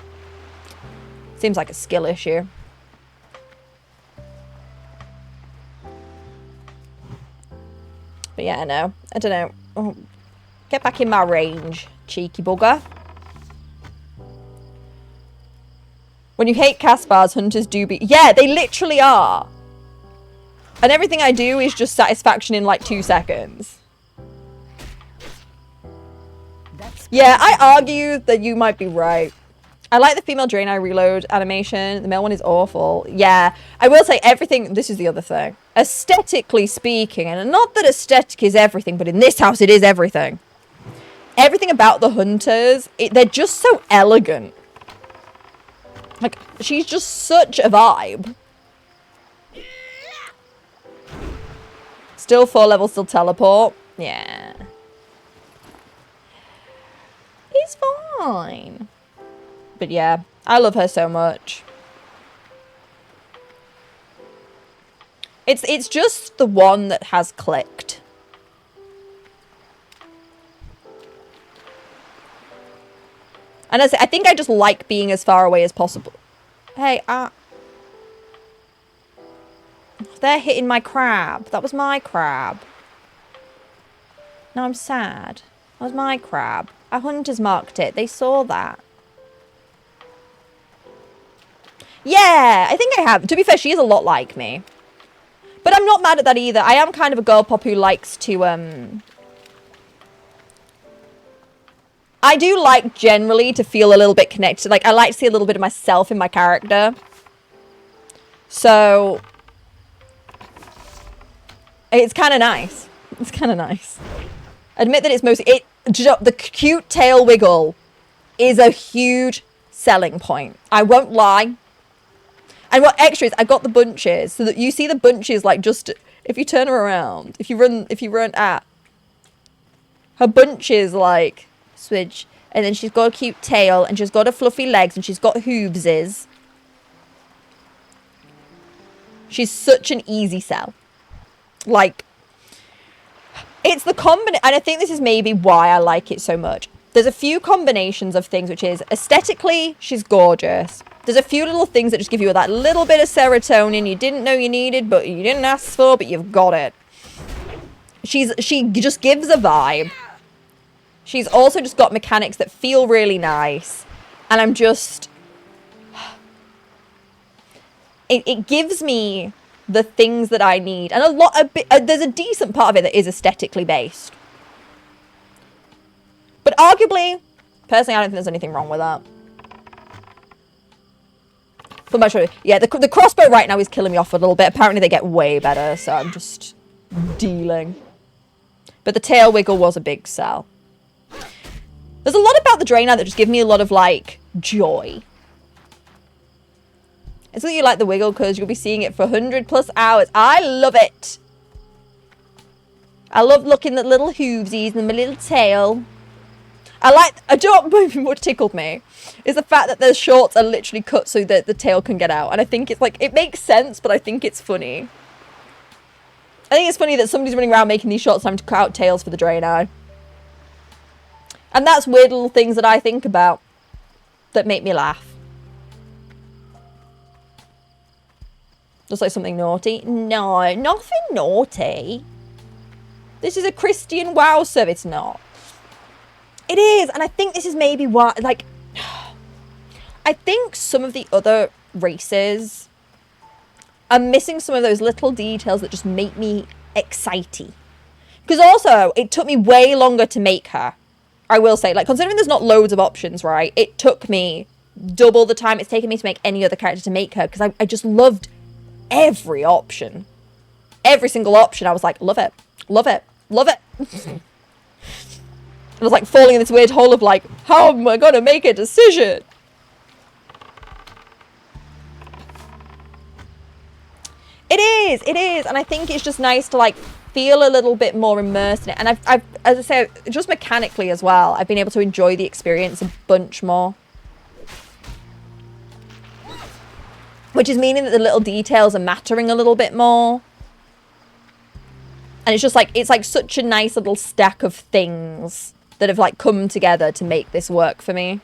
Seems like a skill issue. But yeah, no. I don't know. Oh, get back in my range, cheeky bugger. When you hate Caspars, hunters do be... Yeah, they literally are. And everything I do is just satisfaction in like 2 seconds. Yeah, I argue that you might be right. I like the female Draenei reload animation. The male one is awful. Yeah, I will say everything... This is the other thing. Aesthetically speaking, and not that aesthetic is everything, but in this house it is everything. Everything about the hunters, they're just so elegant. Like, she's just such a vibe. Still 4 levels, still teleport. Yeah. He's fine. But yeah, I love her so much. It's just the one that has clicked. And I think I just like being as far away as possible. Hey, They're hitting my crab. That was my crab. Now I'm sad. That was my crab. Our hunters marked it. They saw that. Yeah, I think I have. To be fair, she is a lot like me. But I'm not mad at that either. I am kind of a girl pop who likes to, I do like generally to feel a little bit connected. Like, I like to see a little bit of myself in my character. So, it's kind of nice. It's kind of nice. Admit that it's mostly... the cute tail wiggle is a huge selling point. I won't lie. And what extra is, I got the bunches. So that you see the bunches, like, just... If you turn her around, if you run at... Her bunches, like... Switch, and then she's got a cute tail, and she's got a fluffy legs, and she's got hoobses. She's such an easy sell. Like, it's the combination, and I think this is maybe why I like it so much. There's a few combinations of things, which is aesthetically, she's gorgeous. There's a few little things that just give you that little bit of serotonin you didn't know you needed, but you didn't ask for, but you've got it. She just gives a vibe. She's also just got mechanics that feel really nice. And I'm just... It gives me the things that I need. And there's a decent part of it that is aesthetically based. But arguably, personally, I don't think there's anything wrong with that. But much yeah, the crossbow right now is killing me off a little bit. Apparently they get way better, so I'm just dealing. But the tail wiggle was a big sell. There's a lot about the Draenei that just give me a lot of, like, joy. It's that you like the wiggle because you'll be seeing it for 100+ hours. I love it. I love looking at little hoovesies and my little tail. I don't know what tickled me is the fact that the shorts are literally cut so that the tail can get out. And I think it's like, it makes sense, but I think it's funny. I think it's funny that somebody's running around making these shorts time to cut out tails for the Draenei. And that's weird little things that I think about that make me laugh. Just like something naughty. No, nothing naughty. This is a Christian WoW server. It's not. It is. And I think this is maybe why, like, I think some of the other races are missing some of those little details that just make me excited. Because also, it took me way longer to make her. I will say, like, considering there's not loads of options, right? It took me double the time it's taken me to make any other character to make her. Because I just loved every option. Every single option. I was like, love it. Love it. Love it. I was like falling in this weird hole of like, how am I going to make a decision? It is. And I think it's just nice to like feel a little bit more immersed in it. And I've as I say, just mechanically as well, I've been able to enjoy the experience a bunch more. Which is meaning that the little details are mattering a little bit more. And it's just like, it's like such a nice little stack of things that have like come together to make this work for me.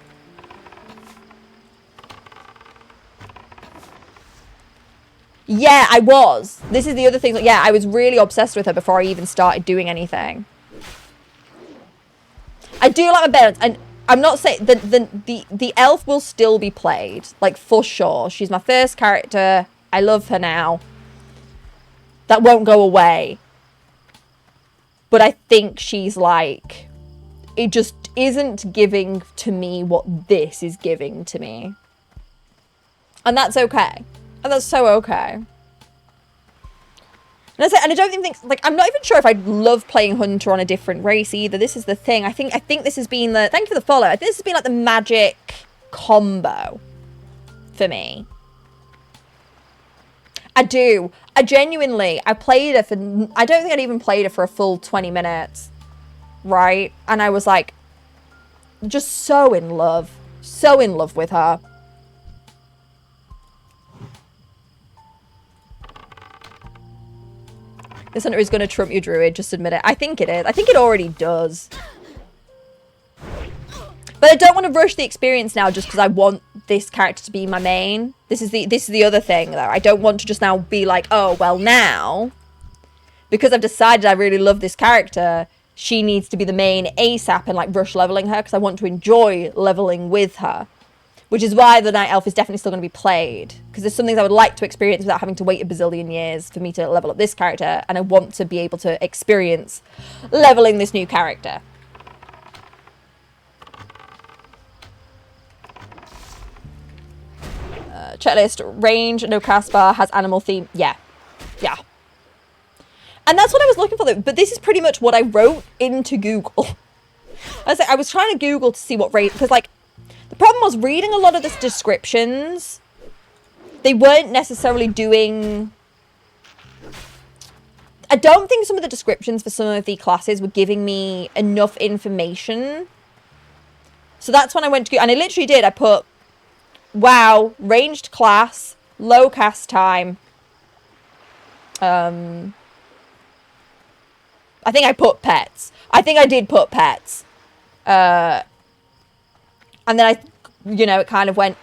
Yeah, I was. This is the other thing. Yeah, I was really obsessed with her before I even started doing anything. I do like my balance, and I'm not saying the elf will still be played, like for sure. She's my first character. I love her now. That won't go away. But I think she's like, it just isn't giving to me what this is giving to me. And that's okay. And that's so okay. And I don't even think, like, I'm not even sure if I'd love playing Hunter on a different race either. This is the thing. I think this has been the, thank you for the follow. I think this has been like the magic combo for me. I do. I genuinely, I played her for, I don't think I'd even played her for a full 20 minutes. Right? And I was like, just so in love with her. This hunter is going to trump your druid, just admit it. I think it is. I think it already does. But I don't want to rush the experience now just because I want this character to be my main. This is the other thing, though. I don't want to just now be like, oh, well, now, because I've decided I really love this character, she needs to be the main ASAP and, like, rush leveling her because I want to enjoy leveling with her. Which is why the Night Elf is definitely still going to be played. Because there's some things I would like to experience without having to wait a bazillion years for me to level up this character. And I want to be able to experience leveling this new character. Checklist, range, no cast bar, has animal theme. Yeah. Yeah. And that's what I was looking for, though. But this is pretty much what I wrote into Google. I was trying to Google to see what range, because, like, the problem was reading a lot of the descriptions. They weren't necessarily doing... I don't think some of the descriptions for some of the classes were giving me enough information. So that's when I went to Google, and I literally did. I put, WoW, ranged class, low cast time. I think I put pets. I think I did put pets. And then it kind of went,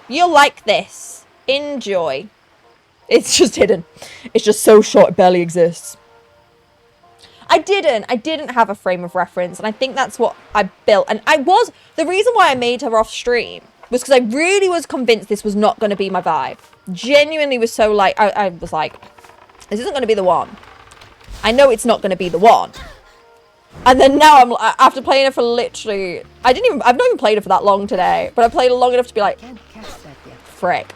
you'll like this. Enjoy. It's just hidden. It's just so short, it barely exists. I didn't have a frame of reference, and I think that's what I built. And the reason why I made her off stream was because I really was convinced this was not going to be my vibe. Genuinely was so like, I was like, this isn't going to be the one. I know it's not going to be the one. And then now after playing her for literally, I've not even played her for that long today, but I played her long enough to be like, frick.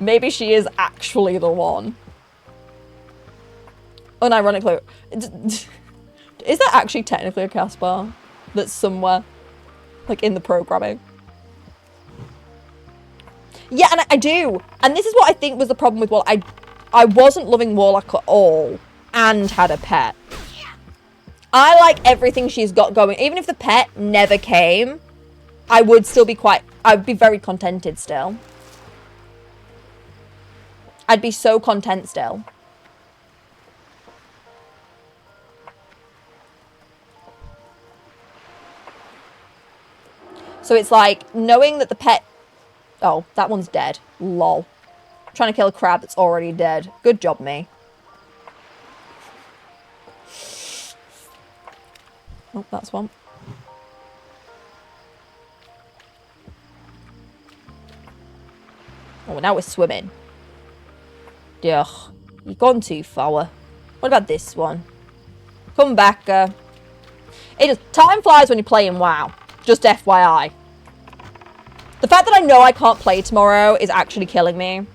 Maybe she is actually the one. Unironically, is that actually technically a cast bar that's somewhere, like, in the programming? Yeah, and I do. And this is what I think was the problem with Warlock. I wasn't loving Warlock at all and had a pet. I like everything she's got going. Even if the pet never came, I would still be I'd be very contented still. I'd be so content still. So it's like, knowing that the pet... Oh, that one's dead. Lol. I'm trying to kill a crab that's already dead. Good job, me. Oh, that's one. Oh, now we're swimming. Ugh. You've gone too far. What about this one? Come back. Time flies when you're playing WoW. Just FYI. The fact that I know I can't play tomorrow is actually killing me.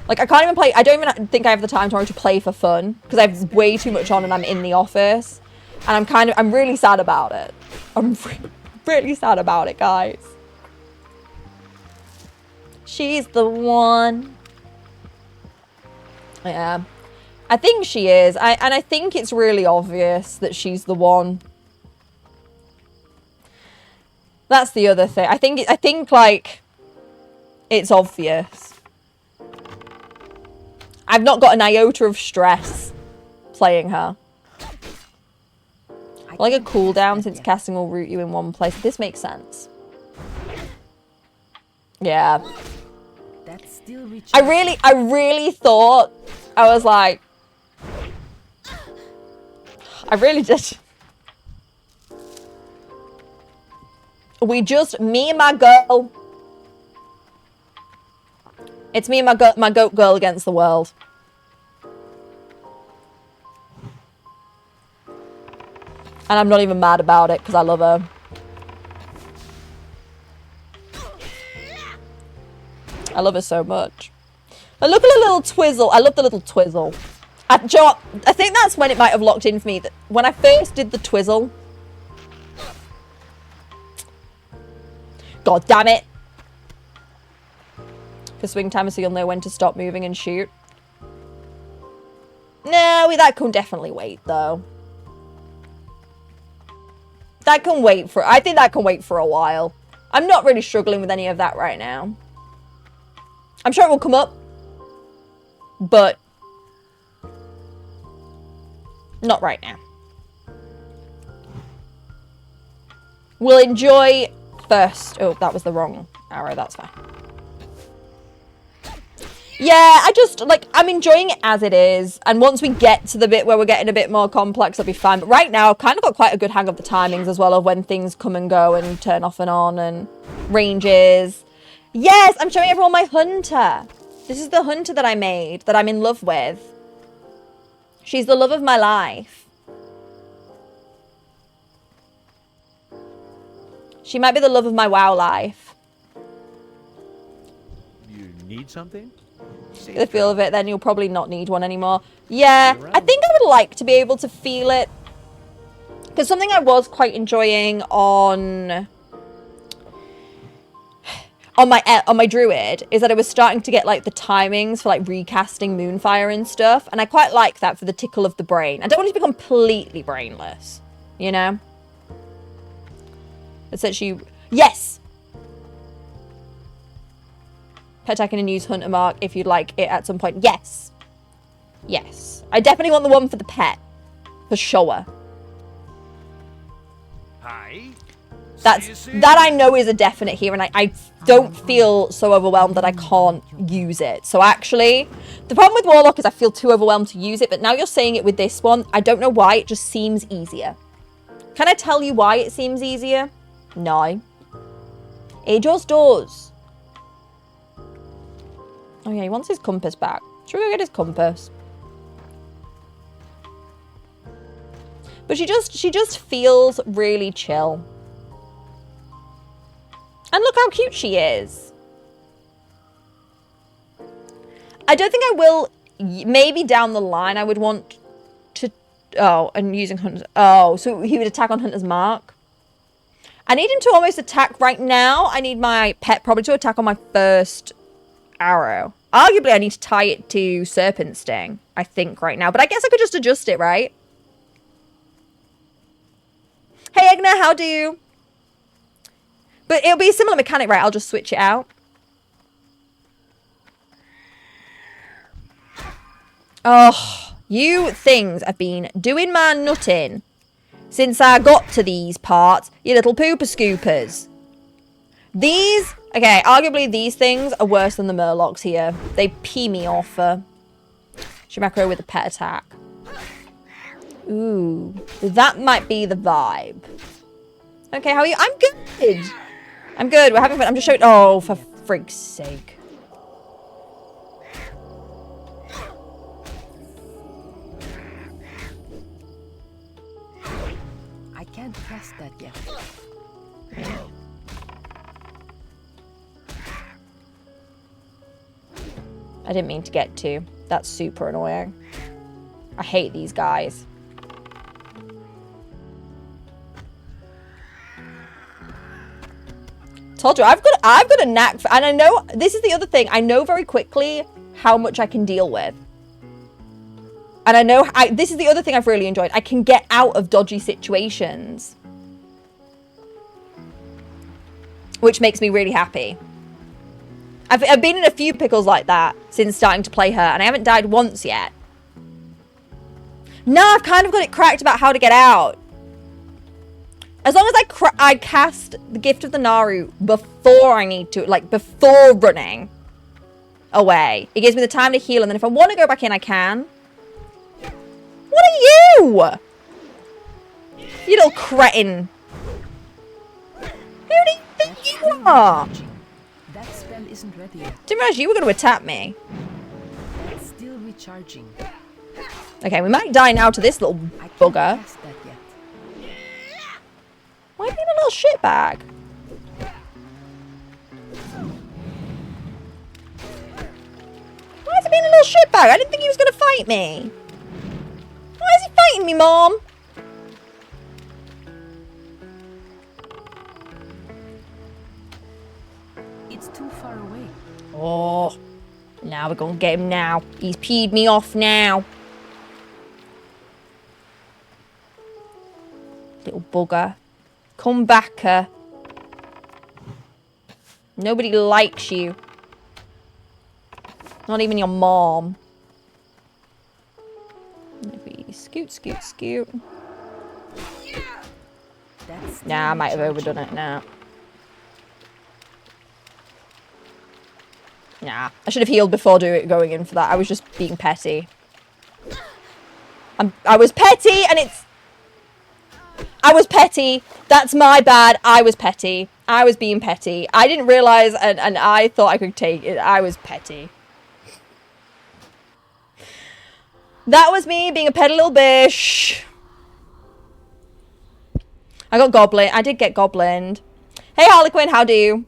Like, I can't even play... I don't even think I have the time tomorrow to play for fun. Because I have way too much on and I'm in the office. And I'm really sad about it. I'm really sad about it, guys. She's the one. Yeah. I think she is. And I think it's really obvious that she's the one. That's the other thing. I think like, it's obvious. I've not got an iota of stress playing her. Like a cooldown since casting will root you in one place. This makes sense. Yeah. That's still I really thought, I was like, I really did. Me and my girl. It's me and my goat girl against the world. And I'm not even mad about it because I love her. I love her so much. But look at the little twizzle. I love the little twizzle. I think that's when it might have locked in for me. That when I first did the twizzle. God damn it. For swing timer so you'll know when to stop moving and shoot. No, that can definitely wait though. That can wait for... I think that can wait for a while. I'm not really struggling with any of that right now. I'm sure it will come up. But... not right now. We'll enjoy first. Oh, that was the wrong arrow. That's fine. Yeah, I just, like, I'm enjoying it as it is. And once we get to the bit where we're getting a bit more complex, I'll be fine. But right now, I've kind of got quite a good hang of the timings as well of when things come and go and turn off and on and ranges. Yes, I'm showing everyone my hunter. This is the hunter that I made, that I'm in love with. She's the love of my life. She might be the love of my WoW life. You need something? Get the feel of it, then you'll probably not need one anymore. Yeah, I think I would like to be able to feel it. Because something I was quite enjoying on my druid is that I was starting to get like the timings for like recasting Moonfire and stuff. And I quite like that for the tickle of the brain. I don't want it to be completely brainless, you know? Essentially, yes! Pet attacking and use hunter mark if you'd like it at some point. Yes. Yes. I definitely want the one for the pet. For sure. Hi. That I know is a definite here, and I don't feel so overwhelmed that I can't use it. So actually, the problem with Warlock is I feel too overwhelmed to use it, but now you're saying it with this one, I don't know why, it just seems easier. Can I tell you why it seems easier? No. It just does. Oh yeah, he wants his compass back. Should we go get his compass? But she just feels really chill. And look how cute she is. I don't think I will. Maybe down the line I would want to. Oh, and using Hunter's. Oh, so he would attack on Hunter's Mark. I need him to almost attack right now. I need my pet probably to attack on my first arrow. Arguably, I need to tie it to Serpent Sting, I think, right now. But I guess I could just adjust it, right? Hey, Egna, how do you? But it'll be a similar mechanic, right? I'll just switch it out. Oh, you things have been doing my nutting since I got to these parts, you little pooper scoopers. These, okay, arguably these things are worse than the Murlocs here. They pee me off. Shimacro with a pet attack. Ooh, that might be the vibe. Okay, how are you? I'm good. I'm good. We're having fun. I'm just showing. Oh, for freak's sake. I can't cast that yet. I didn't mean to get to. That's super annoying. I hate these guys. Told you, I've got a knack for, and I know, this is the other thing, I know very quickly how much I can deal with. And I know, this is the other thing I've really enjoyed. I can get out of dodgy situations. Which makes me really happy. I've been in a few pickles like that since starting to play her, and I haven't died once yet. No, I've kind of got it cracked about how to get out. As long as I cast the Gift of the Naru before I need to, like, before running away. It gives me the time to heal, and then if I want to go back in, I can. What are you? You little cretin. Who do you think you are? That spell isn't ready yet. Didn't realize you were going to attack me. It's still recharging. Okay, we might die now to this little I can't bugger. cast that yet. Why are you being a little shitbag? Why is he being a little shitbag? I didn't think he was going to fight me. Why is he fighting me, Mom? It's too far away. Oh, now we're going to get him now. He's peed me off now. Little bugger. Come back, Nobody likes you. Not even your mom. Maybe scoot, scoot, scoot. That Nah, I might have overdone it now. Nah, I should have healed before going in for that. I was just being petty. I was petty, and it's... I was petty. That's my bad. I was petty. I was being petty. I didn't realise, and I thought I could take it. I was petty. That was me being a petty little bish. I got goblin. I did get goblined. Hey, Harlequin, how do you?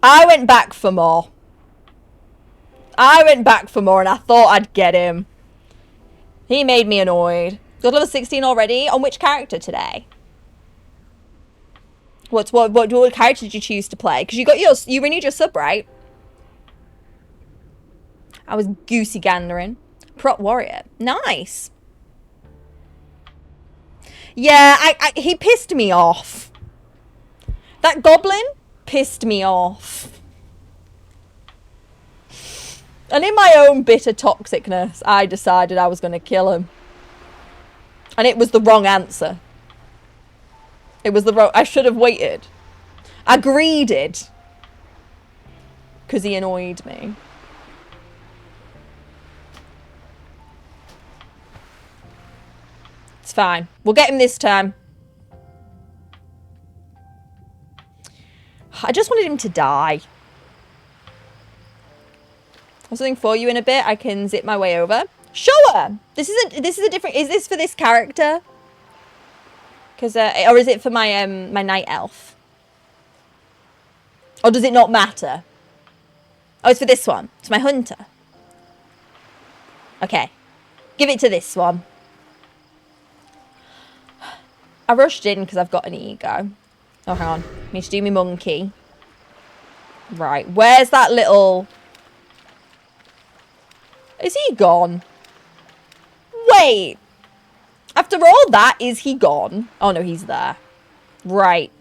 I went back for more. I went back for more, and I thought I'd get him. He made me annoyed. Got level 16 already? On which character today? What character did you choose to play? Because you renewed your sub, right? I was goosey gandering. Prot warrior. Nice. Yeah, he pissed me off. That goblin pissed me off. And in my own bitter toxicness, I decided I was going to kill him. And it was the wrong answer. It was the wrong... I should have waited. I greeded. Because he annoyed me. It's fine. We'll get him this time. I just wanted him to die. I've something for you in a bit. I can zip my way over. Sure. This is a different... Is this for this character? Because or is it for my my night elf? Or does it not matter? Oh, it's for this one. It's my hunter. Okay. Give it to this one. I rushed in because I've got an ego. Oh, hang on. I need to do my monkey. Right. Where's that little... Is he gone? Wait. After all that, is he gone? Oh, no, he's there. Right.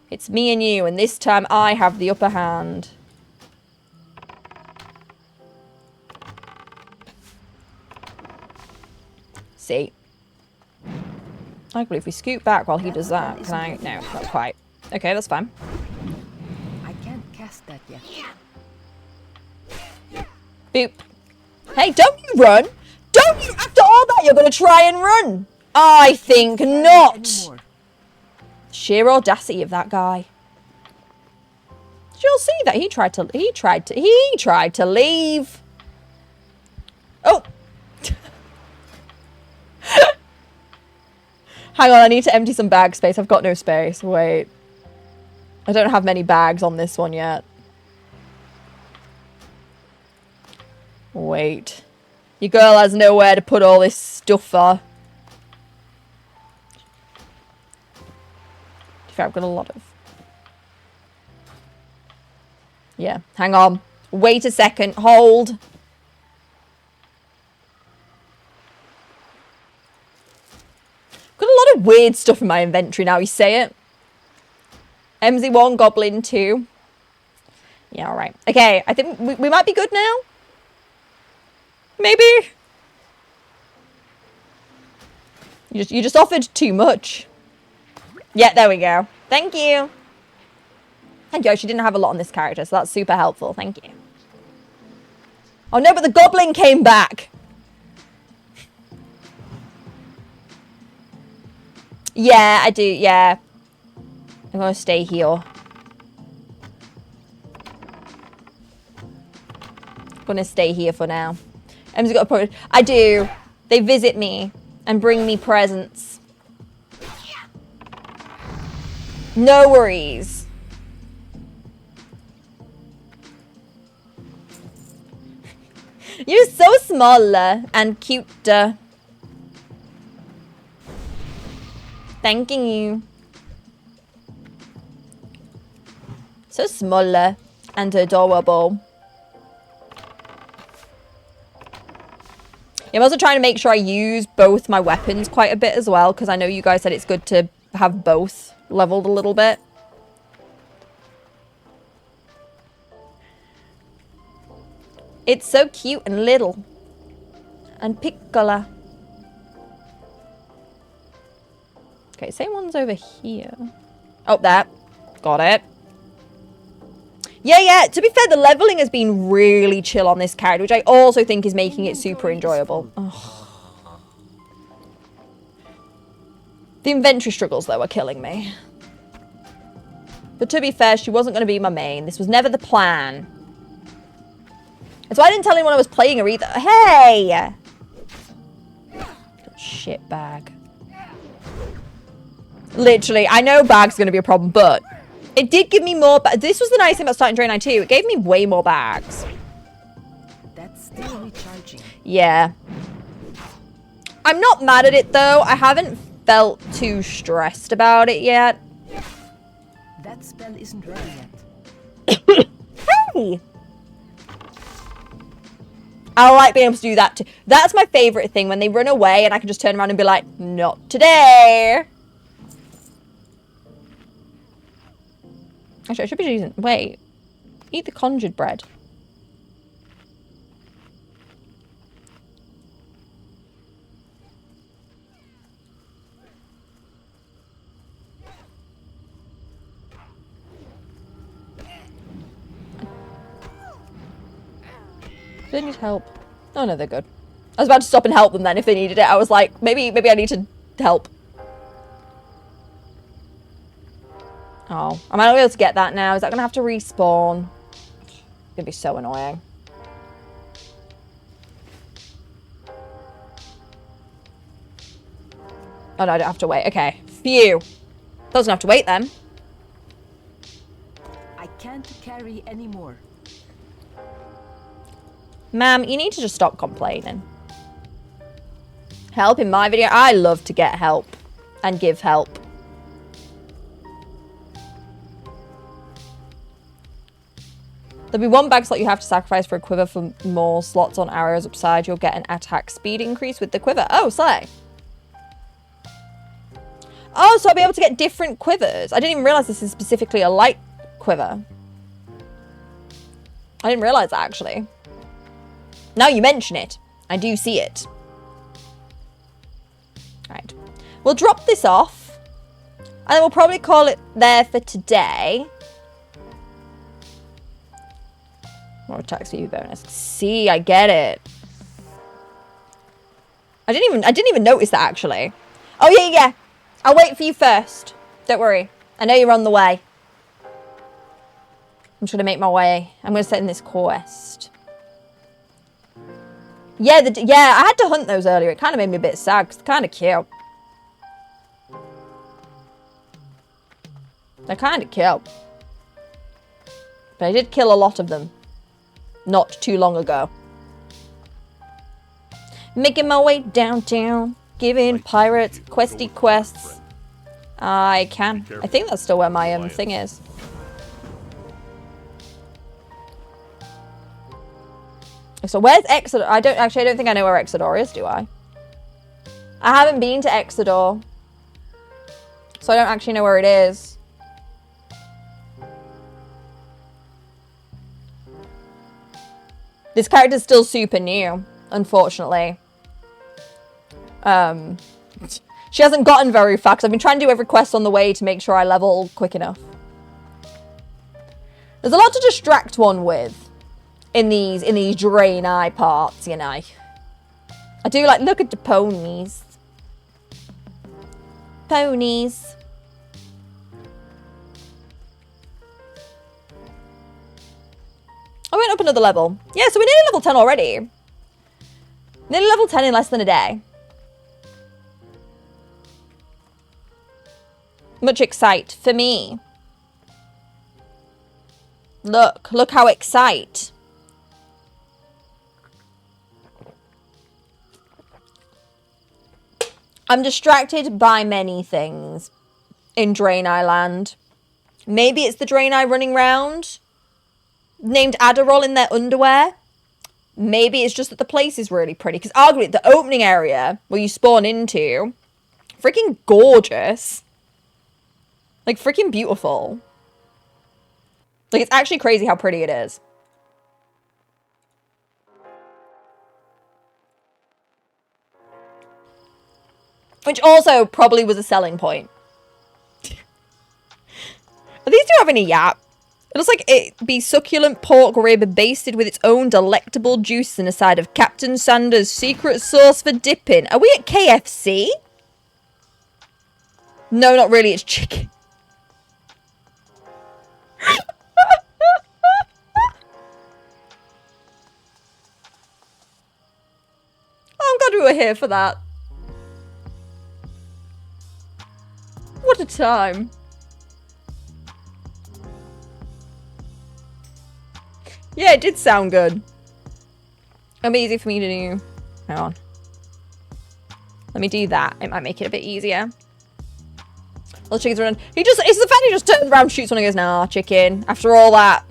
It's me and you, and this time I have the upper hand. See? I believe we scoot back while he does that. Can I? No, not quite. Okay, that's fine. I can't cast that yet. Boop. Hey, don't you run! Don't you, after all that, you're going to try and run! I think not! Sheer audacity of that guy. Did you all see that? He tried to leave. Oh! Hang on, I need to empty some bag space. I've got no space. Wait. I don't have many bags on this one yet. Wait. Your girl has nowhere to put all this stuff for. In fact, I've got a lot of... Yeah, hang on. Wait a second. Hold. Got a lot of weird stuff in my inventory now you say it. MZ1, Goblin 2. Yeah, alright. Okay, I think we might be good now. Maybe. You just offered too much. Yeah, there we go. Thank you. Thank you. She didn't have a lot on this character, so that's super helpful. Thank you. Oh no, but the goblin came back. Yeah, I do. Yeah. I'm going to stay here. I'm going to stay here for now. Em's got a problem. I do. They visit me and bring me presents. No worries. You're so small and cute. Thanking you. So small and adorable. I'm also trying to make sure I use both my weapons quite a bit as well, because I know you guys said it's good to have both leveled a little bit. It's so cute and little. And piccola. Okay, same one's over here. Oh, that. Got it. Yeah. To be fair, the leveling has been really chill on this character, which I also think is making it super enjoyable. Ugh. The inventory struggles, though, are killing me. But to be fair, she wasn't going to be my main. This was never the plan. That's why I didn't tell anyone I was playing her either. Hey! Shit bag. Literally, I know bag's going to be a problem, but it did give me more. This was the nice thing about starting Draenei 2. It gave me way more bags. That's still recharging. Yeah. I'm not mad at it, though. I haven't felt too stressed about it yet. That spell isn't ready yet. Hey! I like being able to do that too. That's my favorite thing, when they run away and I can just turn around and be like, not today. Actually, I should be using... Wait. Eat the conjured bread. Do they need help? Oh no, they're good. I was about to stop and help them then if they needed it. I was like, maybe I need to help. Oh, am I not able to get that now? Is that gonna have to respawn? It's gonna be so annoying. Oh no, I don't have to wait. Okay, phew. Doesn't have to wait then. I can't carry anymore. Ma'am, you need to just stop complaining. Help in my video? I love to get help and give help. There'll be one bag slot you have to sacrifice for a quiver. For more slots on arrows upside, you'll get an attack speed increase with the quiver. Oh, slay. Oh, so I'll be able to get different quivers. I didn't even realize this is specifically a light quiver. I didn't realize that, actually. Now you mention it, I do see it. Right. We'll drop this off. And then we'll probably call it there for today. More attack speed bonus. See, I get it. I didn't even notice that, actually. Oh, yeah. I'll wait for you first. Don't worry. I know you're on the way. I'm just going to make my way. I'm going to set in this quest. Yeah, I had to hunt those earlier. It kind of made me a bit sad because they're kind of cute. They're kind of cute. But I did kill a lot of them. Not too long ago. Making my way downtown. Giving pirates questy quests. I can. I think that's still where my thing is. So where's Exodor? I don't think I know where Exodor is, do I? I haven't been to Exodor. So I don't actually know where it is. This character's still super new, unfortunately. She hasn't gotten very far because I've been trying to do every quest on the way to make sure I level quick enough. There's a lot to distract one with. In these Draenei parts, you know. I do like, look at the ponies. Ponies. I went up another level. Yeah, so we're nearly level 10 already. Nearly level 10 in less than a day. Much excite for me. Look how excite. I'm distracted by many things in Draenei land. Maybe it's the Draenei running round, named Adderall in their underwear. Maybe it's just that the place is really pretty. Because arguably, the opening area where you spawn into, freaking gorgeous. Like, freaking beautiful. Like, it's actually crazy how pretty it is. Which also probably was a selling point. Are these two having a yap? It looks like it'd be succulent pork rib basted with its own delectable juice and a side of Captain Sanders' secret sauce for dipping. Are we at KFC? No, not really. It's chicken. I'm glad we were here for that. What a time. Yeah, it did sound good. It'll be easy for me to do. Hang on. Let me do that. It might make it a bit easier. All the chickens run. It's the fact he just turns around, shoots one and goes, nah, chicken. After all that.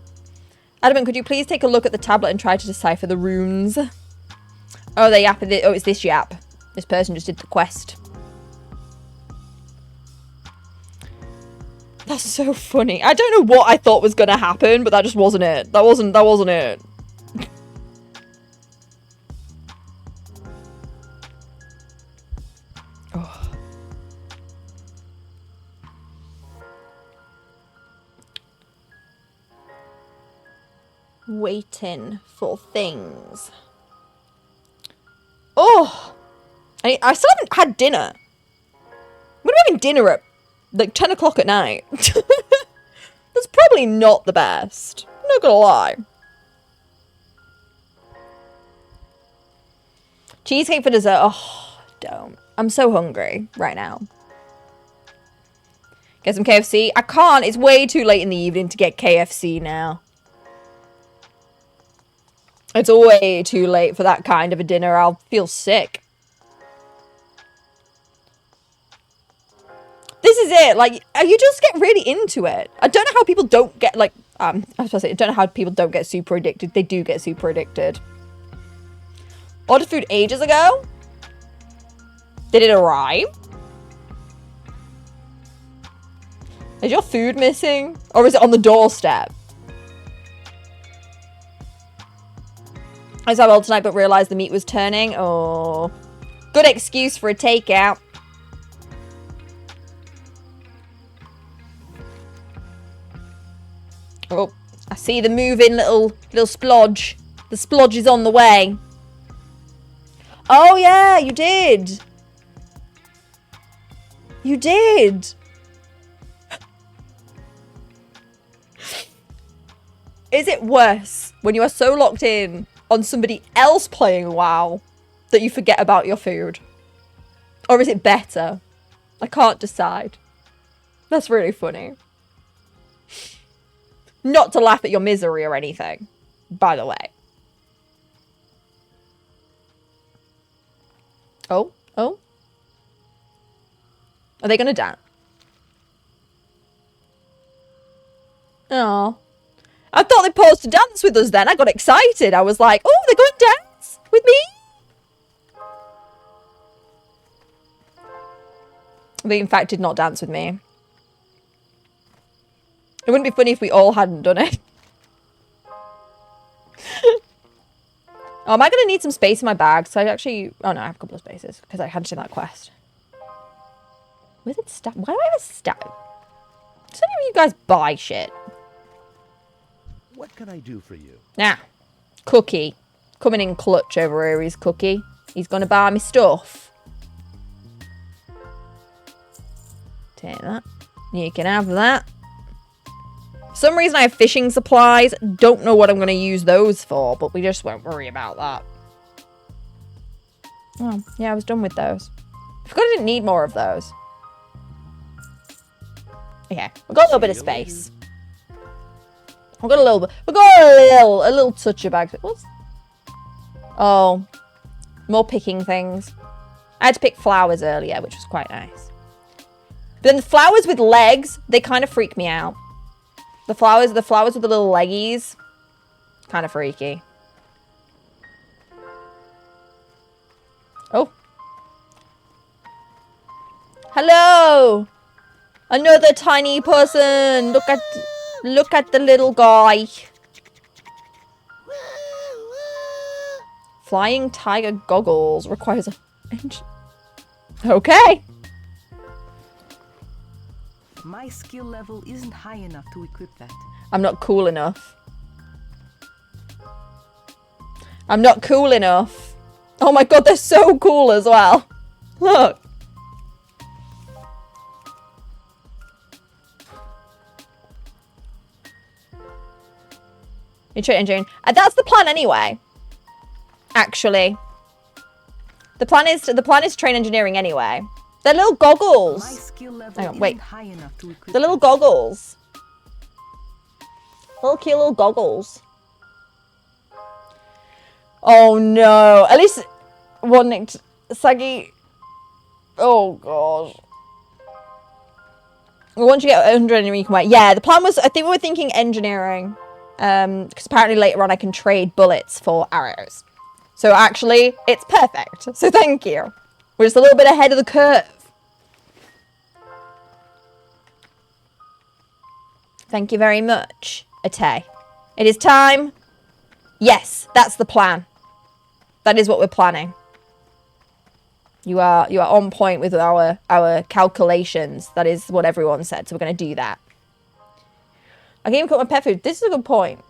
Adamant, could you please take a look at the tablet and try to decipher the runes? Oh, they yap. Oh, it's this yap. This person just did the quest. That's so funny. I don't know what I thought was gonna happen, but that just wasn't it. That wasn't it. Oh. Waiting for things. Oh! I still haven't had dinner. We're having dinner at like 10 o'clock at night. That's probably not the best. I'm not gonna lie. Cheesecake for dessert. Oh, don't. I'm so hungry right now. Get some KFC. I can't. It's way too late in the evening to get KFC now. It's way too late for that kind of a dinner. I'll feel sick. This is it. Like, you just get really into it. I don't know how people don't get, like, I was supposed to say, I don't know how people don't get super addicted. They do get super addicted. Ordered food ages ago? Did it arrive? Is your food missing? Or is it on the doorstep? I was well tonight, but realised the meat was turning. Oh. Good excuse for a takeout. Oh, I see the moving little splodge. The splodge is on the way. Oh yeah, you did. You did. Is it worse when you are so locked in on somebody else playing WoW that you forget about your food? Or is it better? I can't decide. That's really funny. Not to laugh at your misery or anything, by the way. Oh, oh. Are they gonna dance? Oh. I thought they paused to dance with us then. I got excited. I was like, oh, they're going to dance with me? They in fact did not dance with me. It wouldn't be funny if we all hadn't done it. Oh, am I going to need some space in my bag? So I actually... Oh, no, I have a couple of spaces. Because I had to do that quest. Where's it stat? Why do I have a stat? Does any of you guys buy shit? What can I do for you? Nah. Cookie. Coming in clutch over here is Cookie. He's going to buy me stuff. Take that. You can have that. For some reason I have fishing supplies. Don't know what I'm going to use those for, but we just won't worry about that. Oh, yeah, I was done with those. I forgot I didn't need more of those. Okay, we've got a little bit of space. We've got a little bit. We've got a little touch of bags. What's... Oh, more picking things. I had to pick flowers earlier, which was quite nice. But then the flowers with legs, they kind of freak me out. The flowers with the little leggies, kind of freaky. Oh. Hello! Another tiny person! Look at the little guy. Flying tiger goggles requires a... Okay. My skill level isn't high enough to equip that. I'm not cool enough. I'm not cool enough. Oh my god, they're so cool as well. Look. You trade engineering. That's the plan anyway. Actually. The plan is train engineering anyway. They're little goggles. My skill level Hang on, wait. isn't high enough to equip The little that. goggles. Little cute little goggles. Oh no. At least one nicked Saggy. Oh gosh. Once you get 100 engineering, you can wait. Yeah, the plan was, I think we were thinking engineering. Because apparently later on I can trade bullets for arrows. So actually, it's perfect. So thank you. We're just a little bit ahead of the curve. Thank you very much, Ate. It is time. Yes, that's the plan. That is what we're planning. You are on point with our calculations. That is what everyone said. So we're going to do that. I can even cook my pet food. This is a good point.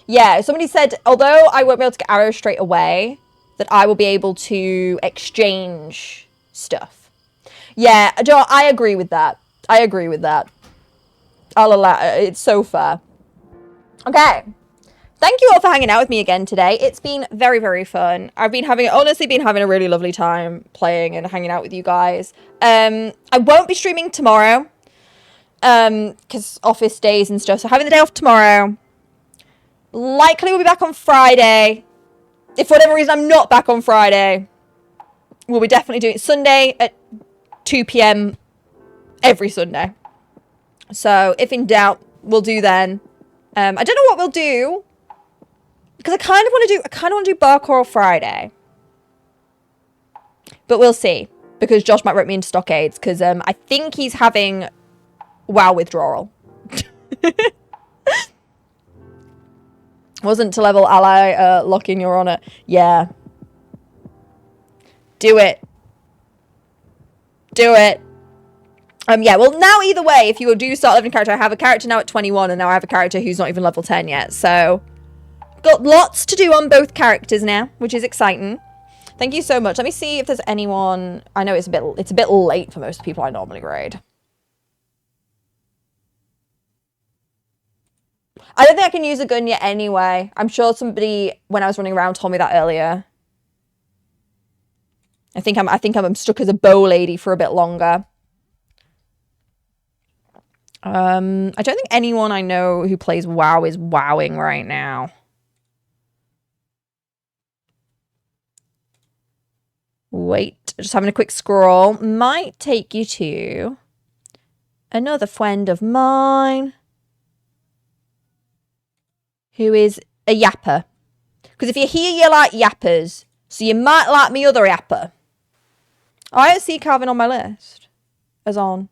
Yeah, somebody said, although I won't be able to get arrows straight away, that I will be able to exchange stuff. Yeah, Joe, I agree with that. I agree with that. I'll allow it. It's so fair. Okay. Thank you all for hanging out with me again today. It's been very, very fun. I've honestly been having a really lovely time playing and hanging out with you guys. I won't be streaming tomorrow. Because office days and stuff. So having the day off tomorrow. Likely we'll be back on Friday. If for whatever reason I'm not back on Friday, we'll be definitely doing it Sunday at 2 PM every Sunday. So if in doubt, we'll do then. I don't know what we'll do. Because I kind of want to do Bar Coral Friday. But we'll see. Because Josh might rope me into Stockades. Because I think he's having WoW withdrawal. Wasn't to level ally lock in your honor. Yeah. Do it. Do it. Yeah, well now either way, if you do start leveling character, I have a character now at 21 and now I have a character who's not even level 10 yet. So got lots to do on both characters now, which is exciting. Thank you so much. Let me see if there's anyone. I know it's a bit late for most people I normally raid. I don't think I can use a gun yet anyway. I'm sure somebody, when I was running around, told me that earlier. I think I'm stuck as a bow lady for a bit longer. I don't think anyone I know who plays WoW is wowing right now. Wait, just having a quick scroll. Might take you to another friend of mine who is a yapper. Because if you're here, you like yappers. So you might like me other yapper. Oh, I don't see Calvin on my list. As on.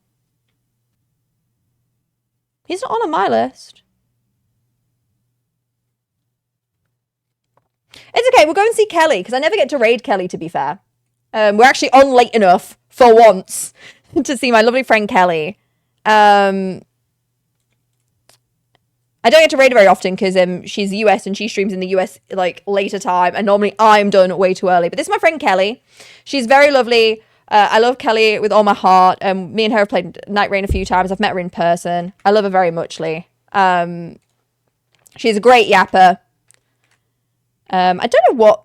He's not on my list. It's okay, we'll go and see Kelly. Because I never get to raid Kelly, to be fair. We're actually on late enough, for once, to see my lovely friend Kelly. I don't get to raid her very often because she's US and she streams in the US like later time, and normally I'm done way too early. But this is my friend Kelly. She's very lovely. I love Kelly with all my heart. Me and her have played Night Rain a few times. I've met her in person. I love her very muchly. She's a great yapper. I don't know what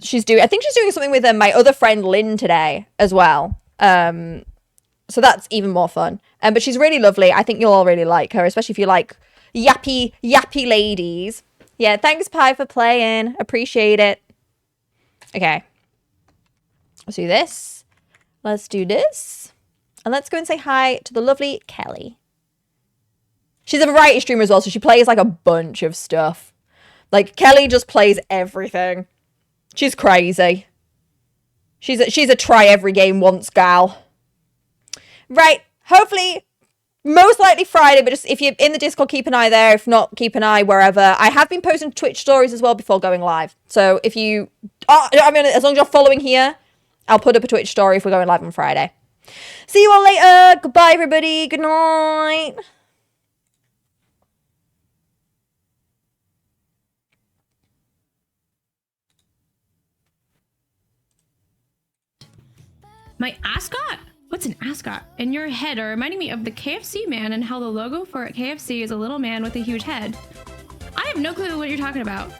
she's doing. I think she's doing something with my other friend Lynn today as well. So that's even more fun. But she's really lovely. I think you'll all really like her, especially if you like yappy ladies. Yeah, thanks Pi for playing. Appreciate it. Okay. Let's do this. Let's do this. And let's go and say hi to the lovely Kelly. She's a variety streamer as well, so she plays like a bunch of stuff. Like Kelly just plays everything. She's crazy. She's a try every game once gal. Right, hopefully, most likely Friday, but just if you're in the Discord, keep an eye there. If not, keep an eye wherever. I have been posting Twitch stories as well before going live. So if you, as long as you're following here, I'll put up a Twitch story if we're going live on Friday. See you all later. Goodbye, everybody. Good night. My ascot? What's an ascot? In your head are reminding me of the KFC man and how the logo for KFC is a little man with a huge head. I have no clue what you're talking about.